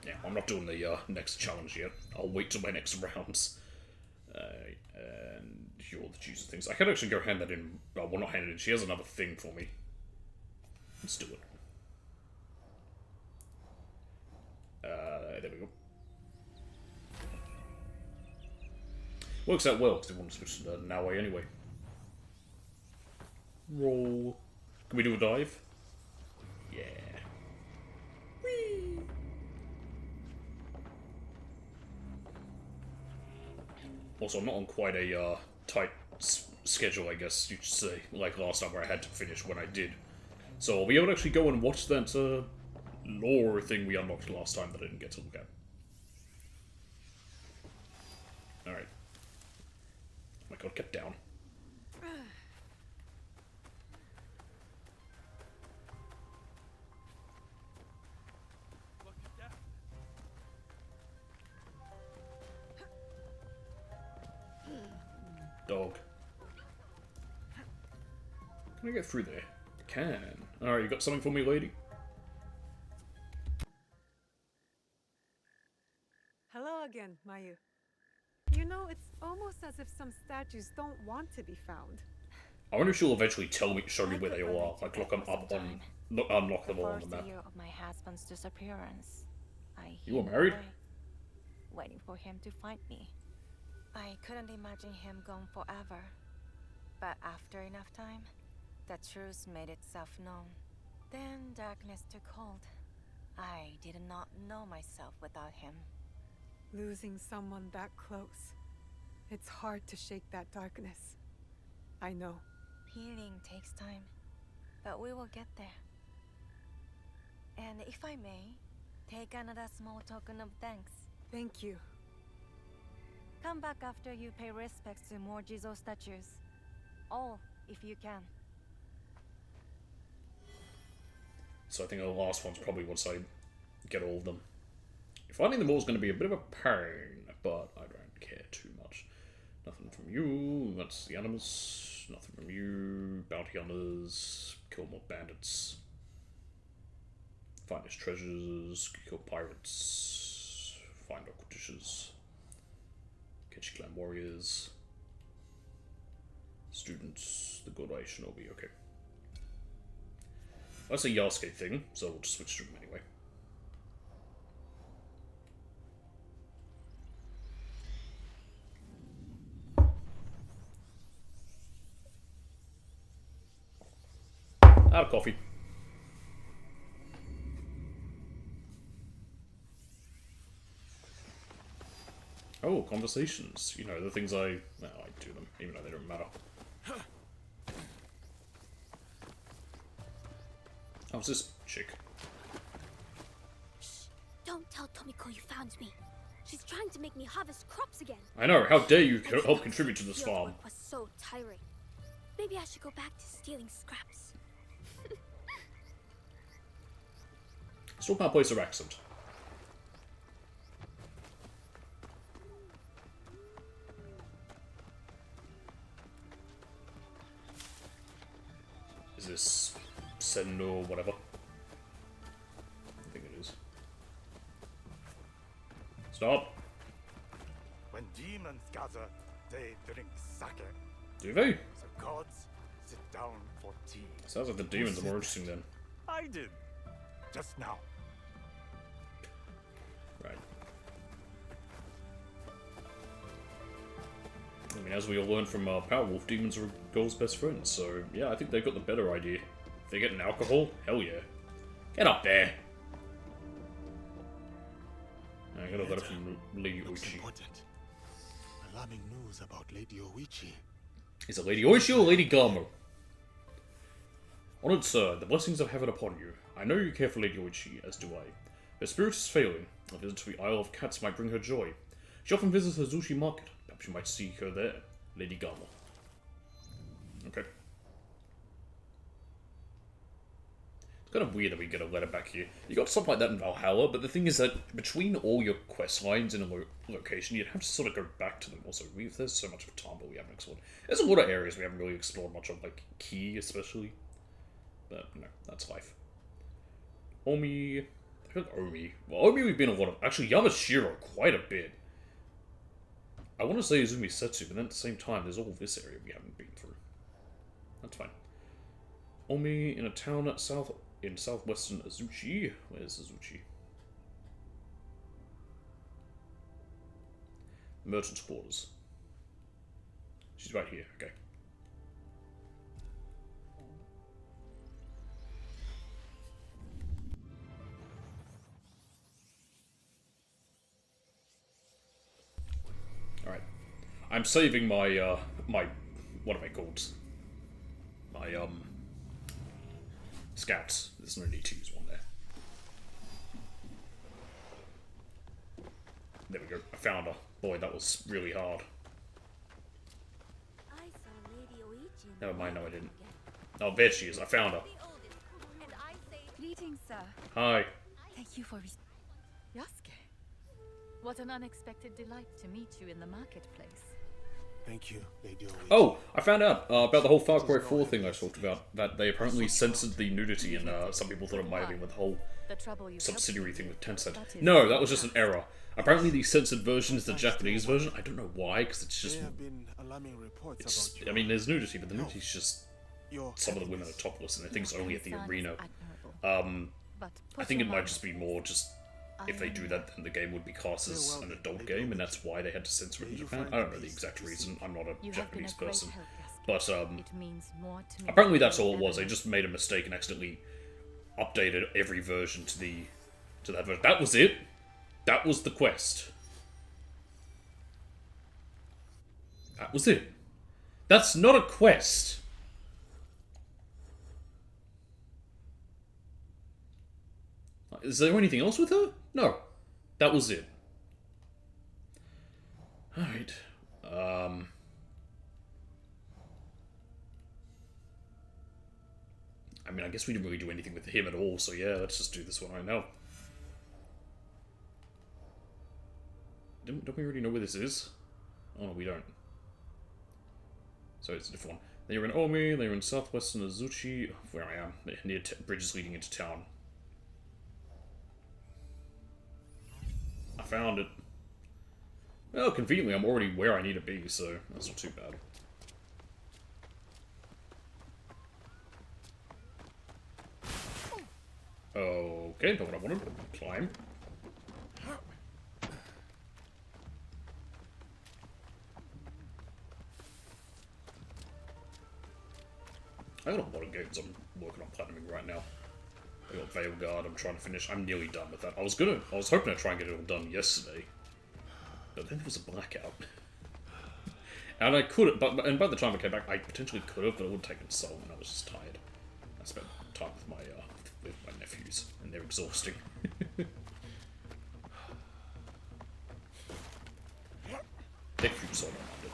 Yeah, I'm not doing the next challenge yet. I'll wait till my next rounds. And you're the choose of things. I can actually go hand that in. Well, not hand it in. She has another thing for me. Let's do it. There we go. Works out well, because they want to switch to the now way anyway. Roll. Can we do a dive? Yeah. Whee! Also, I'm not on quite a tight schedule, I guess you should say, like last time where I had to finish when I did. So I'll be able to actually go and watch that lore thing we unlocked last time that I didn't get to look at. Alright. Oh my god, get down. Dog. Can I get through there? I can. Alright, you got something for me, lady? Hello again, Mayu. You know, it's almost as if some statues don't want to be found. I wonder if she'll eventually show me where they all are. Like, look them up on, unlock them all on the map. Year of my husband's disappearance. You were married? Waiting for him to find me. I couldn't imagine him gone forever. But after enough time, the truth made itself known. Then darkness took hold. I did not know myself without him. Losing someone that close. It's hard to shake that darkness. I know. Healing takes time, but we will get there. And if I may, take another small token of thanks. Thank you. Come back after you pay respects to more Jizo statues. All, if you can. So I think the last one's probably once I get all of them. Finding them all is going to be a bit of a pain, but I don't care too much. Nothing from you, that's the Animus. Nothing from you, bounty hunters, kill more bandits. Find his treasures, kill pirates, find local dishes. Catch clan warriors. Students, the Godai Shinobi, okay. That's a Yasuke thing, so we'll just switch to him anyway. Out of coffee. Oh, conversations. You know, the things I do them, even though they don't matter. How's this chick? Don't tell Tomiko you found me. She's trying to make me harvest crops again. I know, how dare you help contribute to this farm? Fieldwork was so tiring. Maybe I should go back to stealing scraps. Still can't place her accent. Is this Sen or whatever? I think it is. Stop. When demons gather, they drink sake. Do they? The gods sit down for tea. Sounds like the demons are more interesting then. I did. Just now. Right. I mean, as we all learned from Powerwolf, demons are girls' best friends, so yeah, I think they got the better idea. If they're getting alcohol, hell yeah. Get up there! I got a letter from Lady Oichi. Alarming news about Lady Oichi. Is it Lady Oichi or Lady Gamo? Honored sir, the blessings of heaven upon you. I know you care for Lady Oichi, as do I. Her spirit is failing. A visit to the Isle of Cats might bring her joy. She often visits Hazushi Market. Perhaps you might seek her there. Lady Gamo. Okay. It's kind of weird that we get a letter back here. You got stuff like that in Valhalla, but the thing is that between all your quest lines in a location, you'd have to sort of go back to them. Also, there's so much of time, but we haven't explored. There's a lot of areas we haven't really explored much of, like Key especially. But no, that's life. Omi. I feel like Omi. Well, Omi we've been a lot of. Actually, Yamashiro quite a bit. I want to say Izumi Setsu, but then at the same time, there's all this area we haven't been through. That's fine. Omi in a town at in southwestern Azuchi. Where's Azuchi? Merchant's quarters. She's right here. Okay. Alright. I'm saving my, my... What are they called? My, scouts. There's no need to use one there. There we go. I found her. Boy, that was really hard. I saw Lady Oichi. Never mind, no I didn't. Oh, there she is. I found her. Greetings, sir. Hi. Thank you for Yasuke. What an unexpected delight to meet you in the marketplace. Thank you, Lady Oichi. Oh, I found out about the whole Far Cry 4 thing I talked about. That they apparently censored the nudity, and some people thought it might have been with the whole subsidiary thing with Tencent. No, that was just an error. Apparently the censored version is the Japanese version. I don't know why, because it's just... There have been alarming reports it's, about I mean, there's nudity, but the nudity's just... Some of the women are topless, and the thing's only at the arena. I think it might just be more just... If they do that, then the game would be classed as an adult game, and that's why they had to censor it in Japan. I don't know the exact reason. I'm not a Japanese person. But, apparently that's all it was. They just made a mistake and accidentally updated every version to that version. That was it. That was the quest. That was it. That's not a quest. Is there anything else with her? No. That was it. Alright. I mean, I guess we didn't really do anything with him at all, so yeah, let's just do this one right now. Don't we already know where this is? Oh no, we don't. So it's a different one. Then you're in Omi, then you're in southwestern Azuchi, where I am, near bridges leading into town. I found it. Well, conveniently, I'm already where I need to be, so that's not too bad. Okay, not what I wanted. Climb. I got a lot of games I'm working on platinuming right now. I got Veil Guard, I'm trying to finish. I'm nearly done with that. I was hoping to try and get it all done yesterday. But then there was a blackout. And I could have, and by the time I came back, I potentially could have, but it would have taken so long, and I was just tired. I spent time with my nephews, and they're exhausting. Nephews, so I don't mind it.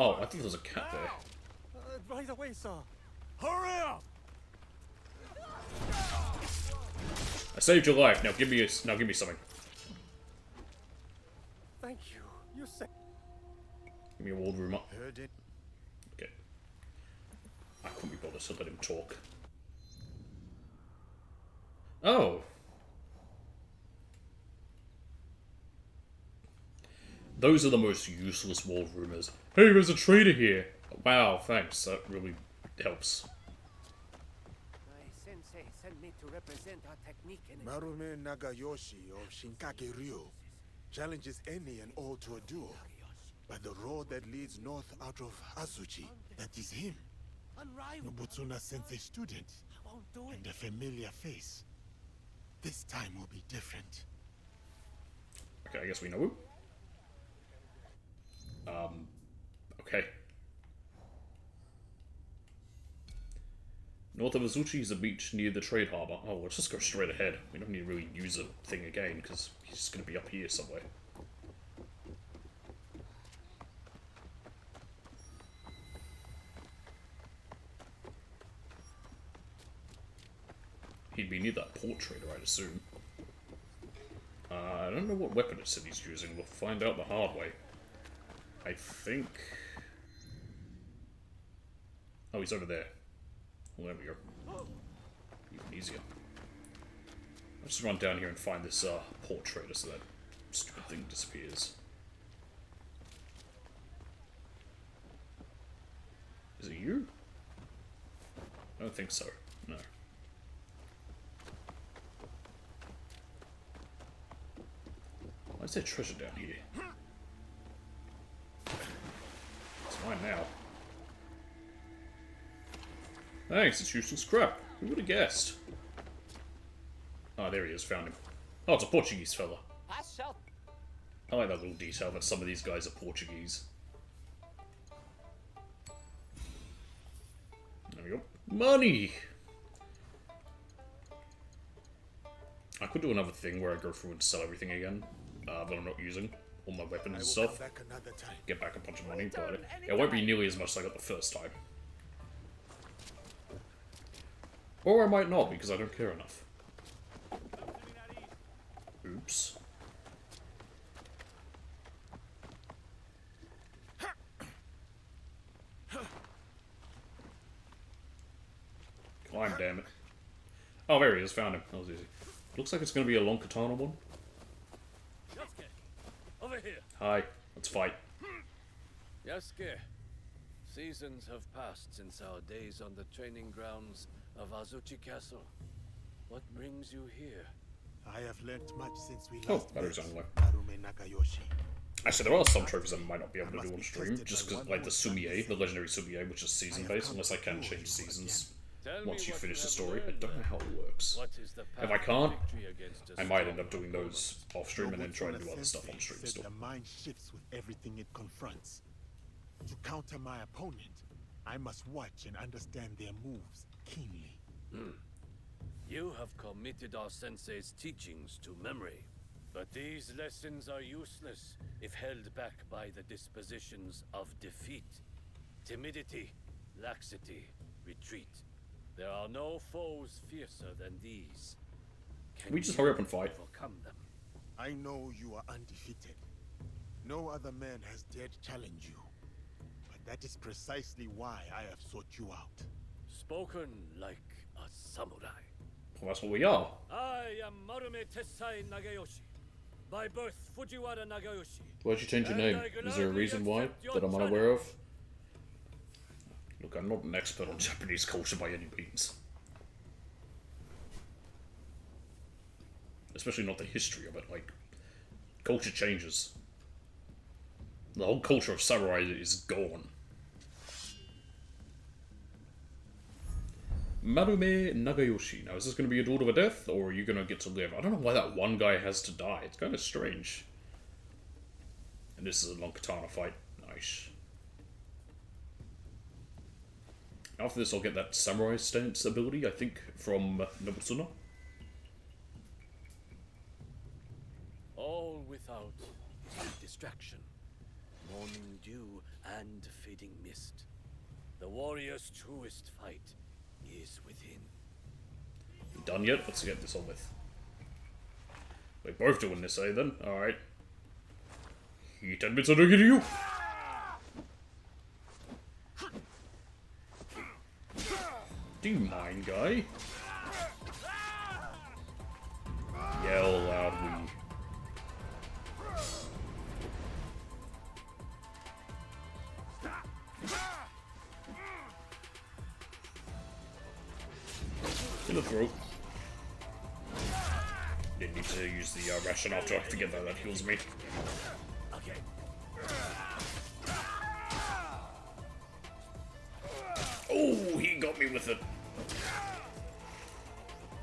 Oh, I thought there was a cat there. Right away, sir. Hurry up! I saved your life. Now give me something. Thank you. You said. Give me a ward room up. Heard it. Okay. I couldn't be bothered to let him talk. Oh. Those are the most useless ward rumors. Hey, there's a trader here. Wow, thanks. That really helps. My sensei sent me to represent our technique in Marume Nagayoshi of Shinkake Ryo challenges any and all to a duel. By the road that leads north out of Azuchi. That is him. Nobutsuna Sensei student. And a familiar face. This time will be different. Okay, I guess we know him. Okay. North of Azuchi is a beach near the trade harbor. Oh, let's just go straight ahead. We don't need to really use a thing again, because he's just going to be up here somewhere. He'd be near that port trader, I'd assume. I don't know what weapon it said he's using. We'll find out the hard way. I think... Oh, he's over there. Well, there we go. Even easier. I'll just run down here and find this port trader so that stupid thing disappears. Is it you? I don't think so. No. Why is there treasure down here? It's mine now. Thanks, it's useless crap. Who would have guessed? Oh, there he is, found him. Oh, it's a Portuguese fella. I like that little detail that some of these guys are Portuguese. There we go. Money! I could do another thing where I go through and sell everything again, that I'm not using. All my weapons and stuff. Get back a bunch of money, but it won't be nearly as much as I got the first time. Or I might not, because I don't care enough. Oops. Climb, damn it. Oh, there he is, found him. That was easy. Looks like it's going to be a long katana one. Over here. Hi, let's fight. Yasuke, seasons have passed since our days on the training grounds of Azuchi Castle. What brings you here? I have learnt much since we Oh, last that met is only. Marume Nagayoshi. Actually, there are some trophies I might not be able to do on stream, just because, like the Sumie, the legendary Sumie, which is season-based, unless I can change seasons once you finish the story. I don't know how it works. If I can't, I might end up doing those off-stream and then try to do other stuff on stream still. The mind shifts with everything it confronts. To counter my opponent, I must watch and understand their moves keenly. You have committed our sensei's teachings to memory. But these lessons are useless if held back by the dispositions of defeat. Timidity, laxity, retreat. There are no foes fiercer than these. Can we just hurry up and fight? Overcome them. I know you are undefeated. No other man has dared challenge you. But that is precisely why I have sought you out. Spoken like a samurai. Well, that's what we are. I am Marume Tessai Nagayoshi. By birth, Fujiwara Nagayoshi. Why'd you change your name? Is there a reason why that I'm unaware of? Look, I'm not an expert on Japanese culture by any means. Especially not the history of it, like, culture changes. The whole culture of samurai is gone. Marume Nagayoshi. Now, is this going to be a duel to a death, or are you going to get to live? I don't know why that one guy has to die. It's kind of strange. And this is a long katana fight. Nice. After this, I'll get that samurai stance ability, I think, from Nobutsuna. All without distraction. Morning dew and bleeding mist. The warrior's truest fight is within. You done yet? Let's get this on with. We're both doing this, eh, then? Alright. He admits I don't get you! Do you mind, guy? Yell loudly. In the throat. Didn't need to use the ration after I forget that heals me. Okay. Oh, he got me with it.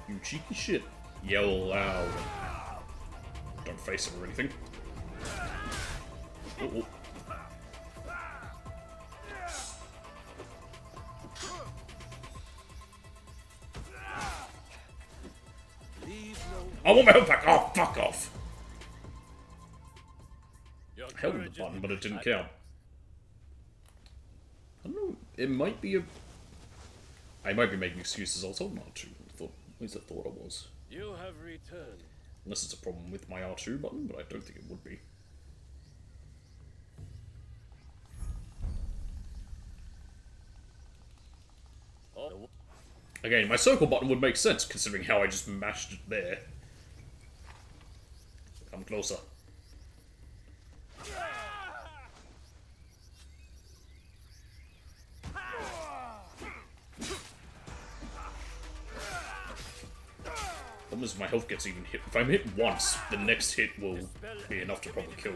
You cheeky shit. Yell loud. Don't face him or anything. Uh-oh. I want my health back! Oh, fuck off! I held the button, but it didn't count. I don't know, it might be a... I might be making excuses, I was told not to. At least I thought I was. You have returned. Unless it's a problem with my R2 button, but I don't think it would be. Oh. Again, my circle button would make sense, considering how I just mashed it there. Come closer. Problem is, my health gets even hit. If I'm hit once, the next hit will be enough to probably kill.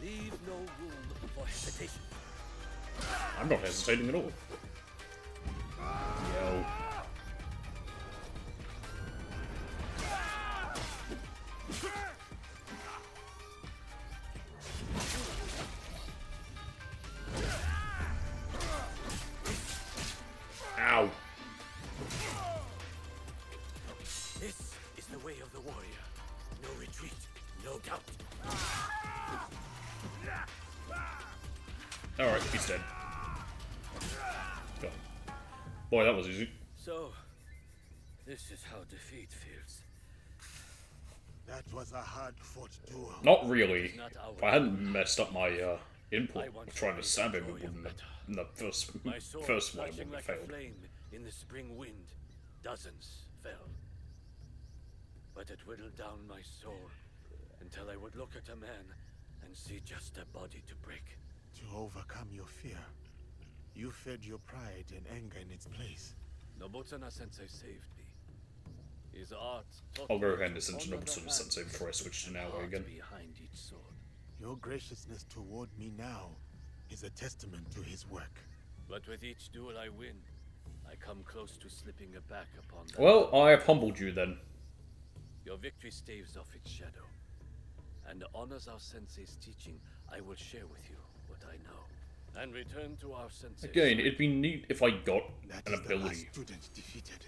Leave no room for hesitation. I'm not hesitating at all. Yo. Ow. This is the way of the warrior. No retreat, no doubt. Alright, he's dead. Go. Boy, that was easy. So, this is how defeat feels. That was a hard-fought duel. Not really. If I hadn't messed up my input of trying to stab him, it wouldn't have, in the first one, it Flashing wouldn't like have a failed. flame in the spring wind, dozens fell. But it whittled down my soul until I would look at a man and see just a body to break. To overcome your fear, you fed your pride and anger in its place. Nobutsuna Sensei saved me. His art taught I'll go me ahead and to listen to honor the Nobutsuna Sensei hands before I switch to and Naoe heart again. behind each sword. Your graciousness toward me now is a testament to his work. But with each duel I win, I come close to slipping a back upon that. Well, I have humbled you then. Your victory staves off its shadow, and honors our sensei's teaching. I will share with you what I know, and return to our sensei. Again, it'd be neat if I got That an is the last ability. student defeated.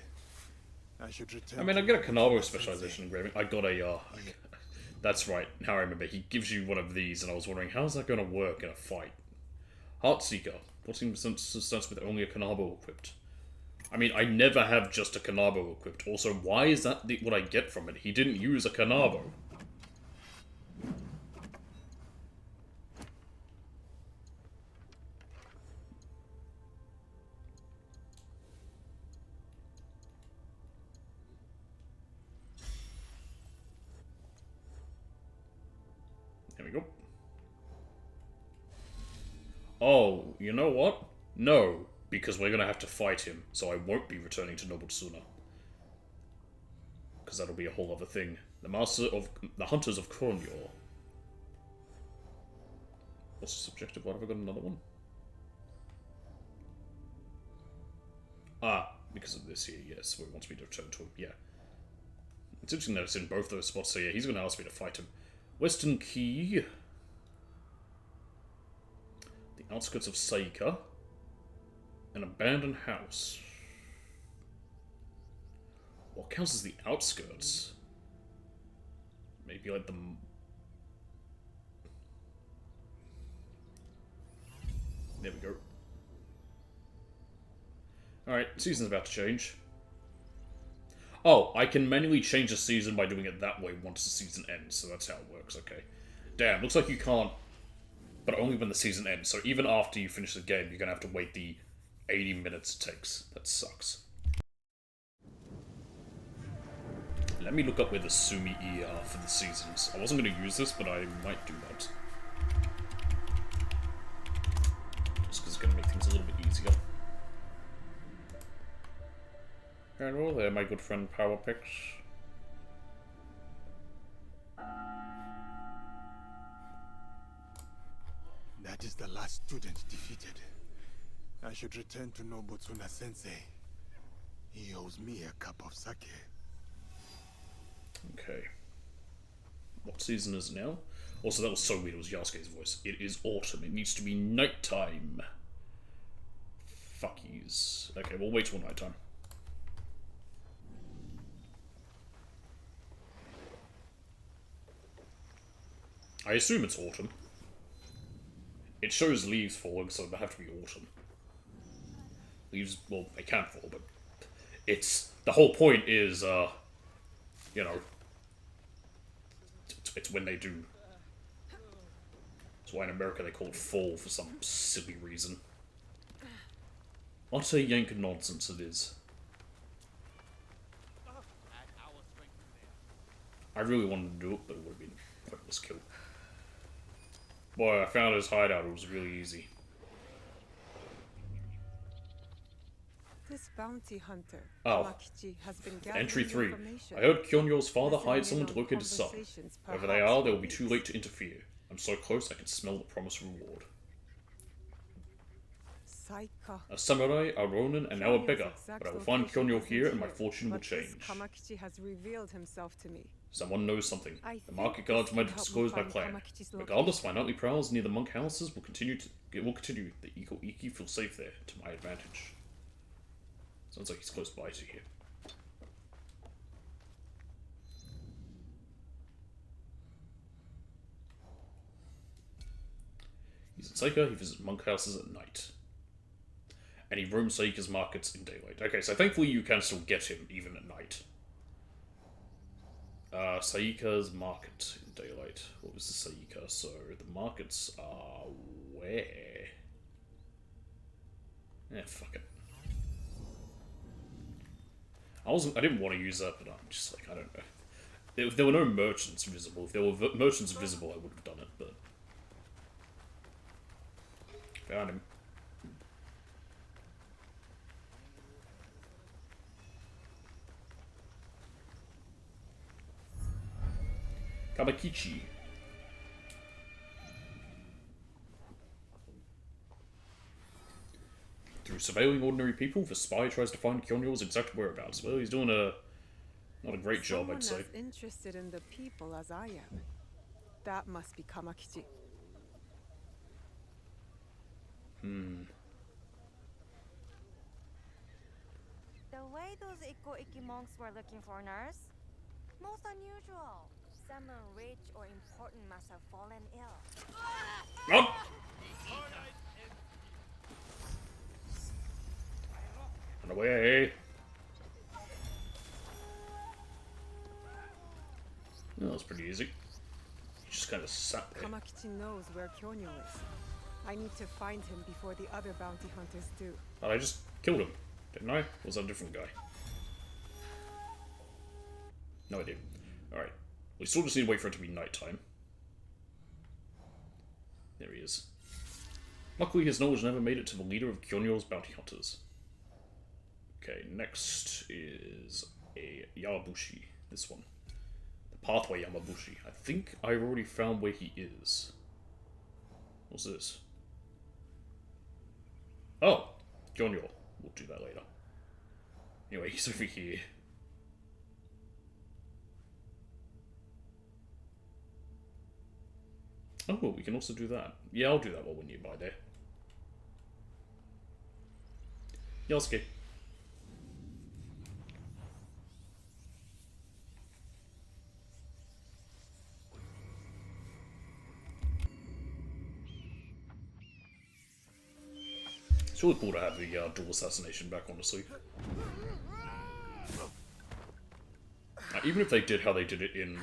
I should return. I mean, I to get a my Kanabo former specialization engraving. I got a, that's right, now I remember. He gives you one of these, and I was wondering, how's that going to work in a fight? Heartseeker. What seems to sense with only a Kanabo equipped? I mean, I never have just a Kanabo equipped. Also, why is that what I get from it? He didn't use a Kanabo. There we go. Oh, you know what? No, because we're gonna have to fight him, so I won't be returning to Nobutsuna. Because that'll be a whole other thing. The Master of... the Hunters of Kornyor. What's the subjective? What have I got another one? Ah, because of this here, yes, where it wants me to return to him, yeah. It's interesting that it's in both those spots, so yeah, he's going to ask me to fight him. Western Key. The outskirts of Saika. An abandoned house. What counts as the outskirts? Maybe like the... There we go. Alright, season's about to change. Oh, I can manually change the season by doing it that way once the season ends, so that's how it works, okay. Damn, looks like you can't, but only when the season ends, so even after you finish the game, you're gonna have to wait the 80 minutes it takes. That sucks. Let me look up where the Sumi E are for the seasons. I wasn't gonna use this, but I might do that. Just because it's gonna make things a little bit easier. And all there, my good friend Powerpix. That is the last student defeated. I should return to Nobutsuna Sensei. He owes me a cup of sake. Okay. What season is it now? Also, that was so weird, it was Yasuke's voice. It is autumn. It needs to be nighttime. Fuckies. Okay, we'll wait till nighttime. I assume it's autumn. It shows leaves falling, so they have to be autumn. Leaves, well, they can't fall, but it's... The whole point is, you know... It's when they do. That's why in America they call it fall for some silly reason. Utter yank nonsense it is. I really wanted to do it, but it would have been a pointless kill. Boy, I found his hideout, it was really easy. This bounty hunter, Oh. Kamakichi, has been gathering Entry 3. information. I heard Kyonyo's father Listening hired someone in to on locate his son. conversations, Wherever they perhaps are, they will be too late to interfere. I'm so close I can smell the promised reward. Saika. A samurai, a ronin, and now a Kyonyo's beggar. exact But I will find location Kyonyo isn't here and my here, fortune will but this change. Kamakichi has revealed himself to me. Someone knows something. I The think market this guards can might help me disclose my find plan. Kamakichi's Regardless, my nightly prowls near the monk houses will continue. It will continue. The Iko Iki feels safe there, to my advantage. Sounds like he's close by to here. He's in Saika, he visits monk houses at night. And he roams Saika's markets in daylight. Okay, so thankfully you can still get him, even at night. Saika's market in daylight. What was the Saika? So, the markets are where? Fuck it. I didn't want to use that, but I'm just like, I don't know. If there were no merchants visible, if there were merchants visible, I would have done it, but... Found him. Kamakichi. Through surveilling ordinary people, the spy tries to find Kyonyo's exact whereabouts. Well, he's doing not a great job, I'd say. Someone as interested in the people as I am. That must be Kamakichi. The way those Iko Iki monks were looking for a nurse? Most unusual. Someone rich or important must have fallen ill. Oh! Run away! That was pretty easy. He just kind of sat there. Kamakichi knows where Kyonyo is. I need to find him before the other bounty hunters do. But I just killed him, didn't I? Or was that a different guy? No idea. Alright. We still just need to wait for it to be nighttime. There he is. Luckily, his knowledge never made it to the leader of Kyonyo's bounty hunters. Okay, next is a Yamabushi. This one. The Pathway Yamabushi. I think I've already found where he is. What's this? Oh! Kyonyo. We'll do that later. Anyway, he's over here. Oh, we can also do that. Yeah, I'll do that while we're nearby there. Yasuke. It's really cool to have the dual assassination back, honestly. Even if they did how they did it in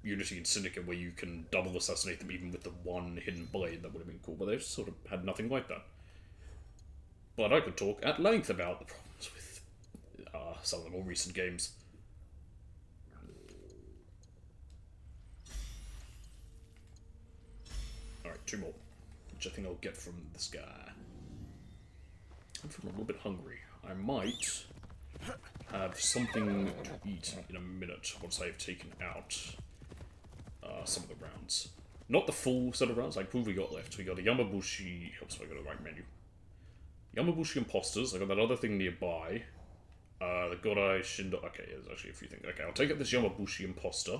Unity and Syndicate, where you can double assassinate them even with the one hidden blade, that would have been cool, but they just sort of had nothing like that. But I could talk at length about the problems with some of the more recent games. Alright, 2 more, which I think I'll get from this guy. I'm feeling a little bit hungry. I might have something to eat in a minute once I have taken out some of the rounds. Not the full set of rounds, like who have we got left? We got a Yamabushi, helps if I go to the right menu. Yamabushi Imposters, I got that other thing nearby. The Godai Shindo, okay, there's actually a few things. Okay, I'll take up this Yamabushi Imposter.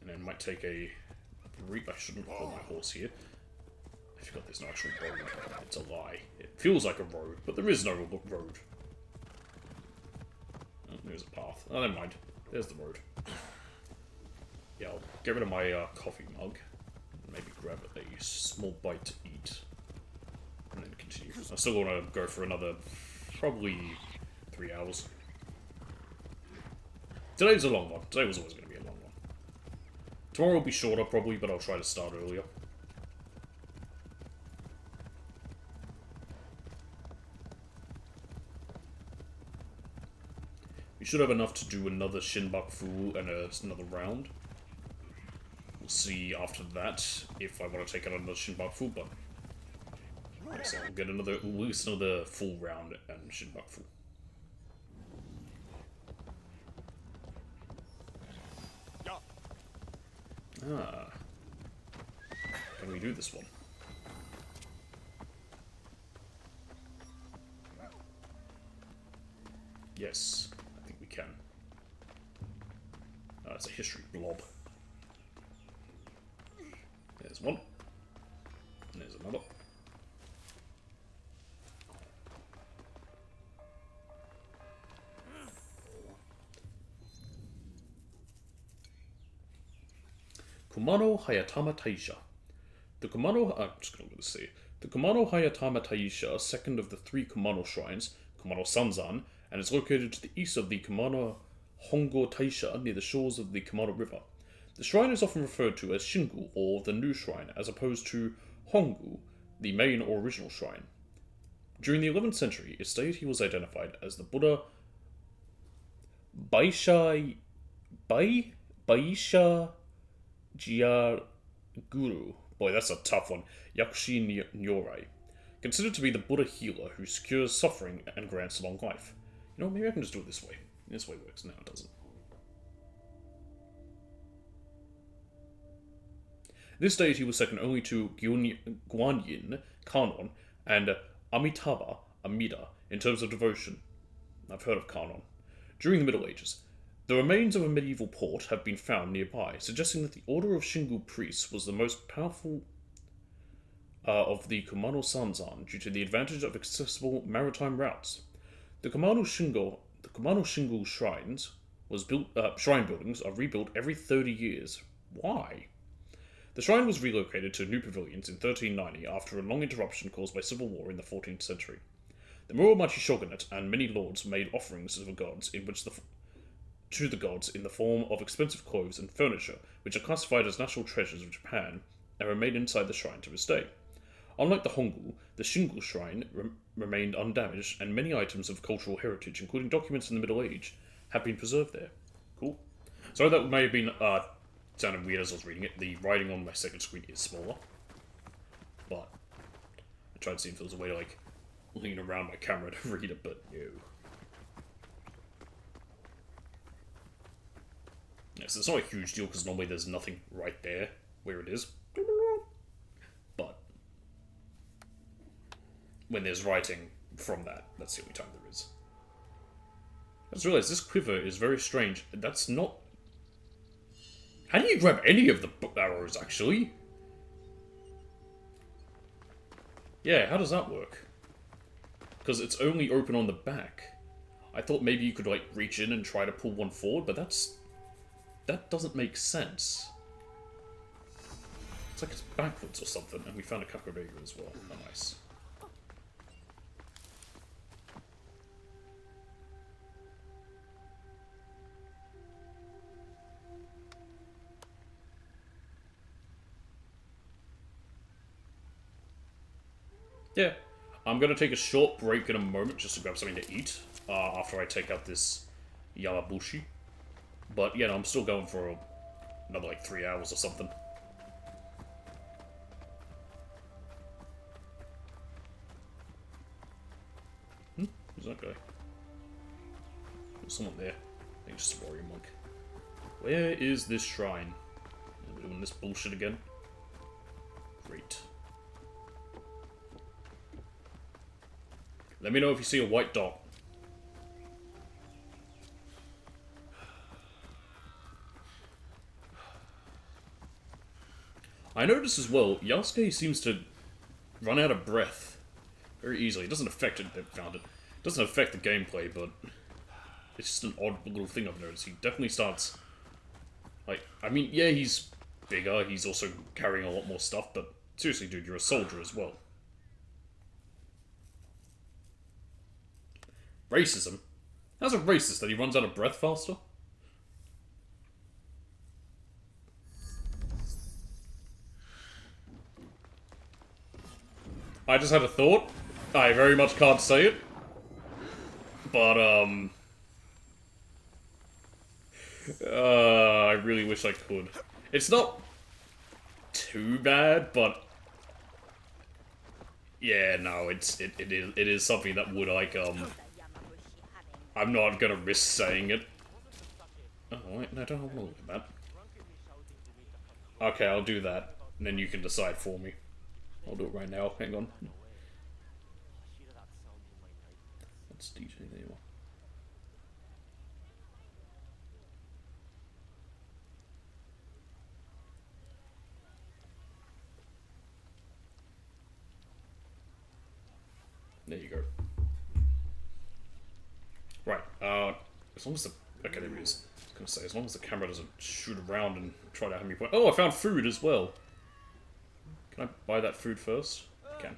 And then might take a brief, I shouldn't hold my horse here. I forgot there's no actual road. It's a lie. It feels like a road, but there is no road. Oh, there's a path. Oh, never mind. There's the road. Yeah, I'll get rid of my coffee mug. And maybe grab a small bite to eat. And then continue. I still want to go for another, probably 3 hours. Today's a long one. Today was always going to be a long one. Tomorrow will be shorter, probably, but I'll try to start earlier. We should have enough to do another Shinbaku and another round. We'll see after that if I want to take out another Shinbaku, but like I said, we'll get another, at least another full round and Shinbaku. Ah. Can we do this one? Yes. Can. It's a history blob. There's one. And there's another. Kumano Hayatama Taisha. The Kumano... I'm just going to say. The Kumano Hayatama Taisha, second of the 3 Kumano shrines, Kumano Sanzan, and is located to the east of the Kumano Hongo Taisha near the shores of the Kumano River. The shrine is often referred to as Shingu, or the new shrine, as opposed to Hongu, the main or original shrine. During the 11th century, its deity was identified as the Buddha Baisha Gyaguru. Boy, that's a tough one. Yakushi Nyorai. Considered to be the Buddha healer who cures suffering and grants long life. You know, maybe I can just do it this way. This way works. No, it doesn't. This deity was second only to Guanyin, Kanon, and Amitabha, Amida, in terms of devotion. I've heard of Kanon. During the Middle Ages, the remains of a medieval port have been found nearby, suggesting that the order of Shingu priests was the most powerful of the Kumano Sanzan due to the advantage of accessible maritime routes. The Kumano Shingu shrines shrine buildings are rebuilt every 30 years. Why? The shrine was relocated to new pavilions in 1390 after a long interruption caused by civil war in the 14th century. The Muromachi shogunate and many lords made offerings to the gods in the form of expensive clothes and furniture, which are classified as national treasures of Japan and remain inside the shrine to this day. Unlike the Hongu, the Shingu shrine remained undamaged, and many items of cultural heritage, including documents in the Middle Age, have been preserved there. Cool. Sorry, that may have been sounded weird as I was reading it. The writing on my second screen is smaller, but I tried to see if there was a way to like lean around my camera to read it, but no. Yeah, so it's not a huge deal because normally there's nothing right there where it is. But when there's writing from that, that's the only time there is. I just realised this quiver is very strange. That's not... How do you grab any of the arrows, actually? Yeah, how does that work? Because it's only open on the back. I thought maybe you could, like, reach in and try to pull one forward, but that doesn't make sense. It's like it's backwards or something, and we found a Kakabega as well. Oh, nice. Yeah, I'm gonna take a short break in a moment just to grab something to eat after I take out this Yamabushi. But yeah, no, I'm still going for another like 3 hours or something. Who's that guy? There's someone there. I think it's just a warrior monk. Where is this shrine? Are we doing this bullshit again? Great. Let me know if you see a white dot. I noticed as well, Yasuke seems to run out of breath very easily. It doesn't affect it, I found it. It doesn't affect the gameplay, but it's just an odd little thing I've noticed. He definitely starts, like, I mean, yeah, he's bigger, he's also carrying a lot more stuff, but seriously, dude, you're a soldier as well. Racism? How's it racist that he runs out of breath faster? I just had a thought. I very much can't say it. But, I really wish I could. It's not too bad, but yeah, no, it is something that would, like, I'm not gonna risk saying it. Oh, wait, no, don't look at that. Okay, I'll do that, and then you can decide for me. I'll do it right now, hang on. That's DJ, there you are. There you go. Right, as long as the... Okay, there it is. I was gonna say, as long as the camera doesn't shoot around and try to have me point... Oh, I found food as well! Can I buy that food first? I can.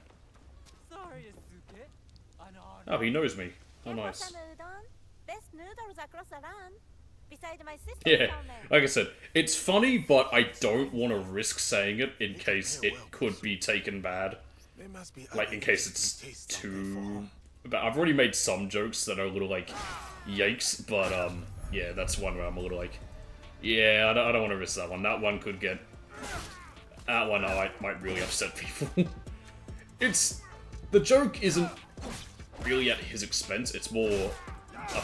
Oh, he knows me. Oh, nice. Best noodles across the land. Beside my sister. Yeah, like I said, it's funny, but I don't want to risk saying it in case it could be taken bad. Like, in case it's too... But I've already made some jokes that are a little, like, yikes, but, yeah, that's one where I'm a little like, yeah, I don't want to risk that one. That one could get... That one might really upset people. It's... The joke isn't really at his expense, it's more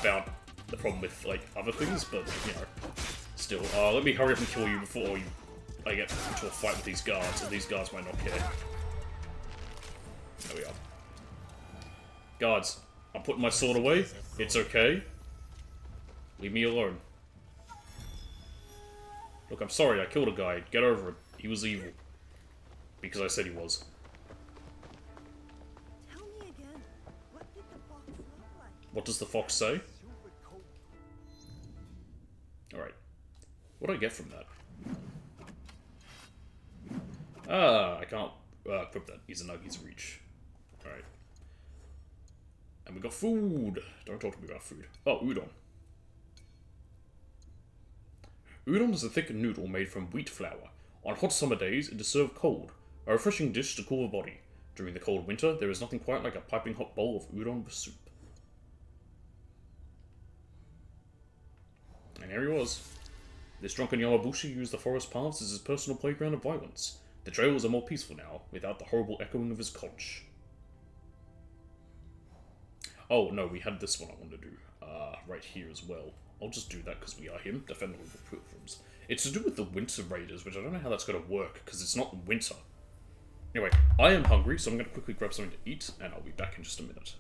about the problem with, like, other things, but, you know, still. Let me hurry up and kill you before I get into a fight with these guards, and these guards might not care. There we are. Guards, I'm putting my sword away. It's okay. Leave me alone. Look, I'm sorry, I killed a guy. Get over it. He was evil. Because I said he was. Tell me again, what did the fox look like? What does the fox say? Alright. What do I get from that? Ah, I can't equip that. He's a Nuggies reach. Alright. And we got food! Don't talk to me about food. Oh, udon. Udon is a thick noodle made from wheat flour. On hot summer days, it is served cold. A refreshing dish to cool the body. During the cold winter, there is nothing quite like a piping hot bowl of udon with soup. And here he was. This drunken Yamabushi used the forest paths as his personal playground of violence. The trails are more peaceful now, without the horrible echoing of his conch. Oh, no, we had this one I wanted to do. Right here as well. I'll just do that because we are him, defender of the pilgrims. It's to do with the winter raiders, which I don't know how that's going to work, because it's not winter. Anyway, I am hungry, so I'm going to quickly grab something to eat, and I'll be back in just a minute.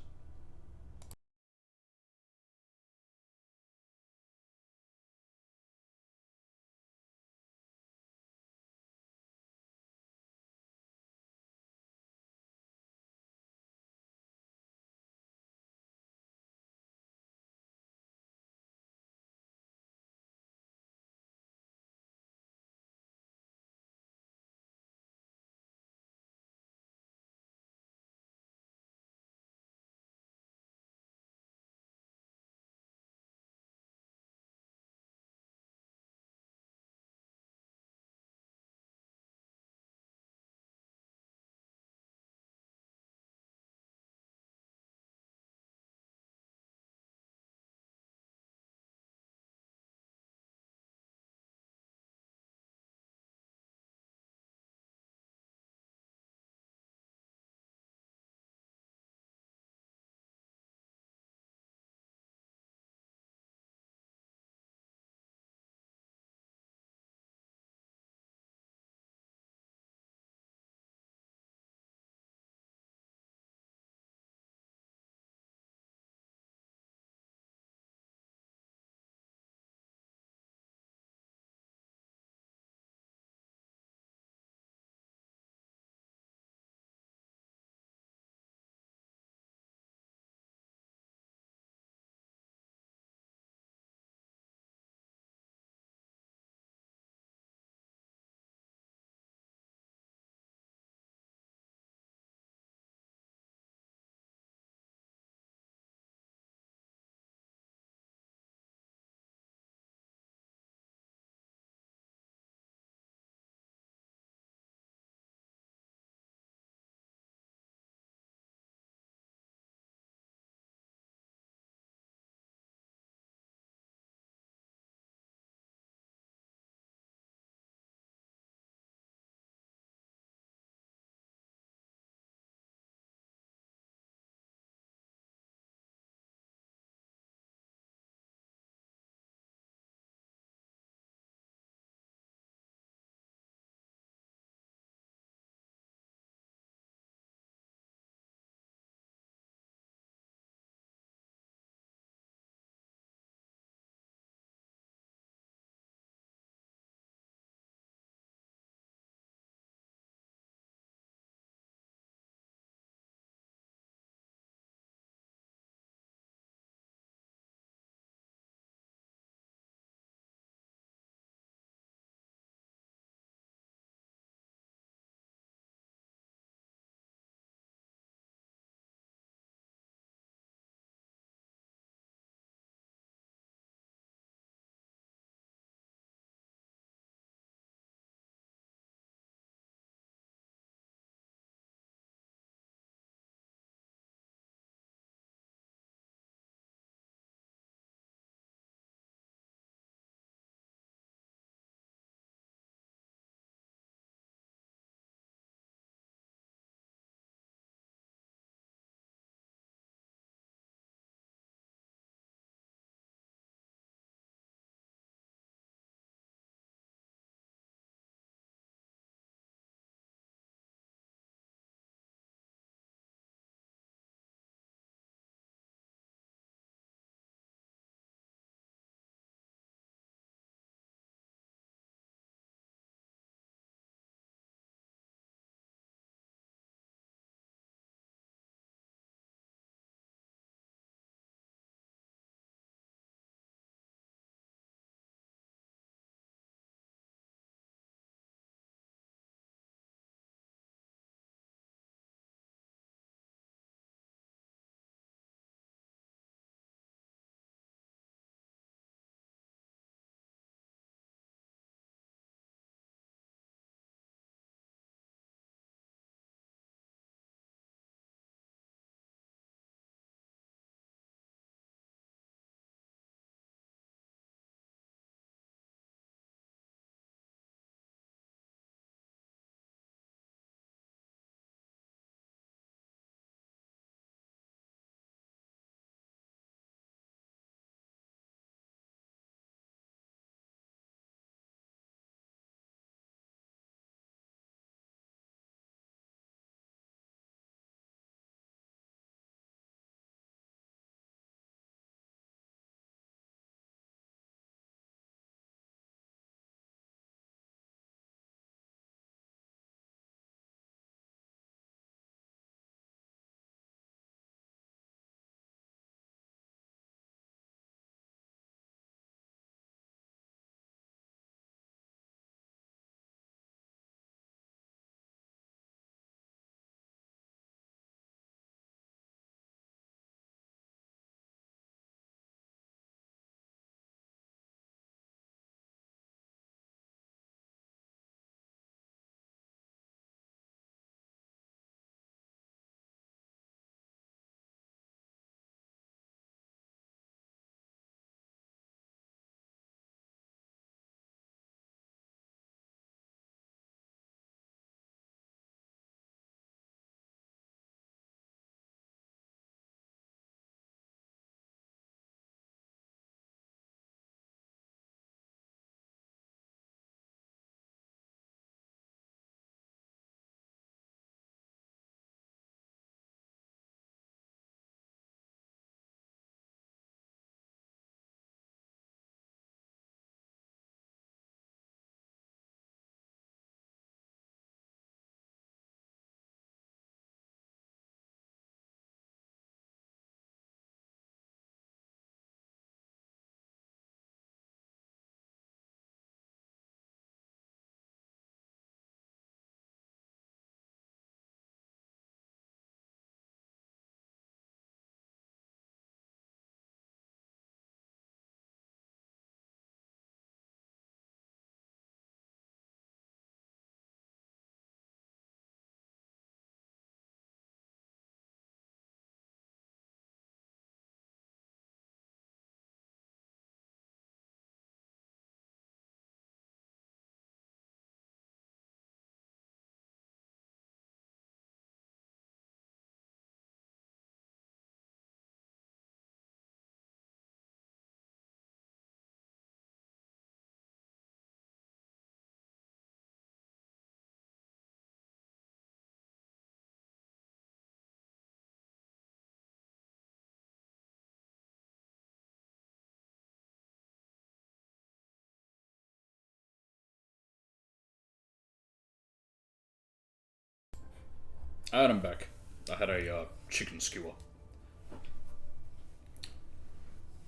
And I'm back. I had a chicken skewer.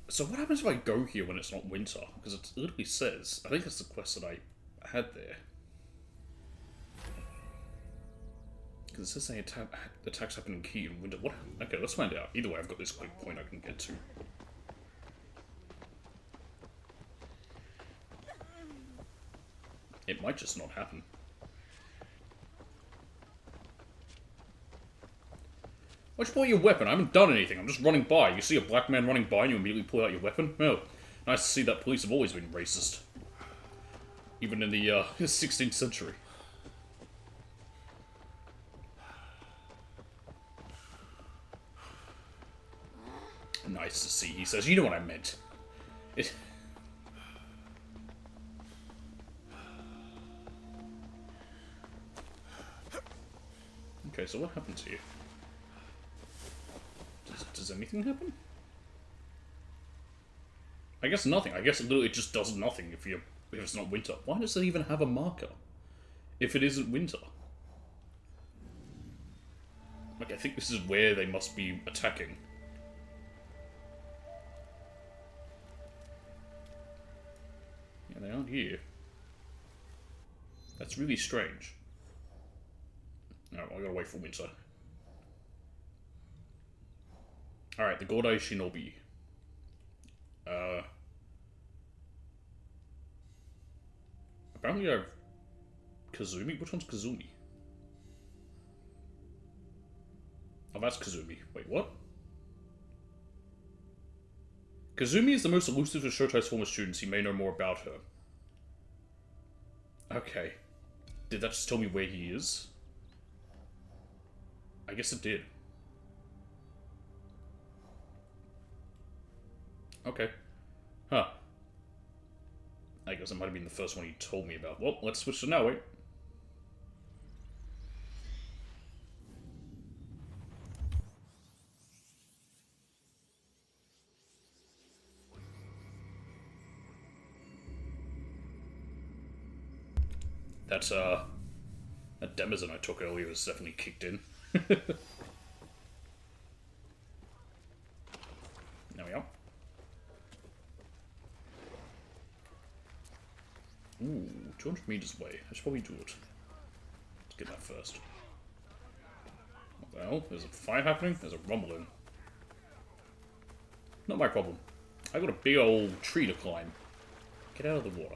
So what happens if I go here when it's not winter? Because it literally says, I think it's the quest that I had there. Because it says they attacks happen in Key in winter. What? Okay, let's find out. Either way, I've got this quick point I can get to. It might just not happen. Why'd you pull out your weapon? I haven't done anything. I'm just running by. You see a black man running by and you immediately pull out your weapon? Oh, nice to see that police have always been racist. Even in the 16th century. Nice to see, he says. You know what I meant. Okay, so what happens here? Does anything happen? I guess nothing. I guess it literally just does nothing if it's not winter. Why does it even have a marker if it isn't winter? Like, I think this is where they must be attacking. Yeah, they aren't here. That's really strange. Alright, well, I gotta wait for winter. Alright, the Godai Shinobi. Apparently I have Kazumi? Which one's Kazumi? Oh, that's Kazumi. Wait, what? Kazumi is the most elusive of Shotai's former students. You may know more about her. Okay. Did that just tell me where he is? I guess it did. Okay. Huh. I guess it might have been the first one he told me about. Well, let's switch to now, wait. That Denizen I took earlier was definitely kicked in. There we are. Ooh, 200 meters away. I should probably do it. Let's get that first. What the hell? There's a fire happening? There's a rumbling. Not my problem. I got a big old tree to climb. Get out of the water.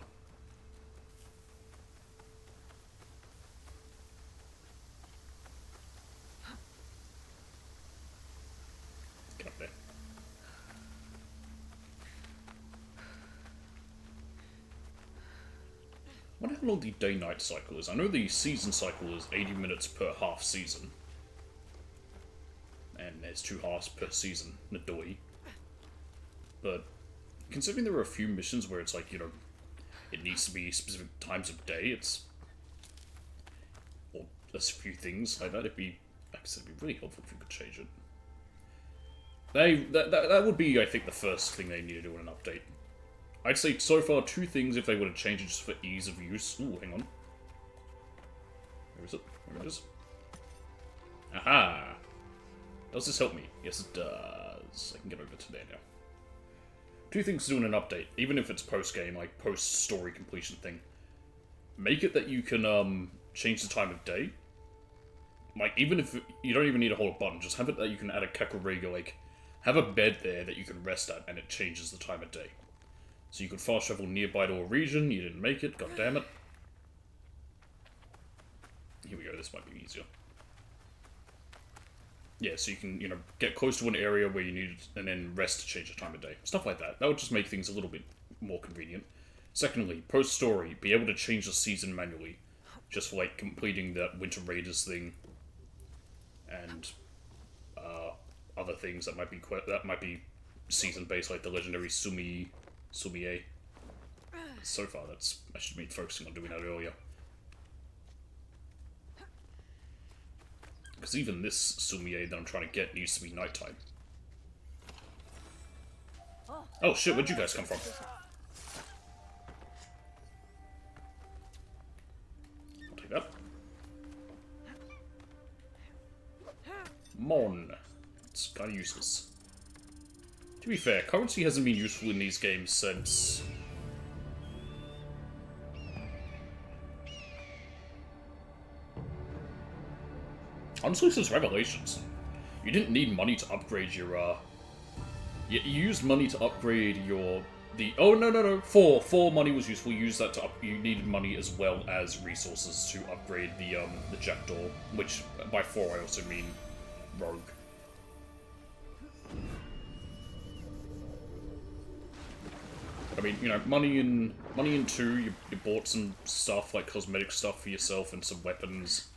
Get up there. I wonder how long the day-night cycle is. I know the season cycle is 80 minutes per half season. And there's 2 halves per season, Nadoi. But considering there are a few missions where it's like, you know, it needs to be specific times of day, it's... Or there's a few things like that, it'd be... Like I said, it'd be really helpful if you could change it. That would be, I think, the first thing they need to do in an update. I'd say so far 2 things if they were to change it just for ease of use. Ooh, hang on. Where is it? Where it is? Aha! Does this help me? Yes, it does. I can get over to there now. 2 things to do in an update, even if it's post-game, like post-story completion thing. Make it that you can change the time of day. Like, even if you don't even need to hold a button, just have it that you can add a kakurega, like, have a bed there that you can rest at, and it changes the time of day. So you could fast travel nearby to a region, you didn't make it, god damn it. Here we go, this might be easier. Yeah, so you can, you know, get close to an area where you need it, and then rest to change the time of day. Stuff like that. That would just make things a little bit more convenient. Secondly, post-story, be able to change the season manually. Just for, like, completing that Winter Raiders thing. And, other things that might be season-based, like the legendary Sumie. So far, I should have been focusing on doing that earlier. Because even this Sumie that I'm trying to get needs to be nighttime. Oh shit, where'd you guys come from? I'll take that. Mon. It's kind of useless. To be fair, currency hasn't been useful in these games since... honestly, since Revelations. You didn't need money to upgrade your, You used money to upgrade your... Oh, no. 4 money was useful. You used that to you needed money as well as resources to upgrade the Jackdaw. Which, by 4, I also mean Rogue. I mean, you know, money in 2, you bought some stuff, like cosmetic stuff for yourself and some weapons.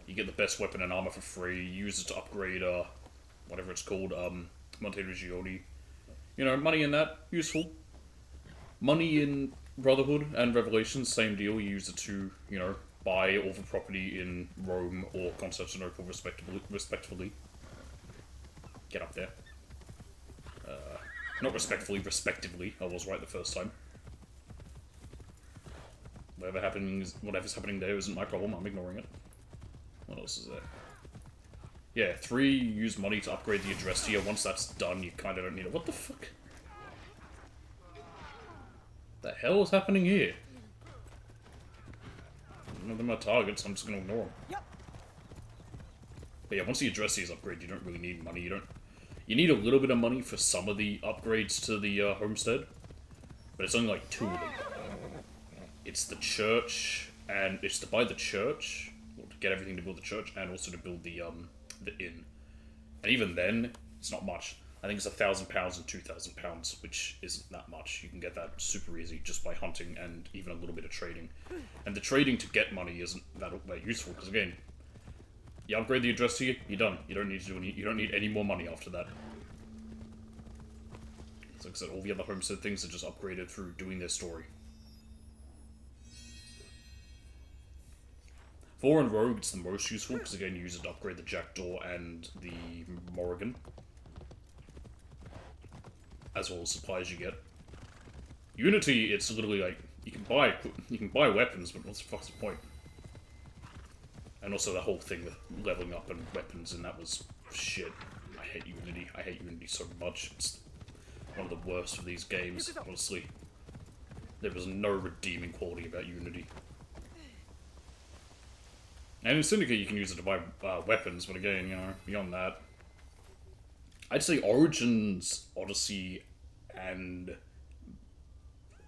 You get the best weapon and armor for free, you use it to upgrade, whatever it's called, Monteregione. You know, money in that, useful. Money in Brotherhood and Revelations, same deal, you use it to, you know, buy all the property in Rome or Constantinople, respectively. Get up there. Not respectively, respectively. I was right the first time. Whatever's happening there isn't my problem, I'm ignoring it. What else is there? Yeah, 3, you use money to upgrade the address tier. Once that's done, you kinda don't need it. What the fuck? The hell is happening here? None of them are targets, I'm just gonna ignore them. But yeah, once the address tier is upgraded, you don't really need money. You need a little bit of money for some of the upgrades to the homestead, but it's only like 2 of them. It's the church, and it's to buy the church, or to get everything to build the church, and also to build the inn. And even then, it's not much. I think it's £1,000 and £2,000, which isn't that much. You can get that super easy just by hunting and even a little bit of trading. And the trading to get money isn't that useful, because again, you upgrade the address tier, you're done. You don't need to do you don't need any more money after that. So like I said, all the other homestead things are just upgraded through doing their story. 4 and Rogue, it's the most useful, because again, you use it to upgrade the Jackdaw and the Morrigan. As well as supplies you get. Unity, it's literally like, you can buy weapons, but what's the fuck's the point? And also the whole thing with leveling up and weapons, and that was shit. I hate Unity. I hate Unity so much. It's one of the worst of these games, honestly. There was no redeeming quality about Unity. And in Syndicate you can use it to buy weapons, but again, you know, beyond that... I'd say Origins, Odyssey, and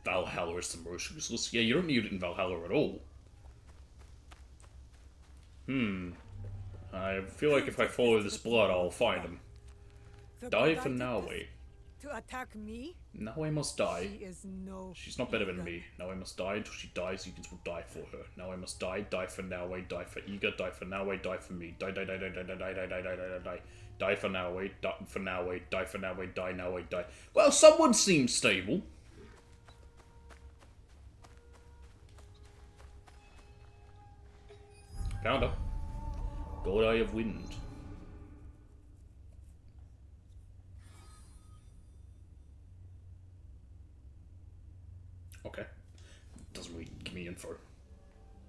Valhalla is the most useless. Yeah, you don't need it in Valhalla at all. I feel like if I follow this blood, I'll find him. Die for Naue. To attack me? Naue must die. She is no She's not better than me. Naue must die until she dies, you can still die for her. Naue must die for Naue, die for Iga, die for Naue, die for me. Die. Die for Naue, die for Naue, die for Naue, die Naue, die. Well, someone seems stable. Found her. God Eye of Wind. Okay. Doesn't really give me info.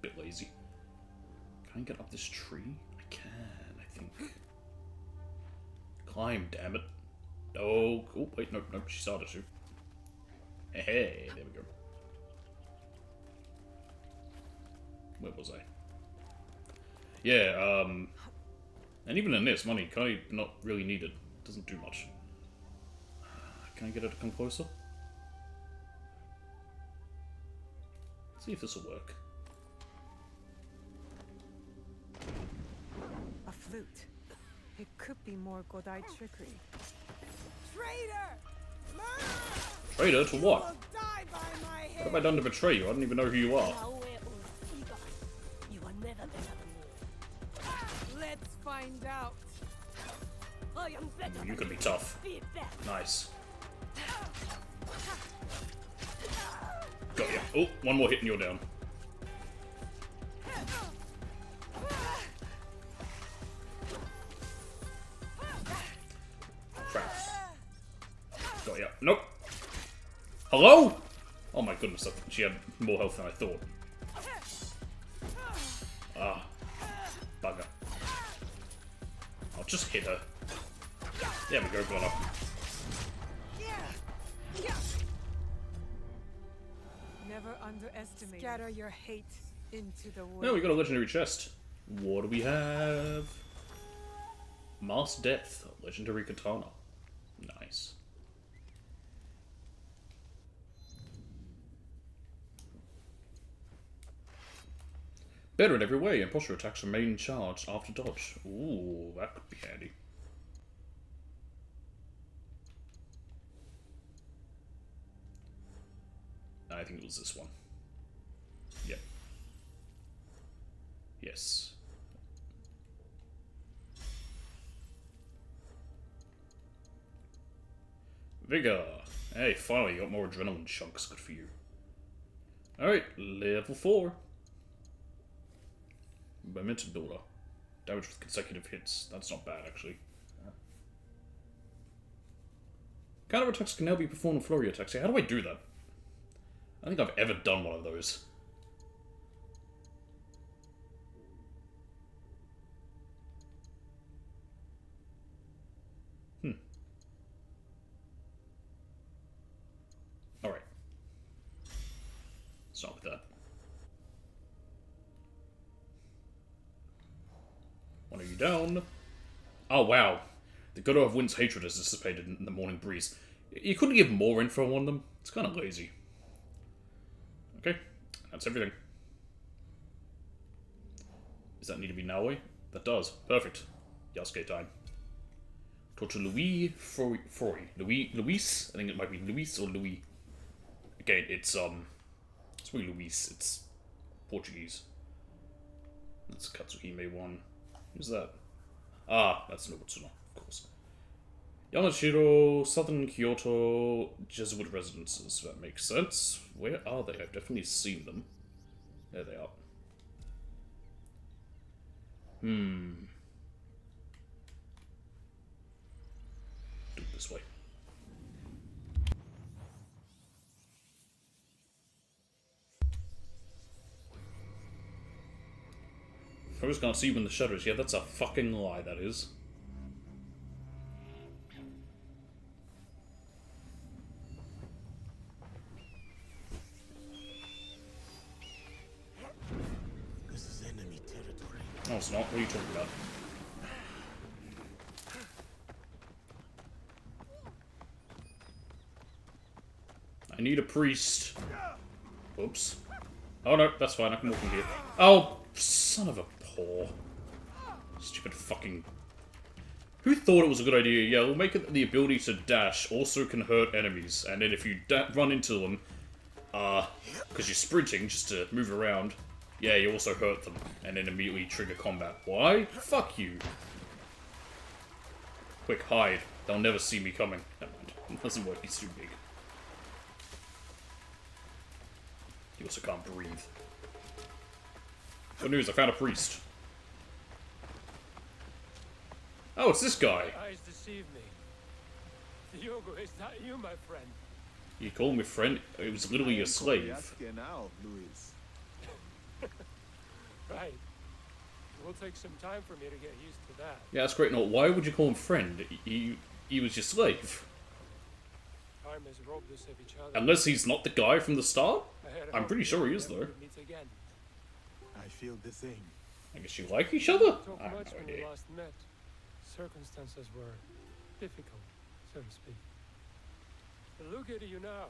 Bit lazy. Can I get up this tree? I can, I think. Climb, damn it. Oh, wait, nope, she started to. Hey, there we go. Where was I? Yeah, and even in this, money kind of not really needed. Doesn't do much. Can I get her to come closer? See if this will work. A flute. It could be more Godai trickery. Traitor! Traitor to what? You will die by my hand. What have I done to betray you? I don't even know who you are. You are never better than me. Let's find out. I am better. You could be tough. Be back. Nice. Got ya. Oh, one more hit and you're down. Crap. Got ya. Nope. Hello? Oh my goodness, she had more health than I thought. Ah. Bugger. just hit her. There we go, got her. Never underestimate. Scatter your hate into the wind. No, we got a legendary chest. What do we have? Mass Depth, legendary katana. Nice. Better in every way, imposter attacks remain charged after dodge. Ooh, that could be handy. I think it was this one. Yep. Yes. Vigor! Hey, finally, you got more adrenaline chunks. Good for you. Alright, level 4. Momentum builder. Damage with consecutive hits. That's not bad, actually. Counter attacks can now be performed in flurry attacks. How do I do that? I don't think I've ever done one of those. Alright. Stop with that. One of you down. Oh, wow. The God of Wind's hatred has dissipated in the morning breeze. You couldn't give more info on them? It's kind of lazy. Okay, that's everything. Does that need to be Naoi? That does. Perfect. Yasuke time. Talk to Louis Froy. Luis? I think it might be Luis or Louis. Again, it's really Luis. It's Portuguese. That's Katsuhime 1. Who's that? Ah, that's Nobutsuna, of course. Yamashiro, Southern Kyoto, Jesuit residences. That makes sense. Where are they? I've definitely seen them. There they are. Do it this way. Foes can't see you in the shadows. Yeah, that's a fucking lie, that is. This is enemy territory. No, it's not. What are you talking about? I need a priest. Oops. Oh no, that's fine. I can walk in here. Oh, son of a paw. Stupid fucking... Who thought it was a good idea? Yeah, we'll make it that the ability to dash also can hurt enemies. And then if you run into them, because you're sprinting just to move around, yeah, you also hurt them. And then immediately trigger combat. Why? Fuck you. Quick, hide. They'll never see me coming. Never mind. It doesn't work. He's too big. He also can't breathe. Good news, I found a priest. Oh, it's this guy. Eyes deceive me. Diogo, is that you, my friend? You call me friend? It was literally a slave. Now, Luis. Right. It will take some time for me to get used to that. Yeah, that's great. No, why would you call him friend? He was your slave. Time has robbed us of each other. Unless he's not the guy from the start? I'm pretty sure he is, though. I feel the same. I guess you like each other? Talk I have much no when we idea. last met. Circumstances were difficult, so to speak. But look at you now.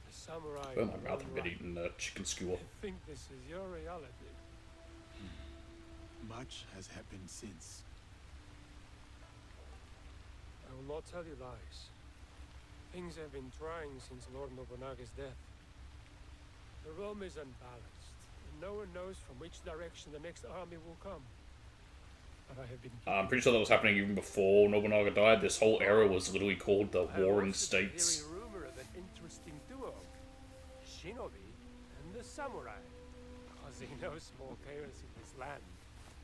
A samurai. Oh, my mouth, I've been eating chicken skewer. I think this is your reality. Much has happened since. I will not tell you lies. Things have been trying since Lord Nobunaga's death. The realm is unbalanced, and no one knows from which direction the next army will come. But I have been... I'm pretty sure that was happening even before Nobunaga died. This whole era was literally called the Warring States. I hearing rumor of an interesting duo. Shinobi and the samurai. Causing no small chaos in this land.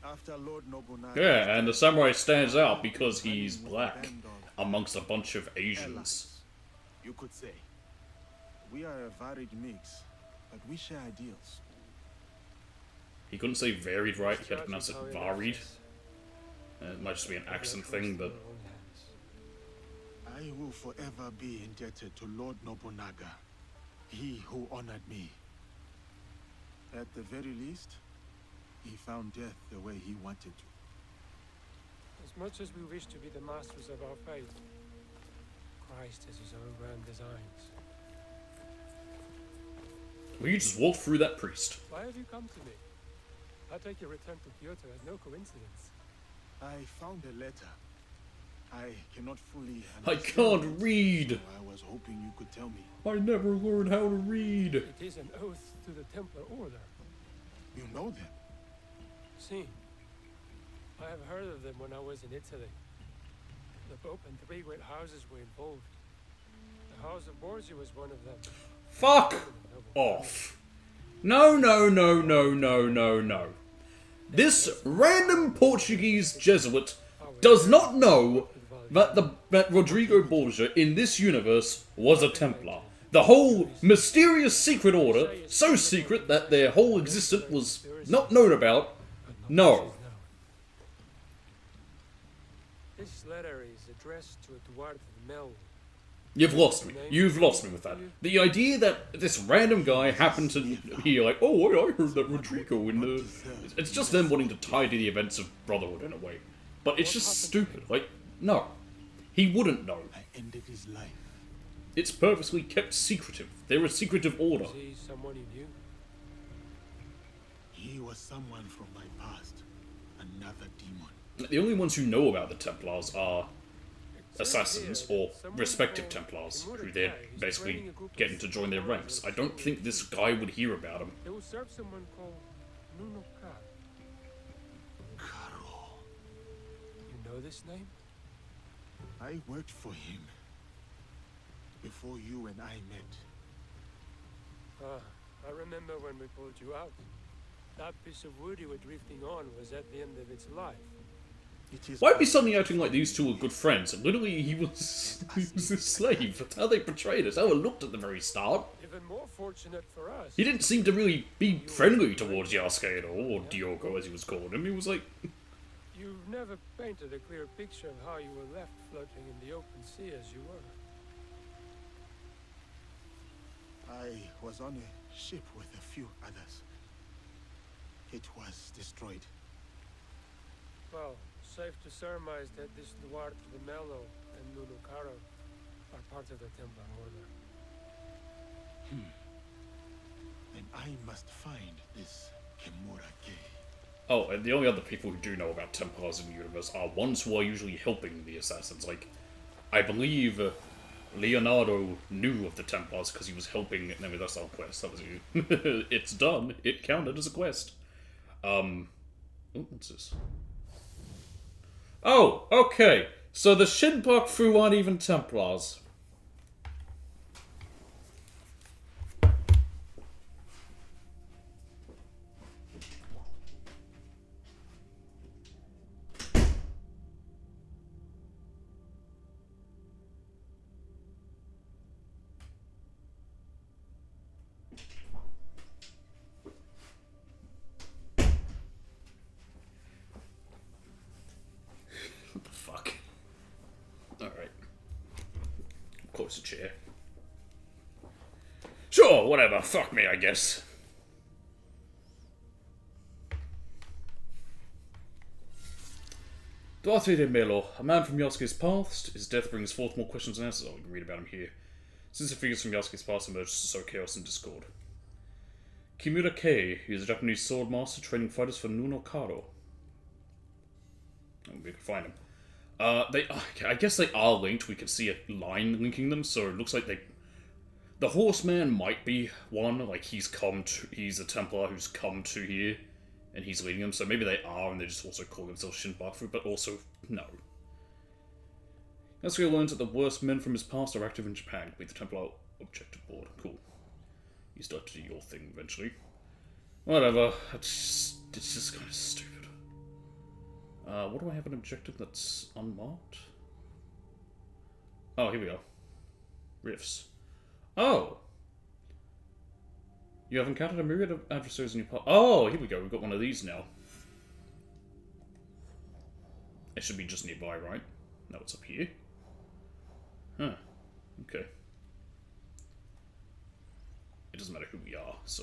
After Lord Nobunaga... Yeah, and the samurai stands out because he's black amongst a bunch of Asians. You could say. We are a varied mix, but we share ideals. He couldn't say varied right, he had to pronounce it varied. It might just be an accent thing, but... I will forever be indebted to Lord Nobunaga, he who honored me. At the very least, he found death the way he wanted to. As much as we wish to be the masters of our fate, Christ has his own grand designs. Well, you just walked through that priest. Why have you come to me? I take your return to Kyoto as no coincidence. I found a letter. I cannot fully I understand can't it, read! so I was hoping you could tell me. I never learned how to read! It is an oath to the Templar Order. You know them? See, I have heard of them when I was in Italy. The Pope and 3 great houses were involved. The House of Borgia was one of them. Fuck off. No, no, no, no, no, no, no. This random Portuguese Jesuit does not know that Rodrigo Borgia in this universe was a Templar. The whole mysterious secret order, so secret that their whole existence was not known about. No. This letter is addressed to Eduardo Mel. You've lost me. You've lost me with that. The idea that this random guy happened to hear, like, oh, I heard that Rodrigo in the... It's just them wanting to tie to the events of Brotherhood in a way. But it's just stupid. Like, no. He wouldn't know. I ended his life. It's purposely kept secretive. They're a secretive order. Is he someone you knew? He was someone from my past. Another demon. The only ones who know about the Templars are assassins or respective Templars, who they're basically getting to join their ranks. I don't think this guy would hear about him. They will serve someone called Nuno Karo. You know this name? I worked for him before you and I met. I remember when we pulled you out. That piece of wood you were drifting on was at the end of its life. Why be suddenly acting like these two are good friends? Literally, he was a slave. That's how they portrayed us. How it looked at the very start. Even more fortunate for us. He didn't seem to really be friendly towards Yasuke at all, or Diogo as he was calling him. He was like... You've never painted a clear picture of how you were left floating in the open sea as you were. I was on a ship with a few others. It was destroyed. Well, safe to surmise that this Duarte de Mello and Nuno Caro are part of the Templar Order. Then I must find this Kimura Gay. Oh, and the only other people who do know about Templars in the universe are ones who are usually helping the assassins. Like, I believe Leonardo knew of the Templars because he was helping... No, that's not a quest. That was you. It's done. It counted as a quest. Oh, what's this? Oh, okay. So the Shinpaku aren't even Templars. What the fuck? Alright. Close a chair. Sure, whatever. Fuck me, I guess. Duarte de Melo, a man from Yasuke's past. His death brings forth more questions than answers. Oh, we can read about him here. Since the figures from Yasuke's past emerged to sow chaos and discord. Kimura Kei, he is a Japanese sword master training fighters for Nuno Karo. Oh, we can find him. I guess they are linked. We can see a line linking them, so it looks like they... The Horseman might be one, like he's a Templar who's come to here, and he's leading them, so maybe they are, and they just also call themselves Shinpaku, but also, no. Yasuke learns that the worst men from his past are active in Japan. Complete the Templar objective board. Cool. You start to do your thing eventually. Whatever. It's just kind of stupid. What do I have an objective that's unmarked? Oh, here we go. Rifts. Oh! You have encountered a myriad of adversaries in your path. Oh, here we go. We've got one of these now. It should be just nearby, right? No, it's up here. Huh. Okay. It doesn't matter who we are, so...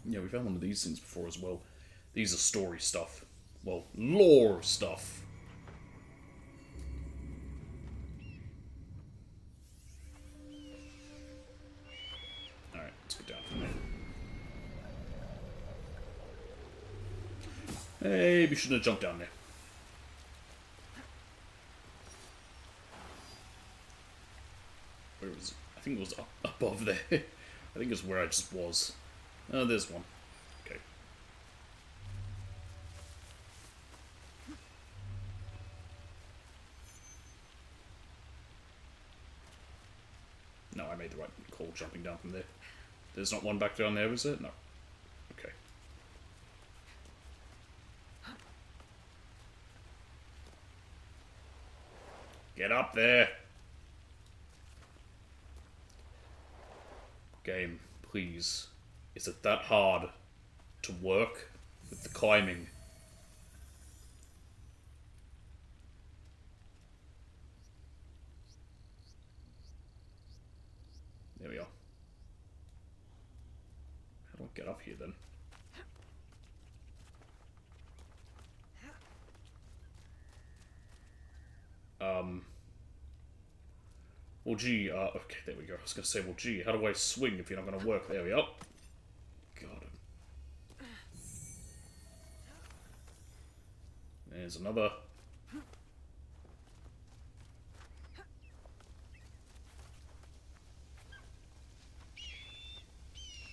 Yeah, we found one of these things before as well. These are story stuff. Well, lore stuff. Alright, let's get down from there. Hey, we shouldn't have jumped down there. Where was it? I think it was up above there. I think it's where I just was. Oh, there's one. Okay. No, I made the right call jumping down from there. There's not one back down there, is it? No. Okay. Get up there! Game, please. Is it that hard to work with the climbing? There we are. How do I get up here then? Well, gee, okay, there we go. I was gonna say, well, gee, how do I swing if you're not gonna work? There we are. God. There's another.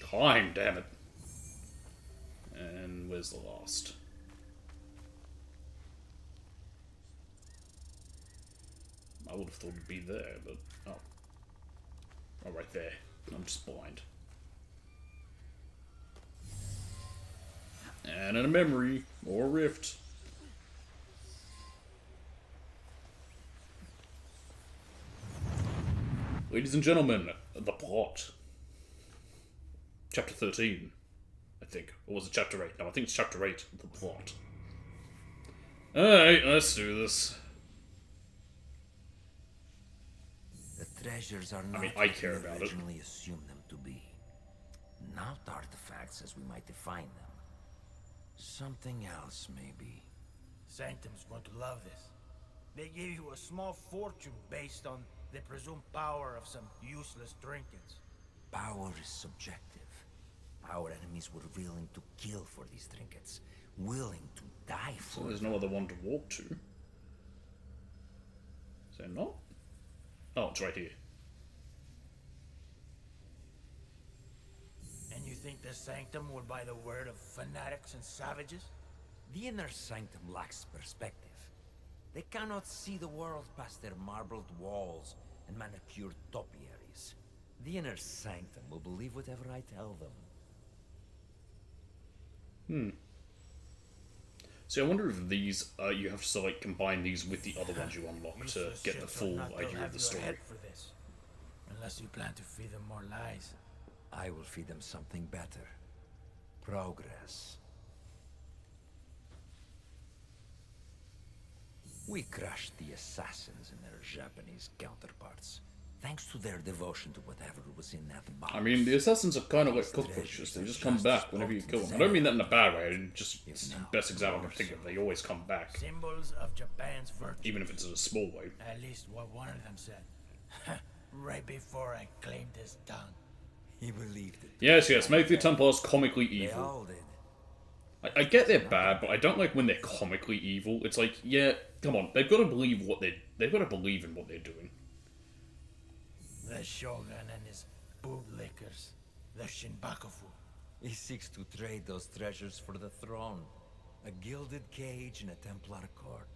Climb, damn it. And where's the last? I would have thought it'd be there, but oh. Oh, right there. I'm just blind. And in a memory, or a rift. Ladies and gentlemen, the plot. Chapter 13, I think. Or was it chapter 8? No, I think it's chapter 8, the plot. Alright, let's do this. The treasures are not I care what we about it. originally assumed them to be. Not artifacts as we might define them. Something else, maybe. Sanctum's going to love this. They gave you a small fortune based on the presumed power of some useless trinkets. Power is subjective. Our enemies were willing to kill for these trinkets. Willing to die for So there's them. no other one to walk to. Is there not? Oh, it's right here. And you think the Sanctum will buy the word of fanatics and savages? The inner sanctum lacks perspective. They cannot see the world past their marbled walls and manicured topiaries. The inner sanctum will believe whatever I tell them. See, I wonder if these, you have to like combine these with the other ones you unlock to get the full idea of the story. For this. Unless you plan to feed them more lies. I will feed them something better. Progress. We crushed the assassins and their Japanese counterparts, thanks to their devotion to whatever was in that box. I mean, the assassins are kind of like cockroaches. They just come back whenever you kill them. I don't mean that in a bad way. It's the best example I can think of. They always come back. Symbols of Japan's virtue. Even if it's in a small way. At least what one of them said. Right before I claimed his tongue. He believed it. Yes, yes, make the Templars comically They evil. all did. I get they're bad, but I don't like when they're comically evil. It's like, yeah, come on, they've got to believe they've got to believe in what they're doing. The Shogun and his bootlickers. The Shinbakufu. He seeks to trade those treasures for the throne. A gilded cage in a Templar court.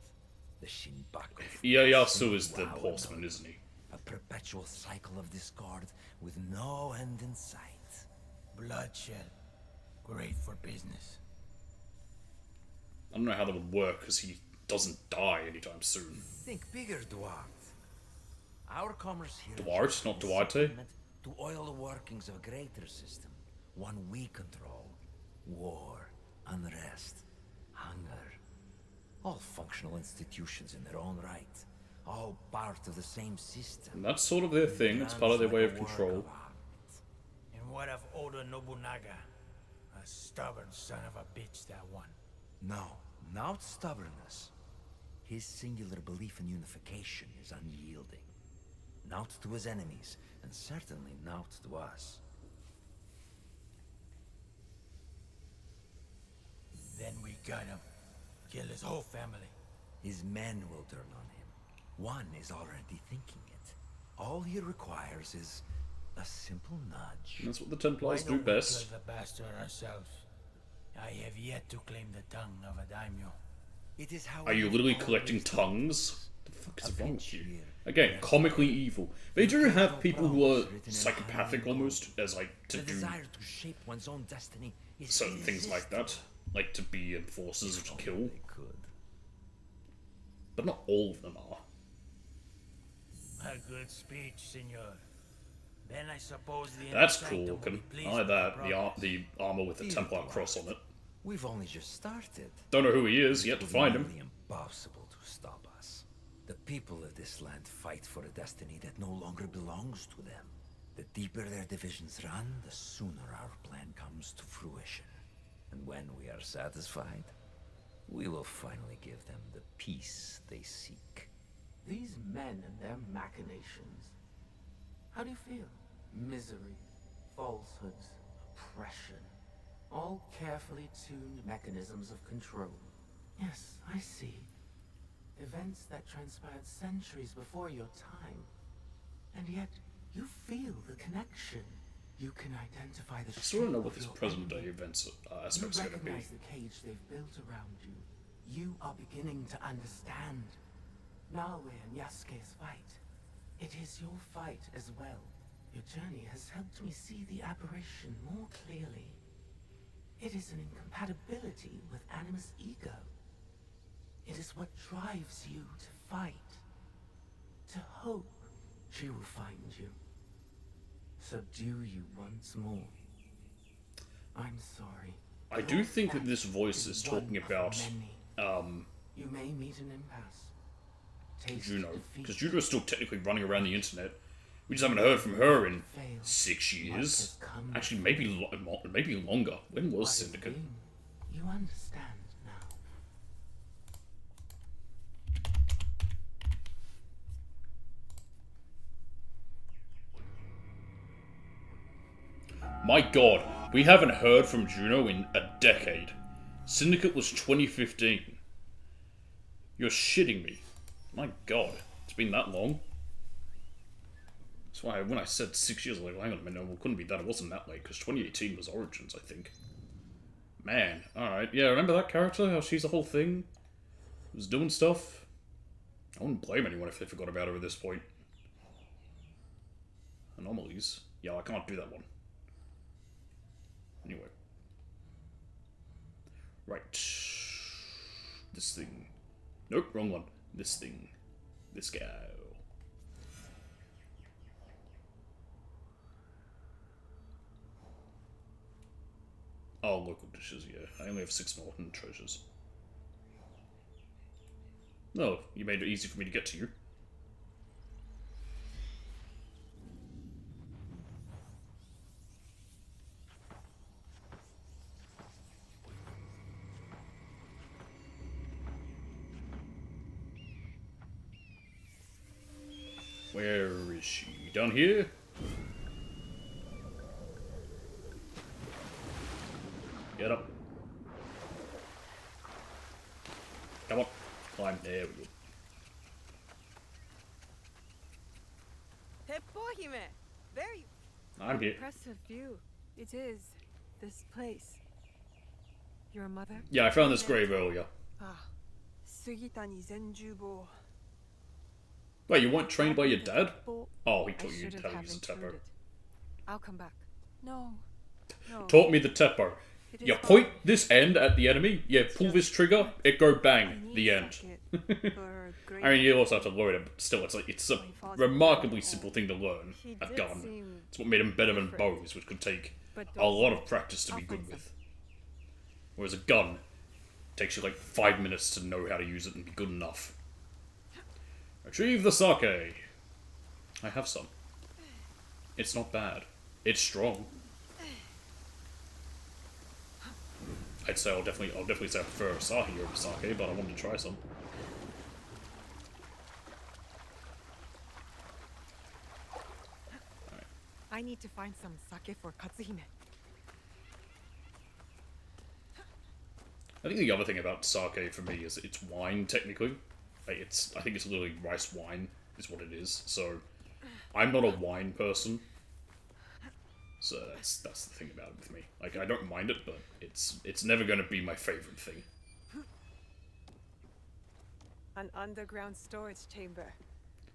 The Shinbaku. Ieyasu is the horseman, isn't he? A perpetual cycle of discord with no end in sight. Bloodshed. Great for business. I don't know how that would work, because he doesn't die anytime soon. Think bigger, Duarte. Our commerce here Duarte, not Duarte? to oil the workings of a greater system. One we control. War, unrest, hunger. All functional institutions in their own right. All part of the same system. And that's sort of their thing, it's part of their way of control. And what of Oda Nobunaga? A stubborn son of a bitch, that one. No, not stubbornness. His singular belief in unification is unyielding. Not to his enemies, and certainly not to us. Then we got him. Kill his whole family. His men will turn on him. One is already thinking it. All he requires is a simple nudge. That's what the Templars do Why don't we best. kill the bastard ourselves? I have yet to claim the tongue of a daimyo. It is how Are you literally collecting tongues? What the fuck is wrong with you? Again, comically evil. They do have people who are psychopathic almost, as like to the do desire to shape one's own destiny is certain things like that. Like to be enforcers or to kill. But not all of them are. A good speech, senor. Then I suppose the That's Inner cool Sanctum will looking. be pleased I like with that. the progress. The armor with the Templar cross on it. We've only just started. Don't know who he is, yet to find him. It's impossible to stop us. The people of this land fight for a destiny that no longer belongs to them. The deeper their divisions run, the sooner our plan comes to fruition. And when we are satisfied, we will finally give them the peace they seek. These men and their machinations. How do you feel? Misery, falsehoods, oppression. All carefully tuned mechanisms of control. Yes, I see. Events that transpired centuries before your time. And yet, you feel the connection. You can identify the I still don't know shape what of this your present day enemy. events aspects You are going to be. recognize the cage they've built around you. You are beginning to understand. Naoe and Yasuke's fight. It is your fight as well. Your journey has helped me see the aberration more clearly. It is an incompatibility with Animus' ego. It is what drives you to fight. To hope she will find you. Subdue you once more. I'm sorry. I do think that this voice is talking about You may meet an impasse. Taste Juno, defeat. because Juno's still technically running around the internet. We just haven't heard from her in 6 years. Actually, maybe longer. When was Syndicate? You understand now. My god, we haven't heard from Juno in a decade. Syndicate was 2015. You're shitting me. My god, it's been that long. That's why when I said 6 years, I was like, well, hang on a minute, well, it couldn't be that, it wasn't that late, because 2018 was Origins, I think. Man, alright, yeah, remember that character, how she's the whole thing? Was doing stuff? I wouldn't blame anyone if they forgot about her at this point. Anomalies? Yeah, I can't do that one. Anyway. Right. This thing. Nope, wrong one. This thing. This guy. Oh, local dishes, yeah. I only have 6 more treasures. No, you made it easy for me to get to you. Where is she? Down here? Get up. Come on. Climb. There we go. Teppo-hime! Very I'm here. Impressive view. It is. This place. Your mother? Yeah, I found this grave earlier. Ah, Sugitani Zenjubo. Wait, you weren't trained by your dad? Oh, he I taught you shouldn't how to have use a teppo. intruded. I'll come back. No. No. Taught me the teppo. It You is point this end at the enemy, you pull this trigger, it go bang, the end. I mean, you also have to learn it, but still, it's a remarkably simple thing to learn. A gun. It's what made him better than bows, which could take a lot of practice to be good with. Whereas a gun takes you like 5 minutes to know how to use it and be good enough. Retrieve the sake. I have some. It's not bad. It's strong. I'd say I'll definitely say I prefer Asahi over sake, but I wanted to try some. I need to find some sake for Katsuhime. I think the other thing about sake for me is it's wine, technically. Like I think it's literally rice wine is what it is. So I'm not a wine person. So that's the thing about it with me. Like I don't mind it, but it's never going to be my favorite thing. An underground storage chamber.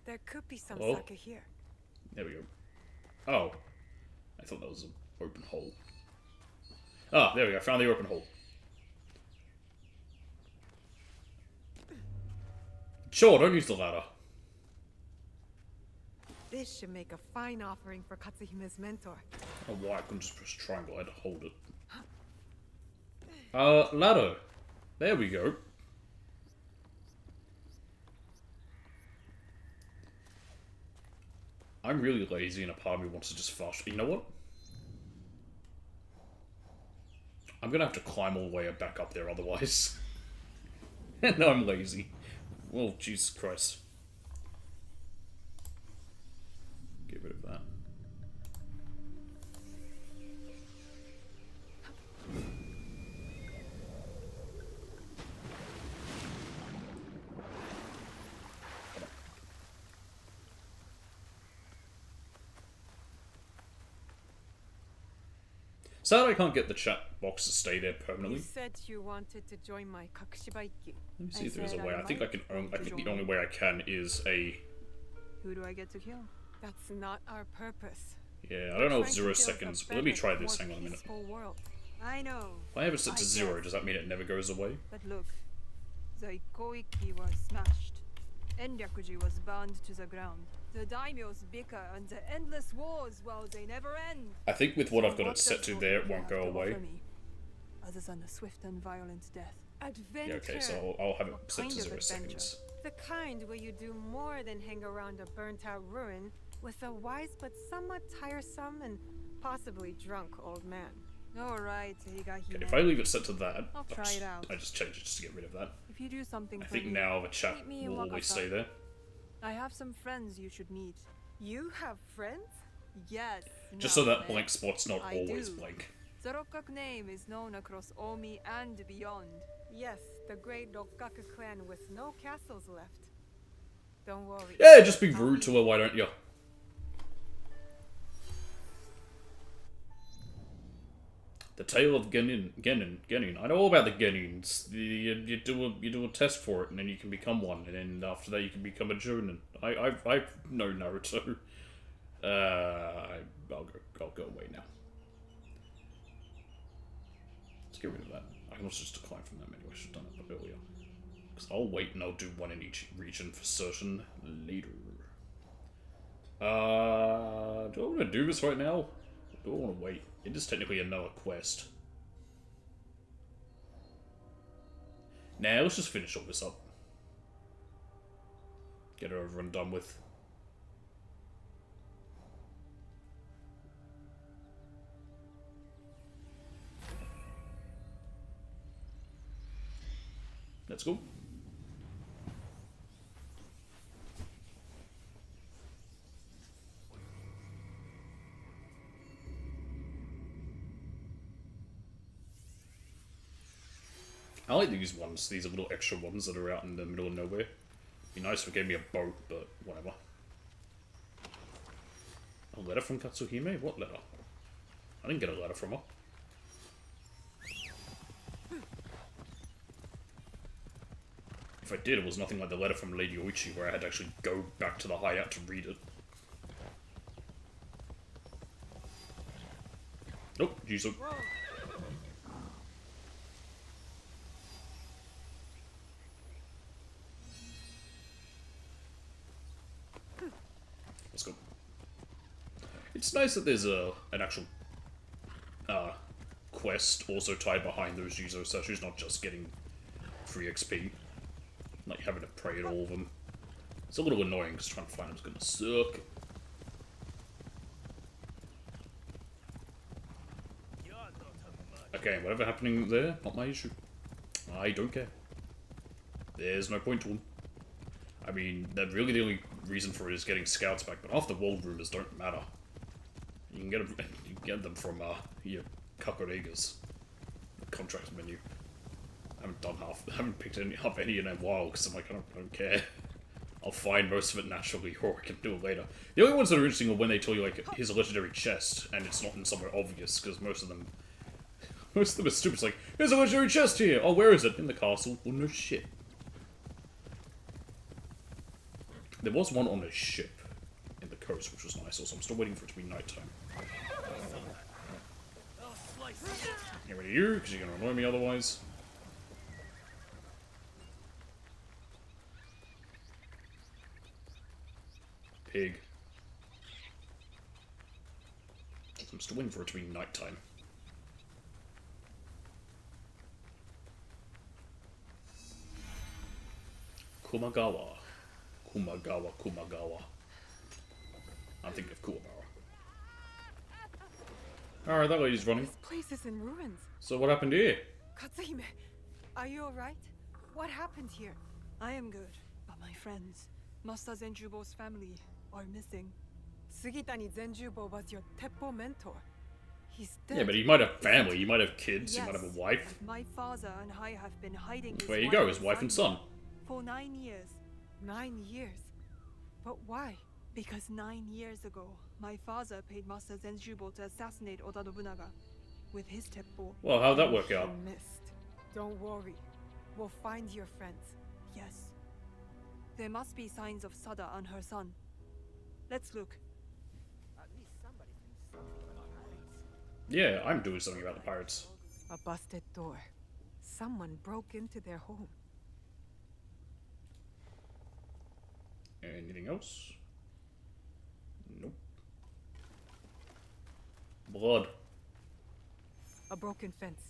There could be some Oh. sake here. There we go. Oh. I thought that was an open hole. Ah, there we go. I found the open hole. Sure, don't use the ladder. This should make a fine offering for Katsuhime's mentor. Oh, why I couldn't just press triangle, I had to hold it. Ladder. There we go. I'm really lazy and a part of me wants to just fast. You know what? I'm gonna have to climb all the way back up there otherwise. No, I'm lazy. Well, Jesus Christ. Get rid of that. Sad I can't get the chat box to stay there permanently. You said you wanted to join my Kakushiba Ikki. Let me see if there's a way. I think I think the only way I can is a... Who do I get to kill? That's not our purpose. Yeah, I don't know if 0 seconds, but let me try this. Hang on a minute. World. I know. If I have it set to 0, does that mean it never goes away? But look, the Ikoiki was smashed. Enryakuji was burned to the ground. The daimyos bicker and the endless wars, well, they never end. I think with what So I've got it set to there, it won't go have to away. offer me, other than a swift and violent death. Adventure. Yeah, okay, so I'll have it set kind to of 0 adventure? seconds. The kind where you do more than hang around a burnt-out ruin with a wise but somewhat tiresome and possibly drunk old man. All right, Higahime. Okay, if I leave it set to that, I'll try it out. I just change it just to get rid of that. If you do something I for think me, now the chat meet me in will always Wakata. stay there. I have some friends you should meet. You have friends? Yes. Just so that Name. blank spot's not I always do. blank. The Rokkak name is known across Omi and beyond. Yes, the great Rokkaku clan with no castles left. Don't worry. Yeah, just be rude to her, why don't you? The Tale of Genin. I know all about the Genins. You do a test for it, and then you can become one, and then after that you can become a Jonin. I know Naruto. I'll go away now. Let's get rid of that. I can also just decline from that menu. I should have done it earlier. Because I'll wait and I'll do one in each region for certain later. Do I want to do this right now? Or do I want to wait? It is technically another quest. Nah, let's just finish all this up. Get it over and done with. Let's go. I like these ones, these little extra ones that are out in the middle of nowhere. Be nice if it gave me a boat, but whatever. A letter from Katsuhime? What letter? I didn't get a letter from her. If I did, it was nothing like the letter from Lady Oichi, where I had to actually go back to the hideout to read it. Nope, Jizo. Let's go. It's nice that there's an actual quest also tied behind those Jizo statues, not just getting free XP. Like having to pray at all of them. It's a little annoying because trying to find them is gonna suck. Okay, whatever happening there, not my issue. I don't care. There's no point to them. I mean, the only reason for it is getting scouts back, but half the world rumors don't matter. You can get them from your Kakoregas, the contracts menu. I haven't picked up any in a while because I'm like, I don't care. I'll find most of it naturally, or I can do it later. The only ones that are interesting are when they tell you like, here's a legendary chest, and it's not in somewhere obvious, because most of them are stupid. It's like, here's a legendary chest here! Oh, where is it? In the castle. Well, no shit. There was one on a ship in the coast, which was nice. Also, I'm still waiting for it to be nighttime. Get rid of you, because you're going to annoy me otherwise. Pig. I'm still waiting for it to be nighttime. Kumagawa. Kumagawa. I'm thinking of Kuwabara. Alright, that lady's running. This place is in ruins. So what happened here? Katsuhime, are you alright? What happened here? I am good, but my friends, Master Zenjubo's family, are missing. Sugitani Zenjubo was your Teppo mentor. He's dead. Yeah, but he might have family, he might have kids, Yes, he might have a wife. My father and I have been hiding his There you go, his wife and son. for 9 years. 9 years? But why? Because 9 years ago, my father paid Master Zenjubo to assassinate Oda Nobunaga with his teppo. Well, how'd that work out? You missed. Don't worry. We'll find your friends. Yes. There must be signs of Sada and her son. Let's look. At least somebody can something about pirates. Yeah, I'm doing something about the pirates. A busted door. Someone broke into their home. Anything else? Nope. Blood. A broken fence.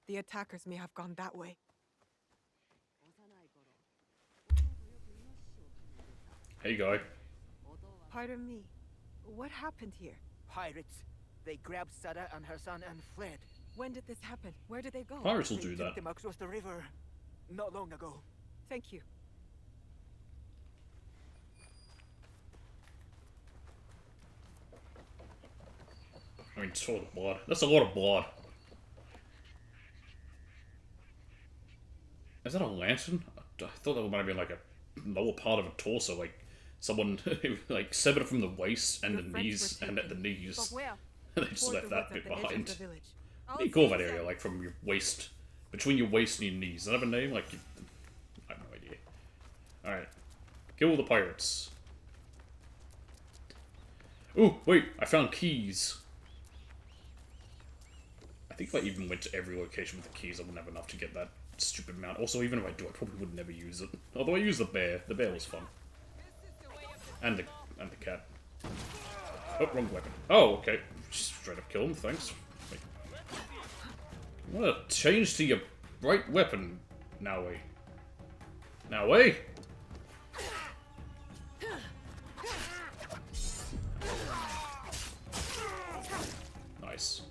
The attackers may have gone that way. Hey, guy. Pardon me. What happened here? Pirates. They grabbed Sada and her son and fled. When did this happen? Where did they go? Pirates will They do took that. them across the river not long ago. Thank you. I mean, it's all the blood. That's a lot of blood. Is that a lantern? I thought that might have been like a lower part of a torso, like someone like severed it from the waist and Your the French knees were and at the taken. knees. But where? And they just Toward left the that woods bit at the edge of behind. the village. What do you call that area? Like from your waist, between your waist and your knees. Does that have a name? Like, I have no idea. All right, kill the pirates. Ooh, wait! I found keys. I think if I even went to every location with the keys, I wouldn't have enough to get that stupid amount. Also, even if I do, I probably would never use it. Although I used the bear. The bear was fun. And the cat. Oh, wrong weapon. Oh, okay. Just straight up kill him, thanks. Wait. You wanna change to your right weapon, Naue. Naue? Nice.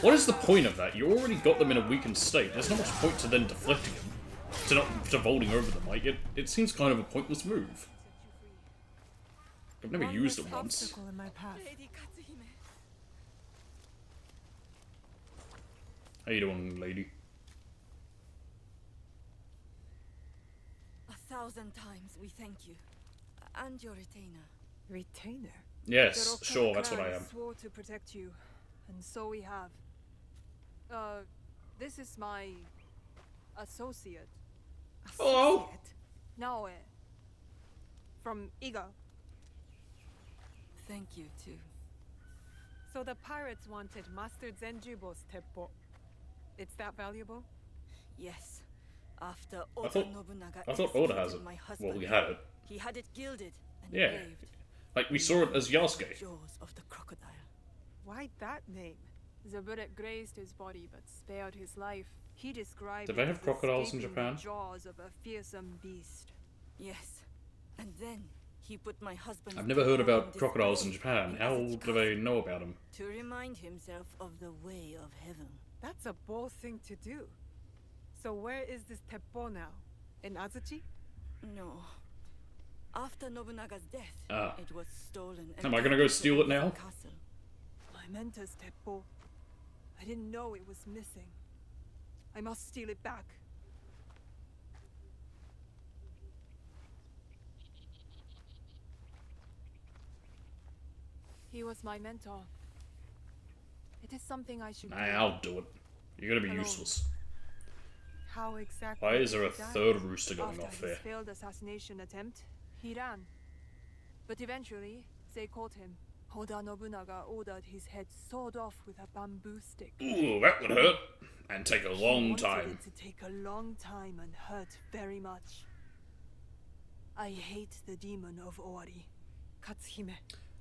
What is the point of that? You already got them in a weakened state. There's not much point to then deflecting them. To vaulting over them. Like, it seems kind of a pointless move. I've never used it once. Obstacle in my path. How you doing, lady? 1,000 times we thank you. And your retainer. Retainer? Yes, The sure, Rokkan that's what I clan am. swore to protect you, and so we have. This is my associate. Hello. Naoe. From Iga. Thank you, too. So the pirates wanted Master Zenjubo's teppo. It's that valuable? Yes. After I Oda thought Nobunaga Oda has executed it. my Well, husband, he had it. he had it gilded and Yeah. engraved. Like, we saw it as Yasuke. Jaws of the crocodile. Why that name? The bullet grazed his body but spared his life. He described Do they it have as crocodiles in escaping Japan? the jaws of a fearsome beast. Yes. And then he put my husband. I've never heard about crocodiles in Japan. How do they know about them? To remind himself of the way of heaven. That's a bold thing to do. So where is this Teppo now? In Azuchi? No. After Nobunaga's death, it was stolen. And Am I gonna go steal it now? Castle. My mentor's Teppo. I didn't know it was missing. I must steal it back. He was my mentor. It is something I should do. I'll do it. You're gonna be Alone. useless. How exactly? Why is there a did he die? third rooster going After off his there? failed assassination attempt, he ran. But eventually, they caught him. Oda Nobunaga ordered his head sawed off with a bamboo stick. Ooh, that would hurt. And take a long He wanted time. it to take a long time and hurt very much. I hate the demon of Ori. Katsuhime.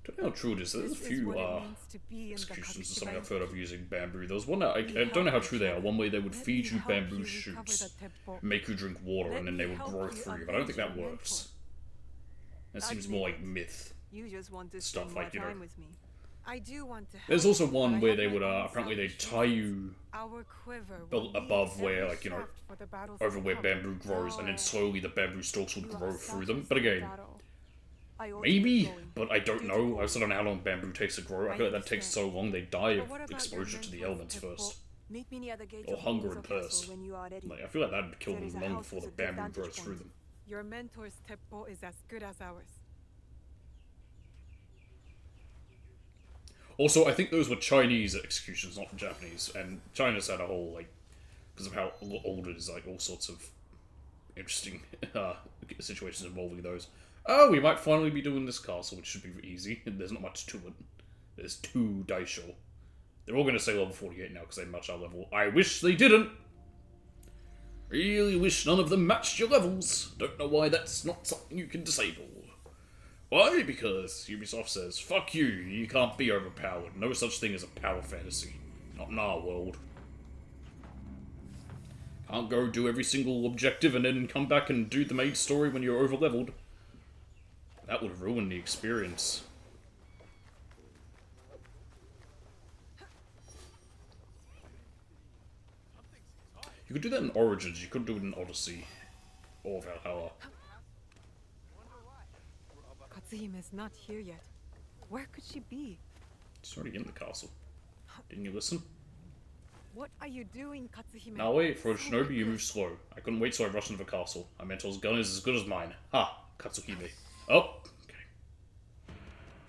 Don't know how true it is. There's a This is few what it means to be in the executions or Kakishiba something I've Institute. heard of using bamboo. There was one that I don't know how true they are. One way they would feed you bamboo shoots, make you drink water, and then they would grow through you. But I don't think that works. That seems more like myth You just want to stuff, spend more like, you know. time with me. I do want to help. There's also but one I where have they my would own apparently they selfish tie you Our quiver will above need where, every like, you know, shaft for the battles over to where come. bamboo grows, and then slowly the bamboo stalks would You are grow through them. selfless But in the again, battle. I ought to maybe, get going. but I don't know. I still don't know how long bamboo takes to grow. I feel like that takes so long they die But of what about your exposure to the mentor's elements Teppo? first. Meet me near the gate Or of hunger Uzo and Castle thirst. when you are ready. Like, I feel like that'd kill There them is a long house before the with a good bamboo vantage grows through point. them. Your mentor's Teppo is as good as ours. Also, I think those were Chinese executions, not Japanese, and China's had a whole, like, because of how old it is, like, all sorts of interesting situations involving those. Oh, we might finally be doing this castle, which should be easy. There's not much to it. There's 2 Daisho. They're all going to say level 48 now, because they match our level. I wish they didn't! Really wish none of them matched your levels. Don't know why that's not something you can disable. Why? Because Ubisoft says, fuck you, you can't be overpowered. No such thing as a power fantasy. Not in our world. Can't go do every single objective and then come back and do the main story when you're overleveled. That would ruin the experience. You could do that in Origins, you could do it in Odyssey. Or Valhalla. Katsuhime is not here yet. Where could she be? She's already in the castle. Didn't you listen? What are you doing, Katsuhime? Now wait, for a shinobi you move slow. I couldn't wait so I rushed into the castle. My mentor's gun is as good as mine. Ha! Katsuhime. Oh! Okay.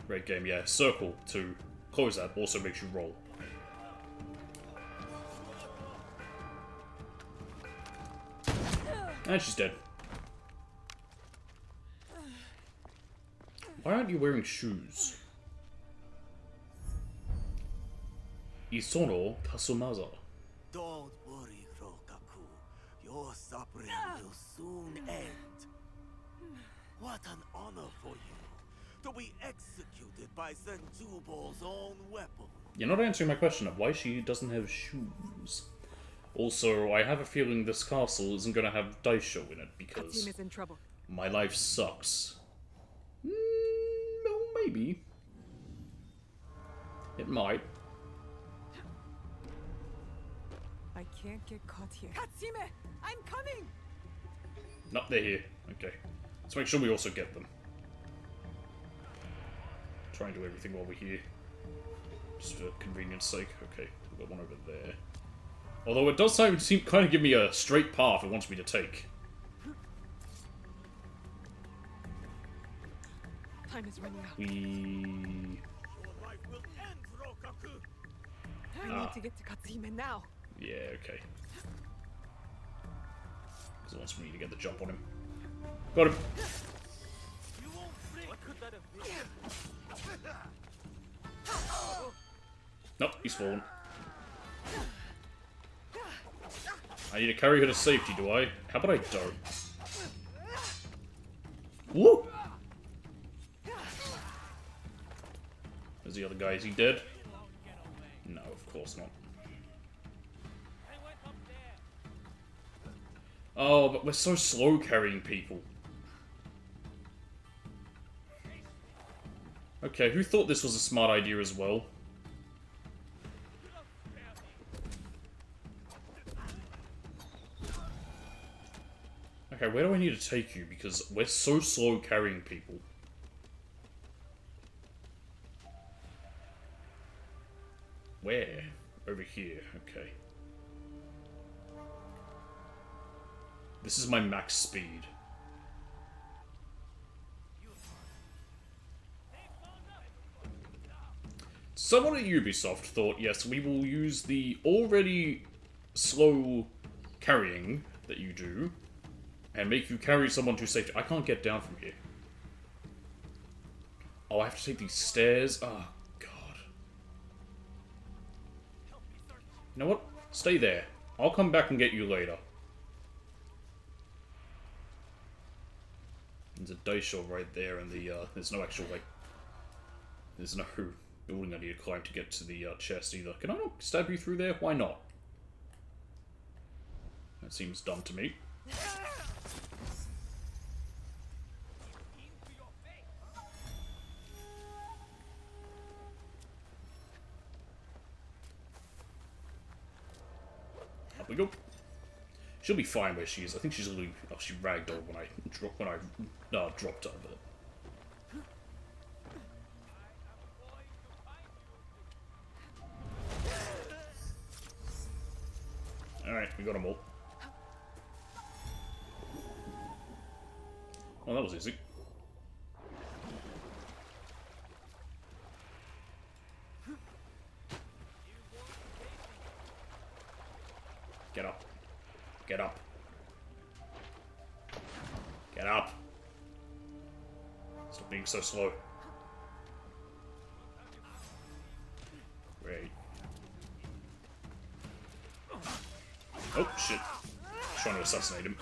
Great game, yeah. Circle to close that also makes you roll. And she's dead. Why aren't you wearing shoes? Isono Kasumaza. Don't worry, Rokaku. Your suffering will soon end. What an honor for you to be executed by Senjubo's own weapon. You're not answering my question of why she doesn't have shoes. Also, I have a feeling this castle isn't gonna have Daisho in it because Katsuhime is in trouble. my life sucks. No, maybe. It might. I can't get caught here. Katsuhime, I'm coming. No, they're here. Okay. Let's make sure we also get them. Try and do everything while we're here. Just for convenience sake. Okay, we've got one over there. Although it does seem kind of give me a straight path it wants me to take. Time is running out. We... I need to get to Katsuhime now. Yeah, okay. Because it wants me to get the jump on him. Got him. What could that have been? Nope, he's fallen. I need to carry her to safety, do I? How about I don't? Woo! There's the other guy. Is he dead? No, of course not. Oh, but we're so slow carrying people. Okay, who thought this was a smart idea as well? Okay, where do I need to take you? Because we're so slow carrying people. Where? Over here, okay. This is my max speed. Someone at Ubisoft thought, yes, we will use the already slow carrying that you do and make you carry someone to safety. I can't get down from here. Oh, I have to take these stairs? Oh, God. You know what? Stay there. I'll come back and get you later. There's a dice shop right there, and there's no actual, like... There's no building I need to climb to get to the chest either. Can I not stab you through there? Why not? That seems dumb to me. Up we go. She'll be fine where she is. I think she's really... Oh, she ragdolled when I dropped her, but... Alright, we got them all. Oh, that was easy. Get up. Get up. Get up. Stop being so slow. Great. Oh, shit. Trying to assassinate him.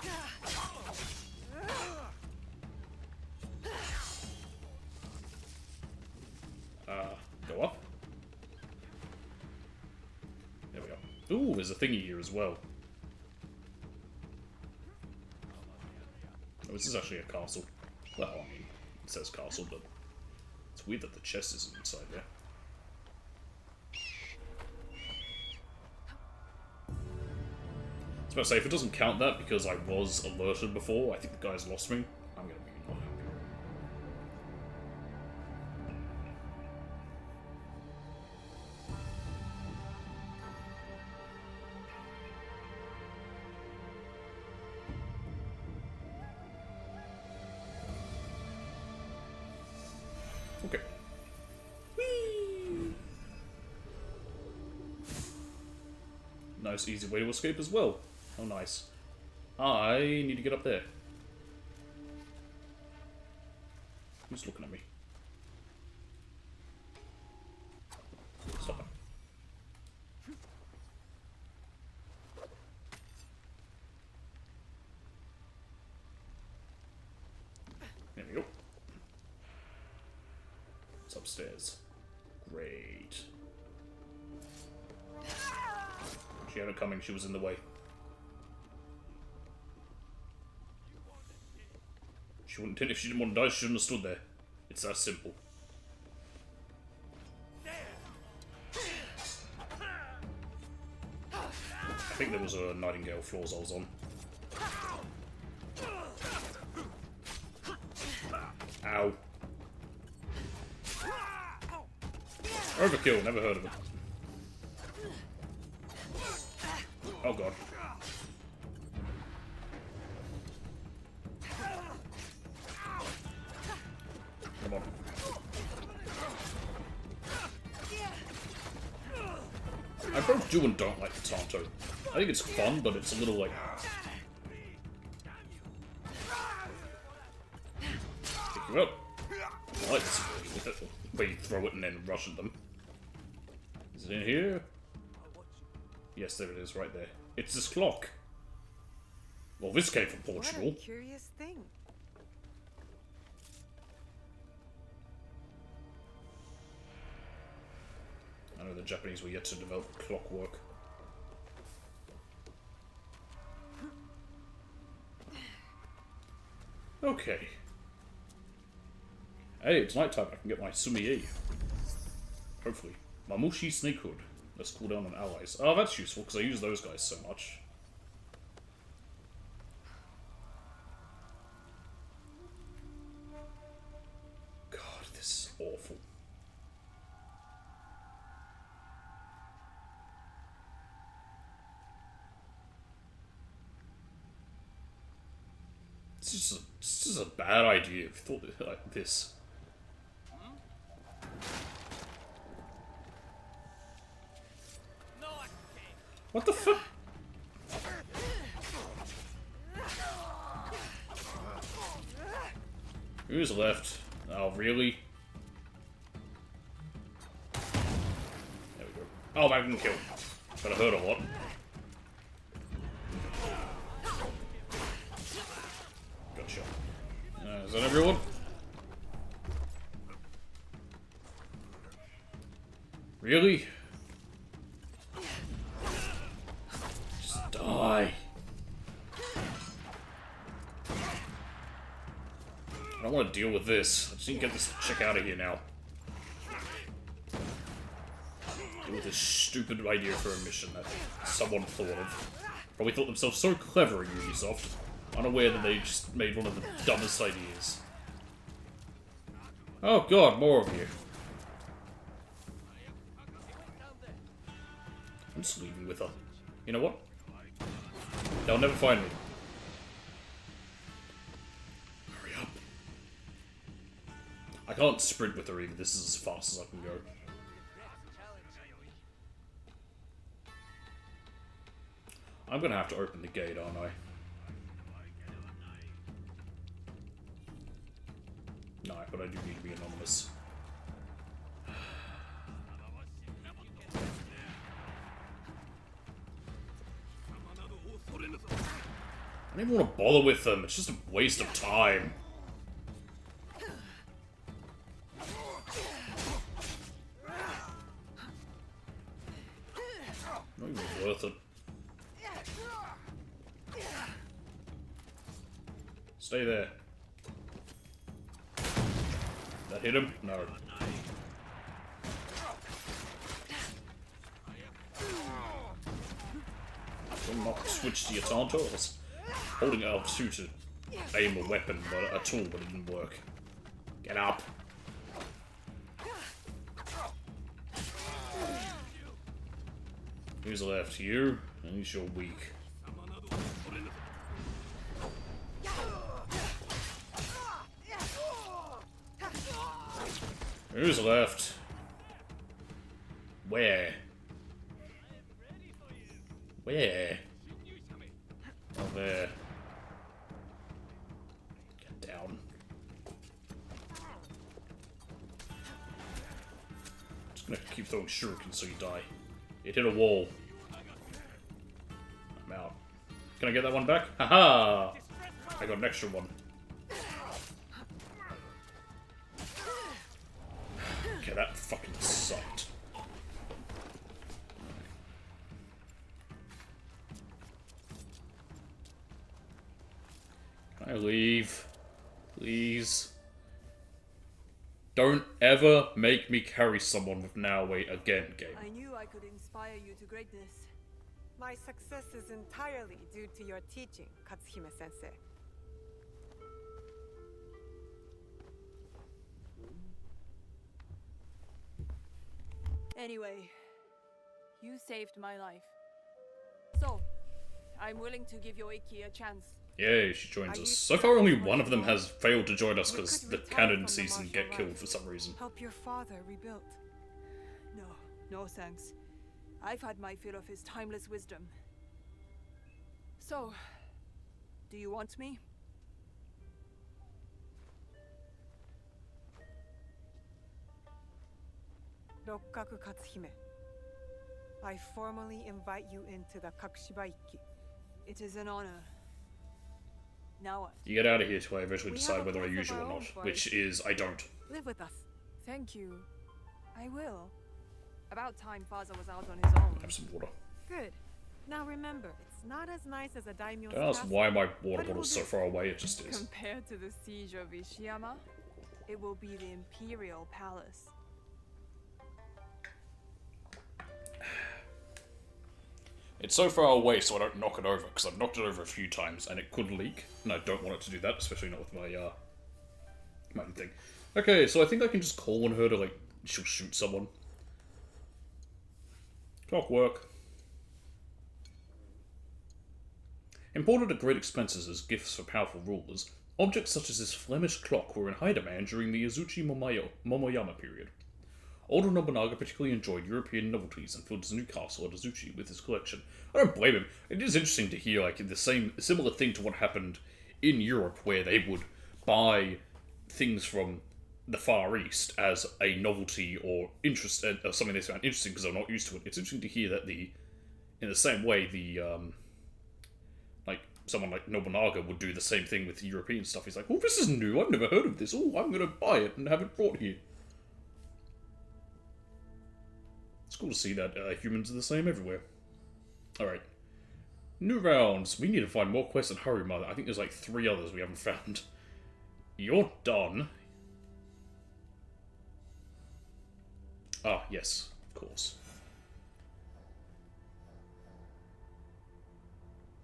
Go up. There we go. Ooh, there's a thingy here as well. Oh, this is actually a castle. Well, I mean, it says castle, but it's weird that the chest isn't inside there. I was about to say, if it doesn't count that because I was alerted before, I think the guy's lost me. I'm gonna be not happy. Okay. Whee! Nice, easy way to escape as well. Oh, nice. I need to get up there. Who's looking at me? Stop it. There we go. It's upstairs. Great. She had it coming, she was in the way. She wouldn't, if she didn't want to die, she shouldn't have stood there. It's that simple. I think there was a Nightingale floors I was on. Ow. Overkill, never heard of it. Oh god. Come on. I both do and don't like Tanto. I think it's fun, but it's a little like... Pick you up. I like this with it, where you throw it and then rush at them. Is it in here? Yes, there it is, right there. It's this clock. Well, this came from Portugal. What a curious thing. I know the Japanese were yet to develop clockwork. Okay. Hey, it's nighttime. I can get my Sumi-e. Hopefully. Mamushi Snakehood. Let's cool down on allies. Oh, that's useful, because I use those guys so much. God, this is awful. This is a bad idea. I've thought like this. What the fuck? Who's left? Oh, really? There we go. Oh, I didn't kill him. But I hurt a lot. Gotcha. Is that everyone? Really? Just die. I don't want to deal with this. I just need to get this chick out of here now. Deal with this stupid idea for a mission that someone thought of. Probably thought themselves so clever in Ubisoft, unaware that they just made one of the dumbest ideas. Oh god, more of you. I'm just leaving with her. You know what? They'll never find me. Hurry up. I can't sprint with her either. This is as fast as I can go. I'm gonna have to open the gate, aren't I? No, but I do need to be anonymous. I don't even want to bother with them, it's just a waste of time. Not even worth it. Stay there. That hit him? No. Will not switch to your Tanto. I was holding L2 to aim a weapon, but a tool, but it didn't work. Get up. Who's left? You? At least you're weak. Who's left? Where? Where? Oh, there. Get down. Just gonna keep throwing shurikens so you die. It hit a wall. I'm out. Can I get that one back? Haha! I got an extra one. Okay, that fucking sucked. Can I leave? Please? Don't ever make me carry someone with now wait again, game. I knew I could inspire you to greatness. My success is entirely due to your teaching, Katsuhime-sensei. Anyway, you saved my life. So, I'm willing to give Yoiki a chance. Yay, she joins us. So far only one of them has failed to join us because the canon season get killed for some reason. Help your father rebuild. No thanks. I've had my fill of his timeless wisdom. So, do you want me? Rokkaku Katsuhime, I formally invite you into the Kakushiba Ikki. It is an honor. Now what? You get out of here till I eventually decide whether I use you or not, which is I don't. Live with us. Thank you. I will. About time Faza was out on his own. Have some water. Good. Now remember, it's not as nice as a daimyo's Don't ask castle, why my but water it will bottle's so do. far away, it just is. Compared to the siege of Ishiyama, it will be the Imperial Palace. It's so far away so I don't knock it over, because I've knocked it over a few times and it could leak, and I don't want it to do that, especially not with my, my thing. Okay, so I think I can just call on her to, like, she'll shoot someone. Clockwork. Imported at great expenses as gifts for powerful rulers, objects such as this Flemish clock were in high demand during the Azuchi Momoyama period. Oda Nobunaga particularly enjoyed European novelties and filled his new castle at Azuchi with his collection. I don't blame him. It is interesting to hear like similar thing to what happened in Europe, where they would buy things from the Far East as a novelty or interest, or something they found interesting because they're not used to it. It's interesting to hear that in the same way like someone like Nobunaga would do the same thing with the European stuff. He's like, oh, this is new. I've never heard of this. Oh, I'm gonna buy it and have it brought here. It's cool to see that humans are the same everywhere. Alright. New rounds. We need to find more quests in Harima. I think there's like 3 others we haven't found. You're done. Ah, yes. Of course.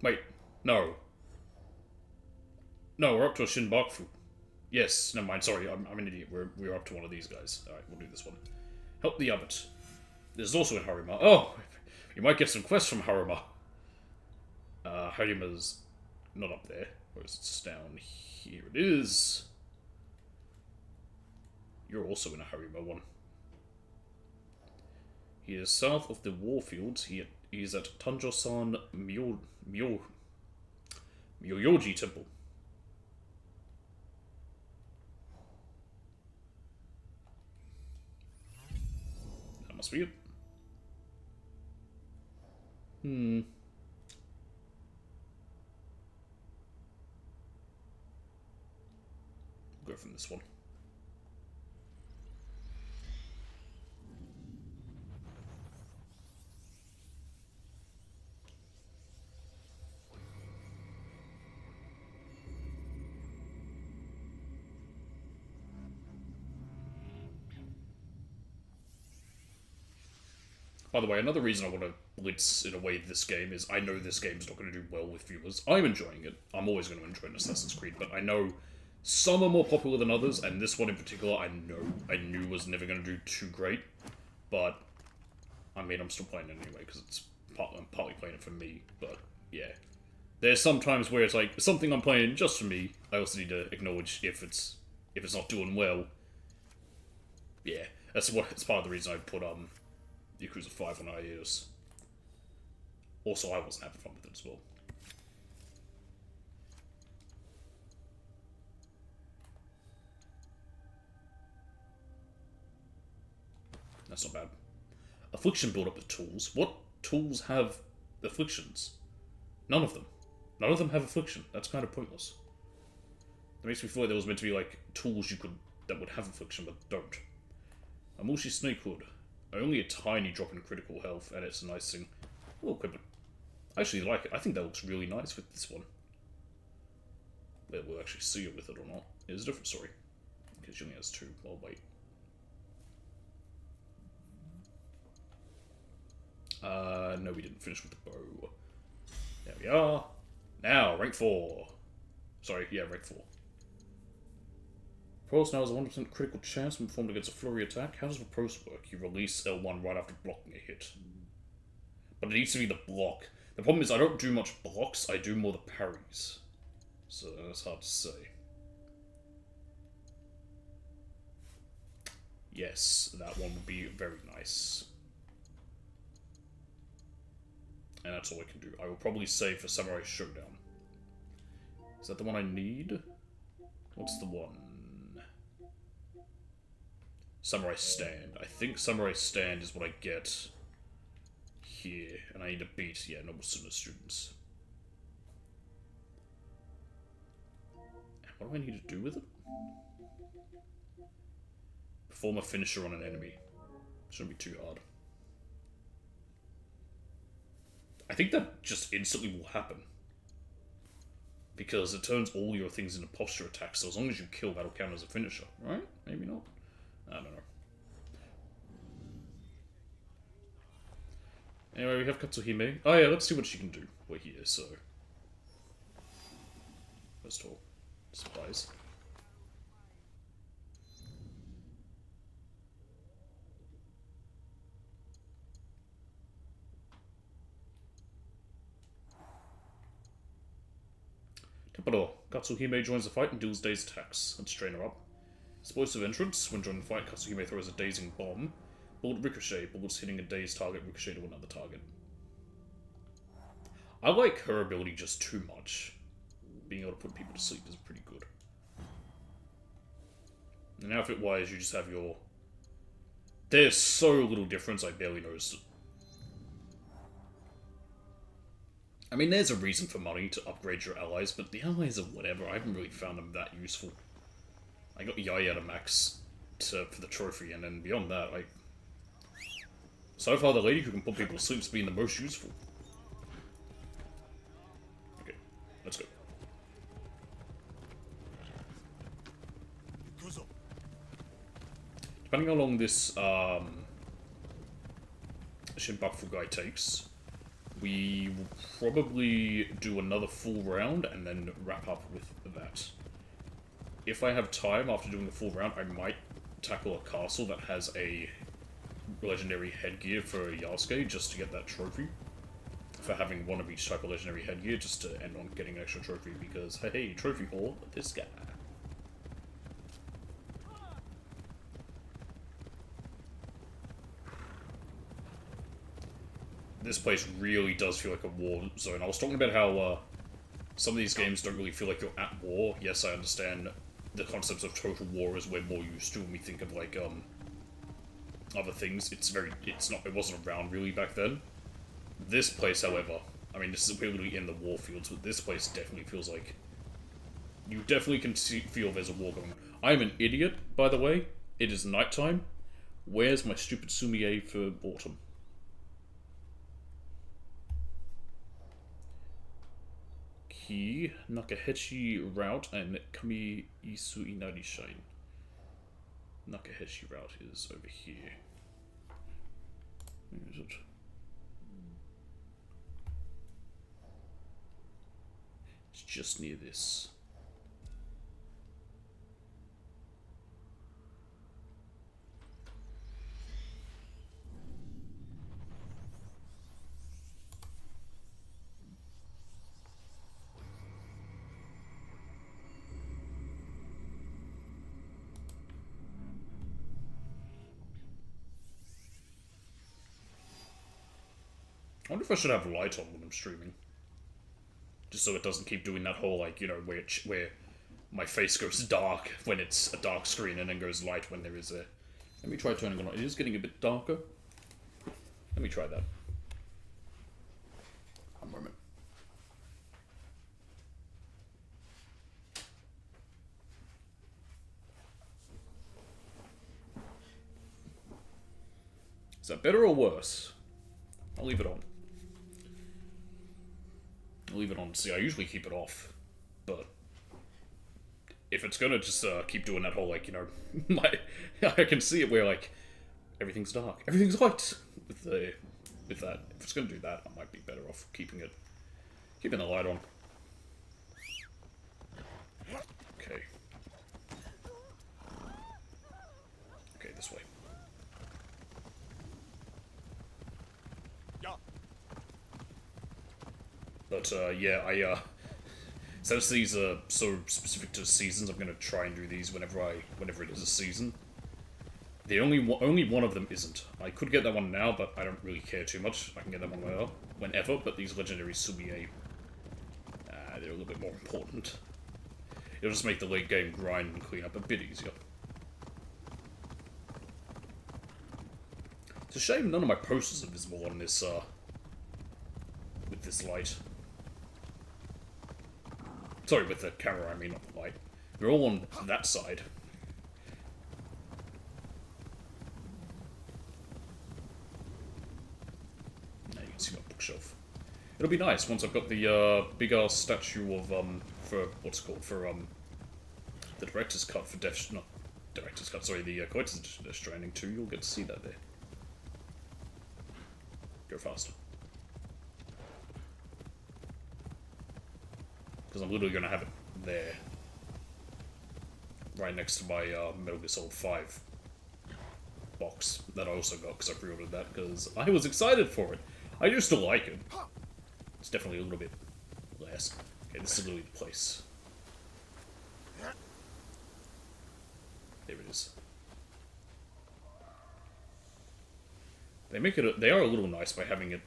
Wait. No. No, we're up to a Shinbaku. Yes, never mind. Sorry, I'm an idiot. We're up to one of these guys. Alright, we'll do this one. Help the abbot. This is also in Harima. Oh! You might get some quests from Harima. Harima's not up there. Where is it? It's down here. It is. You're also in a Harima one. He is south of the Warfields. He is at Tanjo-san Myoyoji Temple. That must be it. Go from this one. By the way, another reason I want to blitz in a way this game is I know this game's not going to do well with viewers. I'm enjoying it. I'm always going to enjoy an Assassin's Creed, but I know some are more popular than others, and this one in particular I knew was never going to do too great. But, I mean, I'm still playing it anyway, because I'm partly playing it for me, but yeah. There's some times where it's like, something I'm playing just for me, I also need to acknowledge if it's not doing well. Yeah, that's part of the reason I put, Yakuza 5 on hiatus. Also, I wasn't having fun with it as well. That's not bad. Affliction build up the tools. What tools have afflictions? None of them. None of them have affliction. That's kind of pointless. That makes me feel like there was meant to be like tools that would have affliction but don't. Amushi Snakehood. Only a tiny drop in critical health, and it's a nice thing. Oh, equipment. I actually like it. I think that looks really nice with this one. Whether we'll actually see it with it or not is a different story. Because she only has 2. I'll wait. No, we didn't finish with the bow. There we are. Now, rank 4. Sorry, yeah, rank 4. Pros now has a 100% critical chance when performed against a flurry attack. How does the pros work? You release L1 right after blocking a hit. But it needs to be the block. The problem is I don't do much blocks, I do more the parries. So that's hard to say. Yes, that one would be very nice. And that's all I can do. I will probably save for Samurai Showdown. Is that the one I need? What's the one? Samurai Stand. I think Samurai Stand is what I get here. And I need to beat, yeah, Noble Sinner students. What do I need to do with it? Perform a finisher on an enemy. Shouldn't be too hard. I think that just instantly will happen. Because it turns all your things into posture attacks, so as long as you kill, that'll count as a finisher, right? Maybe not? I don't know. Anyway, we have Katsuhime. Oh yeah, let's see what she can do. We're here, so... First of all, supplies. Tempador. Katsuhime joins the fight and deals dazed attacks. Let's train her up. Explosive entrance. When joining the fight, Katsuhime throws a dazing bomb. Bullet ricochet. Bullets hitting a dazed target ricochet to another target. I like her ability just too much. Being able to put people to sleep is pretty good. And outfit-wise, you just have your... There's so little difference, I barely noticed it. I mean, there's a reason for money to upgrade your allies, but the allies are whatever. I haven't really found them that useful. I got Yai at a max for the trophy, and then beyond that, so far, the lady who can put people to sleep has been the most useful. Okay, let's go. Depending how long this Shinbaku guy takes, we will probably do another full round and then wrap up with that. If I have time after doing the full round, I might tackle a castle that has a legendary headgear for Yasuke just to get that trophy. For having one of each type of legendary headgear just to end on getting an extra trophy because, hey, trophy haul, this guy. This place really does feel like a war zone. I was talking about how some of these games don't really feel like you're at war. Yes, I understand the concepts of total war is we're more used to when we think of like other things. It wasn't around really back then. This place, however, I mean, this is literally in the war fields, but this place definitely feels like you definitely can feel there's a war going on. I'm an idiot, by the way. It is nighttime. Where's my stupid sumie for autumn? Key, Nakahechi route, and Kami Isu Inari Shine. Nakahechi route is over here. Where is it? It's just near this. I wonder if I should have light on when I'm streaming. Just so it doesn't keep doing that whole, like, you know, where my face goes dark when it's a dark screen and then goes light when there is a... Let me try turning it on. It is getting a bit darker. Let me try that. A moment. Is that better or worse? I'll leave it on. I'll leave it on. See, I usually keep it off, but if it's gonna just keep doing that whole, like, you know, I can see it where, like, everything's dark, everything's light with that. If it's gonna do that, I might be better off keeping the light on. Okay. Okay, this way. But, yeah, since these are so specific to seasons, I'm gonna try and do these whenever it is a season. The only one of them isn't. I could get that one now, but I don't really care too much. I can get that one whenever, but these legendary Sumie, they're a little bit more important. It'll just make the late game grind and clean up a bit easier. It's a shame none of my posters are visible on this, with this light. Sorry, with the camera, I mean, not the light. They're all on that side. Now you can see my bookshelf. It'll be nice once I've got the big ass statue of for what's it called for the director's cut for not director's cut, sorry, the collector's edition of Death Stranding 2. You'll get to see that there. Go faster. Because I'm literally gonna have it there, right next to my Metal Gear Solid 5 box that I also got because I pre-ordered that because I was excited for it. I do still like it. It's definitely a little bit less. Okay, this is literally the place. There it is. They make it. They are a little nice by having it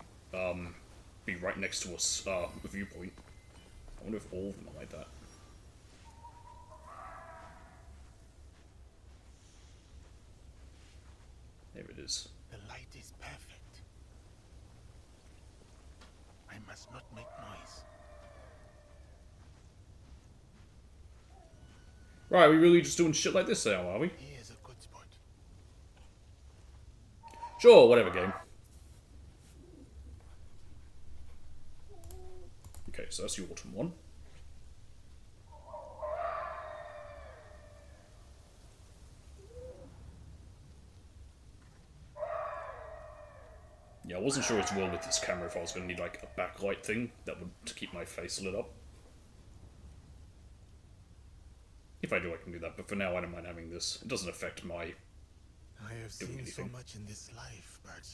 be right next to us a viewpoint. I wonder if all of them are like that. There it is. The light is perfect. I must not make noise. Right, we really just doing shit like this now, are we? Here's a good spot. Sure, whatever, game. Okay, so that's the autumn one. Yeah, I wasn't sure as well with this camera if I was going to need like a backlight thing that would to keep my face lit up. If I do, I can do that, but for now I don't mind having this. It doesn't affect my I have seen anything. so much in this life, but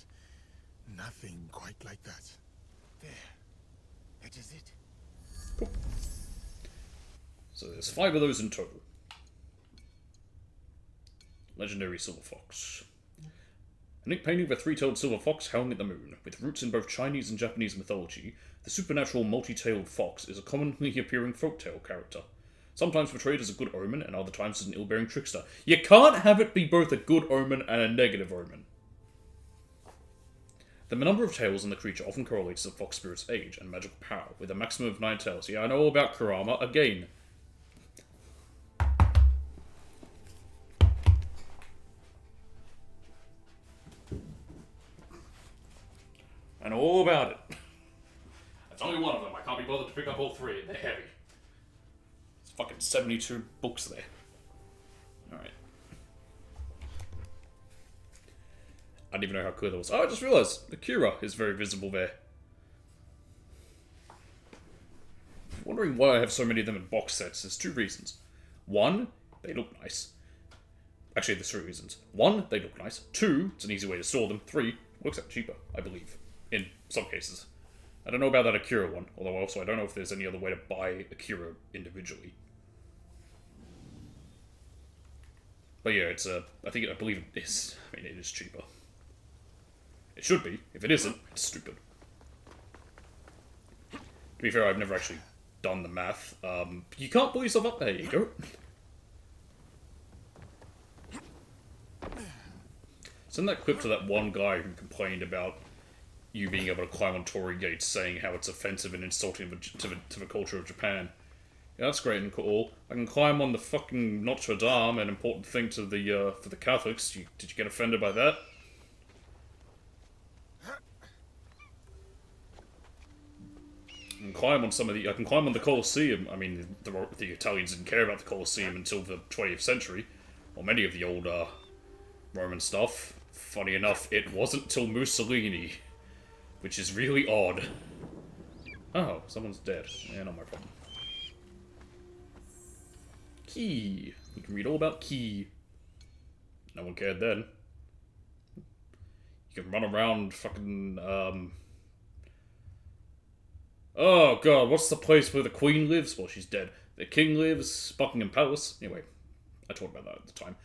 nothing quite like that. There. That is it. Cool. So there's 5 of those in total. Legendary Silver Fox. A neat painting of a 3-tailed silver fox howling at the moon. With roots in both Chinese and Japanese mythology, the supernatural multi-tailed fox is a commonly appearing folktale character. Sometimes portrayed as a good omen, and other times as an ill-bearing trickster. You can't have it be both a good omen and a negative omen. The number of tails in the creature often correlates to the fox spirit's age and magical power, with a maximum of 9 tails. Yeah, I know all about Kurama again. I know all about it. That's only one of them. I can't be bothered to pick up all 3. They're heavy. It's fucking 72 books there. Alright. I didn't even know how clear that was. Oh, I just realised Akira is very visible there. Wondering why I have so many of them in box sets. There's 2 reasons. 1, they look nice. Actually, there's 3 reasons. 1, they look nice. 2, it's an easy way to store them. 3, works out cheaper, I believe. In some cases. I don't know about that Akira one, although also I don't know if there's any other way to buy Akira individually. But yeah, it's I believe it is. I mean, it is cheaper. It should be. If it isn't, it's stupid. To be fair, I've never actually done the math. You can't pull yourself up. There you go. Send that clip to that one guy who complained about you being able to climb on torii gates, saying how it's offensive and insulting to the culture of Japan. Yeah, that's great and cool. I can climb on the fucking Notre Dame, an important thing to the for the Catholics. Did you get offended by that? I can climb on I can climb on the Colosseum. I mean, the Italians didn't care about the Colosseum until the 20th century, or many of the old Roman stuff. Funny enough, it wasn't till Mussolini. Which is really odd. Oh, someone's dead. Yeah, not my problem. Key. We can read all about Key. No one cared then. You can run around fucking, Oh god, what's the place where the Queen lives? Well, she's dead. The King lives, Buckingham Palace. Anyway, I talked about that at the time.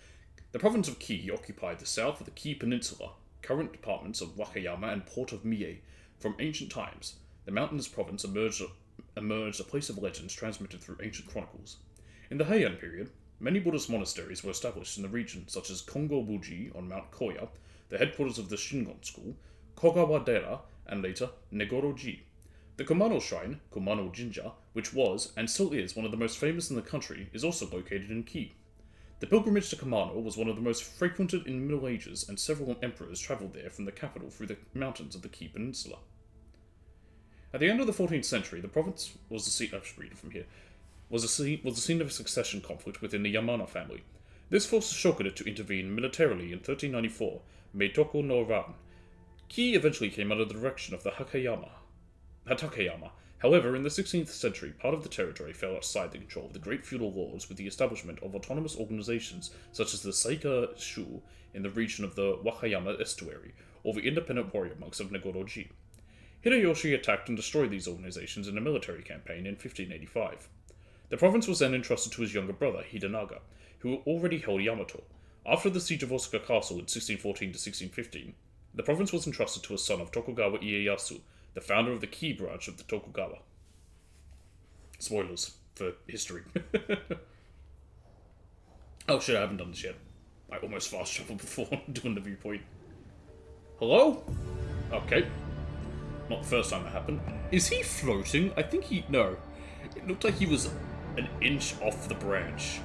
The province of Kii occupied the south of the Kii Peninsula, current departments of Wakayama and Port of Mie. From ancient times, the mountainous province emerged a place of legends transmitted through ancient chronicles. In the Heian period, many Buddhist monasteries were established in the region, such as Kongo-buji on Mount Koya, the headquarters of the Shingon school, Kogawa-dera, and later Negoro-ji. The Kumano Shrine, Kumano Jinja, which was, and still is, one of the most famous in the country, is also located in Kii. The pilgrimage to Kumano was one of the most frequented in the Middle Ages, and several emperors travelled there from the capital through the mountains of the Kii Peninsula. At the end of the 14th century, the province was the scene. I should read it from here. Was the scene of a succession conflict within the Yamana family. This forced Shokuda to intervene militarily in 1394, Meitoko no Ran. Ki eventually came under the direction of the Hatakeyama. However, in the 16th century, part of the territory fell outside the control of the great feudal lords with the establishment of autonomous organizations such as the Saika Shu in the region of the Wakayama estuary, or the independent warrior monks of Negoroji. Hideyoshi attacked and destroyed these organizations in a military campaign in 1585. The province was then entrusted to his younger brother, Hidenaga, who already held Yamato. After the siege of Osaka Castle in 1614 to 1615, the province was entrusted to a son of Tokugawa Ieyasu, the founder of the Ki branch of the Tokugawa. Spoilers for history. Oh shit, I haven't done this yet. I almost fast traveled before doing the viewpoint. Hello? Okay. Not the first time that happened. Is he floating? I think he... No. It looked like he was an inch off the branch.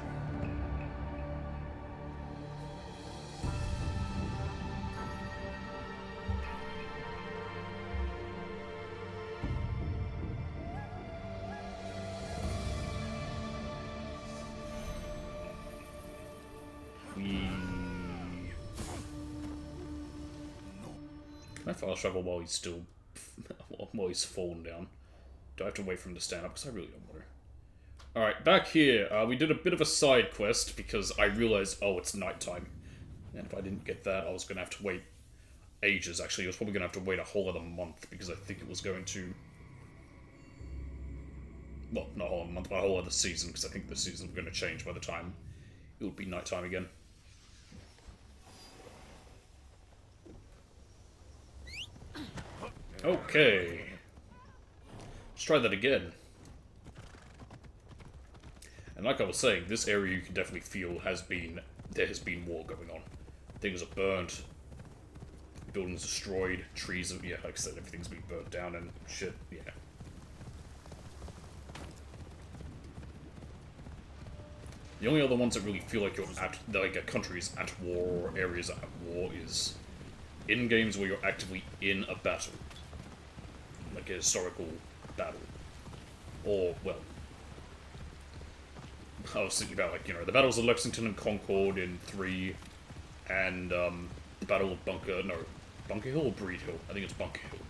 Can I fast travel while he's still... while he's fallen down? Do I have to wait for him to stand up? Because I really don't want to. Alright, back here. We did a bit of a side quest because I realized, oh, it's nighttime. And if I didn't get that, I was going to have to wait ages, actually. I was probably going to have to wait a whole other month because I think it was going to... Well, not a whole other month, but a whole other season, because I think the season's going to change by the time it would be nighttime again. Okay. Let's try that again. And like I was saying, this area you can definitely feel there has been war going on. Things are burnt, buildings destroyed, trees are, yeah, like I said, everything's been burnt down and shit, yeah. The only other ones that really feel like a country is at war or areas at war is in games where you're actively in a battle. Like a historical battle. Or, well, I was thinking about, like, you know, the battles of Lexington and Concord in 3, and the Battle of Bunker Hill or Breed Hill? I think it's Bunker Hill.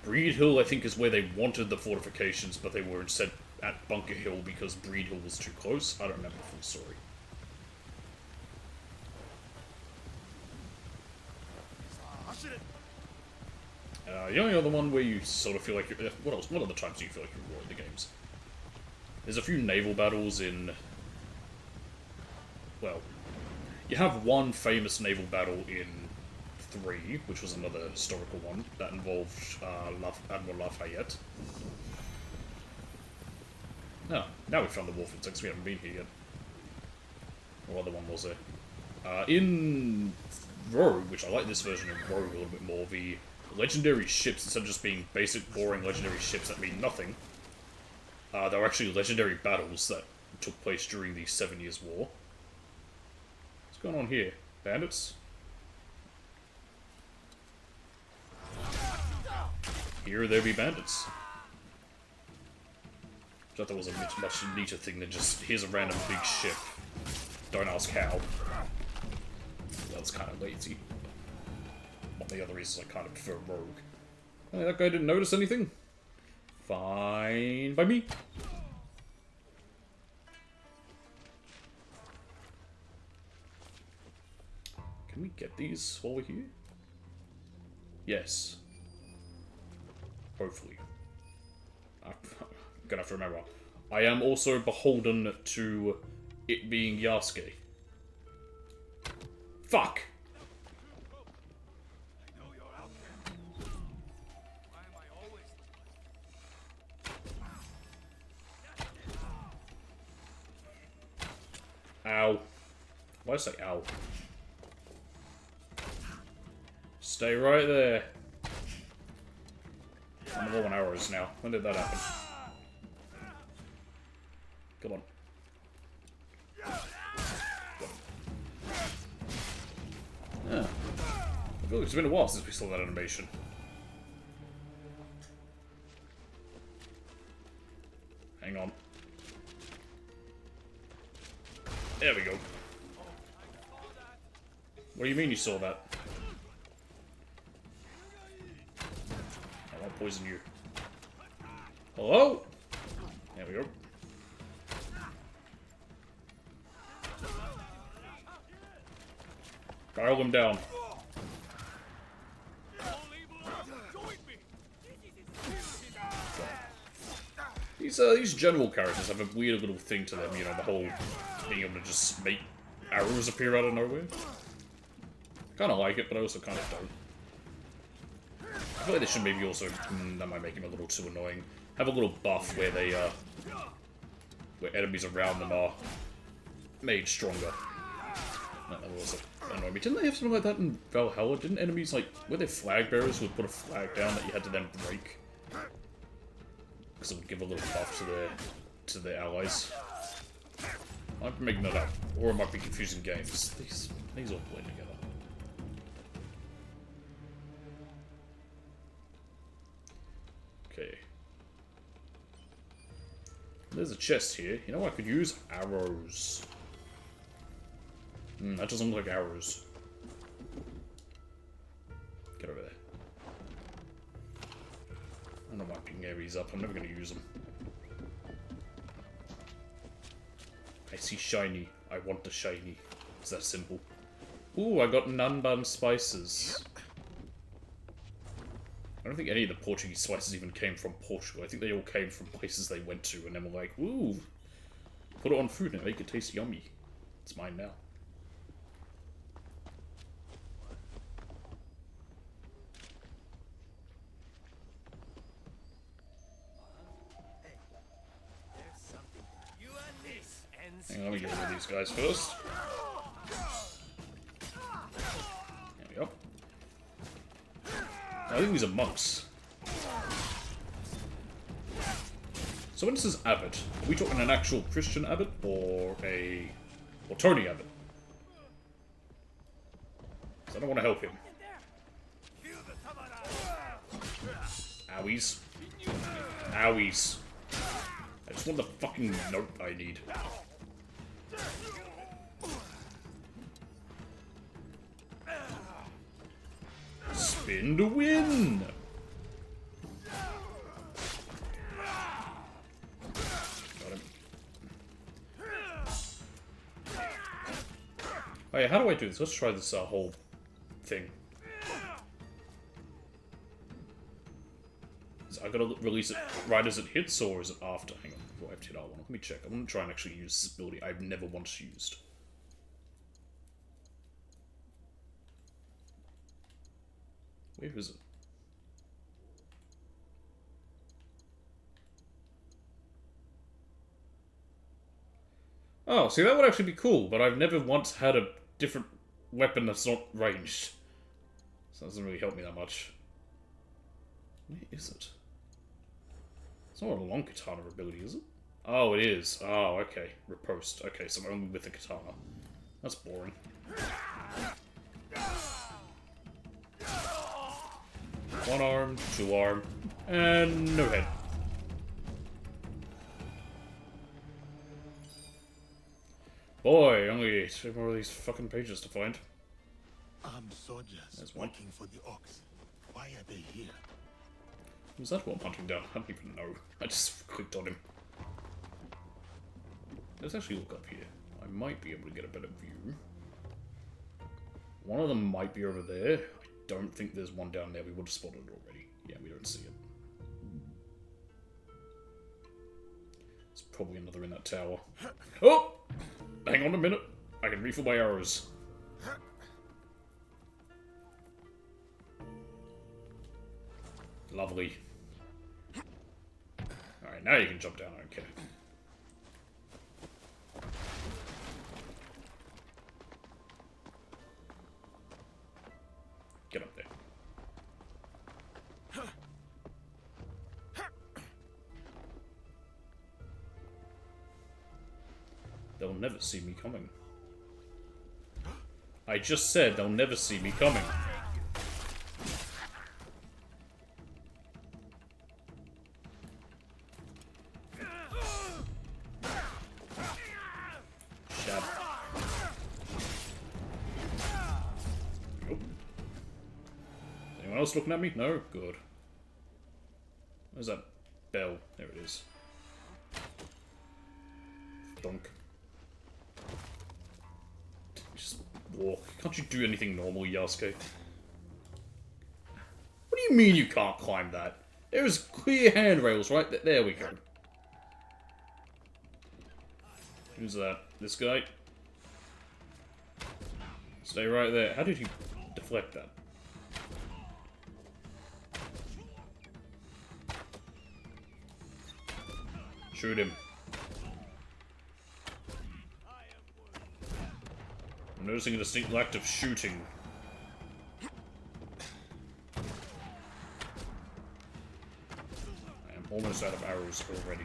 Breed Hill, I think, is where they wanted the fortifications, but they were instead at Bunker Hill because Breed Hill was too close. I don't remember the full story. The only other one where you sort of feel like you're... What other times do you feel like you're in the games? There's a few naval battles in... Well, you have one famous naval battle in 3, which was another historical one, that involved Admiral Lafayette. Oh, now we found the Wolf Insects, we haven't been here yet. What other one was there? In Rogue, which I like this version of Rogue a little bit more, the legendary ships, instead of just being basic, boring legendary ships that mean nothing, there were actually legendary battles that took place during the 7 Years' War. What's going on here? Bandits? Here there be bandits. I thought that was a much neater thing than just, here's a random big ship. Don't ask how. That's kind of lazy. One of the other reasons I kind of prefer Rogue. Hey, that guy didn't notice anything? Fine by me. Can we get these while we're here? Yes. Hopefully. I'm gonna have to remember. I am also beholden to it being Yasuke. Fuck! Ow. Why did I say ow? Stay right there. I'm low on arrows now. When did that happen? Come on. Yeah. I feel like it's been a while since we saw that animation. Hang on. There we go. What do you mean you saw that? I won't poison you. Hello? There we go. Dial him down. These general characters have a weird little thing to them, you know, the whole being able to just make arrows appear out of nowhere. I kind of like it, but I also kind of don't. I feel like they should maybe also, that might make him a little too annoying, have a little buff where they, where enemies around them are made stronger. That would also annoy me. Didn't they have something like that in Valhalla? Didn't enemies, like, were there flag bearers who would put a flag down that you had to then break? Because it would give a little buff to their allies. I might be making that up, or I might be confusing games. These all blend together. Okay. There's a chest here. You know what I could use? Arrows. That doesn't look like arrows. Get over there. I don't know why I'm picking Ares up. I'm never going to use them. I see shiny. I want the shiny. It's that simple. Ooh, I got Nanban spices. I don't think any of the Portuguese spices even came from Portugal. I think they all came from places they went to and then were like, ooh, put it on food and make it taste yummy. It's mine now. Hang on, let me get rid of these guys first. There we go. I think these are monks. So when it says abbot, are we talking an actual Christian abbot or Tony Abbott? Because I don't want to help him. Owies. Owies. I just want the fucking note I need. Spin to win! Got him. Oh yeah, how do I do this? Let's try this whole thing. I gotta release it right as it hits, or is it after? Hang on, before I have to hit R1. Let me check. I want to try and actually use this ability I've never once used. Where is it? Oh, see, that would actually be cool, but I've never once had a different weapon that's not ranged. So that doesn't really help me that much. Where is it? It's not a long katana ability, is it? Oh, it is. Oh, okay. Riposte. Okay, so only with the katana. That's boring. One arm, two arm, and no head. Boy, only 2 more of these fucking pages to find. Armed soldiers working for the Ox. Why are they here? Was that what I'm hunting down? I don't even know. I just clicked on him. Let's actually look up here. I might be able to get a better view. One of them might be over there. I don't think there's one down there. We would have spotted it already. Yeah, we don't see it. There's probably another in that tower. Oh! Hang on a minute. I can refill my arrows. Lovely. Alright, now you can jump down. I don't care. Get up there. They'll never see me coming. I just said they'll never see me coming. Anyone else looking at me? No? Good. Where's that bell? There it is. Donk. Just walk. Can't you do anything normal, Yasuke? What do you mean you can't climb that? There's clear handrails right there. There we go. Who's that? This guy? Stay right there. How did he deflect that? Shoot him. I'm noticing a distinct lack of shooting. I am almost out of arrows already.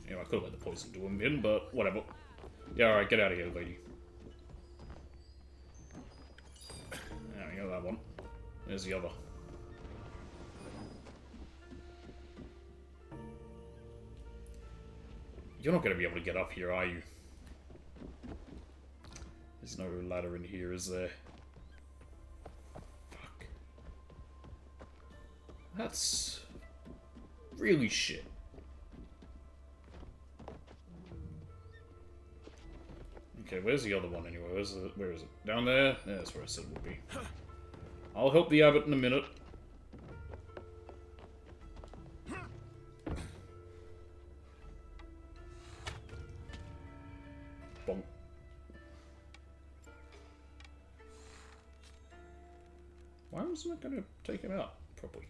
You know, I could have let the poison do him in, but whatever. Yeah, alright, get out of here, lady. There we go, that one. There's the other. You're not going to be able to get up here, are you? There's no ladder in here, is there? Fuck. That's really shit. Okay, where's the other one anyway? Where is it? Down there? Yeah, that's where I said it would be. I'll help the abbot in a minute. Bonk. Why wasn't it going to take him out properly?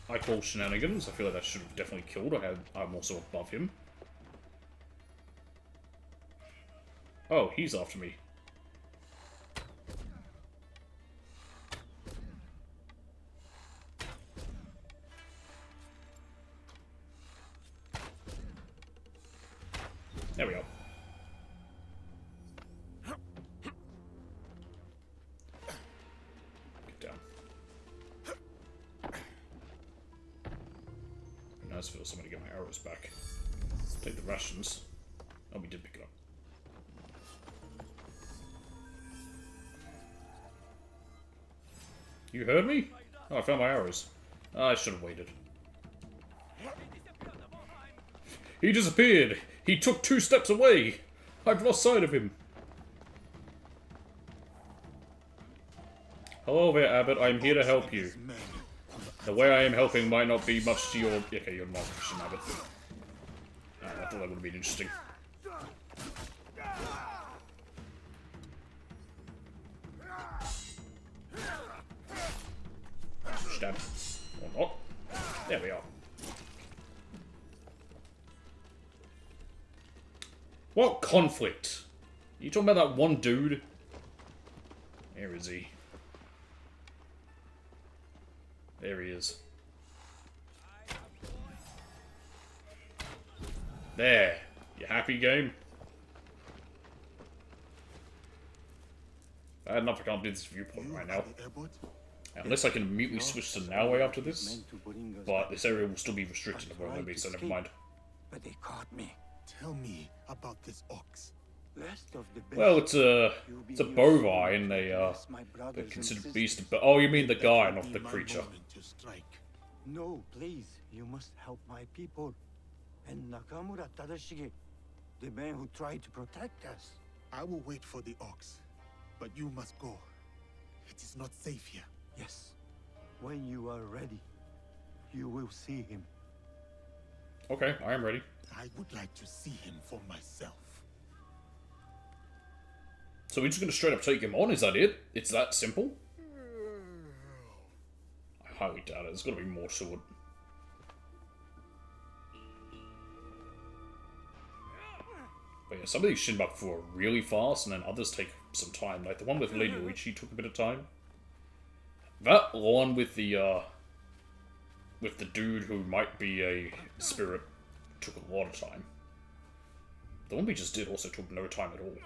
I call shenanigans. I feel like that should have definitely killed. I'm also above him. Oh, he's after me. There we go. Get down. Nice for somebody to get my arrows back. Take the rations. Oh, we did pick it up. You heard me? Oh, I found my arrows. I should have waited. He disappeared! He took 2 steps away! I've lost sight of him. Hello there, Abbot. I'm here to help you. The way I am helping might not be much to your... Okay, you're not a Christian, Abbot. I thought that would have been interesting. Stab. Or not. There we are. What conflict? You talking about that one dude? Where is he? There he is. There. You happy, game? Bad enough I can't do this viewpoint right now. Unless I can immediately switch to Naue after this. But this area will still be restricted if I'm be, so never mind. But they caught me. Tell me about this ox. Well, it's a bovine. They're considered beast. But oh, you mean the guy, not the creature. No, please. You must help my people. And Nakamura Tadashige, the man who tried to protect us. I will wait for the ox, but you must go. It is not safe here. Yes. When you are ready, you will see him. Okay, I am ready. I would like to see him for myself. So we're just going to straight up take him on, is that it? It's that simple? I highly doubt it. There's got to be more to it. But yeah, some of these Shinbaku are really fast, and then others take some time. Like the one with Lady Oichi took a bit of time. That one with the dude who might be a spirit took a lot of time. The one we just did also took no time at all.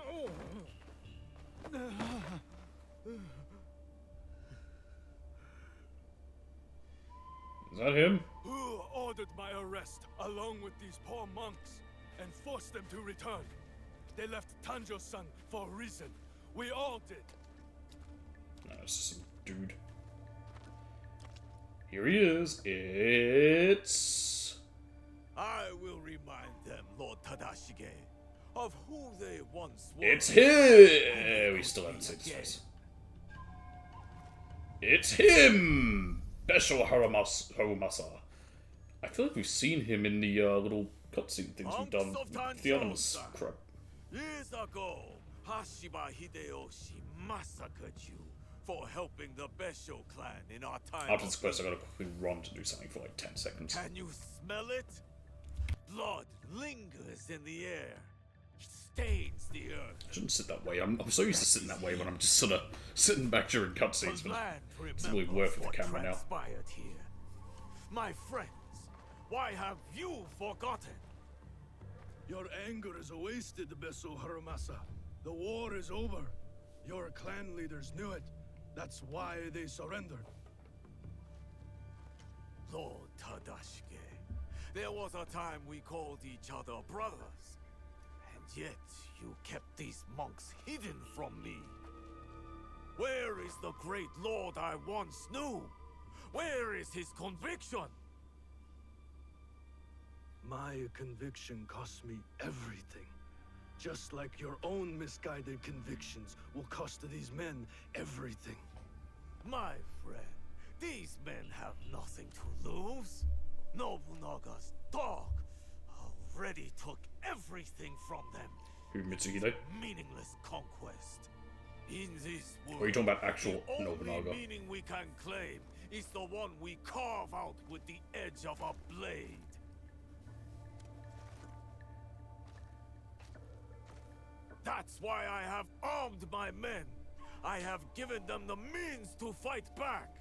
Is that him? Who ordered my arrest, along with these poor monks, and forced them to return? They left Tanjo-san for a reason. We all did. No, it's just some dude. Here he is. It's... I will remind them, Lord Tadashige, of who they once were. It's him! We still haven't seen his face. It's him! Besho Harumasa. I feel like we've seen him in the little cutscene things we've done with the Animus crap. Years ago, Hashiba Hideyoshi massacred you for helping the Besho clan in our time. After this quest, I gotta quickly run to do something for like 10 seconds. Can you smell it? Blood lingers in the air. It stains the earth. I shouldn't sit that way. I'm so used to sitting that way when I'm just sort of sitting back during cutscenes, but it's really worth it for the camera now. Here. My friends, why have you forgotten? Your anger is wasted, Beso Harumasa. The war is over. Your clan leaders knew it. That's why they surrendered. Lord Tadashige, there was a time we called each other brothers. And yet, you kept these monks hidden from me. Where is the great lord I once knew? Where is his conviction? My conviction cost me everything. Just like your own misguided convictions will cost these men everything. My friend, these men have nothing to lose. Nobunaga's dog already took everything from them. Who, Mitsuhide? Meaningless conquest. In this world, Or are you talking about actual the Nobunaga? only meaning we can claim is the one we carve out with the edge of a blade. That's why I have armed my men. I have given them the means to fight back.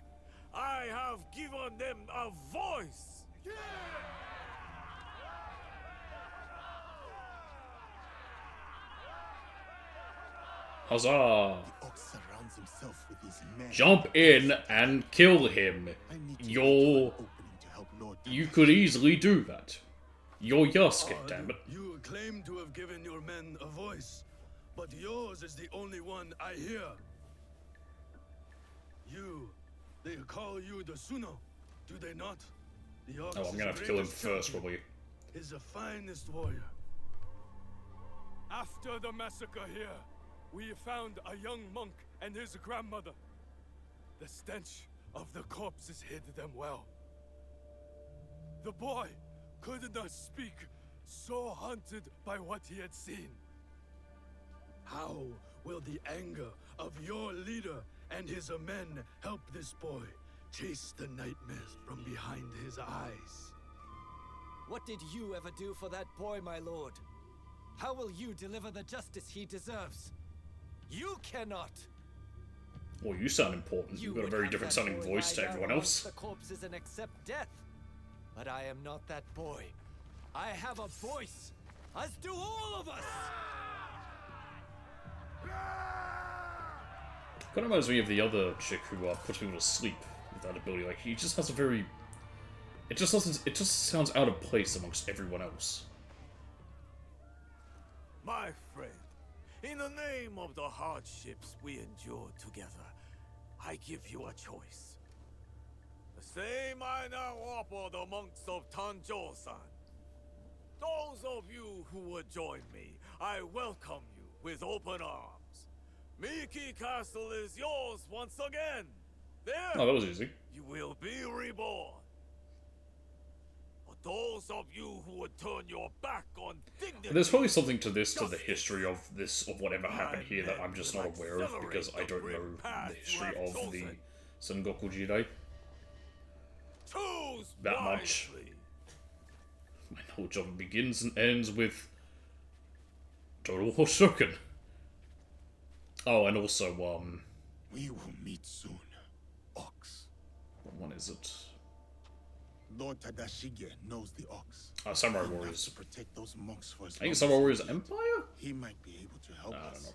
I have given them a voice. Huzzah! The ox surrounds himself with his men. Jump in and kill him. You could easily do that. You're Yasuke, damn it. You claim to have given your men a voice, but yours is the only one I hear. They call you the Suno, do they not? The ox Oh, I'm gonna have to kill him first, probably. Is the finest warrior. After the massacre here, we found a young monk and his grandmother. The stench of the corpses hid them well. The boy could not speak, so haunted by what he had seen. How will the anger of your leader and his men help this boy chase the nightmares from behind his eyes? What did you ever do for that boy, my lord? How will you deliver the justice he deserves? You cannot! Well, you sound important. You've got a very different sounding voice to everyone else. The corpses and accept death. But I am not that boy. I have a voice, as do all of us! Kind of reminds me of the other chick who puts people to sleep with that ability. Like, he just has a very... It just sounds out of place amongst everyone else. My friend, in the name of the hardships we endured together, I give you a choice. The same I now offer the monks of Tanjo-san. Those of you who would join me, I welcome you with open arms. Miki Castle is yours once again. There, Oh, that was easy. you will be reborn. But those of you who would turn your back on dignity... There's probably something to this, to the history of this, of whatever happened here that I'm just not aware of because I don't know the history of the Sengoku Jidai that much. My knowledge of it begins and ends with Total Hoshoken. Oh, and also, We will meet soon, Ox. what one is it? Lord Tadashige knows the Ox. Samurai He wants Warriors. to protect those monks for as I think long Samurai as Warriors he can. Empire? He might be able to help I us.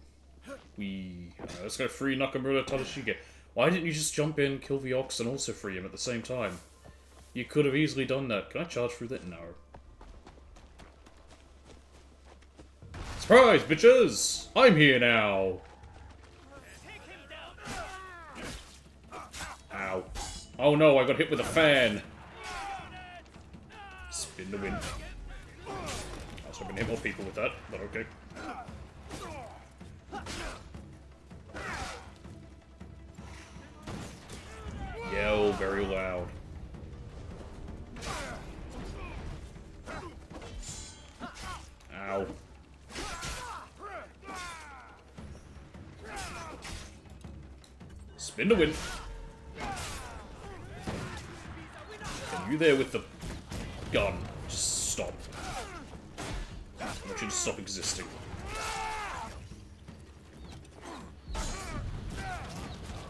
don't know. Let's go free Nakamura Tadashige. Why didn't you just jump in, kill the Ox, and also free him at the same time? You could have easily done that. Can I charge through that? No. Surprise, bitches! I'm here now! Oh no, I got hit with a fan. Spin the wind. I was hoping to hit more people with that, but okay. Yell very loud. Ow. Spin the wind. And you there with the gun. Just stop. I want you to stop existing.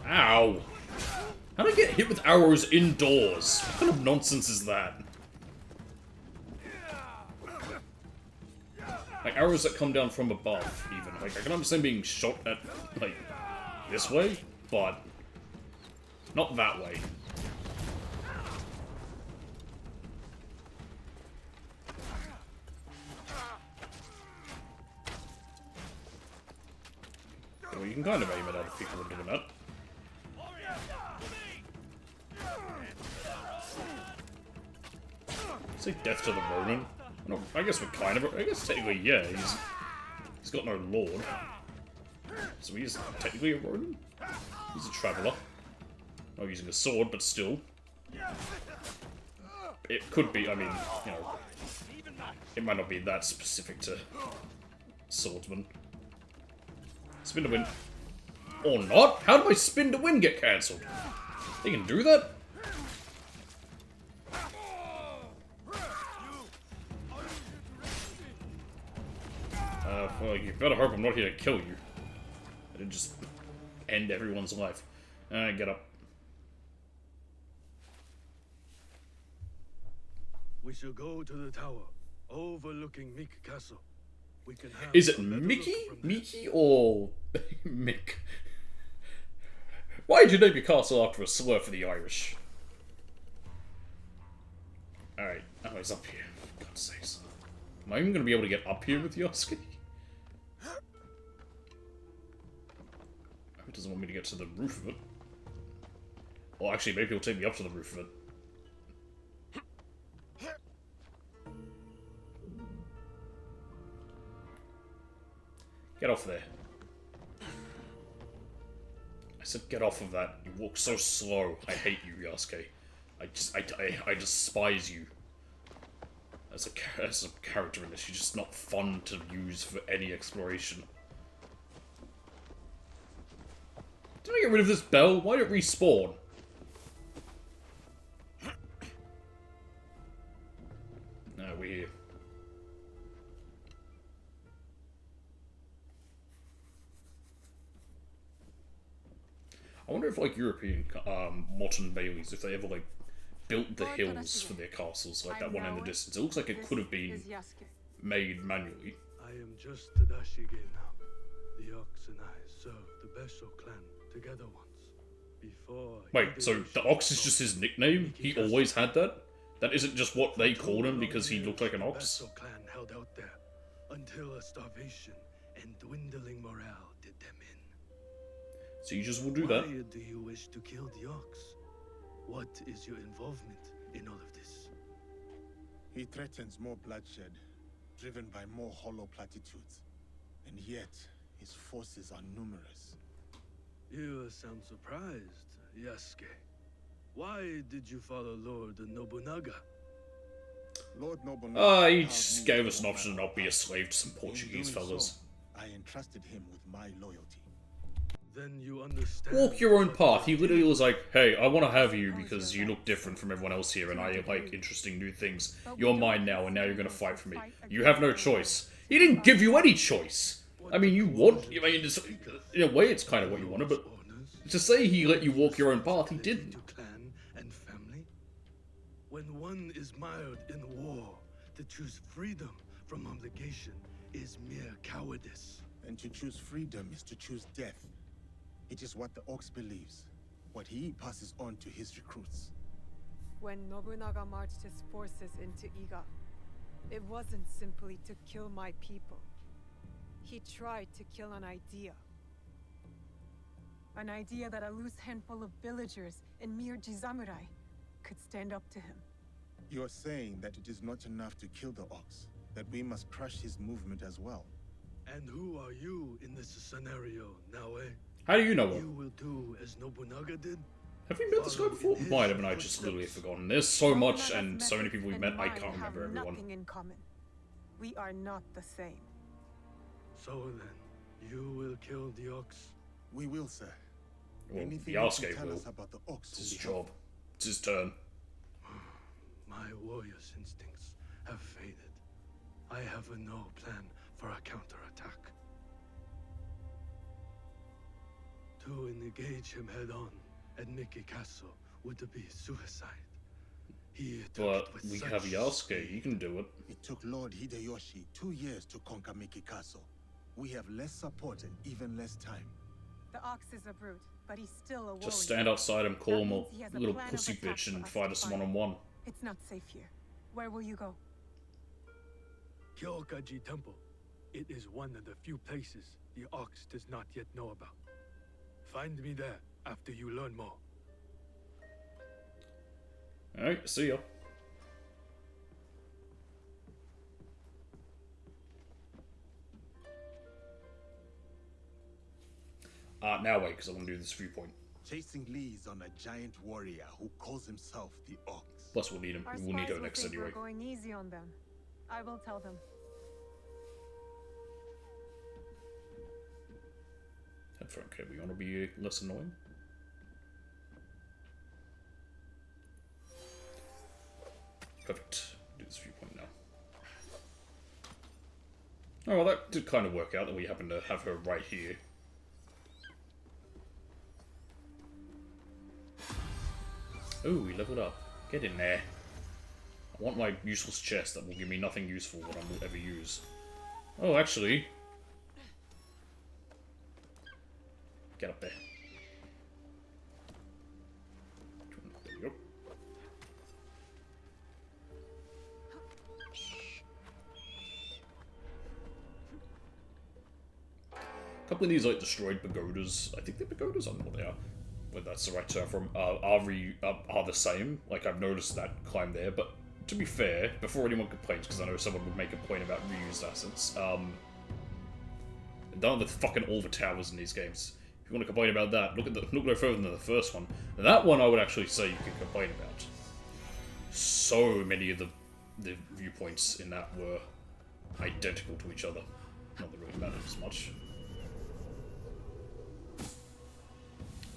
Ow. How did I get hit with arrows indoors? What kind of nonsense is that? Like, arrows that come down from above, even. Like, I can understand being shot at, like, this way, but not that way. Well, you can kind of aim it at if people are doing that. Say death to the Ronin. No, I guess we're kind of. I guess technically, yeah. He's got no lord, so he's technically a Ronin. He's a traveler. Not using a sword, but still. It could be. I mean, you know, it might not be that specific to swordsman. Spin to win, or not? How did my spin to win get cancelled? They can do that. Well, you better hope I'm not here to kill you. I didn't just end everyone's life. Get up. We shall go to the tower, overlooking Meek Castle. We can have Is it Mickey? Mickey or Mick? Why did you name your castle after a slur for the Irish? Alright, oh, he's up here. For God's sakes. Am I even going to be able to get up here with Yosuke? It doesn't want me to get to the roof of it. Well, actually, maybe he'll take me up to the roof of it. Get off there. I said get off of that. You walk so slow. I hate you, Yasuke. I despise you. As a character in this, you're just not fun to use for any exploration. Did I get rid of this bell? Why did it respawn? No, we're here. I wonder if, like, European Motte and Bailey's, if they ever, like, built the hills for their castles, like that one in the distance. It looks like it could have been made manually. I am just Tadashi now. The Ox and I served the Besho clan together once. Before. Wait, so the Ox is just his nickname? He always had that? That isn't just what they called him because he looked like an ox? The Besho clan held out there until a starvation and dwindling morale did them in. So you just will do that? Why do you wish to kill the Ox? What is your involvement in all of this? He threatens more bloodshed, driven by more hollow platitudes. And yet, his forces are numerous. You sound surprised, Yasuke. Why did you follow Lord Nobunaga? Lord Nobunaga... he just gave us an option to not be a slave to some Portuguese fellas. I entrusted him with my loyalty. Then you understand. Walk your own path. He literally was like, hey, I want to have you because you look different from everyone else here and I like interesting new things. You're mine now and now you're going to fight for me. You have no choice. He didn't give you any choice. I mean, you want... I mean, in a way, it's kind of what you wanted, but to say he let you walk your own path, he didn't. Clan and family. When one is mired in war, to choose freedom from obligation is mere cowardice. And to choose freedom is to choose death. It is what the Ox believes, what he passes on to his recruits. When Nobunaga marched his forces into Iga, it wasn't simply to kill my people. He tried to kill an idea. An idea that a loose handful of villagers and mere Jizamurai could stand up to him. You're saying that it is not enough to kill the ox, that we must crush his movement as well. And who are you in this scenario, Naoe? How do you know You will do as Nobunaga did? Have we met this guy before? Might have, and I just literally forgotten. There's so much and so many people we met, I can't remember everyone. Nothing in common. We are not the same. So then, you will kill the ox? We will, sir. Well, Anything you can Yasuke tell will. us about the ox It's will his be job. helpful. It's his turn. My warrior's instincts have faded. I have no plan for a counterattack. To engage him head-on at Miki Castle would be suicide. He took But it with we such have Yasuke, you can do it. It took Lord Hideyoshi 2 years to conquer Miki Castle. We have less support and even less time. The ox is a brute, but he's still a warrior. Just stand outside and call him a means he has a little plan of pussy attack bitch for and us fight to us find. one-on-one. It's not safe here. Where will you go? Kyokaji Temple. It is one of the few places the ox does not yet know about. Find me there after you learn more. Alright, see ya. Now wait, because I want to do this viewpoint. Chasing Lee's on a giant warrior who calls himself the Ox. Plus we'll need him. Our We'll need spies her will next think anyway. we're going easy on them. I will tell them. Headphone cable, you want to be less annoying? Perfect. Do this viewpoint now. Oh, well, that did kind of work out that we happen to have her right here. Oh, we leveled up. Get in there. I want my useless chest that will give me nothing useful that I will ever use. Oh, actually. Get up there. There we go. A couple of these, like, destroyed pagodas. I think they're pagodas, I don't know what they are. Whether that's the right term for them, are the same. Like, I've noticed that climb there, but to be fair, before anyone complains, because I know someone would make a point about reused assets, done with fucking all the towers in these games. If you want to complain about that, look no further than the first one. That one I would actually say you can complain about. So many of the viewpoints in that were identical to each other. Not that it really mattered as much.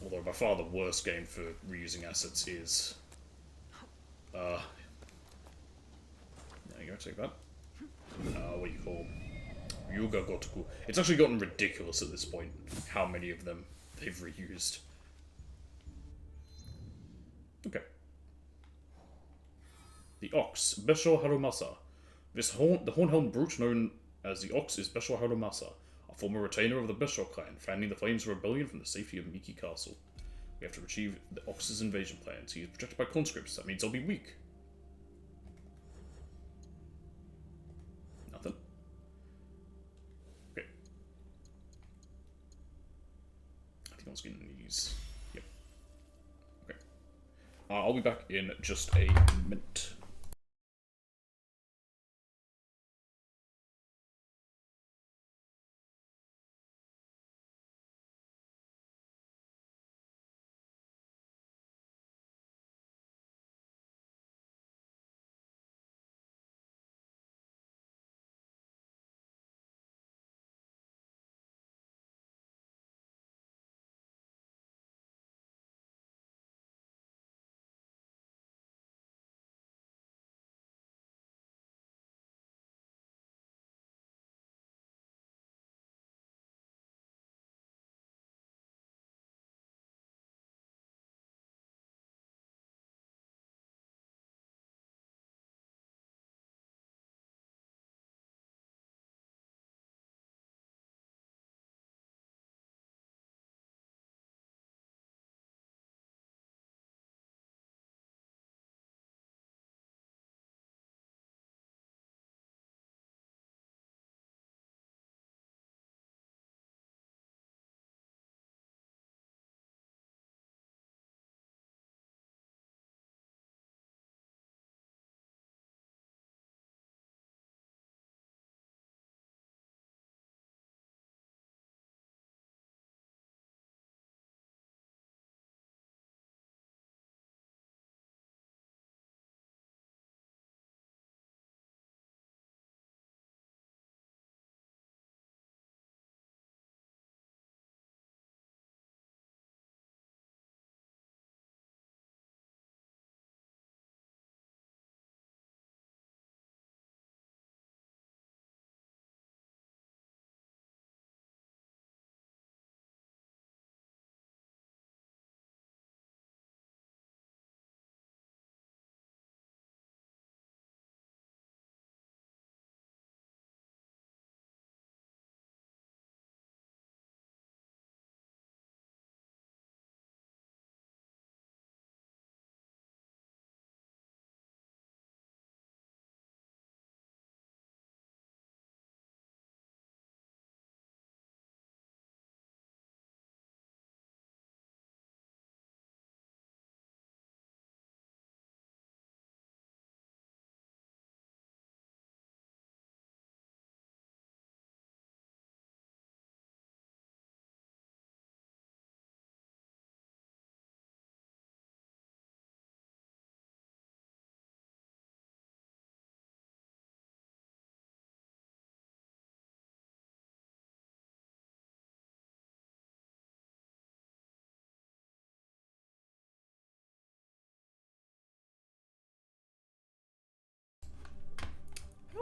Although by far the worst game for reusing assets is... there you go, take that. What do you call... Yuga Gotoku. It's actually gotten ridiculous at this point, how many of them they've reused. Okay. The Ox, Besho Harumasa. The horn-helmed brute known as the Ox is Besho Harumasa, a former retainer of the Besho clan, fanning the flames of rebellion from the safety of Miki Castle. We have to retrieve the Ox's invasion plans. He is protected by conscripts. That means he'll be weak. Nothing. Okay. I think I was getting these. Yep. Okay. I'll be back in just a minute.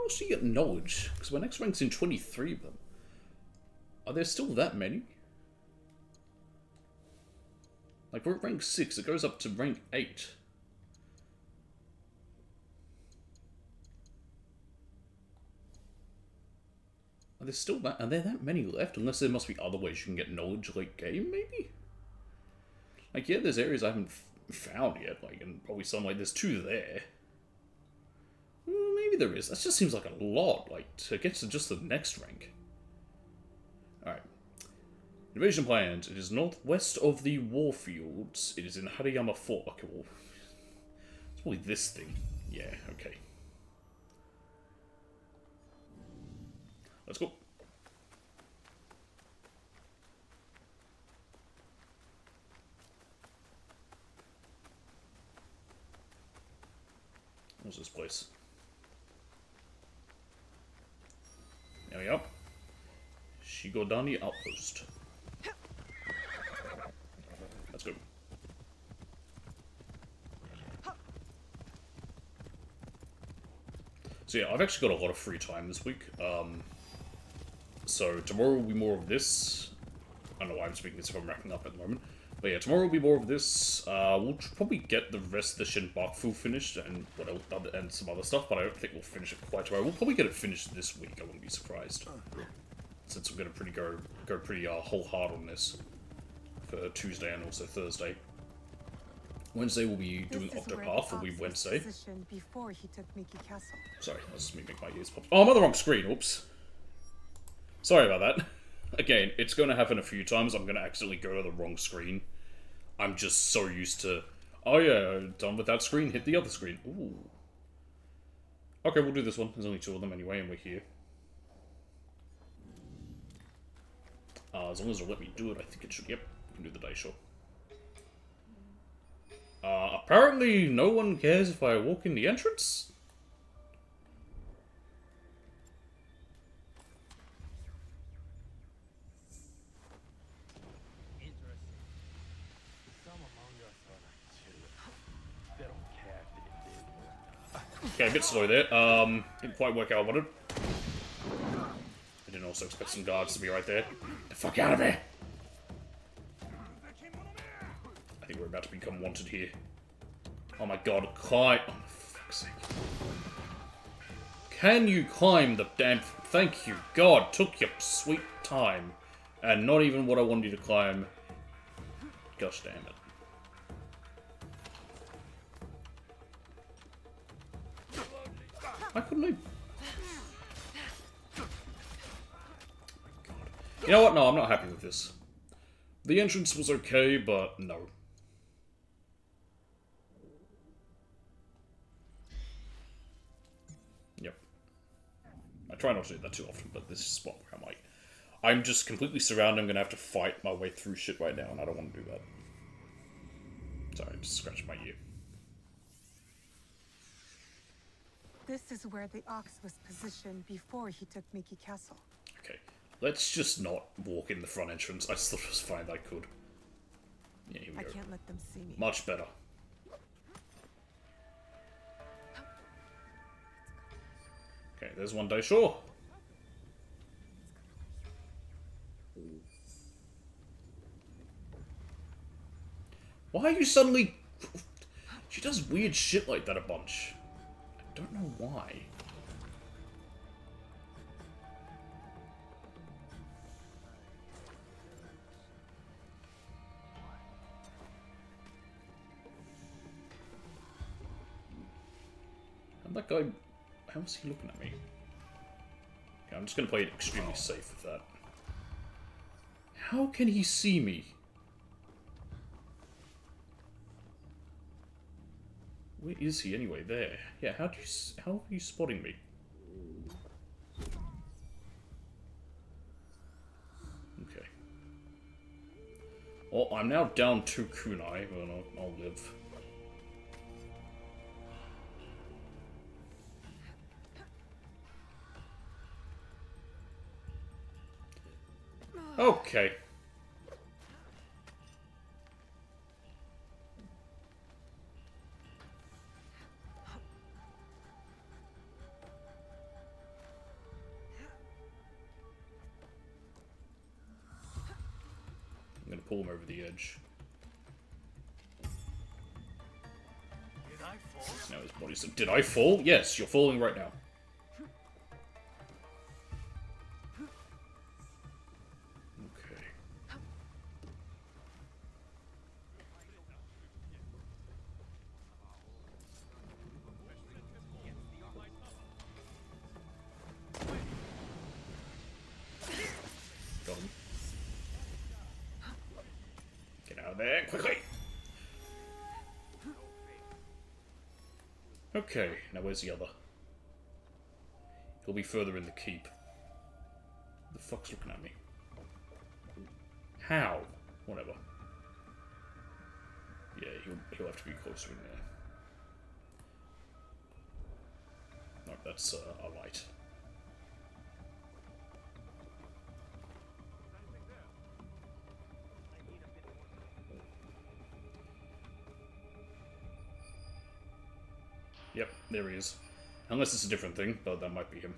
else do you get knowledge? Because my next rank's in 23 of them. Are there still that many? Like, we're at rank 6, it goes up to rank 8. Are there still that? Are there that many left? Unless there must be other ways you can get knowledge late game, maybe? Like, yeah, there's areas I haven't found yet, like, and probably some, like, there's 2 there. Well, maybe there is. That just seems like a lot, like, to get to just the next rank. Alright. Invasion plans. It is northwest of the Warfields. It is in Hariyama Fort. Okay, well, it's probably this thing. Yeah, okay. Let's go. What's this place? There we go. Shigodani Outpost. Let's go. So yeah, I've actually got a lot of free time this week. So tomorrow will be more of this. I don't know why I'm speaking as if I'm wrapping up at the moment. But yeah, tomorrow will be more of this. We'll probably get the rest of the Shin Bakufu finished and what else, and some other stuff, but I don't think we'll finish it quite tomorrow. We'll probably get it finished this week, I wouldn't be surprised. Since we're gonna go pretty whole hard on this for Tuesday and also Thursday. Wednesday we'll be doing Octopath, will be Wednesday. Before he took Miki Castle. Sorry, that's just me making my ears pop. Oh, I'm on the wrong screen, oops. Sorry about that. Again, it's going to happen a few times. I'm going to accidentally go to the wrong screen. I'm just so used to... Oh yeah, done with that screen, hit the other screen. Ooh. Okay, we'll do this one. There's only 2 of them anyway, and we're here. As long as it'll let me do it, I think it should... Yep, we can do the Daisho. Apparently no one cares if I walk in the entrance? Okay, a bit slow there. Didn't quite work out what I wanted. I didn't also expect some guards to be right there. Get the fuck out of here! I think we're about to become wanted here. Oh my god, climb! Oh, for fuck's sake. Can you climb the damn... Thank you, God, took your sweet time. And not even what I wanted you to climb. Gosh damn it. Why couldn't I... God. You know what? No, I'm not happy with this. The entrance was okay, but no. Yep. I try not to do that too often, but this is a spot where I might. I'm just completely surrounded. I'm going to have to fight my way through shit right now, and I don't want to do that. Sorry, I just scratched my ear. This is where the ox was positioned before he took Miki Castle. Okay, let's just not walk in the front entrance. I just thought it was fine I could. Yeah, here we go. I can't let them see me. Much better. Okay, there's one day, sure. Why are you suddenly... She does weird shit like that a bunch. I don't know why. And that guy... How is he looking at me? Okay, I'm just going to play it extremely safe with that. How can he see me? Where is he anyway? There. Yeah, how are you spotting me? Okay. Well, I'm now down 2 kunai, but I'll live. Okay. pull him over the edge. Did I fall? Now his body's... Did I fall? Yes, you're falling right now. Okay. Got him. Get out of there, quickly! Okay, now where's the other? He'll be further in the keep. The fuck's looking at me? How? Whatever. Yeah, he'll have to be closer in there. No, that's a light. Yep, there he is. Unless it's a different thing, but that might be him.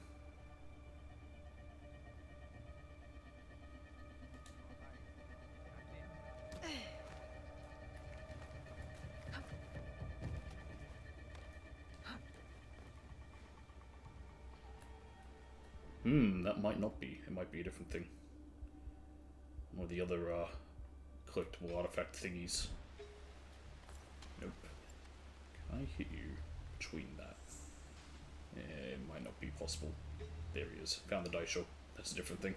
That might not be. It might be a different thing. One of the other collectible artifact thingies. Nope. Can I hit you between that? Yeah, it might not be possible. There he is. Found the Daisho. That's a different thing.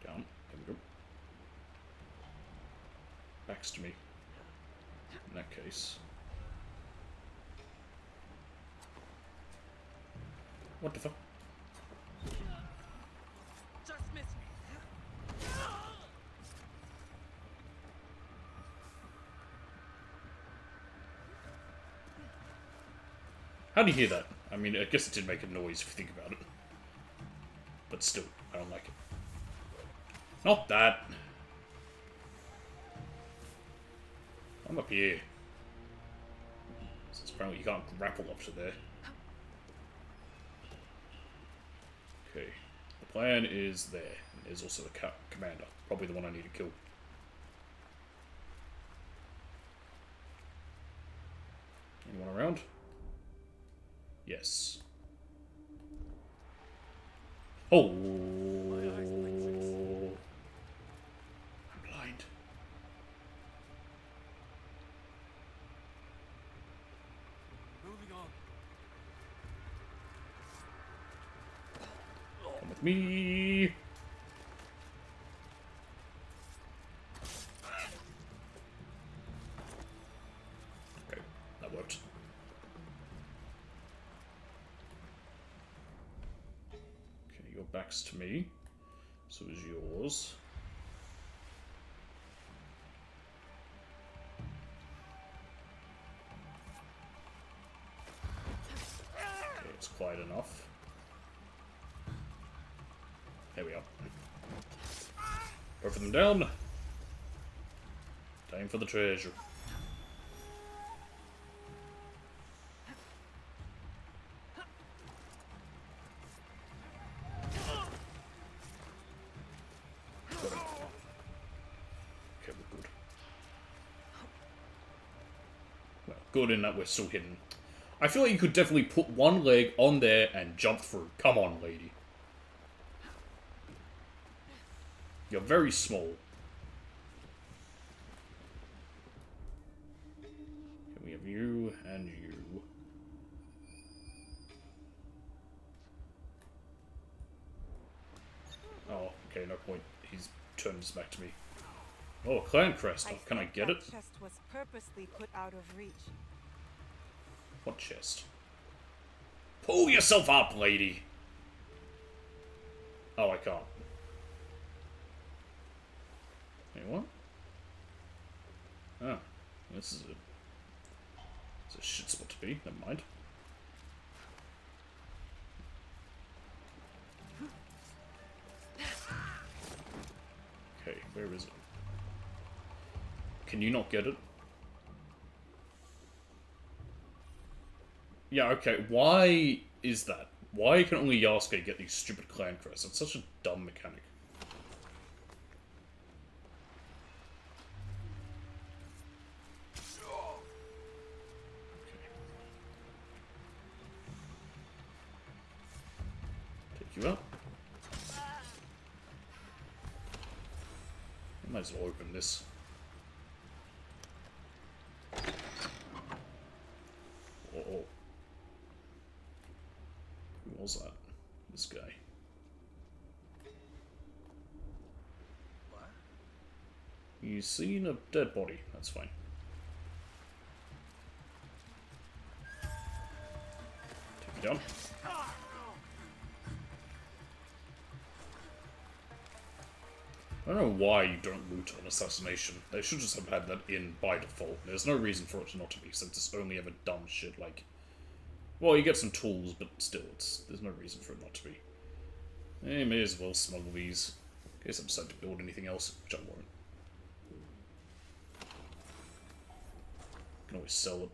Down. There we go. Backs to me. In that case. What the fuck? Just miss me. How do you hear that? I mean, I guess it did make a noise if you think about it. But still, I don't like it. Not that! I'm up here. Since apparently you can't grapple up to there. Okay. The plan is there. And there's also the commander. Probably the one I need to kill. Anyone around? Yes. Oh! I'm blind. Moving on. Come with me. Okay, that worked. Okay, your back's to me. So is yours. Okay, it's quiet enough. There we are. Both of them down. Time for the treasure. Got him. Okay, we're good. Well, good in that we're still hidden. I feel like you could definitely put one leg on there and jump through. Come on, lady. You're very small. Okay, we have you and you. Oh, okay, no point. He's turned his back to me. Oh, a clan crest. Can I get it? That chest was purposely put out of reach. What chest? Pull yourself up, lady! Oh, I can't. Wait, what? Oh, this is it's a shit spot to be. Never mind. Okay, where is it? Can you not get it? Yeah, okay, why is that? Why can only Yasuke get these stupid clan crests? It's such a dumb mechanic. Take you out. I might as well open this. Oh. Who was that? This guy. What? You've seen a dead body. That's fine. Take you down. I don't know why you don't loot on assassination. They should just have had that in by default. There's no reason for it not to be, since it's only ever dumb shit like... Well, you get some tools, but still, there's no reason for it not to be. Eh, may as well smuggle these. In case I decide to build anything else, which I won't. Can always sell it.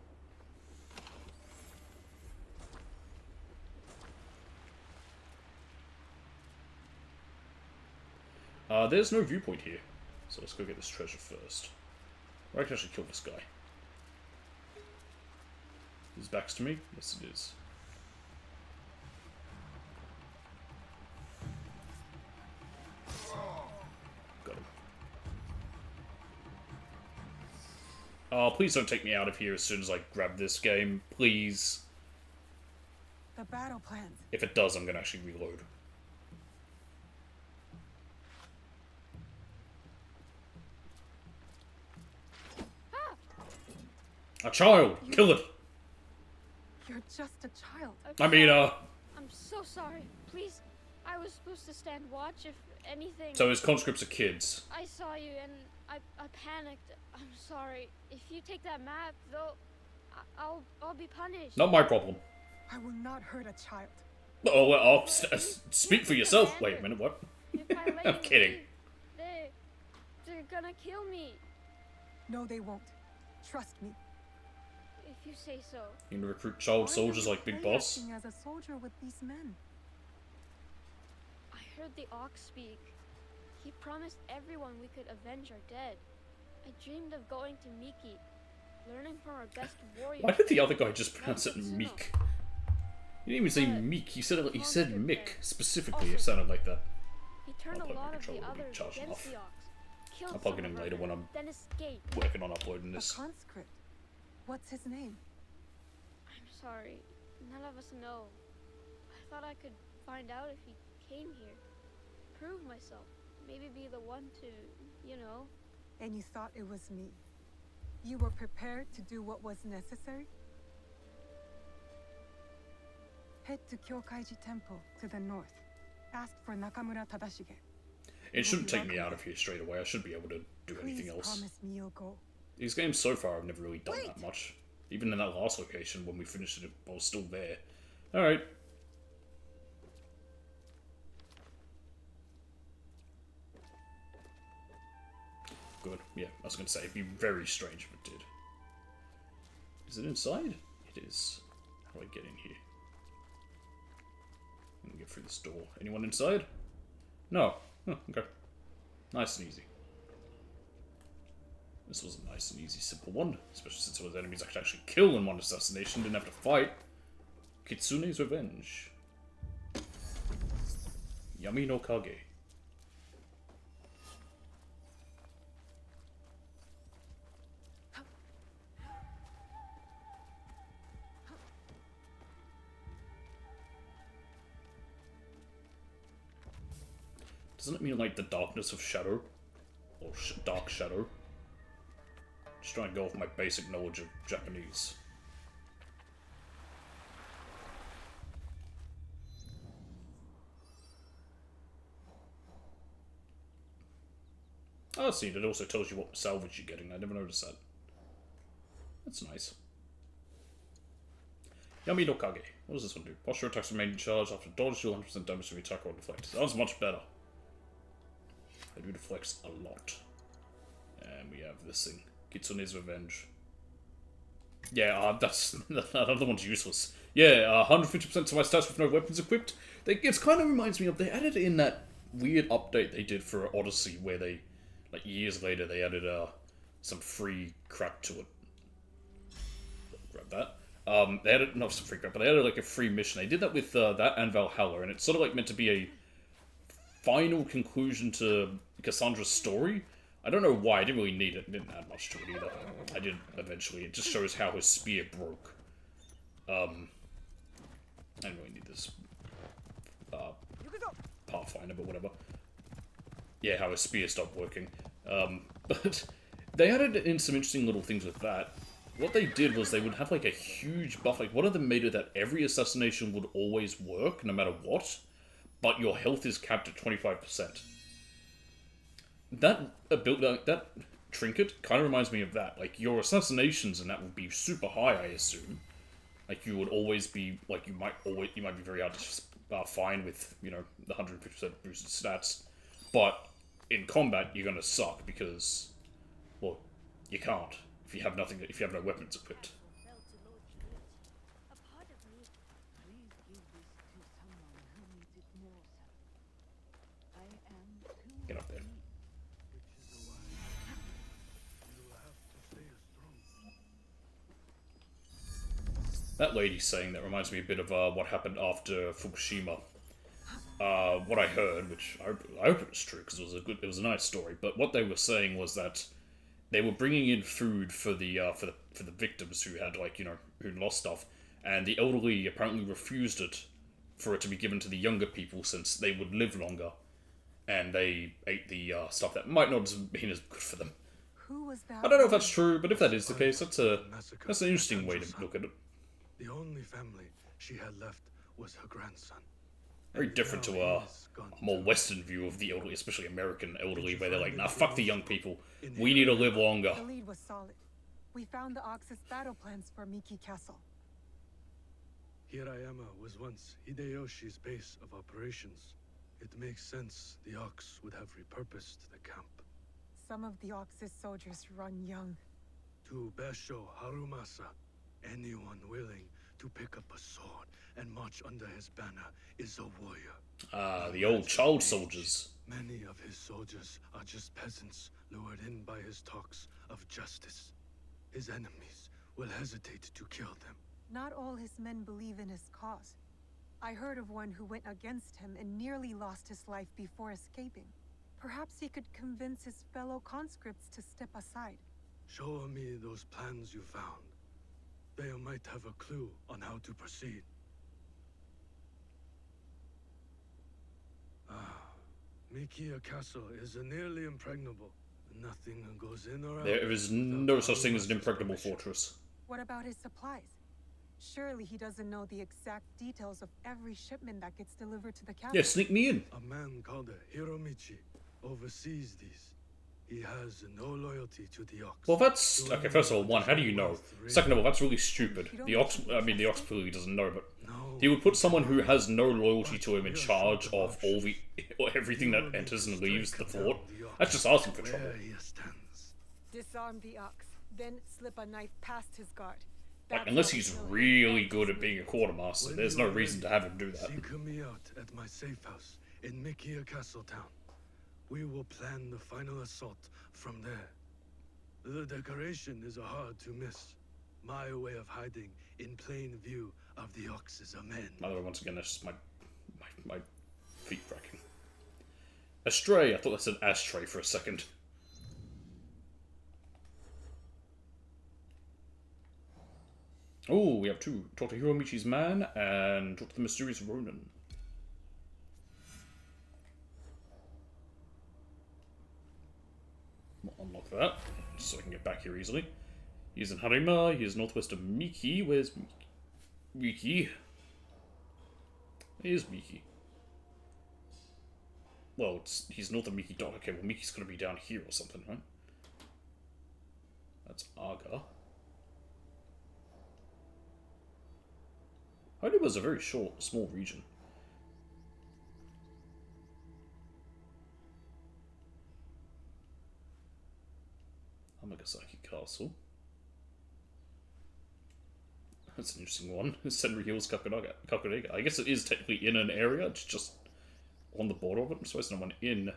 There's no viewpoint here, so let's go get this treasure first. Or I can actually kill this guy. His back's to me? Yes, it is. Got him. Oh, please don't take me out of here as soon as I grab this game. Please. The battle plans. If it does, I'm gonna actually reload. A child! Kill it! You're just a child. I mean, I'm so sorry. Please, I was supposed to stand watch if anything. So his conscripts are kids. I saw you and I panicked. I'm sorry. If you take that map, though, I'll be punished. Not my problem. I will not hurt a child. Oh, well, speak for yourself. Wait a minute, what? I'm kidding. They're gonna kill me. No, they won't. Trust me. If you say so. You can recruit child soldiers like Big Boss. Acting as a soldier with these men. I heard the Ox speak. He promised everyone we could avenge our dead. I dreamed of going to Miki, learning from our best warriors. Why did the other guy just pronounce it Meek? He didn't even say Meek. He said Mick specifically. It sounded like that. He turned a lot of the others against the Ox. I'll plug it in later when I'm then escaped. working on uploading this. A conscript. What's his name? I'm sorry. None of us know. I thought I could find out if he came here. Prove myself. Maybe be the one to, you know. And you thought it was me? You were prepared to do what was necessary? Head to Kyokaiji Temple to the north. Ask for Nakamura Tadashige. It shouldn't take me out of here straight away. I should be able to do anything else. Promise me you'll go. These games so far, I've never really done that much. Even in that last location, when we finished it, I was still there. Alright. Good. Yeah, I was going to say, it'd be very strange if it did. Is it inside? It is. How do I get in here? Let me get through this door. Anyone inside? No. Huh, okay. Nice and easy. This was a nice and easy, simple one. Especially since it was enemies I could actually kill in one assassination, didn't have to fight. Kitsune's Revenge. Yami no Kage. Doesn't it mean like the darkness of shadow? Or dark shadow? Just trying to go off my basic knowledge of Japanese. Oh, see, it also tells you what salvage you're getting. I never noticed that. That's nice. Yami no Kage. What does this one do? Posture attacks remain in charge. After dodge, you'll 100% damage to the attack or deflect. Sounds much better. I do deflects a lot. And we have this thing. Kitsune's Revenge. Yeah, that's another one's useless. Yeah, 150% to my stats with no weapons equipped. It kind of reminds me of, they added in that weird update they did for Odyssey where they, like years later, they added some free crap to it. Grab that. They added, not some free crap, but they added like a free mission. They did that with that and Valhalla, and it's sort of like meant to be a final conclusion to Cassandra's story. I don't know why, I didn't really need it. It didn't add much to it either. I did eventually. It just shows how his spear broke. I didn't really need this Pathfinder, but whatever. Yeah, how his spear stopped working. But they added in some interesting little things with that. What they did was they would have like a huge buff. Like one of them made it that every assassination would always work, no matter what, but your health is capped at 25%. That that trinket kind of reminds me of that. Like your assassinations and that would be super high, I assume. Like you would always be like you might be very hard to find with, you know, the 150% boosted stats, but in combat you're gonna suck because, well, you can't if you have nothing, if you have no weapons equipped. Get up there. That lady saying that reminds me a bit of what happened after Fukushima. What I heard, which I hope it was true because it was a nice story. But what they were saying was that they were bringing in food for the victims who had, like, you know, who lost stuff, and the elderly apparently refused it for it to be given to the younger people since they would live longer, and they ate the stuff that might not have been as good for them. Who was that? I don't know if that's true, but if that is the case, that's an interesting way to look at it. The only family she had left was her grandson. Very different to a more Western view of the elderly, especially American elderly, where they're like, nah, fuck the young people. We need to live longer. The lead was solid. We found the Ox's battle plans for Miki Castle. Hirayama was once Hideyoshi's base of operations. It makes sense the Ox would have repurposed the camp. Some of the Ox's soldiers run young. To Basho Harumasa, anyone willing to pick up a sword and march under his banner is a warrior. The old child soldiers. Many of his soldiers are just peasants lured in by his talks of justice. His enemies will hesitate to kill them. Not all his men believe in his cause. I heard of one who went against him and nearly lost his life before escaping. Perhaps he could convince his fellow conscripts to step aside. Show me those plans you found. They might have a clue on how to proceed. Mikia Castle is nearly impregnable. Nothing goes in or out. There is no such thing as an impregnable fortress. What about his supplies? Surely he doesn't know the exact details of every shipment that gets delivered to the castle. Yeah, sneak me in. A man called Hiromichi oversees these. He has no loyalty to the Ox. Well, that's... Okay, first of all, one, how do you know? Second of all, that's really stupid. The Ox clearly doesn't know, but... He would put someone who has no loyalty to him in charge of everything that enters and leaves the fort. That's just asking for trouble. Disarm the Ox, then slip a knife past his guard. Like, unless he's really good at being a quartermaster, there's no reason to have him do that. Seek me out at my safe house in Mikia Castle Town. We will plan the final assault from there. The decoration is hard to miss. My way of hiding in plain view of the Ox's men. By the way, once again, that's just my feet cracking. Astray, I thought that said ashtray for a second. Oh, we have two. Talk to Hiromichi's man and talk to the mysterious Ronin. We'll unlock that, so I can get back here easily. He's in Harima, he is northwest of Miki. Where's Miki? Here's Miki. Well, he's north of Miki Dock. Okay, well, Miki's gonna be down here or something, right? That's Aga. Harima is a very small region. Amagasaki Castle. That's an interesting one. Senri Hills, Kakarega. I guess it is technically in an area, it's just on the border of it. I'm supposed to know one in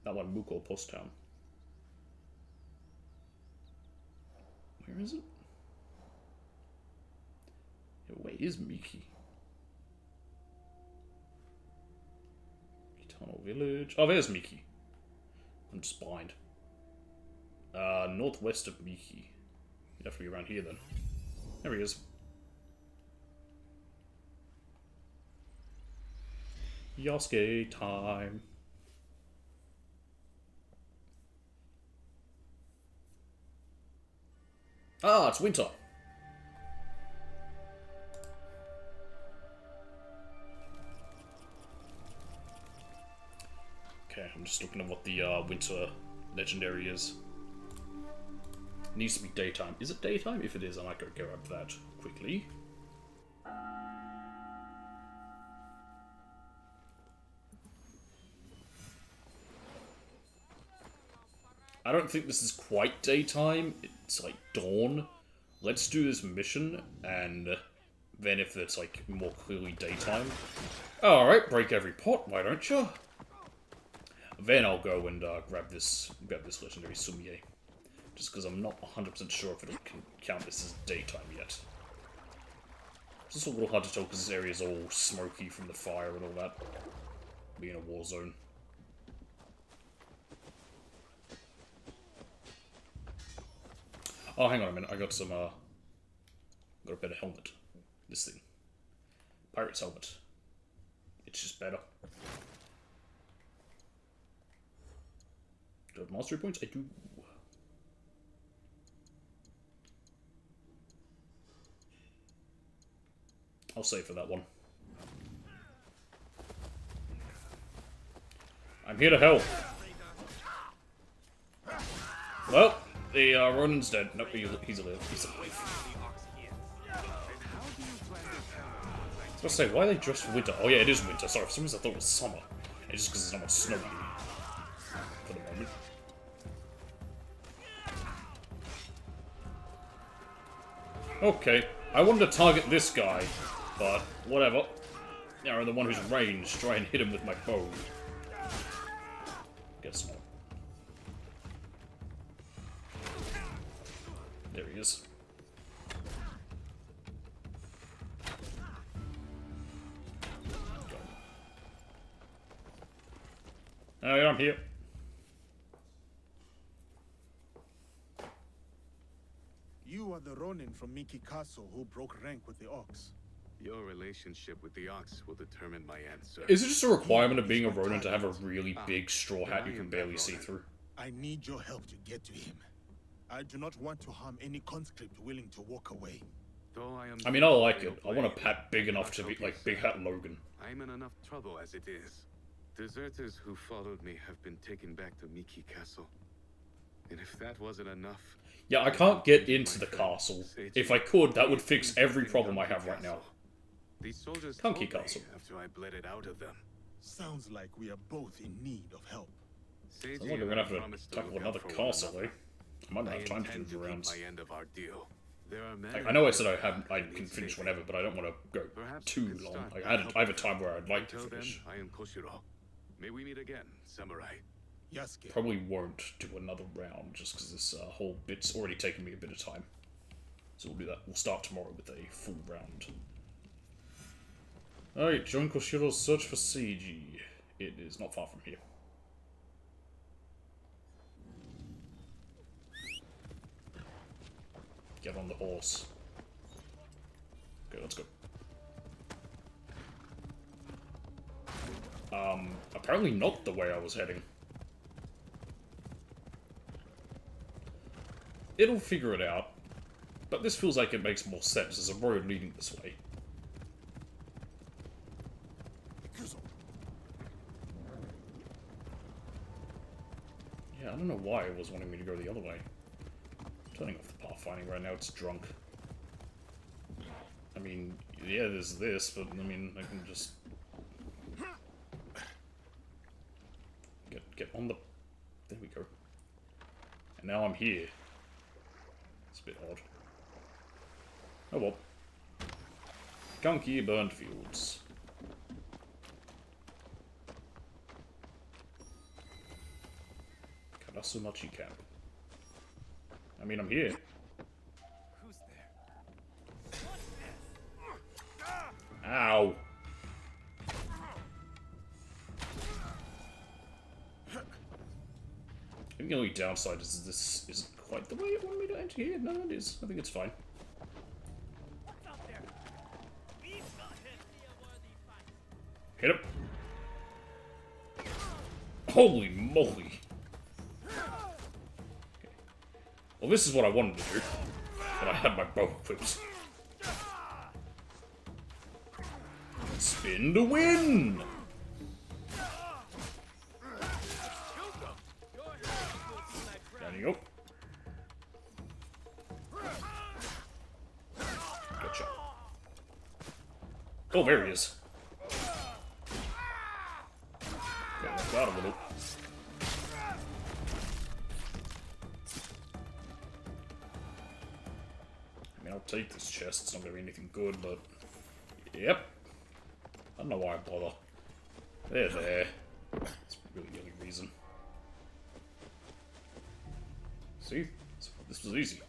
that one, Muko Post Town. Where is it? Yeah, where is Miki? Eternal Village. Oh, there's Miki. I'm just blind. Northwest of Miki. You'd have to be around here then. There he is. Yasuke time. Ah, it's winter. Okay, I'm just looking at what the winter legendary is. Needs to be daytime. Is it daytime? If it is, I might go grab that quickly. I don't think this is quite daytime. It's like dawn. Let's do this mission, and then if it's like more clearly daytime... Alright, break every pot, why don't you? Then I'll go and grab this legendary Sumie. Just because I'm not 100% sure if it can count this as daytime yet. It's just a little hard to tell because this area is all smoky from the fire and all that. Being a war zone. Oh, hang on a minute. I got some, got a better helmet. This thing. Pirate's helmet. It's just better. Do I have mastery points? I do. I'll save for that one. I'm here to help. Well, the Ronin's dead. Nope, he's alive. He's alive. I was gonna say, why are they dressed for winter? Oh yeah, it is winter. Sorry, for some reason I thought it was summer. It's just because there's not much snow for the moment. Okay, I wanted to target this guy, but whatever. You know, the one who's ranged, try and hit him with my bow. Guess not. There he is. Oh yeah, I'm here. You are the Ronin from Miki Castle who broke rank with the Ox. Your relationship with the Ox will determine my answer. Is it just a requirement of being a Ronin to have a really big straw hat you can barely see through? I need your help to get to him. I do not want to harm any conscript willing to walk away. I mean, I like it. I want a pat big enough to be like Big Hat Logan. I'm in enough trouble as it is. Deserters who followed me have been taken back to Miki Castle. And if that wasn't enough... Yeah, I can't get into the castle. If I could, that would fix every problem I have right now. These soldiers Kunky Castle. After I bled it out of them. Sounds like we are both in need of help. Sounds like we're gonna have to tackle another castle, eh? I might not have time to do the rounds. Like, I know I said I can finish whenever, but I don't want to go too long. Like, I have a time where I'd like to finish. I am Koshiro. May we meet again, samurai. Yasuke. Probably won't do another round just because this whole bit's already taken me a bit of time. So we'll do that. We'll start tomorrow with a full round. Alright, join Koshiro's search for Seiji. It is not far from here. Get on the horse. Okay, let's go. Apparently not the way I was heading. It'll figure it out, but this feels like it makes more sense as a road leading this way. Yeah, I don't know why it was wanting me to go the other way. I'm turning off the pathfinding right now, it's drunk. I mean, yeah, there's this, but I mean, I can just... Get on the... There we go. And now I'm here. It's a bit odd. Oh well. Gunky burned fields. Karasumachi camp. I mean, I'm here. Who's there? Ow. I think the only downside is this isn't quite the way it wanted me to enter here. No, it is. I think it's fine. Hit him. Holy moly. Okay. Well, this is what I wanted to do. But I had my bow equipped. Spin to win! Down you go. Gotcha. Oh, there he is. Got left out a little. I mean, I'll take this chest. It's not gonna be anything good, but... Yep. I don't know why I bother. They're there. That's really the only reason. See? This was easy.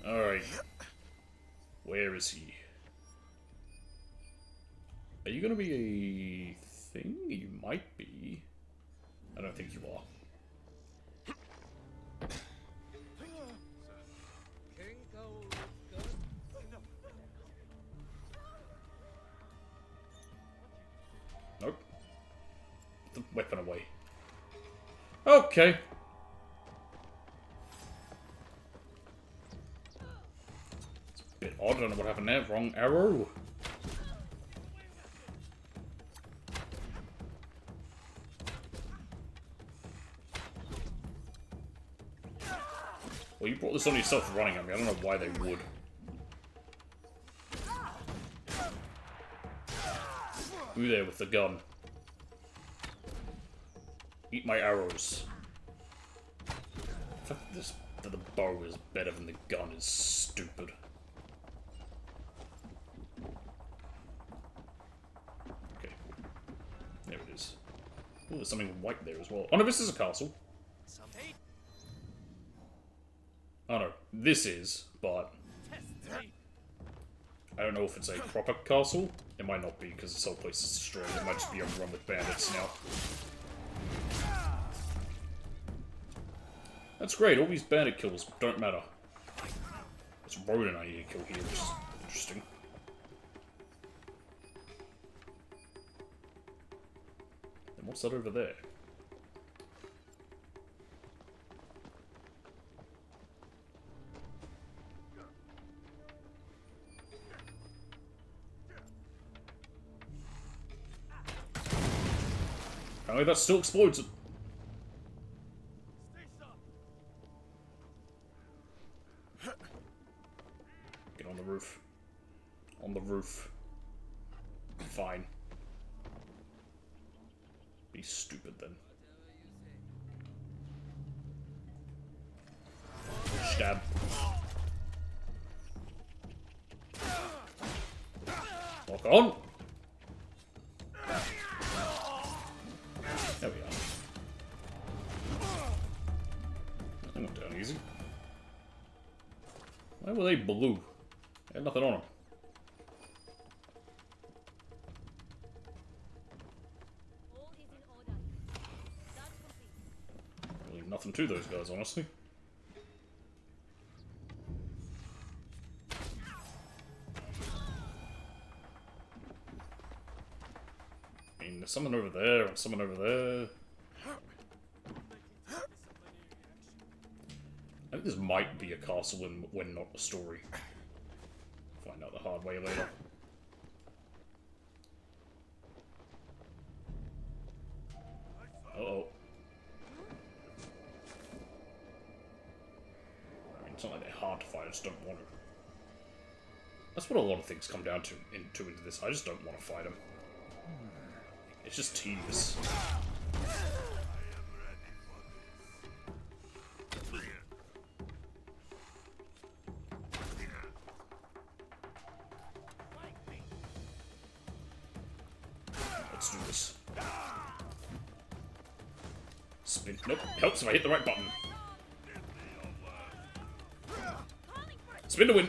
Alright. Where is he? Are you gonna be a thing? You might be. I don't think you are. Nope. Put the weapon away. Okay. It's a bit odd. I don't know what happened there. Wrong arrow. Well, you brought this on yourself running at me. I don't know why they would. Who there with the gun? Eat my arrows. The fact that the bow is better than the gun is stupid. Okay. There it is. Oh, there's something white there as well. Oh no, this is a castle. Oh no, this is, but I don't know if it's a proper castle. It might not be because this whole place is destroyed. It might just be overrun with bandits now. That's great, all these bandit kills don't matter. It's Ronin I need to kill here, which is interesting. And what's that over there? Apparently that still explodes it. Get on the roof. On the roof. Fine. Be stupid then. Stab. Lock on. There we are. That went down easy. Why were they blue? They had nothing on them. Really nothing to those guys, honestly. I mean, there's someone over there and someone over there. I think this might be a castle when not a story. Find out the hard way later. Uh-oh. I mean, it's not like they're hard to fight, I just don't want to. That's what a lot of things come down to into this. I just don't want to fight them. It's just tedious. Let's do this. Spin. Nope. Helps if I hit the right button. Spin to win.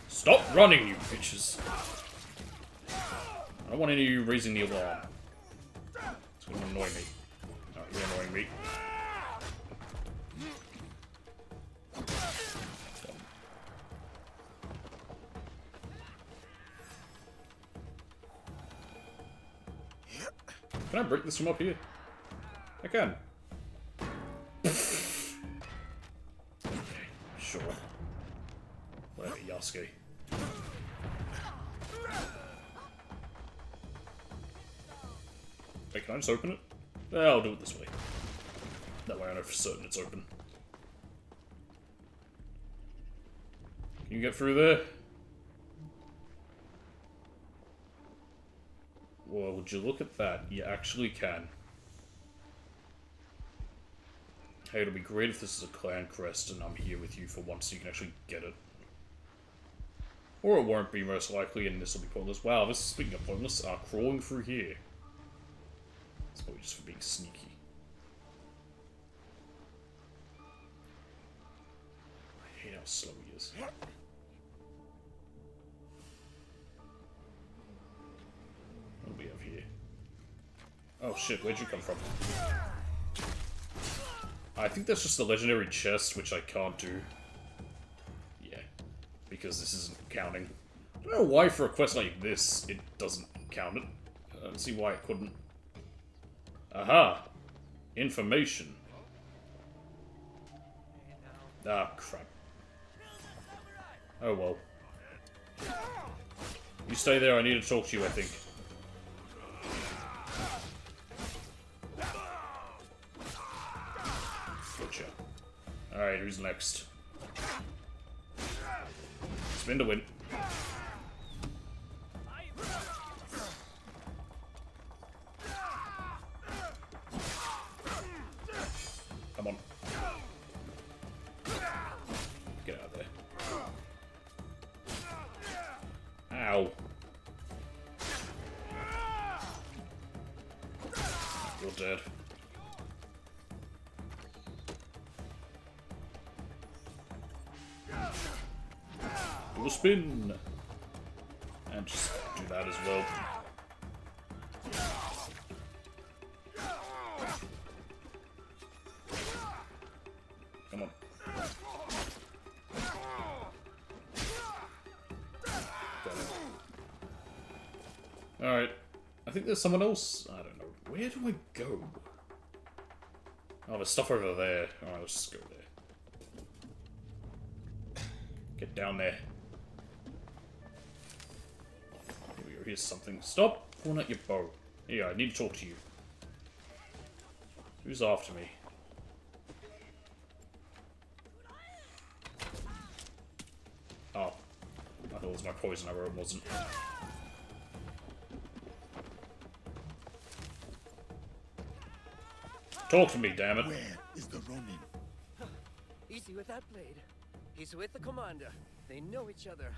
Stop running, you bitches. I don't want any of you raising the alarm. It's gonna annoy me. Alright, you're annoying me. Can I break this from up here? I can. Okay, sure. Whatever, Yasuke. Wait, can I just open it? I'll do it this way. That way I know for certain it's open. Can you get through there? Well, would you look at that? You actually can. Hey, it'll be great if this is a clan crest and I'm here with you for once so you can actually get it. Or it won't be, most likely, and this will be pointless. Wow, this is, speaking of pointless, crawling through here. It's probably just for being sneaky. I hate how slow he is. What do we have here? Oh shit, where'd you come from? I think that's just the legendary chest, which I can't do. Yeah, because this isn't counting. I don't know why for a quest like this, it doesn't count it. I don't see why it couldn't. Aha! Information. Ah, crap. Oh well. You stay there, I need to talk to you, I think. Gotcha. Alright, who's next? Spin to win. Come on. Get out of there. Ow. You're dead. Do a spin! And just do that as well. Come on. Alright. I think there's someone else. I don't know. Where do I go? Oh, there's stuff over there. Alright, let's just go there. Get down there. Here we go. Here's something. Stop pulling out your bow. Here you go. I need to talk to you. Who's after me? Oh. I thought it was my poison arrow. It wasn't. Talk to me, damn it. Where is the Ronin? Easy with that blade. He's with the commander. They know each other.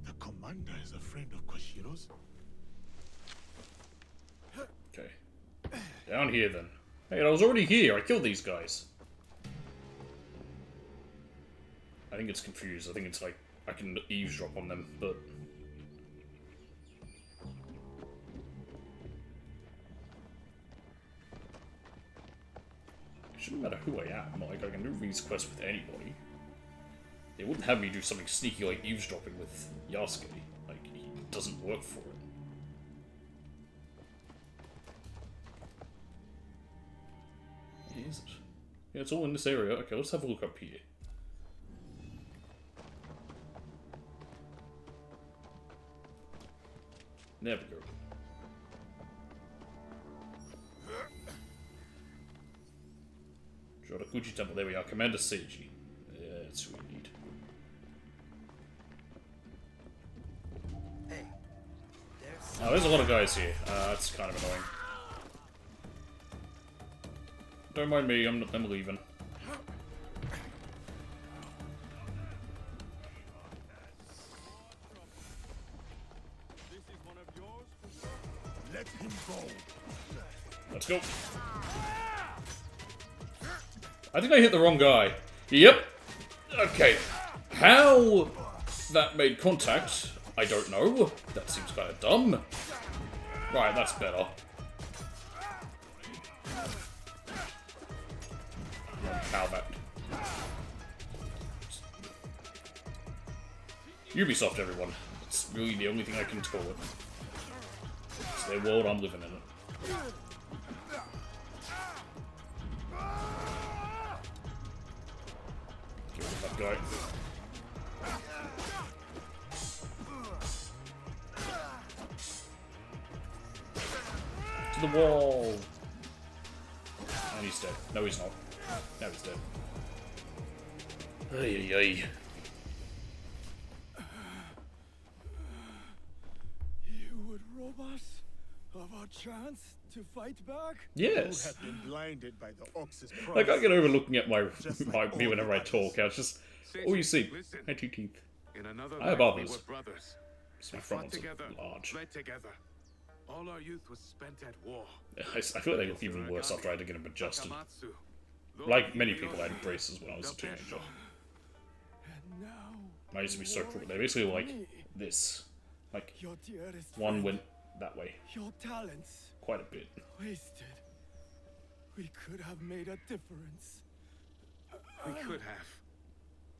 The commander is a friend of Koshiro's? Okay. Down here, then. Hey, I was already here. I killed these guys. I think it's confused. I think it's like, I can eavesdrop on them, but... It shouldn't matter who I am. Like, I can do these quests with anybody. They wouldn't have me do something sneaky like eavesdropping with Yasuke. Like, he doesn't work for it. Where is it? Yeah, it's all in this area. Okay, let's have a look up here. There we go. Shotokuji Temple, there we are. Commander Seiji. Yeah, that's who we need. Oh, there's a lot of guys here. That's kind of annoying. Don't mind me, I'm leaving. Let's go. I think I hit the wrong guy. Yep. Okay. How that made contact, I don't know. That seems kind of dumb. Right, that's better. How that... Ubisoft, everyone. It's really the only thing I can call it. It's their world, I'm living in it. Get rid of that guy. To the wall! And he's dead. No, he's not. Now he's dead. Ay, ay, ay. You would rob us of our chance to fight back? Yes. You have been blinded by the Ox's I can't get over looking at my, Just my like me all whenever I talk. I was just all you see. My two teeth. In another I have life, we others. were brothers. So my We front fought ones together, are large. bled together. All our youth was spent at war. I feel like they look even worse after I had to get them adjusted. Like many people, I had braces when I was a teenager. I used to be so crooked. They're basically like this. Like, Your dearest one friend. went that way. Your talents Quite a bit. wasted. We could have made a difference. We could have.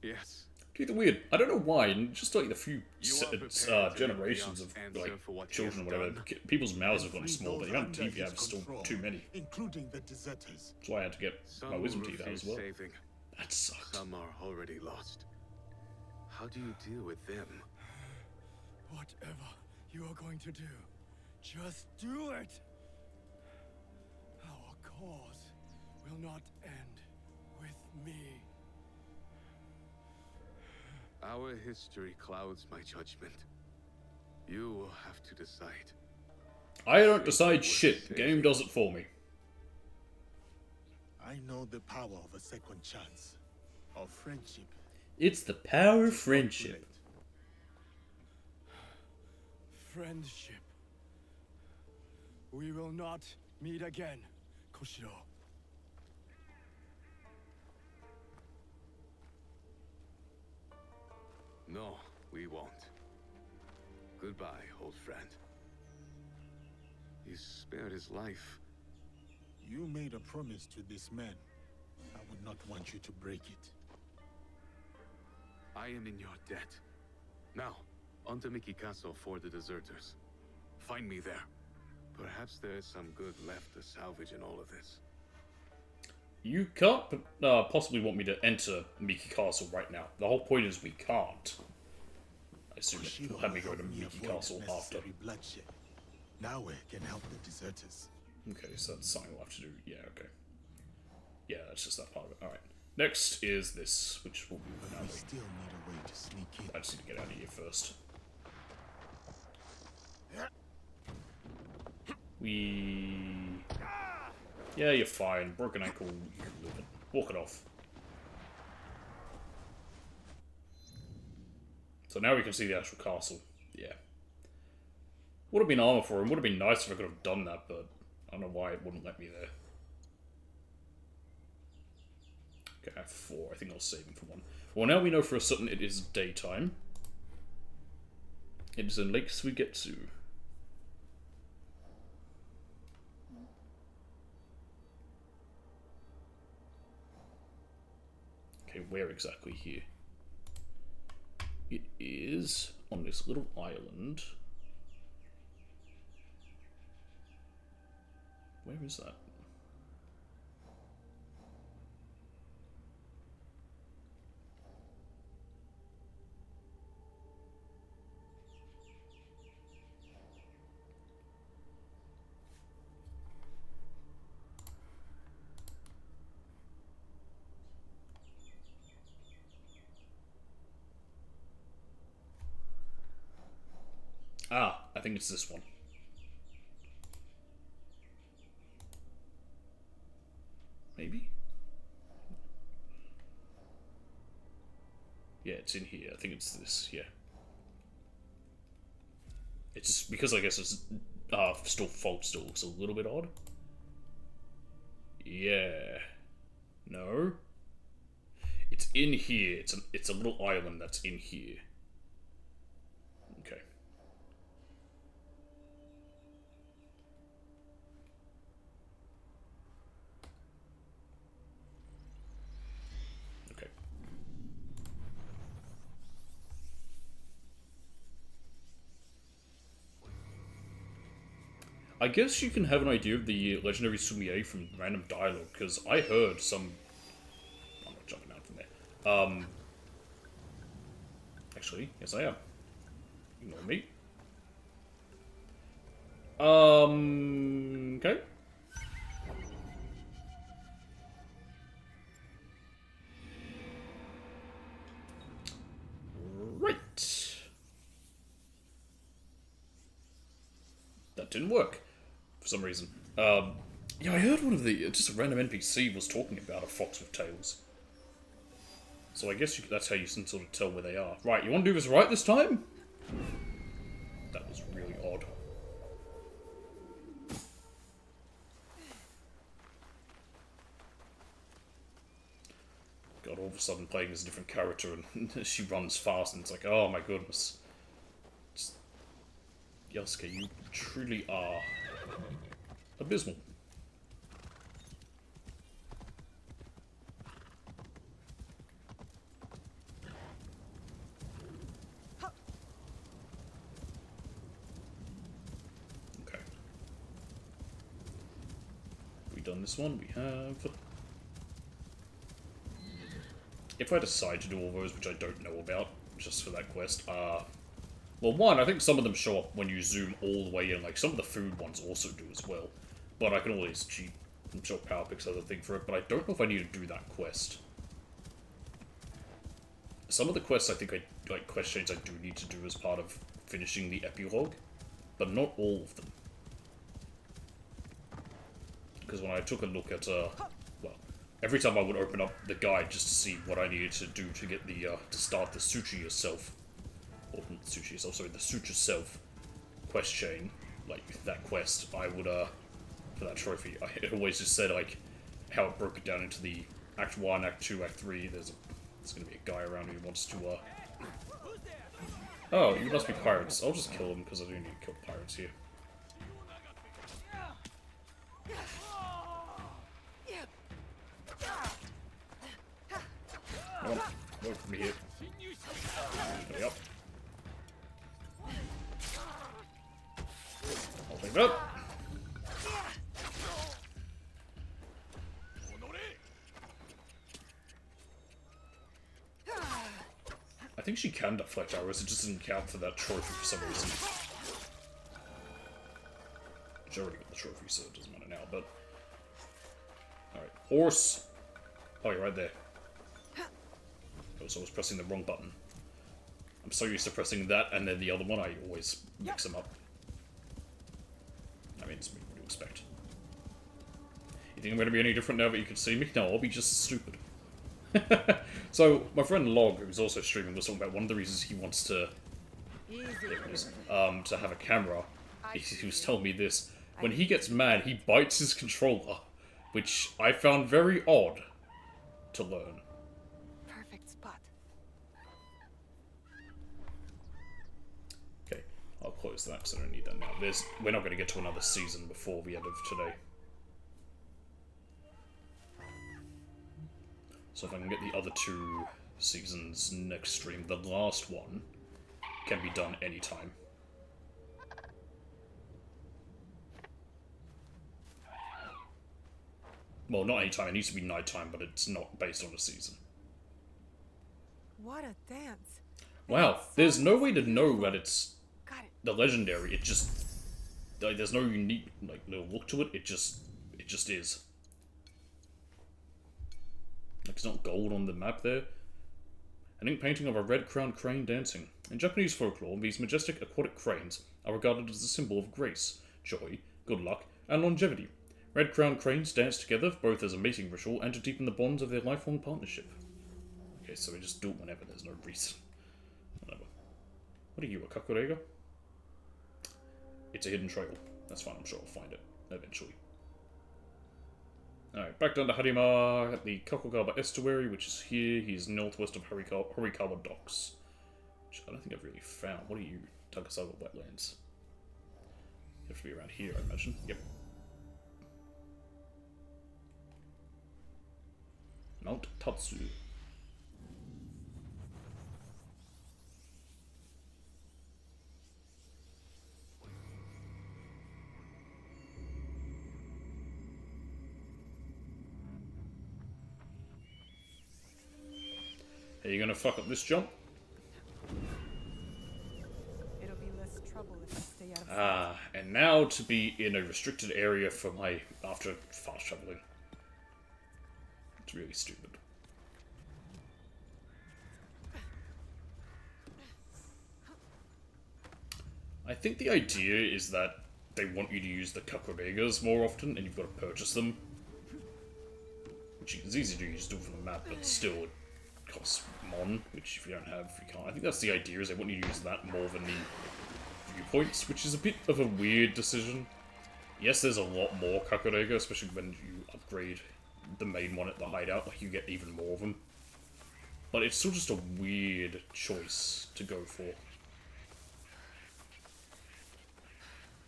Yes. Dude, the weird. I don't know why, and just like the few You are prepared to generations give of the answer like for what you children or have whatever, done. people's mouths have gotten Free small, but those the amount of under teeth you his have is still control, too many. including the deserters. That's why I had to get my Some wisdom will teeth out as refuse well. saving. That sucks. Some are already lost. How do you deal with them? Whatever you are going to do, just do it. Our cause will not end with me. Our history clouds my judgment. You will have to decide. I don't decide shit. The game does it for me. I know the power of a second chance, of friendship. It's the power of friendship. Friendship. We will not meet again, Koshiro. No, we won't. Goodbye, old friend. You spared his life. You made a promise to this man. I would not want you to break it. I am in your debt. Now, on to Miki Castle for the deserters. Find me there. Perhaps there is some good left to salvage in all of this. You can't possibly want me to enter Miki Castle right now. The whole point is we can't. I assume it will have me go to Miki Castle after. Bloodshed. Now we can help the deserters. Okay, so that's something we'll have to do. Yeah, okay. Yeah, that's just that part of it. Alright. Next is this, which will be the We still need a way to sneak in. I just need to get out of here first. Yeah, you're fine. Broken ankle, you can live it. Walk it off. So now we can see the actual castle. Yeah. Would have been armor for him. Would have been nice if I could have done that, but I don't know why it wouldn't let me there. Okay, I have 4. I think I was saving for 1. Well, now we know for a certain it is daytime. It is in Lake Suigetsu. Okay, where exactly here? It is on this little island. Where is that? Ah, I think it's this one. Maybe? Yeah, it's in here. I think it's this, yeah. It's just because I guess it's Still, Folk still looks a little bit odd. Yeah. No. It's in here. It's a little island that's in here. Okay. Okay. I guess you can have an idea of the legendary Sumie from random dialogue, because I heard some... I'm not jumping out from there. Actually, yes I am. Ignore me. Okay. Right. That didn't work. For some reason. Yeah, I heard one of the... just a random NPC was talking about a fox with tails. So I guess that's how you can sort of tell where they are. Right, you want to do this right this time? That was really odd. God, all of a sudden playing as a different character and she runs fast and it's like, oh my goodness. Just... Yasuke, you truly are abysmal. Okay. Have we done this one? We have. If I decide to do all those, which I don't know about, just for that quest, well, one, I think some of them show up when you zoom all the way in, like some of the food ones also do as well. But I can always cheat and show power picks other thing for it, but I don't know if I need to do that quest. Some of the quests I think like quest chains I do need to do as part of finishing the epilogue, but not all of them. Because when I took a look at, well, every time I would open up the guide just to see what I needed to do to get the, to start the Suture Yourself, or not the Suture Yourself, sorry, the Suture Yourself quest chain, like that quest, I would, for that trophy, it always just said, like, how it broke it down into the Act 1, Act 2, Act 3, there's gonna be a guy around who wants to, oh, you must be pirates. I'll just kill them, because I do need to kill pirates here. Come on, work for me here. There we go. I'll take that. I think she can deflect arrows, it just didn't count for that trophy for some reason. Which I already got the trophy, so it doesn't matter now, but... Alright, horse! Oh, you're right there. Oh, so I was pressing the wrong button. I'm so used to pressing that and then the other one, I always mix them up. I mean, it's me, what do you expect? You think I'm going to be any different now that you can see me? No, I'll be just as stupid. So, my friend Log, who's also streaming, was talking about one of the reasons he wants to... to have a camera. He was telling me this. When he gets mad, he bites his controller, which I found very odd to learn. Perfect spot. Okay, I'll close that because I don't need that now. We're not going to get to another season before the end of today. So if I can get the other 2 seasons next stream, the last one can be done anytime. Well, not anytime, it needs to be nighttime, but it's not based on a season. What a dance. Wow, there's no way to know that it's the legendary, it just... Like, there's no unique, like, little look to it, it just is. Like, it's not gold on the map there. An ink painting of a red-crowned crane dancing. In Japanese folklore, these majestic aquatic cranes are regarded as a symbol of grace, joy, good luck, and longevity. Red-crowned cranes dance together both as a mating ritual and to deepen the bonds of their lifelong partnership. Okay, so we just do it whenever, there's no reason. Whatever. What are you, a kakurega? It's a hidden trail. That's fine, I'm sure I'll find it eventually. Alright, back down to Harima at the Kakogaba Estuary, which is here. He's northwest of Horikawa Docks. Which I don't think I've really found. What are you? Takasago Wetlands. You have to be around here, I imagine. Yep. Mount Tatsu. Are you gonna fuck up this jump? It'll be less trouble if I stay out of sight. Ah, and now to be in a restricted area for my after fast traveling. It's really stupid. I think the idea is that they want you to use the Kakuregas more often, and you've got to purchase them. Which is easy to use, do from the map, but still it costs Mon, which if you don't have, you can't. I think that's the idea, is they want you to use that more than the viewpoints, which is a bit of a weird decision. Yes, there's a lot more Kakurega, especially when you upgrade the main one at the hideout, like you get even more of them. But it's still just a weird choice to go for.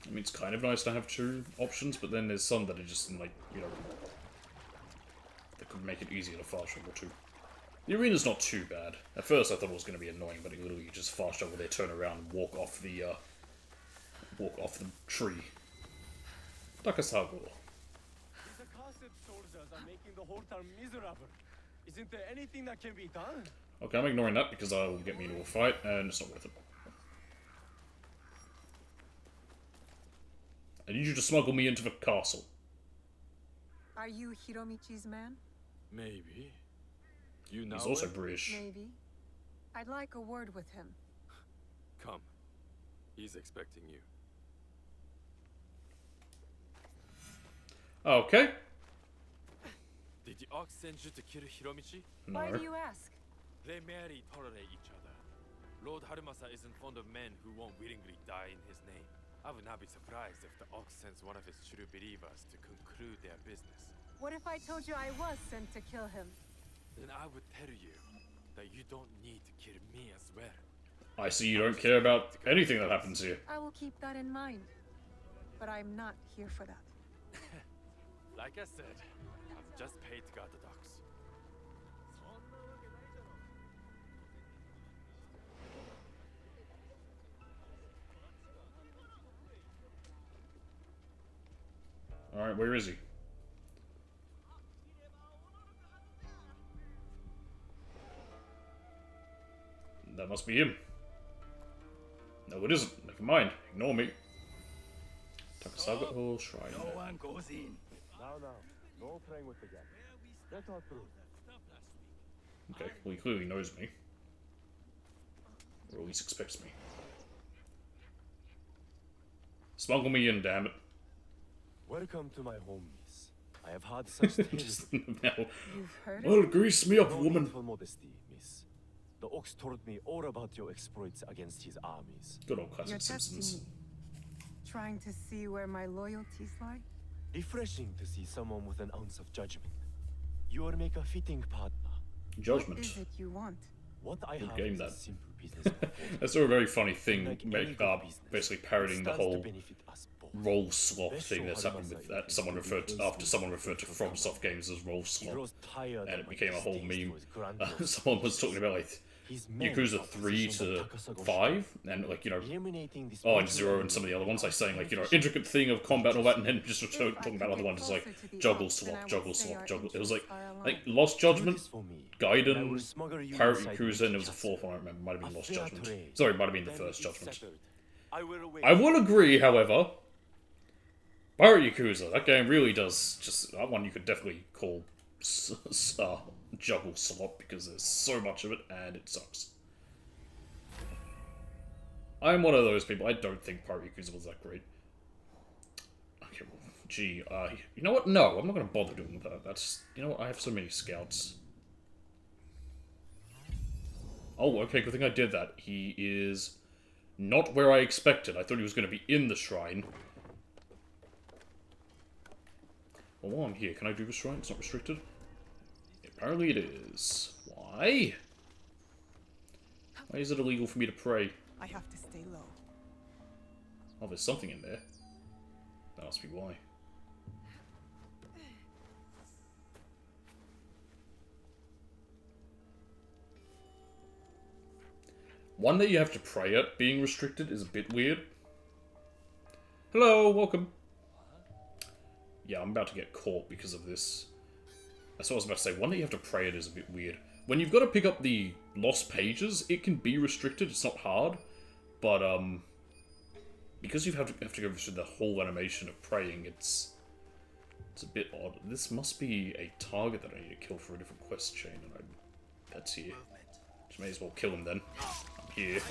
I mean, it's kind of nice to have two options, but then there's some that are just, like, you know, that could make it easier to fast travel too. The arena's not too bad. At first I thought it was going to be annoying, but it literally just fast travel there, turn around, and walk off the tree. Takasago. These accursed soldiers are making the whole town miserable. Isn't there anything that can be done? Okay, I'm ignoring that because that will get me into a fight, and it's not worth it. I need you to smuggle me into the castle. Are you Hiromichi's man? Maybe. You know He's also it? British. Maybe. I'd like a word with him. Come. He's expecting you. Okay. Did the Ox send you to kill Hiromichi? No. Why do you ask? They merely tolerate each other. Lord Harumasa isn't fond of men who won't willingly die in his name. I would not be surprised if the Ox sends one of his true believers to conclude their business. What if I told you I was sent to kill him? Then I would tell you that you don't need to kill me as well. I see you don't care about anything that happens here. I will keep that in mind. But I'm not here for that. Like I said, I've just paid to guard the docks. Alright, where is he? That must be him. No, it isn't. Never mind. Ignore me. Takasago Hall Shrine. No one goes in. No. No playing with the gun. Let us through. Okay, well he clearly knows me. Or at least expects me. Smuggle me in, damn it. Welcome to my home, miss. I have had such tales. Now, You've heard well, it? grease me up, No woman. need for modesty, miss. The Ox told me all about your exploits against his armies. Good old classic You're testing Simpsons. me. Trying to see where my loyalties lie? Refreshing to see someone with an ounce of judgment. You will make a fitting partner. Judgment. What is it you want? What I Good have game, is a that. simple business proposal. That's still a very funny thing, Like any good business, basically parodying the stands to whole benefit us both. roll slot Let's thing show that's happened with Harumasa that someone referred to after someone referred to FromSoft games as roll He slot, grows tired and of it became a my whole distaste meme. for his grandiose Someone was talking about like His men Yakuza are 3 positioned to on Takasago 5, and like, you know, Eliminating this and 0 and some of the other ones, like saying like, you know, intricate thing of combat and all that, and then just talking about other ones as like juggle slot, juggle slot, juggle. It was like Lost Judgment, Gaiden, Pirate Yakuza, and there was a fourth one I don't remember. Might have been Lost Judgment. Sorry, might have been the first Judgment. I will agree, however, Pirate Yakuza, that game really does just that one you could definitely call juggle slot because there's so much of it and it sucks. I'm one of those people. I don't think Pirate Yakuza was that great. Okay, well, gee, you know what? No, I'm not going to bother doing that. That's, you know what? I have so many scouts. Oh, okay, good thing I did that. He is not where I expected. I thought he was going to be in the shrine. Well, while I'm here, can I do restraint? It's not restricted? Apparently it is. Why? Why is it illegal for me to pray? I have to stay low. Oh, there's something in there. That must be why. One that you have to pray at being restricted is a bit weird. Hello, welcome. Yeah, I'm about to get caught because of this. That's what I was about to say. One that you have to pray at is a bit weird. When you've got to pick up the lost pages, it can be restricted. It's not hard. But, because you have to go through the whole animation of praying, it's a bit odd. This must be a target that I need to kill for a different quest chain, and that's here. Just may as well kill him then. I'm here.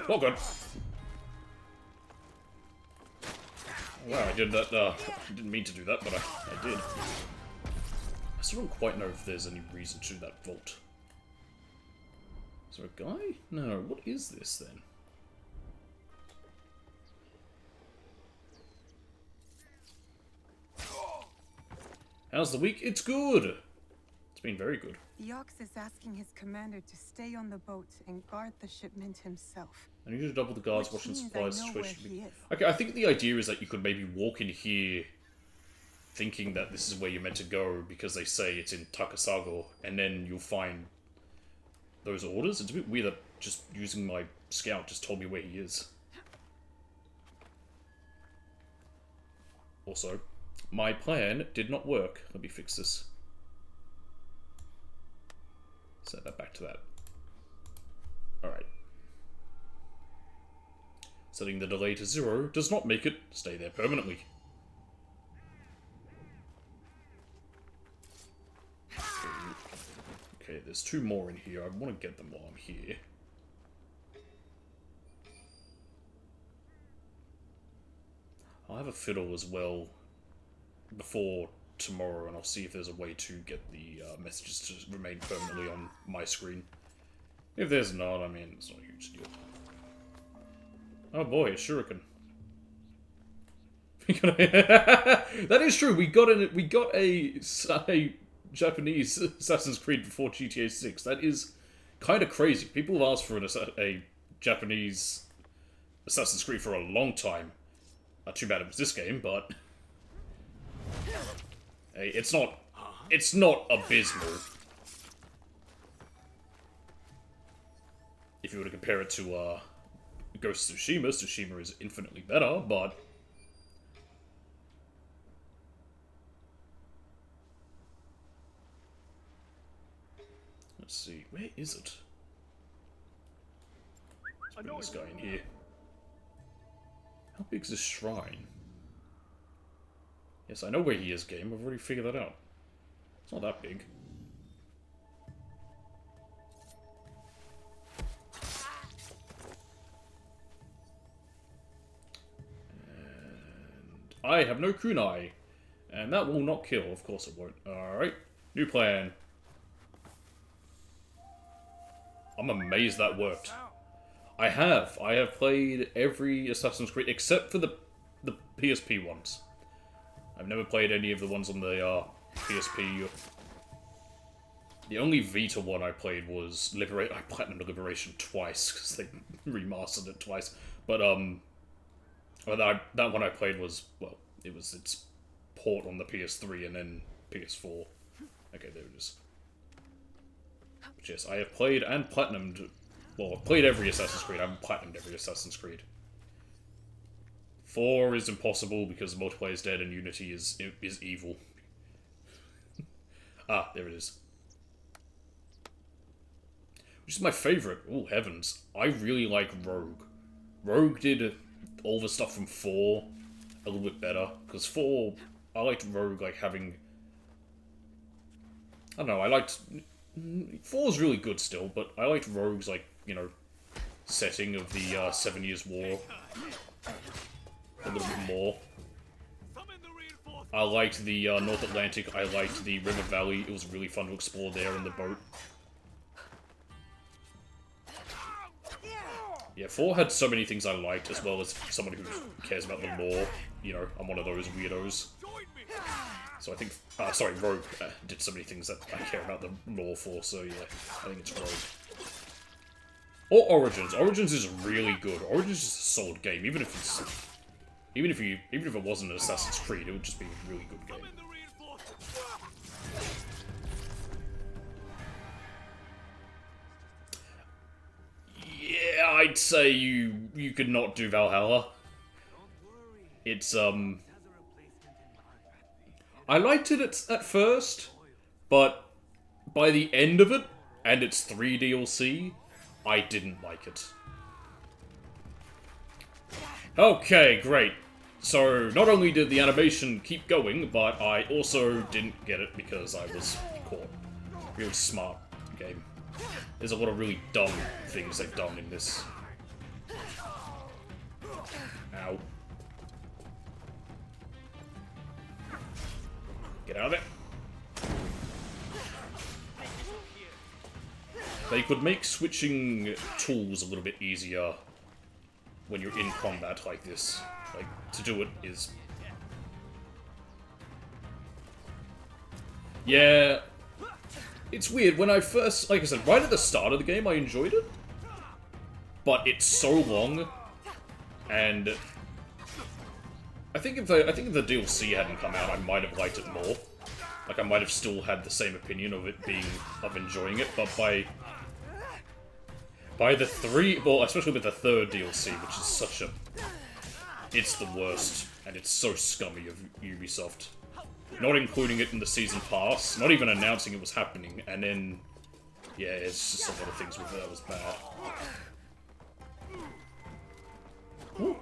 Oh god. Wow, I did that, I didn't mean to do that, but I did. I still don't quite know if there's any reason to that vault. Is there a guy? No, what is this then? How's the week? It's good! It's been very good. The Ox is asking his commander to stay on the boat and guard the shipment himself. I need to double the guards Which watching means supplies I know situation. where he is. Okay, I think the idea is that you could maybe walk in here thinking that this is where you're meant to go because they say it's in Takasago, and then you'll find those orders. It's a bit weird that just using my scout just told me where he is. Also, my plan did not work. Let me fix this. Set that back to that. Alright. Setting the delay to 0 does not make it stay there permanently. Okay, there's 2 more in here. I want to get them while I'm here. I'll have a fiddle as well before tomorrow, and I'll see if there's a way to get the messages to remain permanently on my screen. If there's not, I mean, it's not a huge deal. Oh boy, a shuriken. That is true. We got a Japanese Assassin's Creed before GTA 6. That is kind of crazy. People have asked for a Japanese Assassin's Creed for a long time. Too bad it was this game, but hey, it's not abysmal. If you were to compare it to Ghost of Tsushima, Tsushima is infinitely better, but let's see, where is it? Let's bring this guy in here. How big is this shrine? Yes, I know where he is, game. I've already figured that out. It's not that big. And I have no kunai. And that will not kill. Of course it won't. Alright. New plan. I'm amazed that worked. I have played every Assassin's Creed except for the PSP ones. I've never played any of the ones on the PSP. The only Vita one I played was I platinumed Liberation twice because they remastered it twice. But that one I played was, well, it was its port on the PS3 and then PS4. Okay, there it is. But yes, I have played and platinumed. Well, I've played every Assassin's Creed. I haven't platinumed every Assassin's Creed. 4 is impossible because multiplayer is dead and Unity is evil. Ah, there it is. Which is my favourite. Oh, heavens. I really like Rogue. Rogue did all the stuff from 4 a little bit better. Because 4, I liked Rogue like having... I don't know, I liked... 4's really good still, but I liked Rogue's, like, you know, setting of the 7 Years' War a little bit more. I liked the North Atlantic, I liked the River Valley, it was really fun to explore there in the boat. Yeah, 4 had so many things I liked, as well as someone who cares about the lore. You know, I'm one of those weirdos. So I think, sorry, Rogue did so many things that I care about the lore for, so yeah, I think it's Rogue. Or Origins. Origins is really good. Origins is a solid game, even if it's... Even if it wasn't an Assassin's Creed, it would just be a really good game. Yeah, I'd say you could not do Valhalla. It's I liked it at first, but by the end of it, and its 3 DLC, I didn't like it. Okay, great. So, not only did the animation keep going, but I also didn't get it because I was caught. Real smart game. There's a lot of really dumb things they've done in this. Ow. Get out of it. They could make switching tools a little bit easier when you're in combat like this. Like, to do it is... Yeah... It's weird, when I first... Like I said, right at the start of the game, I enjoyed it. But it's so long, and... I think if the DLC hadn't come out, I might have liked it more. Like, I might have still had the same opinion of it being... of enjoying it, but by the 3... Well, especially with the 3rd DLC, which is such a... It's the worst, and it's so scummy of Ubisoft. Not including it in the season pass, not even announcing it was happening, and then... Yeah, it's just a lot of things with it that was bad. Ooh.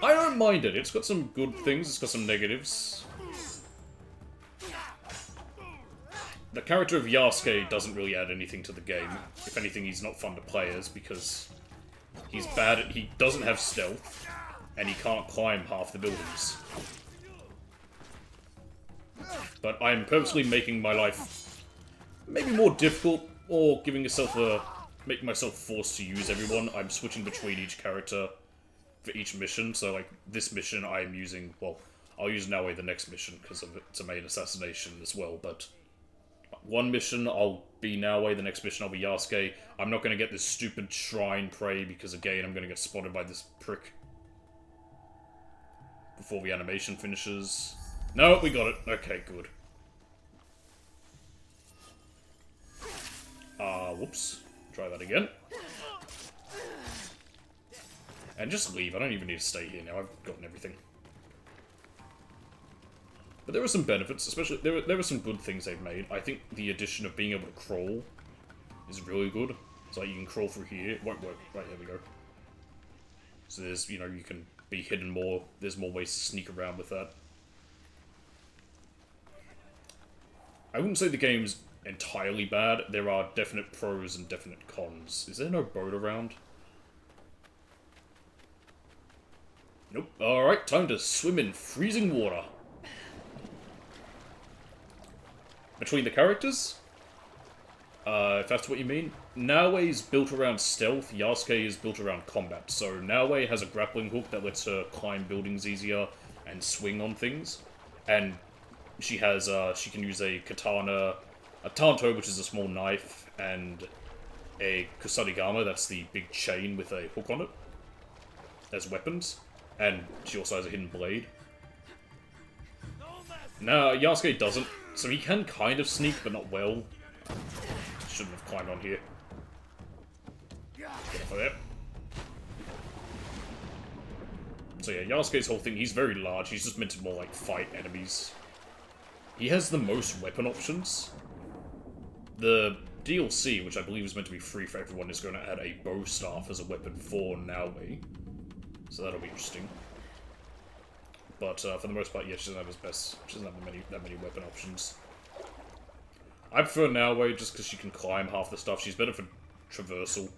I don't mind it. It's got some good things, it's got some negatives. The character of Yasuke doesn't really add anything to the game. If anything, he's not fun to play as, because he's bad at... He doesn't have stealth, and he can't climb half the buildings. But I'm purposely making my life maybe more difficult, or giving myself a... making myself forced to use everyone. I'm switching between each character for each mission, so like this mission I'm using, well, I'll use Naoe the next mission because it's a main assassination as well, but one mission I'll be Naoe, the next mission I'll be Yasuke. I'm not going to get this stupid shrine prey because again I'm going to get spotted by this prick before the animation finishes. No, we got it. Okay, good. Whoops. Try that again. And just leave. I don't even need to stay here now. I've gotten everything. But there are some benefits, especially... There are some good things they've made. I think the addition of being able to crawl is really good. So like, you can crawl through here. It won't work. Right, there we go. So there's, you know, you can be hidden more. There's more ways to sneak around with that. I wouldn't say the game's entirely bad. There are definite pros and definite cons. Is there no boat around? Nope. Alright, time to swim in freezing water. Between the characters? If that's what you mean. Naoe's built around stealth, Yasuke is built around combat. So Naoe has a grappling hook that lets her climb buildings easier and swing on things. And she has, she can use a katana, a tanto, which is a small knife, and a kusarigama, that's the big chain with a hook on it, as weapons. And she also has a hidden blade. No, Yasuke doesn't. So he can kind of sneak, but not well. Shouldn't have climbed on here. Get off of there. So yeah, Yasuke's whole thing, he's very large. He's just meant to more like fight enemies. He has the most weapon options. The DLC, which I believe is meant to be free for everyone, is going to add a bow staff as a weapon for Naoe. So that'll be interesting. But for the most part, yeah, she doesn't have she doesn't have that many weapon options. I prefer Naoe just because she can climb half the stuff. She's better for traversal.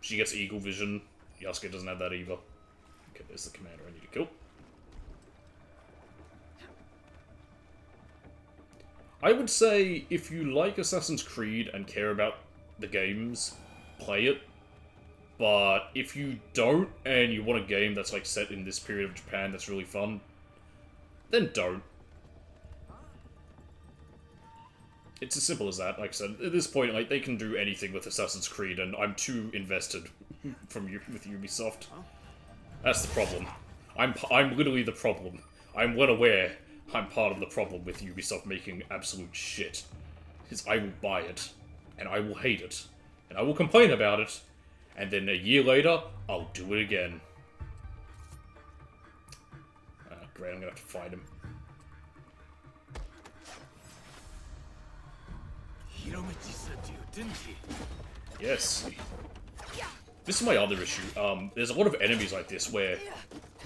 She gets eagle vision. Yasuke doesn't have that either. Okay, there's the commander I need to kill. I would say if you like Assassin's Creed and care about the games, play it. But if you don't, and you want a game that's like set in this period of Japan that's really fun, then don't. It's as simple as that. Like I said, at this point, like they can do anything with Assassin's Creed, and I'm too invested with Ubisoft. That's the problem. I'm literally the problem. I'm well aware I'm part of the problem with Ubisoft making absolute shit. Because I will buy it, and I will hate it, and I will complain about it, and then a year later, I'll do it again. Great, I'm gonna have to fight him. Hiromichi said to you, didn't he? Yes. This is my other issue. There's a lot of enemies like this where,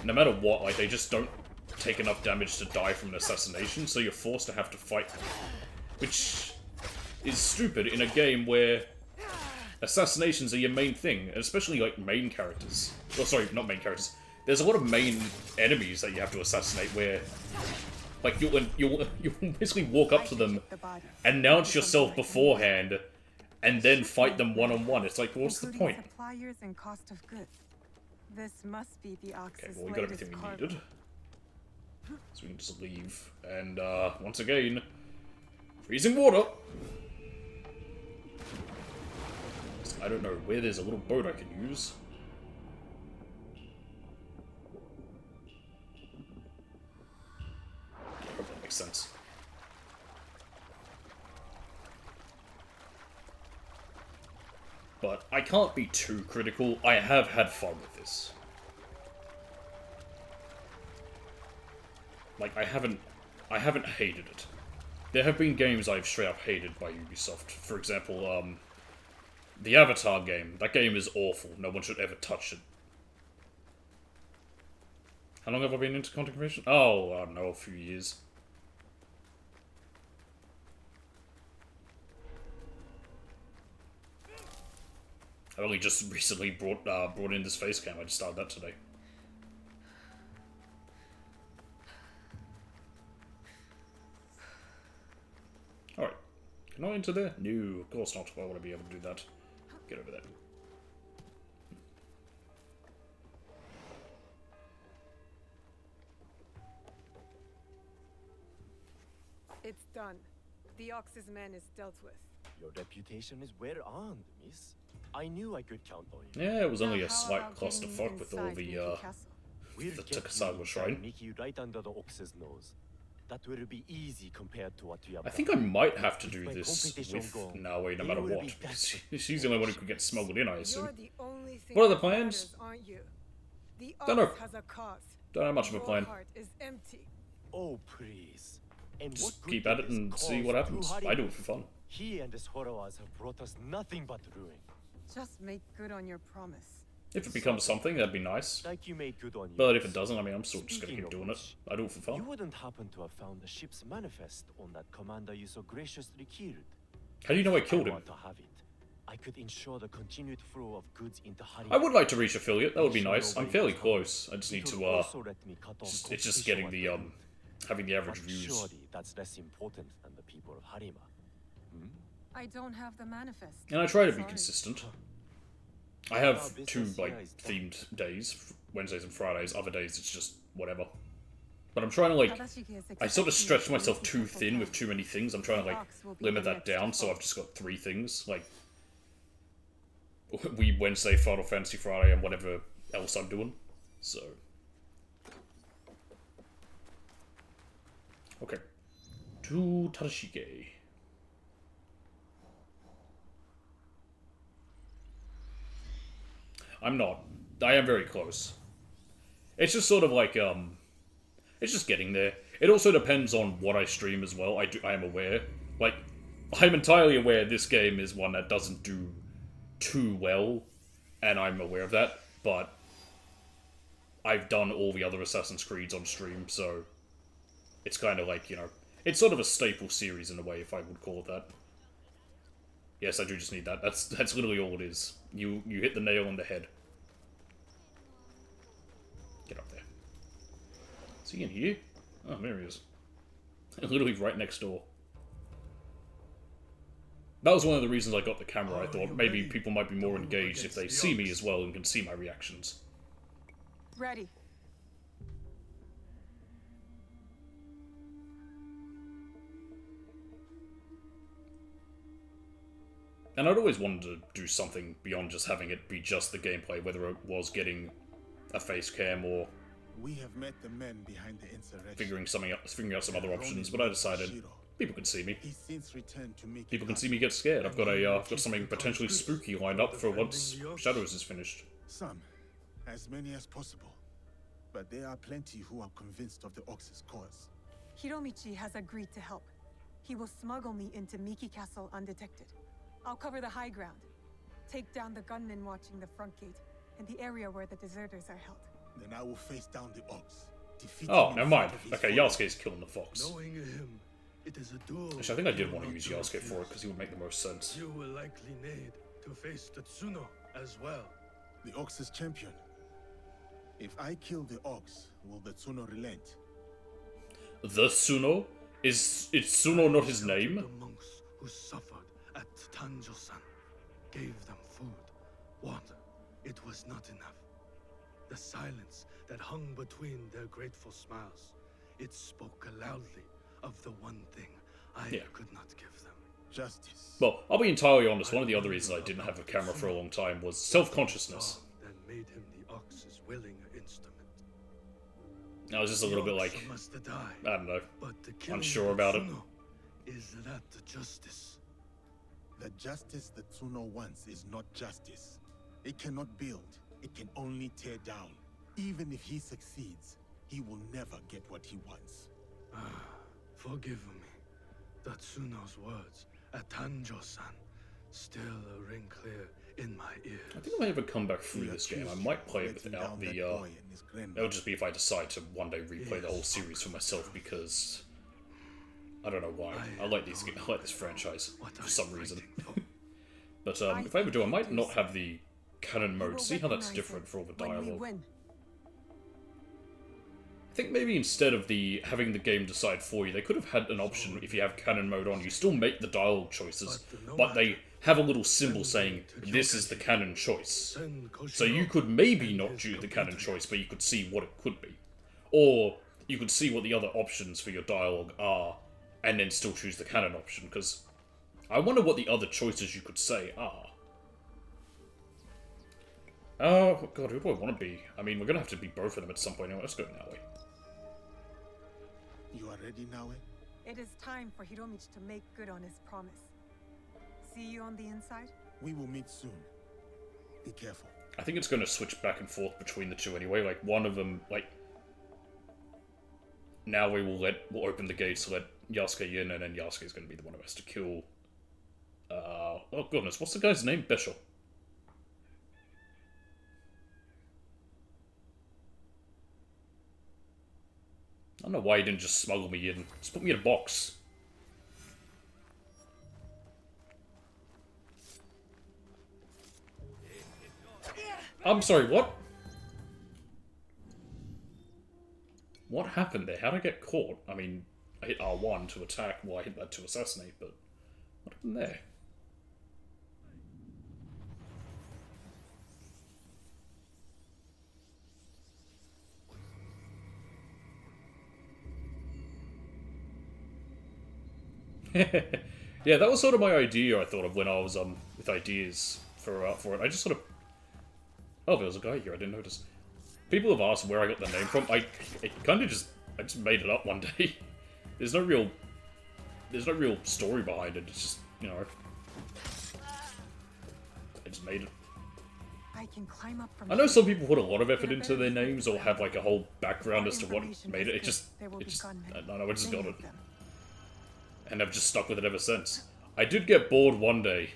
no matter what, like they just don't take enough damage to die from an assassination, so you're forced to have to fight them. Which is stupid in a game where assassinations are your main thing, especially like main characters. Oh, sorry, not main characters. There's a lot of main enemies that you have to assassinate where, like, you'll basically walk up to them, announce yourself beforehand, and then fight them one-on-one. It's like, what's the point? Suppliers and cost of goods. This must be the Ox's Okay, well, we got everything we needed. So we can just leave. And, once again, freezing water! I don't know where there's a little boat I can use. I hope that makes sense. But I can't be too critical. I have had fun with this. Like, I haven't hated it. There have been games I've straight up hated by Ubisoft. For example, the Avatar game. That game is awful. No one should ever touch it. How long have I been into content creation? Oh, I don't know, a few years. I only just recently brought in this face cam. I just started that today. Alright. Can I enter there? No, of course not. Why would I be able to do that? Get over there. It's done. The Ox's man is dealt with. Your reputation is well earned, miss. I knew I could count on you. Yeah, it was only a slight clusterfuck with all the Takasawa Shrine. Mickey right under the Ox's nose. That will be easy compared to what we have I think I might have to do this with Naoe no matter what, because she's the only one who could get smuggled in, I assume. What are the plans? Don't know. Don't have much of a plan. Oh, please. And just keep at it and see what happens. I do it for fun. He and his followers have brought us nothing but ruin. Just make good on your promise. If it becomes something, that'd be nice. Like you made good on but if it doesn't, I mean, I'm still just gonna keep doing it. I do it for fun. You wouldn't happen to have found the ship's manifest on that commander you so graciously killed. How do you know I killed him? Want to have it. I could ensure the continued flow of goods into Harima. I would like to reach affiliate. That would be nice. I'm fairly close. I just need to it's just getting the having the average views. Surely that's less important than the people of Harima. I don't have the manifest. And I try to be consistent. I have two, like, themed days, Wednesdays and Fridays. Other days, it's just whatever. But I'm trying to, like, I sort of stretch myself too thin with too many things. I'm trying to, like, limit that down, so I've just got 3 things. Like, Wednesday, Final Fantasy Friday, and whatever else I'm doing. So. Okay. To Tadashige. I'm not. I am very close. It's just sort of like, it's just getting there. It also depends on what I stream as well. I am aware. Like, I'm entirely aware this game is one that doesn't do too well, and I'm aware of that, but I've done all the other Assassin's Creeds on stream, so it's kind of like, you know, it's sort of a staple series in a way, if I would call it that. Yes, I do just need that. That's literally all it is. You hit the nail on the head. Get up there. Is he in here? Oh, there he is. Literally right next door. That was one of the reasons I got the camera. I thought maybe people might be more engaged if they see me as well and can see my reactions. Ready. And I'd always wanted to do something beyond just having it be just the gameplay, whether it was getting a face cam or We have met the men behind the insurrection. figuring out some other options, but I decided people can see me. He's since returned to Miki People can see me get scared. I've got something potentially spooky lined up for once Shadows is finished. Some, as many as possible. But there are plenty who are convinced of the Ox's cause. Hiromichi has agreed to help. He will smuggle me into Miki Castle undetected. I'll cover the high ground, take down the gunmen watching the front gate, and the area where the deserters are held. Then I will face down the Ox. Oh, never mind. Okay, Yasuke's killing the fox. Knowing him, it is a duel. Actually, I think I did want to use Yasuke for it because he would make the most sense. You will likely need to face the Tsuno as well. The Ox's champion. If I kill the Ox, will the Tsuno relent? The Tsuno? Is Tsuno not his name? The monks who suffered at Tanjo-san gave them food, water. It was not enough. The silence that hung between their grateful smiles, it spoke loudly of the one thing I could not give them. Justice. Well, I'll be entirely honest, one of the other reasons I didn't have a camera for a long time was self-consciousness. That made him the Ox's willing instrument. I was just a little bit like, I don't know, unsure about it. Is that the justice? The justice the Tsuno wants is not justice. It cannot build. It can only tear down. Even if he succeeds, he will never get what he wants. Forgive me. The Tsuno's words at Tanjo-san still ring clear in my ears. I think if I ever come back through this game, I might play it without the, that would just be if I decide to one day replay the whole series for myself, because I don't know why. I like this franchise for some reason. But if I ever do, I might not have the canon mode. See how that's different for all the dialogue. I think maybe instead of having the game decide for you, they could have had an option if you have canon mode on. You still make the dialogue choices, but they have a little symbol saying, this is the canon choice. So you could maybe not do the canon choice, but you could see what it could be. Or you could see what the other options for your dialogue are, and then still choose the canon option, because I wonder what the other choices you could say are. Oh, God, who do I want to be? I mean, we're going to have to be both of them at some point anyway. Let's go Naoe. You are ready, Naoe? It is time for Hiromichi to make good on his promise. See you on the inside? We will meet soon. Be careful. I think it's going to switch back and forth between the two anyway. Like, one of them, like... Naoe will open the gates, let Yasuke in, and then Yasuke's going to be the one who has to kill... oh, goodness, what's the guy's name? Bishop. I don't know why he didn't just smuggle me in. Just put me in a box. I'm sorry, what? What happened there? How did I get caught? I mean, I hit R1 to attack, well, I hit that to assassinate, but what happened there? Yeah, that was sort of my idea, I thought of when I was with ideas for it. I just sort of... Oh, there was a guy here, I didn't notice. People have asked where I got the name from. I just made it up one day. There's no real story behind it. It's just, you know, I just made it. I can climb up from I know some people put a lot of effort into their names or have like a whole background as to what made it. I just got it. And I've just stuck with it ever since. I did get bored one day.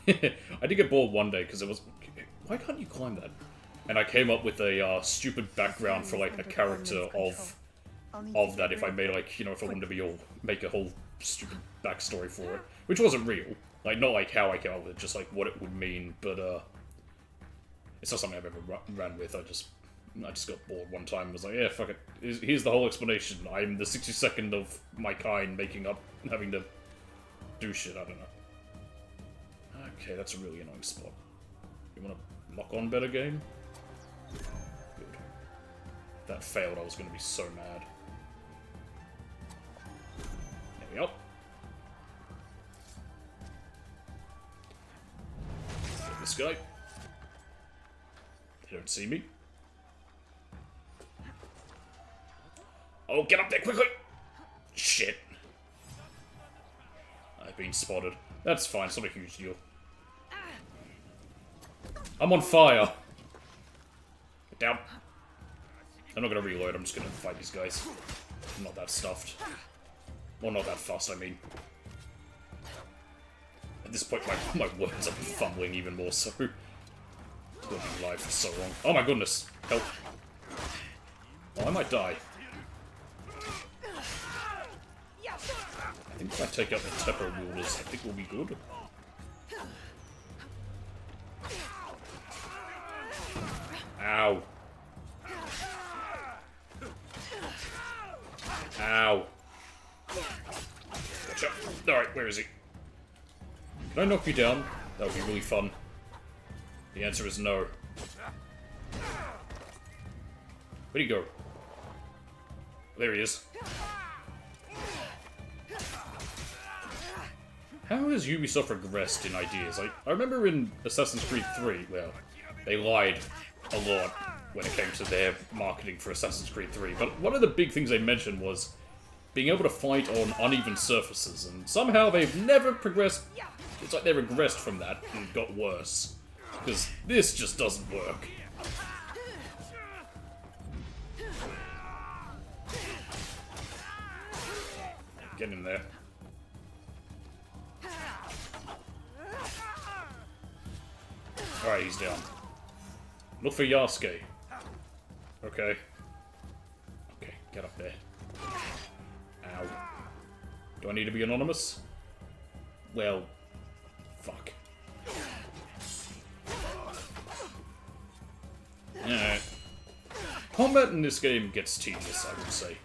I did get bored one day because it was... Why can't you climb that? And I came up with a stupid background for like a character of that if I made like, you know, if I wanted to make a whole stupid backstory for it. Which wasn't real. Like, not like how I came up with it, just like what it would mean, but it's not something I've ever ran with. I just got bored one time and was like, yeah, fuck it. Here's the whole explanation. I'm the 62nd of my kind making up, having to do shit, I don't know. Okay, that's a really annoying spot. You wanna lock on better game? Good. If that failed, I was gonna be so mad. There we go. Get this guy. They don't see me. Oh, get up there quickly! Shit. I've been spotted. That's fine, it's not a huge deal. I'm on fire! Get down. I'm not gonna reload, I'm just gonna fight these guys. I'm not that stuffed. Well, not that fast, I mean. At this point, my words are fumbling even more so. I've been live for so long. Oh my goodness! Help. Oh, I might die. I think if I take out the Teppo wielders, I think we'll be good. Ow. Ow. Gotcha. Alright, where is he? Can I knock you down? That would be really fun. The answer is no. Where'd he go? There he is. How has Ubisoft regressed in ideas? I remember in Assassin's Creed 3, well, they lied a lot when it came to their marketing for Assassin's Creed 3, but one of the big things they mentioned was being able to fight on uneven surfaces, and somehow they've never progressed. It's like they regressed from that and got worse. Because this just doesn't work. Get in there. Alright, he's down. Look for Yasuke. Okay. Okay, get up there. Ow. Do I need to be anonymous? Well, fuck. Alright. Combat in this game gets tedious, I would say.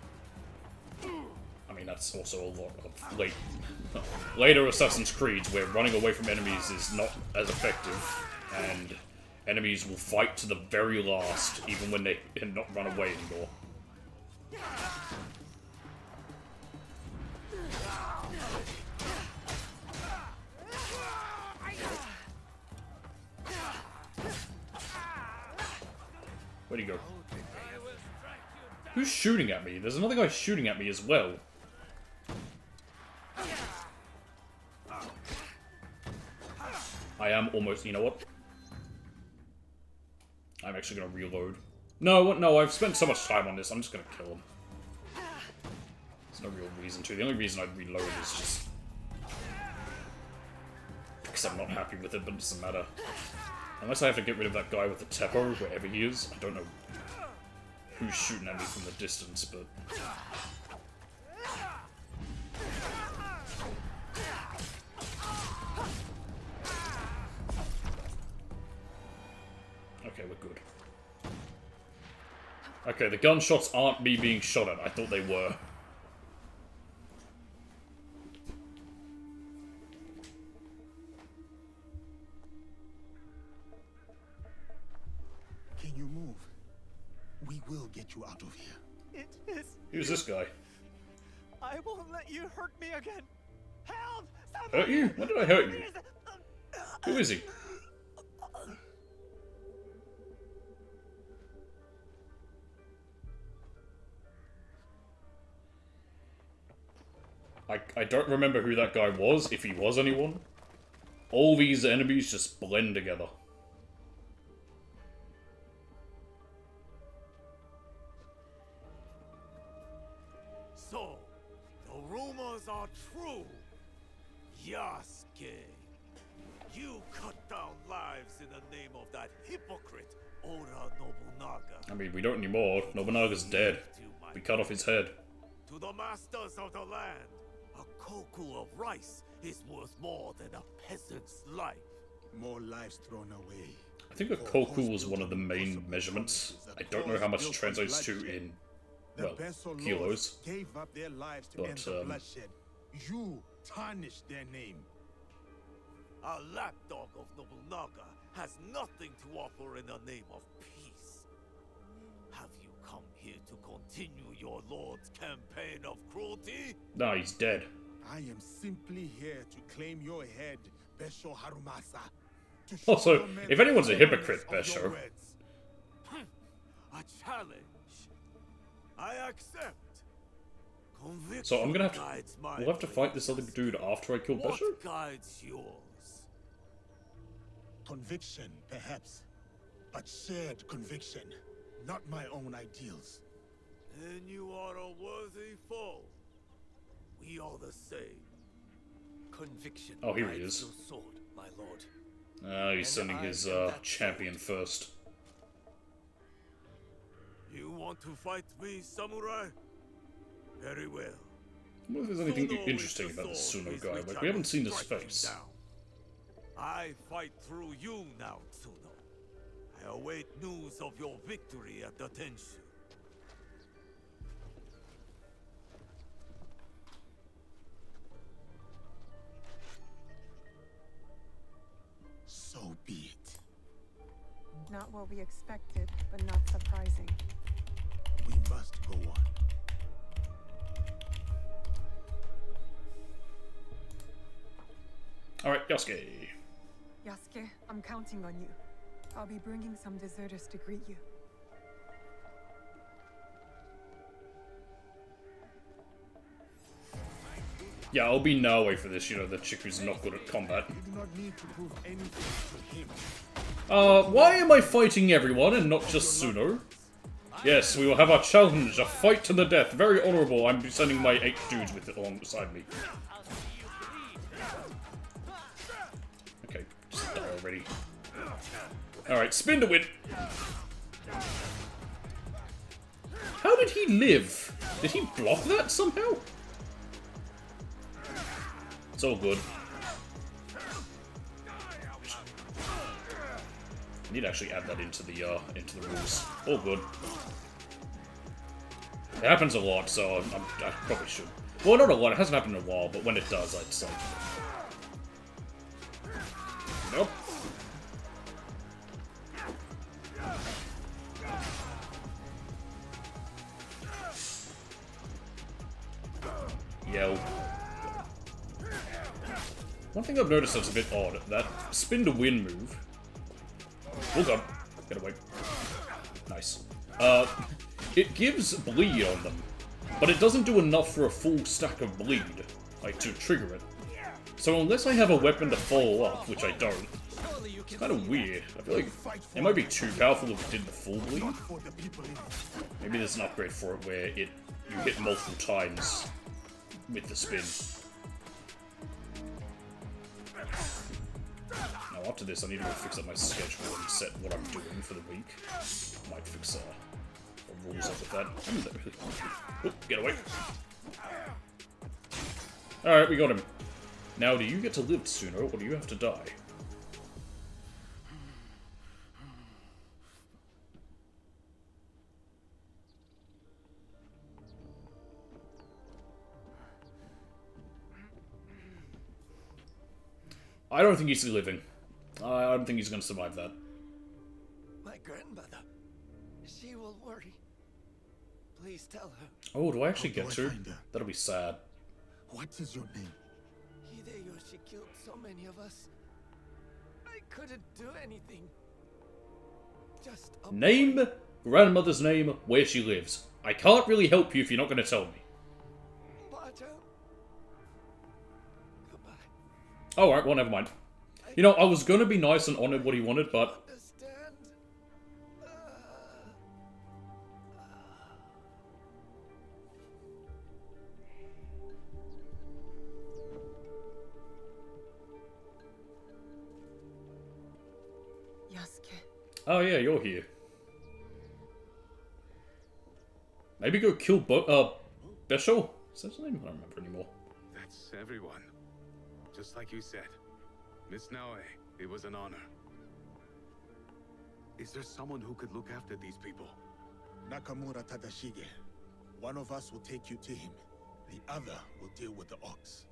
I mean, that's also a lot of later Assassin's Creeds where running away from enemies is not as effective, and enemies will fight to the very last, even when they cannot run away anymore. Where'd he go? Who's shooting at me? There's another guy shooting at me as well. I am almost... You know what? I'm actually gonna reload. No, no, I've spent so much time on this, I'm just gonna kill him. There's no real reason to. The only reason I'd reload is just... because I'm not happy with it, but it doesn't matter. Unless I have to get rid of that guy with the Teppo, wherever he is. I don't know who's shooting at me from the distance, but... Okay, we're good. Okay, the gunshots aren't me being shot at. I thought they were. Can you move? We will get you out of here. It is. Who's this guy? I won't let you hurt me again. Help! Hurt you? When did I hurt you? Who is he? I don't remember who that guy was, if he was anyone. All these enemies just blend together. So, the rumors are true. Yasuke, you cut down lives in the name of that hypocrite, Oda Nobunaga. I mean, we don't anymore. Nobunaga's dead. We cut off his head. To the masters of the land, a koku of rice is worth more than a peasant's life. More lives thrown away. I think a koku was one of the main measurements. I don't know how much it translates to in, well, kilos. Gave up their lives to But, end the bloodshed. You tarnish their name. A lapdog of Nobunaga has nothing to offer in the name of peace. Have you come here to continue your lord's campaign of cruelty? No, he's dead. I am simply here to claim your head, Besho Harumasa. Also, if anyone's a hypocrite, Besho. A challenge. I accept. Conviction So I'm gonna have guides to. my We'll have to fight this other dude after I kill What Besho? guides yours? Conviction, perhaps, but shared conviction, not my own ideals. Then you are a worthy foe. We are the same. Conviction. Oh, here he guides is. your sword, my lord. He's sending his champion first. You want to fight me, samurai? Very well. I wonder if there's anything interesting about this Tsuno guy. Like, we haven't seen his face. I fight through you now, Tsuno. I await news of your victory at the Tenshu. So be it. Not what we expected, but not surprising. We must go on. Alright, Yasuke. Yasuke, I'm counting on you. I'll be bringing some deserters to greet you. Yeah, I'll be Naoe for this, you know, the chick who's not good at combat. You do not need to prove anything to him. Why am I fighting everyone and not just Tsuno? Yes, we will have our challenge, a fight to the death. Very honorable. I'm sending my 8 dudes with it alongside me. Okay, just die already. Alright, spin to win. How did he live? Did he block that somehow? It's all good. I need to actually add that into the rules. All good. It happens a lot, so I probably should. Well, not a lot. It hasn't happened in a while, but when it does, I'd say. Nope. Yell. One thing I've noticed that's a bit odd, that spin to win move. Oh god, get away. Nice. It gives bleed on them, but it doesn't do enough for a full stack of bleed, like to trigger it. So unless I have a weapon to follow up, which I don't, it's kind of weird. I feel like it might be too powerful if it did the full bleed. Maybe there's an upgrade for it where you hit multiple times with the spin. Now after this, I need to go fix up my schedule and set what I'm doing for the week. Might fix the rules up with that. Oh, get away. Alright, we got him. Now, do you get to live, Tsuno, or do you have to die? I don't think he's living. I don't think he's going to survive that. My grandmother. She will worry. Please tell her. Oh, do I actually get to? That'll be sad. What is your name? Hideyoshi killed so many of us. I couldn't do anything. Just a Name, grandmother's name, where she lives. I can't really help you if you're not going to tell me. Alright, well, never mind. You know, I was going to be nice and honor what he wanted, but... Yasuke. Oh yeah, you're here. Maybe go kill Besho? Is that his name? I don't remember anymore. That's everyone. Just like you said. Miss Naoe, it was an honor. Is there someone who could look after these people? Nakamura Tadashige. One of us will take you to him. The other will deal with the ox.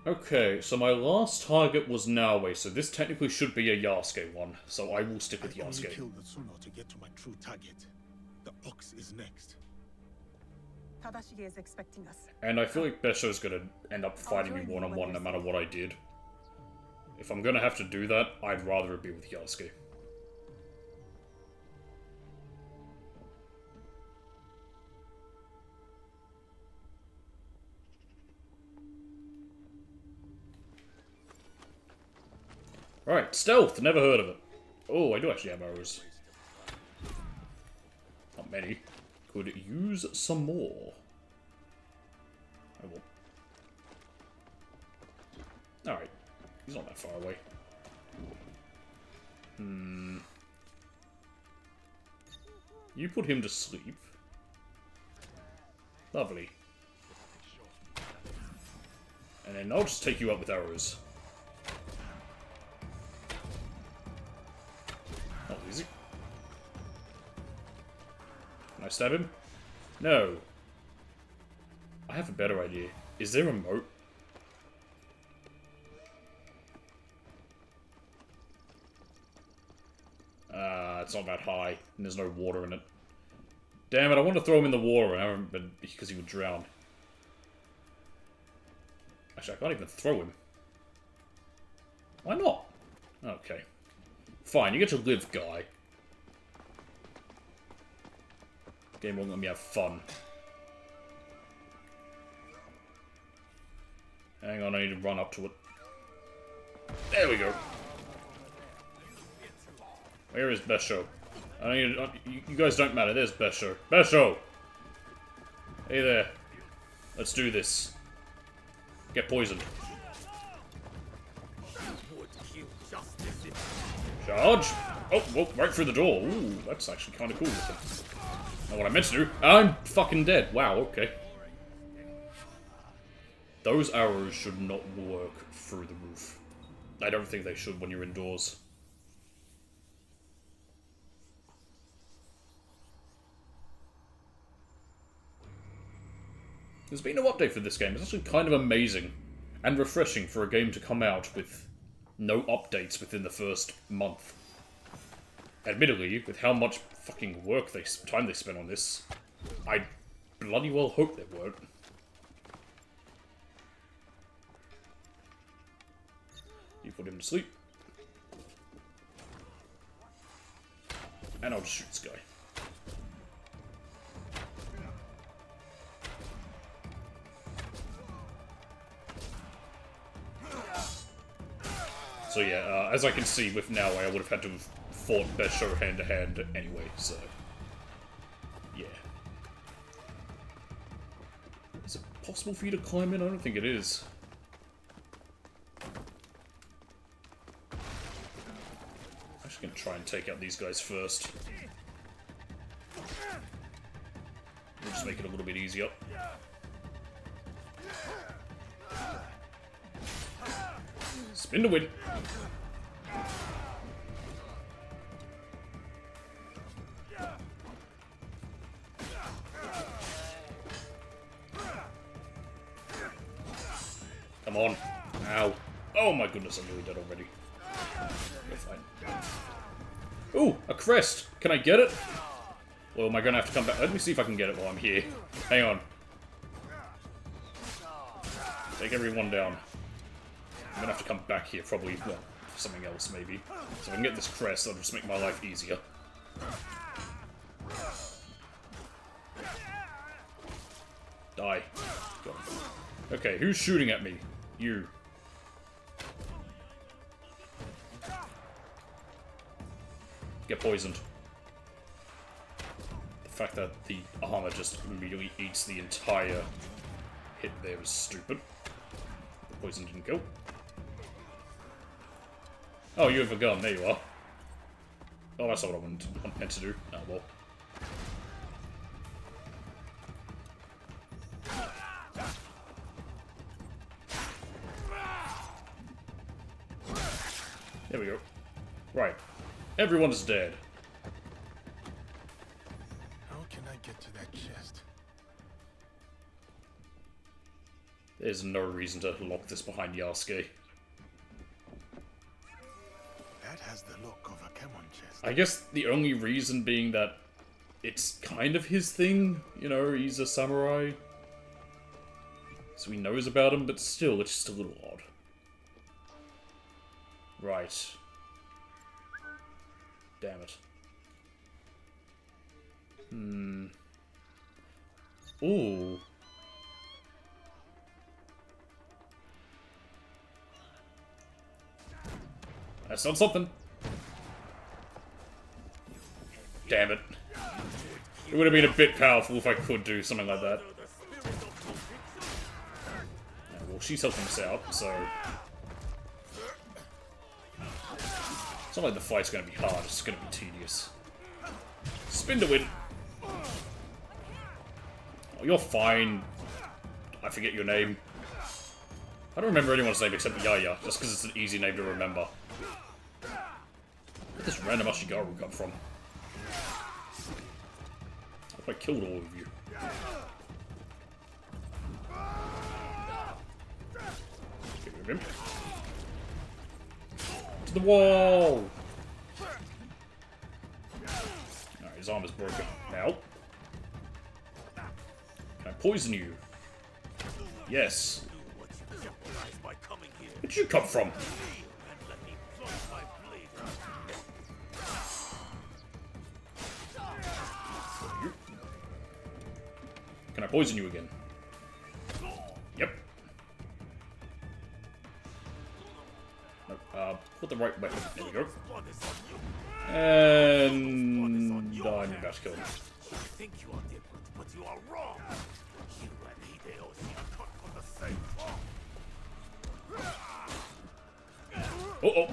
Okay, so my last target was Naoe, so this technically should be a Yasuke one, so I will stick with I only Yasuke. killed the Tsuno to get to my true target. The Ox is next. Tadashige is expecting us. And I feel like Besho's gonna end up fighting me one-on-one no matter what I did. If I'm gonna have to do that, I'd rather it be with Yasuke. Right, stealth, never heard of it. Oh, I do actually have arrows. Not many. Could use some more. I will. Alright. He's not that far away. You put him to sleep. Lovely. And then I'll just take you out with arrows. Not easy. Can I stab him? No. I have a better idea. Is there a moat? It's not that high, and there's no water in it. Damn it, I want to throw him in the water, but because he would drown. Actually, I can't even throw him. Why not? Okay. Fine, you get to live, guy. Game won't let me have fun. Hang on, I need to run up to it. There we go. Where is Besho? I need you guys don't matter. There's Besho. Besho! Hey there. Let's do this. Get poisoned. Charge! Oh, whoa, right through the door. Ooh, that's actually kind of cool looking. Not what I meant to do. I'm fucking dead. Wow, okay. Those arrows should not work through the roof. I don't think they should when you're indoors. There's been no update for this game. It's actually kind of amazing and refreshing for a game to come out with no updates within the first month. Admittedly, with how much fucking time they spent on this, I bloody well hope there weren't. You put him to sleep. And I'll just shoot this guy. So yeah, as I can see with Naoe, I would have had to have fought Besho hand to hand anyway, so yeah. Is it possible for you to climb in? I don't think it is. I'm just gonna try and take out these guys first. We'll just make it a little bit easier. Spin to win. Come on. Ow. Oh my goodness, I'm nearly dead already. We're fine. Ooh, a crest. Can I get it? Or am I gonna have to come back? Let me see if I can get it while I'm here. Hang on. Take everyone down. I'm gonna have to come back here, probably, well, for something else, maybe. So if I can get this crest, that'll just make my life easier. Die. Got him. Okay, who's shooting at me? You. Get poisoned. The fact that the armor just immediately eats the entire hit there is stupid. The poison didn't go. Oh, you have a gun. There you are. Oh, that's not what I meant to do. Oh, well. There we go. Right. Everyone is dead. How can I get to that chest? There's no reason to lock this behind Yasuke. That has the look of a Kemon chest. I guess the only reason being that it's kind of his thing. You know, he's a samurai. So he knows about him, but still, it's just a little odd. Right. Damn it. Ooh. That's not something. Damn it. It would have been a bit powerful if I could do something like that. Yeah, well, she's helping us out, so... It's not like the fight's going to be hard, it's going to be tedious. Spin to win. Oh, you're fine. I forget your name. I don't remember anyone's name except Yaya, just because it's an easy name to remember. Where'd this random Ashigaru come from? I killed all of you. Get rid of him. To the wall! Alright, his arm is broken. Now. Can I poison you? Yes. Where'd you come from? Can I poison you again? Yep. No, put the right weapon. There we go. And I'm about to kill him. You think you are different, but you are wrong. You and Hideyoshi are cut from the same cloth. Uh-oh.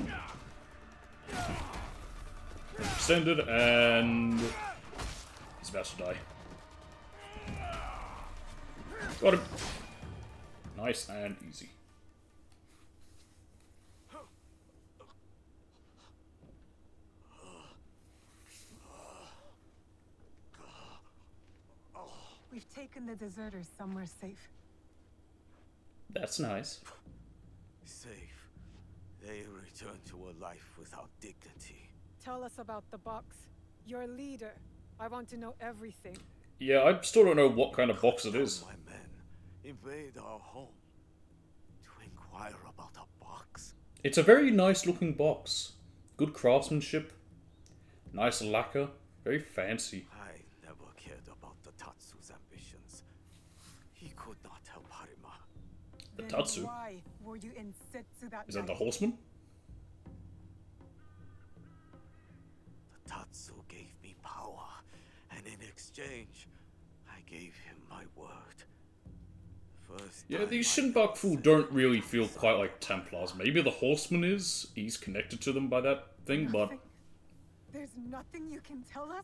Extended, and he's about to die. Got him. Nice and easy. We've taken the deserters somewhere safe. That's nice. Safe. They return to a life without dignity. Tell us about the box. Your leader. I want to know everything. Yeah, I still don't know what kind of box it is. My men invade our home to inquire about a box. It's a very nice looking box. Good craftsmanship. Nice lacquer. Very fancy. I never cared about the Tatsu's ambitions. He could not help Harima. The Tatsu? Why were you in Setsu that Is that night? the horseman? The Tatsu gave me power, and in exchange, I gave him my word. First Yeah, these Shinbaku don't really feel quite like Templars. Maybe the horseman is. He's connected to them by that thing, but There's nothing you can tell us?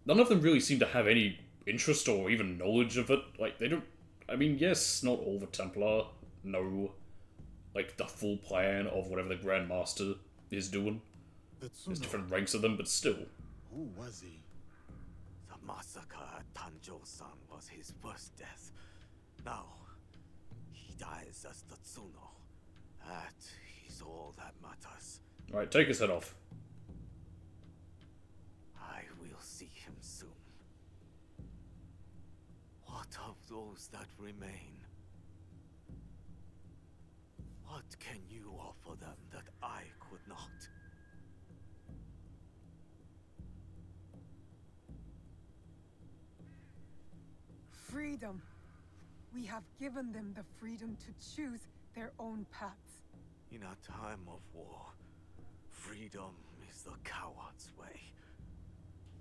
none of them really seem to have any interest or even knowledge of it. Like, they don't... I mean, yes, not all the Templar know, like, the full plan of whatever the Grand Master is doing. There's different ranks of them, but still. Who was he? The massacre at Tanjo-san was his first death. Now, he dies as Tatsuno. That is all that matters. Alright, take his head off. I will see him soon. What of those that remain? What can you offer them that I could not? Freedom. We have given them the freedom to choose their own paths. In a time of war, freedom is the coward's way.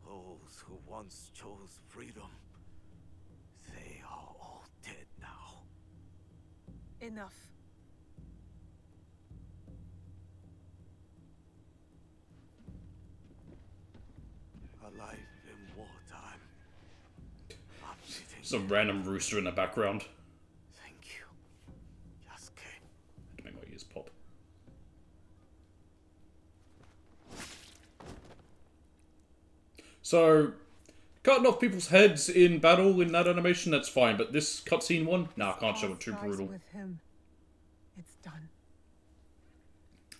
Those who once chose freedom, they are all dead now. Enough. A life in wartime. Some random rooster in the background. Thank you, Yasuke. To make my ears pop. So, Cutting off people's heads in battle in that animation, that's fine, but this cutscene one? Nah, I can't show it, too brutal. With him, it's done.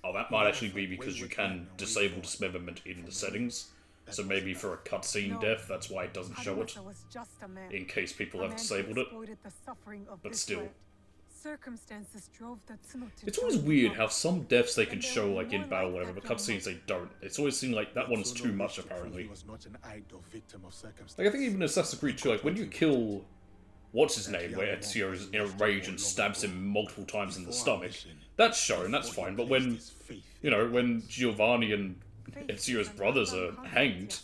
Oh, that might actually be because you can disable dismemberment in the settings. So maybe for a cutscene death, that's why it doesn't show it. In case people have disabled it. But still. Circumstances drove Tatsuno to It's always weird how some deaths they can show like in battle or whatever, but cutscenes they don't. It's always seemed like that one's too much apparently. Like I think even in Assassin's Creed 2, like when you kill what's his name, where Ezio is in a rage and stabs him multiple times in the stomach, that's shown, that's fine, but when you know, when Giovanni and Ezio's brothers are hanged,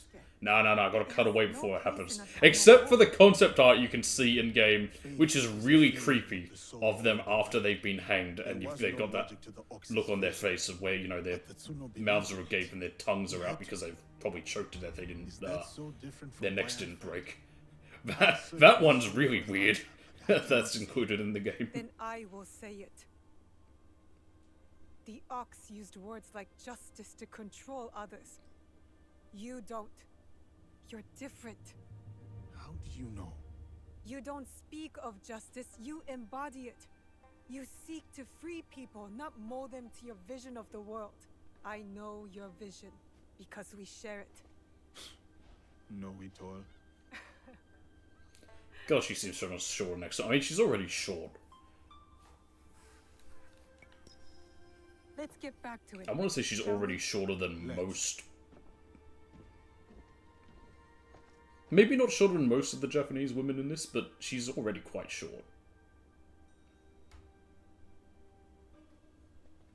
no, I gotta cut away before it happens. Except for the concept art you can see in-game, which is really creepy, of them after they've been hanged, and they've got that look on their face of where, you know, their mouths are agape and their tongues are out because they've probably choked to death, they didn't, their necks didn't break. That one's really weird. That's included in the game. Then I will say it. The Ox used words like justice to control others. You don't. You're different. How do you know? You don't speak of justice, you embody it. You seek to free people, not mold them to your vision of the world. I know your vision, because we share it. No, we all. God, she seems so much short next time. I mean, she's already short. Let's get back to it. I want to say she's already shorter than most. Maybe not shorter than most of the Japanese women in this, but she's already quite short.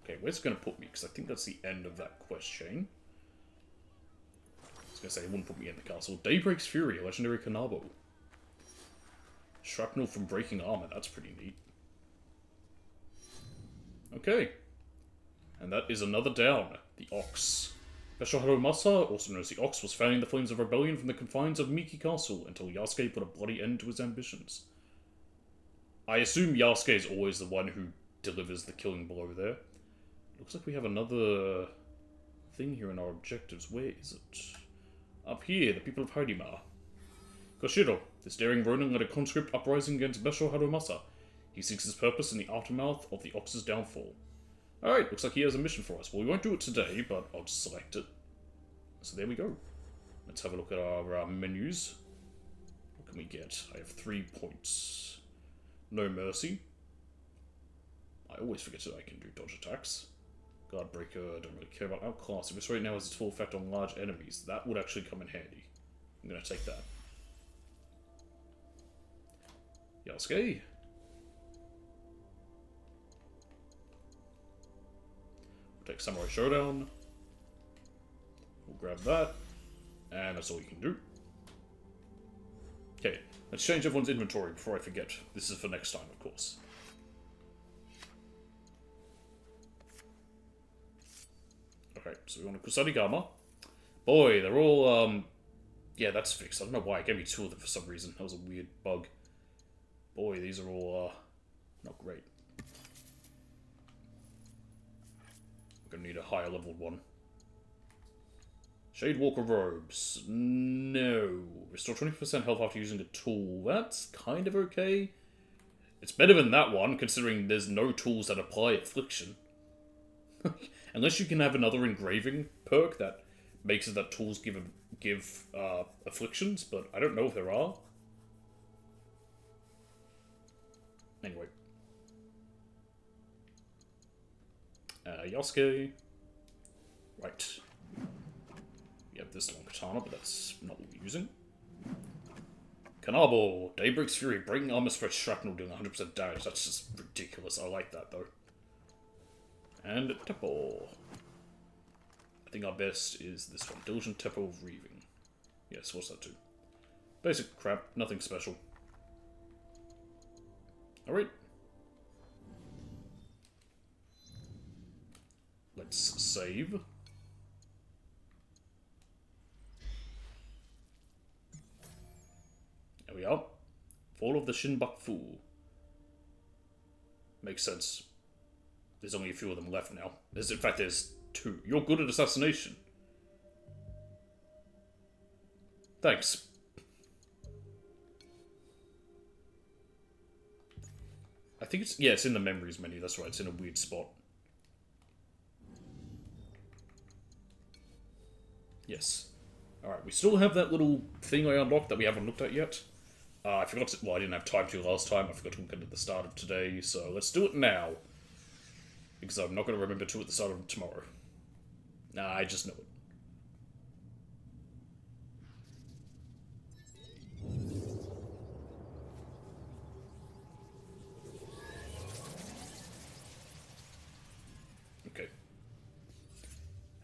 Okay, where's it going to put me? Because I think that's the end of that quest chain. I was going to say, it wouldn't put me in the castle. Daybreak's Fury, legendary Kanabo. Shrapnel from breaking armor, that's pretty neat. Okay. And that is another down. The Ox. Beshel Harumasa, also known as the Ox, was fanning the flames of rebellion from the confines of Miki Castle until Yasuke put a bloody end to his ambitions. I assume Yasuke is always the one who delivers the killing blow there. Looks like we have another thing here in our objectives. Where is it? Up here, the people of Harima. Koshiro, this daring Ronin led a conscript uprising against Beshel Harumasa. He seeks his purpose in the aftermath of the Ox's downfall. Alright, looks like he has a mission for us. Well, we won't do it today, but I'll just select it. So there we go. Let's have a look at our menus. What can we get? I have 3 points. No mercy. I always forget that I can do dodge attacks. Guardbreaker, don't really care about outclass. If this right now has its full effect on large enemies, that would actually come in handy. I'm gonna take that. Yasuke. Take Samurai Showdown. We'll grab that. And that's all you can do. Okay, let's change everyone's inventory before I forget. This is for next time, of course. Okay, so we want a Kusanigama. Boy, they're all, yeah, that's fixed. I don't know why. It gave me 2 of them for some reason. That was a weird bug. Boy, these are all, not great. We're gonna need a higher leveled one. Shadewalker robes. No. Restore 20% health after using a tool. That's kind of okay. It's better than that one, considering there's no tools that apply affliction. Unless you can have another engraving perk that makes it that tools give afflictions, but I don't know if there are. Anyway. Yasuke. Right. We have this long katana, but that's not what we're using. Kanabo. Daybreak's Fury. Breaking armor spread shrapnel doing 100% damage. That's just ridiculous. I like that, though. And Teppo. I think our best is this one. Diligent Teppo of Reaving. Yes, what's that do? Basic crap. Nothing special. Alright. Let's save. There we are. Fall of the Shinbaku. Makes sense. There's only a few of them left now. In fact, there's 2. You're good at assassination. Thanks. I think it's... Yeah, it's in the memories menu. That's right. It's in a weird spot. Yes. Alright, we still have that little thing I unlocked that we haven't looked at yet. I forgot to... Well, I didn't have time to last time. I forgot to look at it at the start of today, so let's do it now. Because I'm not going to remember to at the start of tomorrow. Nah, I just know it. Okay.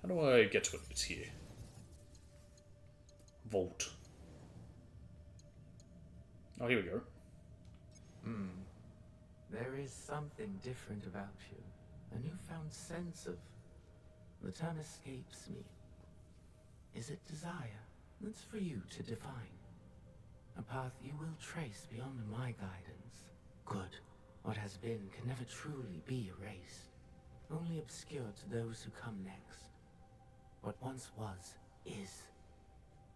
How do I get to it? It's here. Vault. Oh, here we go. There is something different about you. A newfound sense of... The term escapes me. Is it desire? That's for you to define. A path you will trace beyond my guidance. Good. What has been can never truly be erased. Only obscured to those who come next. What once was, is.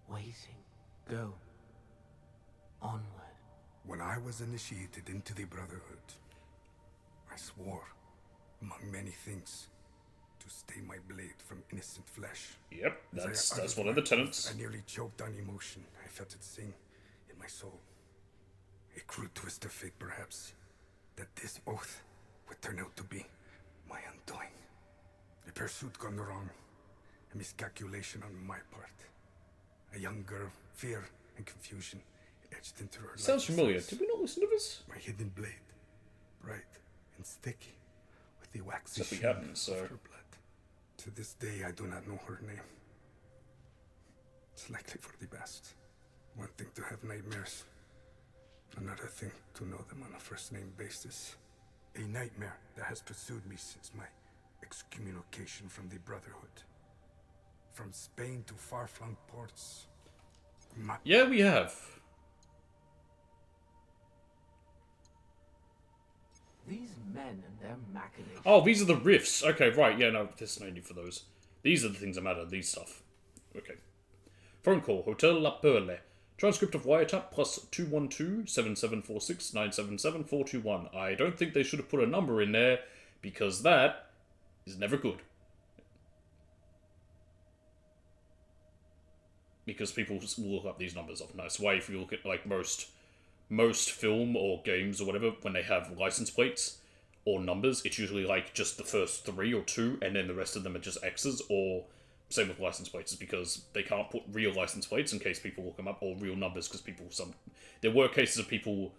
Waiting. Go. Onward. When I was initiated into the Brotherhood, I swore, among many things, to stay my blade from innocent flesh. Yep, that's one of the tenets. I nearly choked on emotion. I felt it sing in my soul. A cruel twist of fate, perhaps, that this oath would turn out to be my undoing. A pursuit gone wrong, a miscalculation on my part. A young girl, fear and confusion etched into her life. Sounds familiar. Did we not listen to this? My hidden blade, bright and sticky, with the waxy Something sheen happened, so... of her blood. To this day, I do not know her name. It's likely for the best. One thing to have nightmares, another thing to know them on a first-name basis. A nightmare that has pursued me since my excommunication from the Brotherhood. From Spain to far-flung ports. Yeah, we have. These men and their machinations. Oh, these are the riffs. Okay, right. Yeah, no, there's no need for those. These are the things that matter. These stuff. Okay. Phone call. Hotel La Perle. Transcript of wiretap plus 212-7746-977-421. I don't think they should have put a number in there, because that is never good. Because people will look up these numbers off. Nice way if you look at like most film or games or whatever, when they have license plates or numbers, it's usually like just the first 3 or 2, and then the rest of them are just X's, or same with license plates, is because they can't put real license plates in case people look them up, or real numbers, because there were cases of people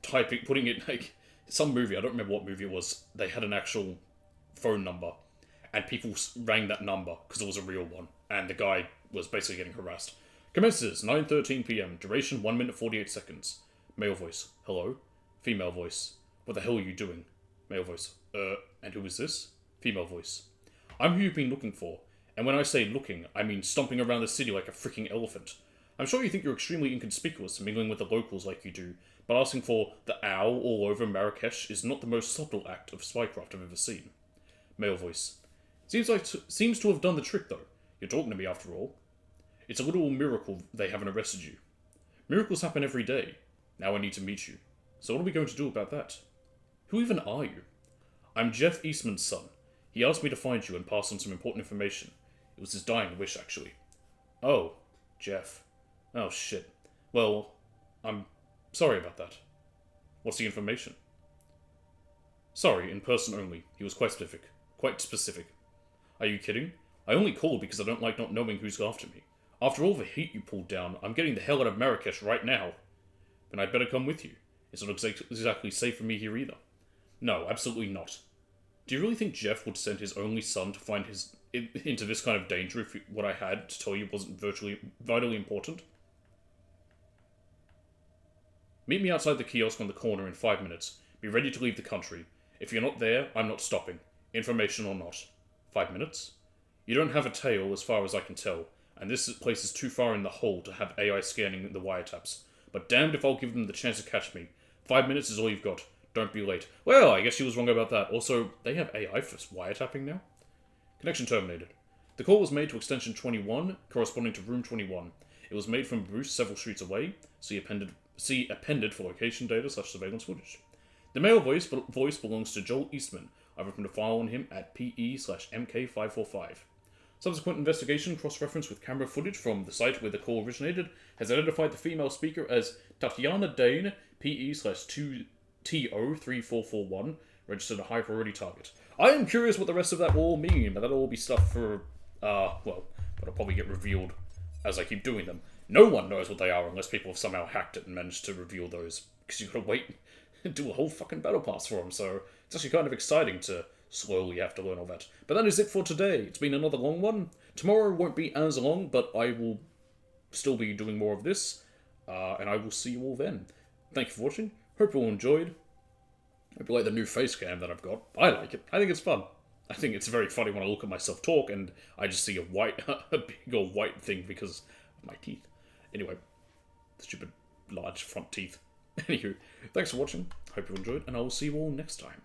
putting it, like, some movie, I don't remember what movie it was, they had an actual phone number, and people rang that number, because it was a real one, and the guy was basically getting harassed. Commences, 9:13 PM, duration 1 minute 48 seconds. Male voice, hello. Female voice, what the hell are you doing? Male voice, and who is this? Female voice, I'm who you've been looking for, and when I say looking, I mean stomping around the city like a freaking elephant. I'm sure you think you're extremely inconspicuous mingling with the locals like you do, but asking for the owl all over Marrakesh is not the most subtle act of spycraft I've ever seen. Male voice, seems to have done the trick though. You're talking to me after all. It's a little miracle they haven't arrested you. Miracles happen every day. Now I need to meet you. So what are we going to do about that? Who even are you? I'm Jeff Eastman's son. He asked me to find you and pass on some important information. It was his dying wish, actually. Oh, Jeff. Oh, shit. Well, I'm sorry about that. What's the information? Sorry, in person only. He was quite specific. Quite specific. Are you kidding? I only called because I don't like not knowing who's after me. After all the heat you pulled down, I'm getting the hell out of Marrakesh right now. Then I'd better come with you. It's not exactly safe for me here either. No, absolutely not. Do you really think Jeff would send his only son to find into this kind of danger if what I had to tell you wasn't vitally important? Meet me outside the kiosk on the corner in 5 minutes. Be ready to leave the country. If you're not there, I'm not stopping. Information or not. 5 minutes? You don't have a tail as far as I can tell, and this place is too far in the hole to have AI scanning the wiretaps. But damned if I'll give them the chance to catch me. 5 minutes is all you've got. Don't be late. Well, I guess she was wrong about that. Also, they have AI for wiretapping now? Connection terminated. The call was made to extension 21, corresponding to room 21. It was made from Bruce several streets away. See appended for location data / surveillance footage. The male voice belongs to Joel Eastman. I've opened a file on him at PE/MK545. Subsequent investigation, cross-reference with camera footage from the site where the call originated, has identified the female speaker as Tatiana Dane, PE/TO3441, registered a high-priority target. I am curious what the rest of that will all mean, but that'll all be stuff for, well, that'll probably get revealed as I keep doing them. No one knows what they are unless people have somehow hacked it and managed to reveal those, because you've got to wait and do a whole fucking battle pass for them, so it's actually kind of exciting to slowly have to learn all that. But that is it for today. It's been another long one. Tomorrow won't be as long, but I will still be doing more of this, and I will see you all then. Thank you for watching. Hope you all enjoyed. Hope you like the new face cam that I've got. I like it. I think it's fun. I think it's very funny when I look at myself talk and I just see a big old white thing because of my teeth. Anyway, stupid large front teeth. Anywho, thanks for watching. Hope you enjoyed, and I will see you all next time.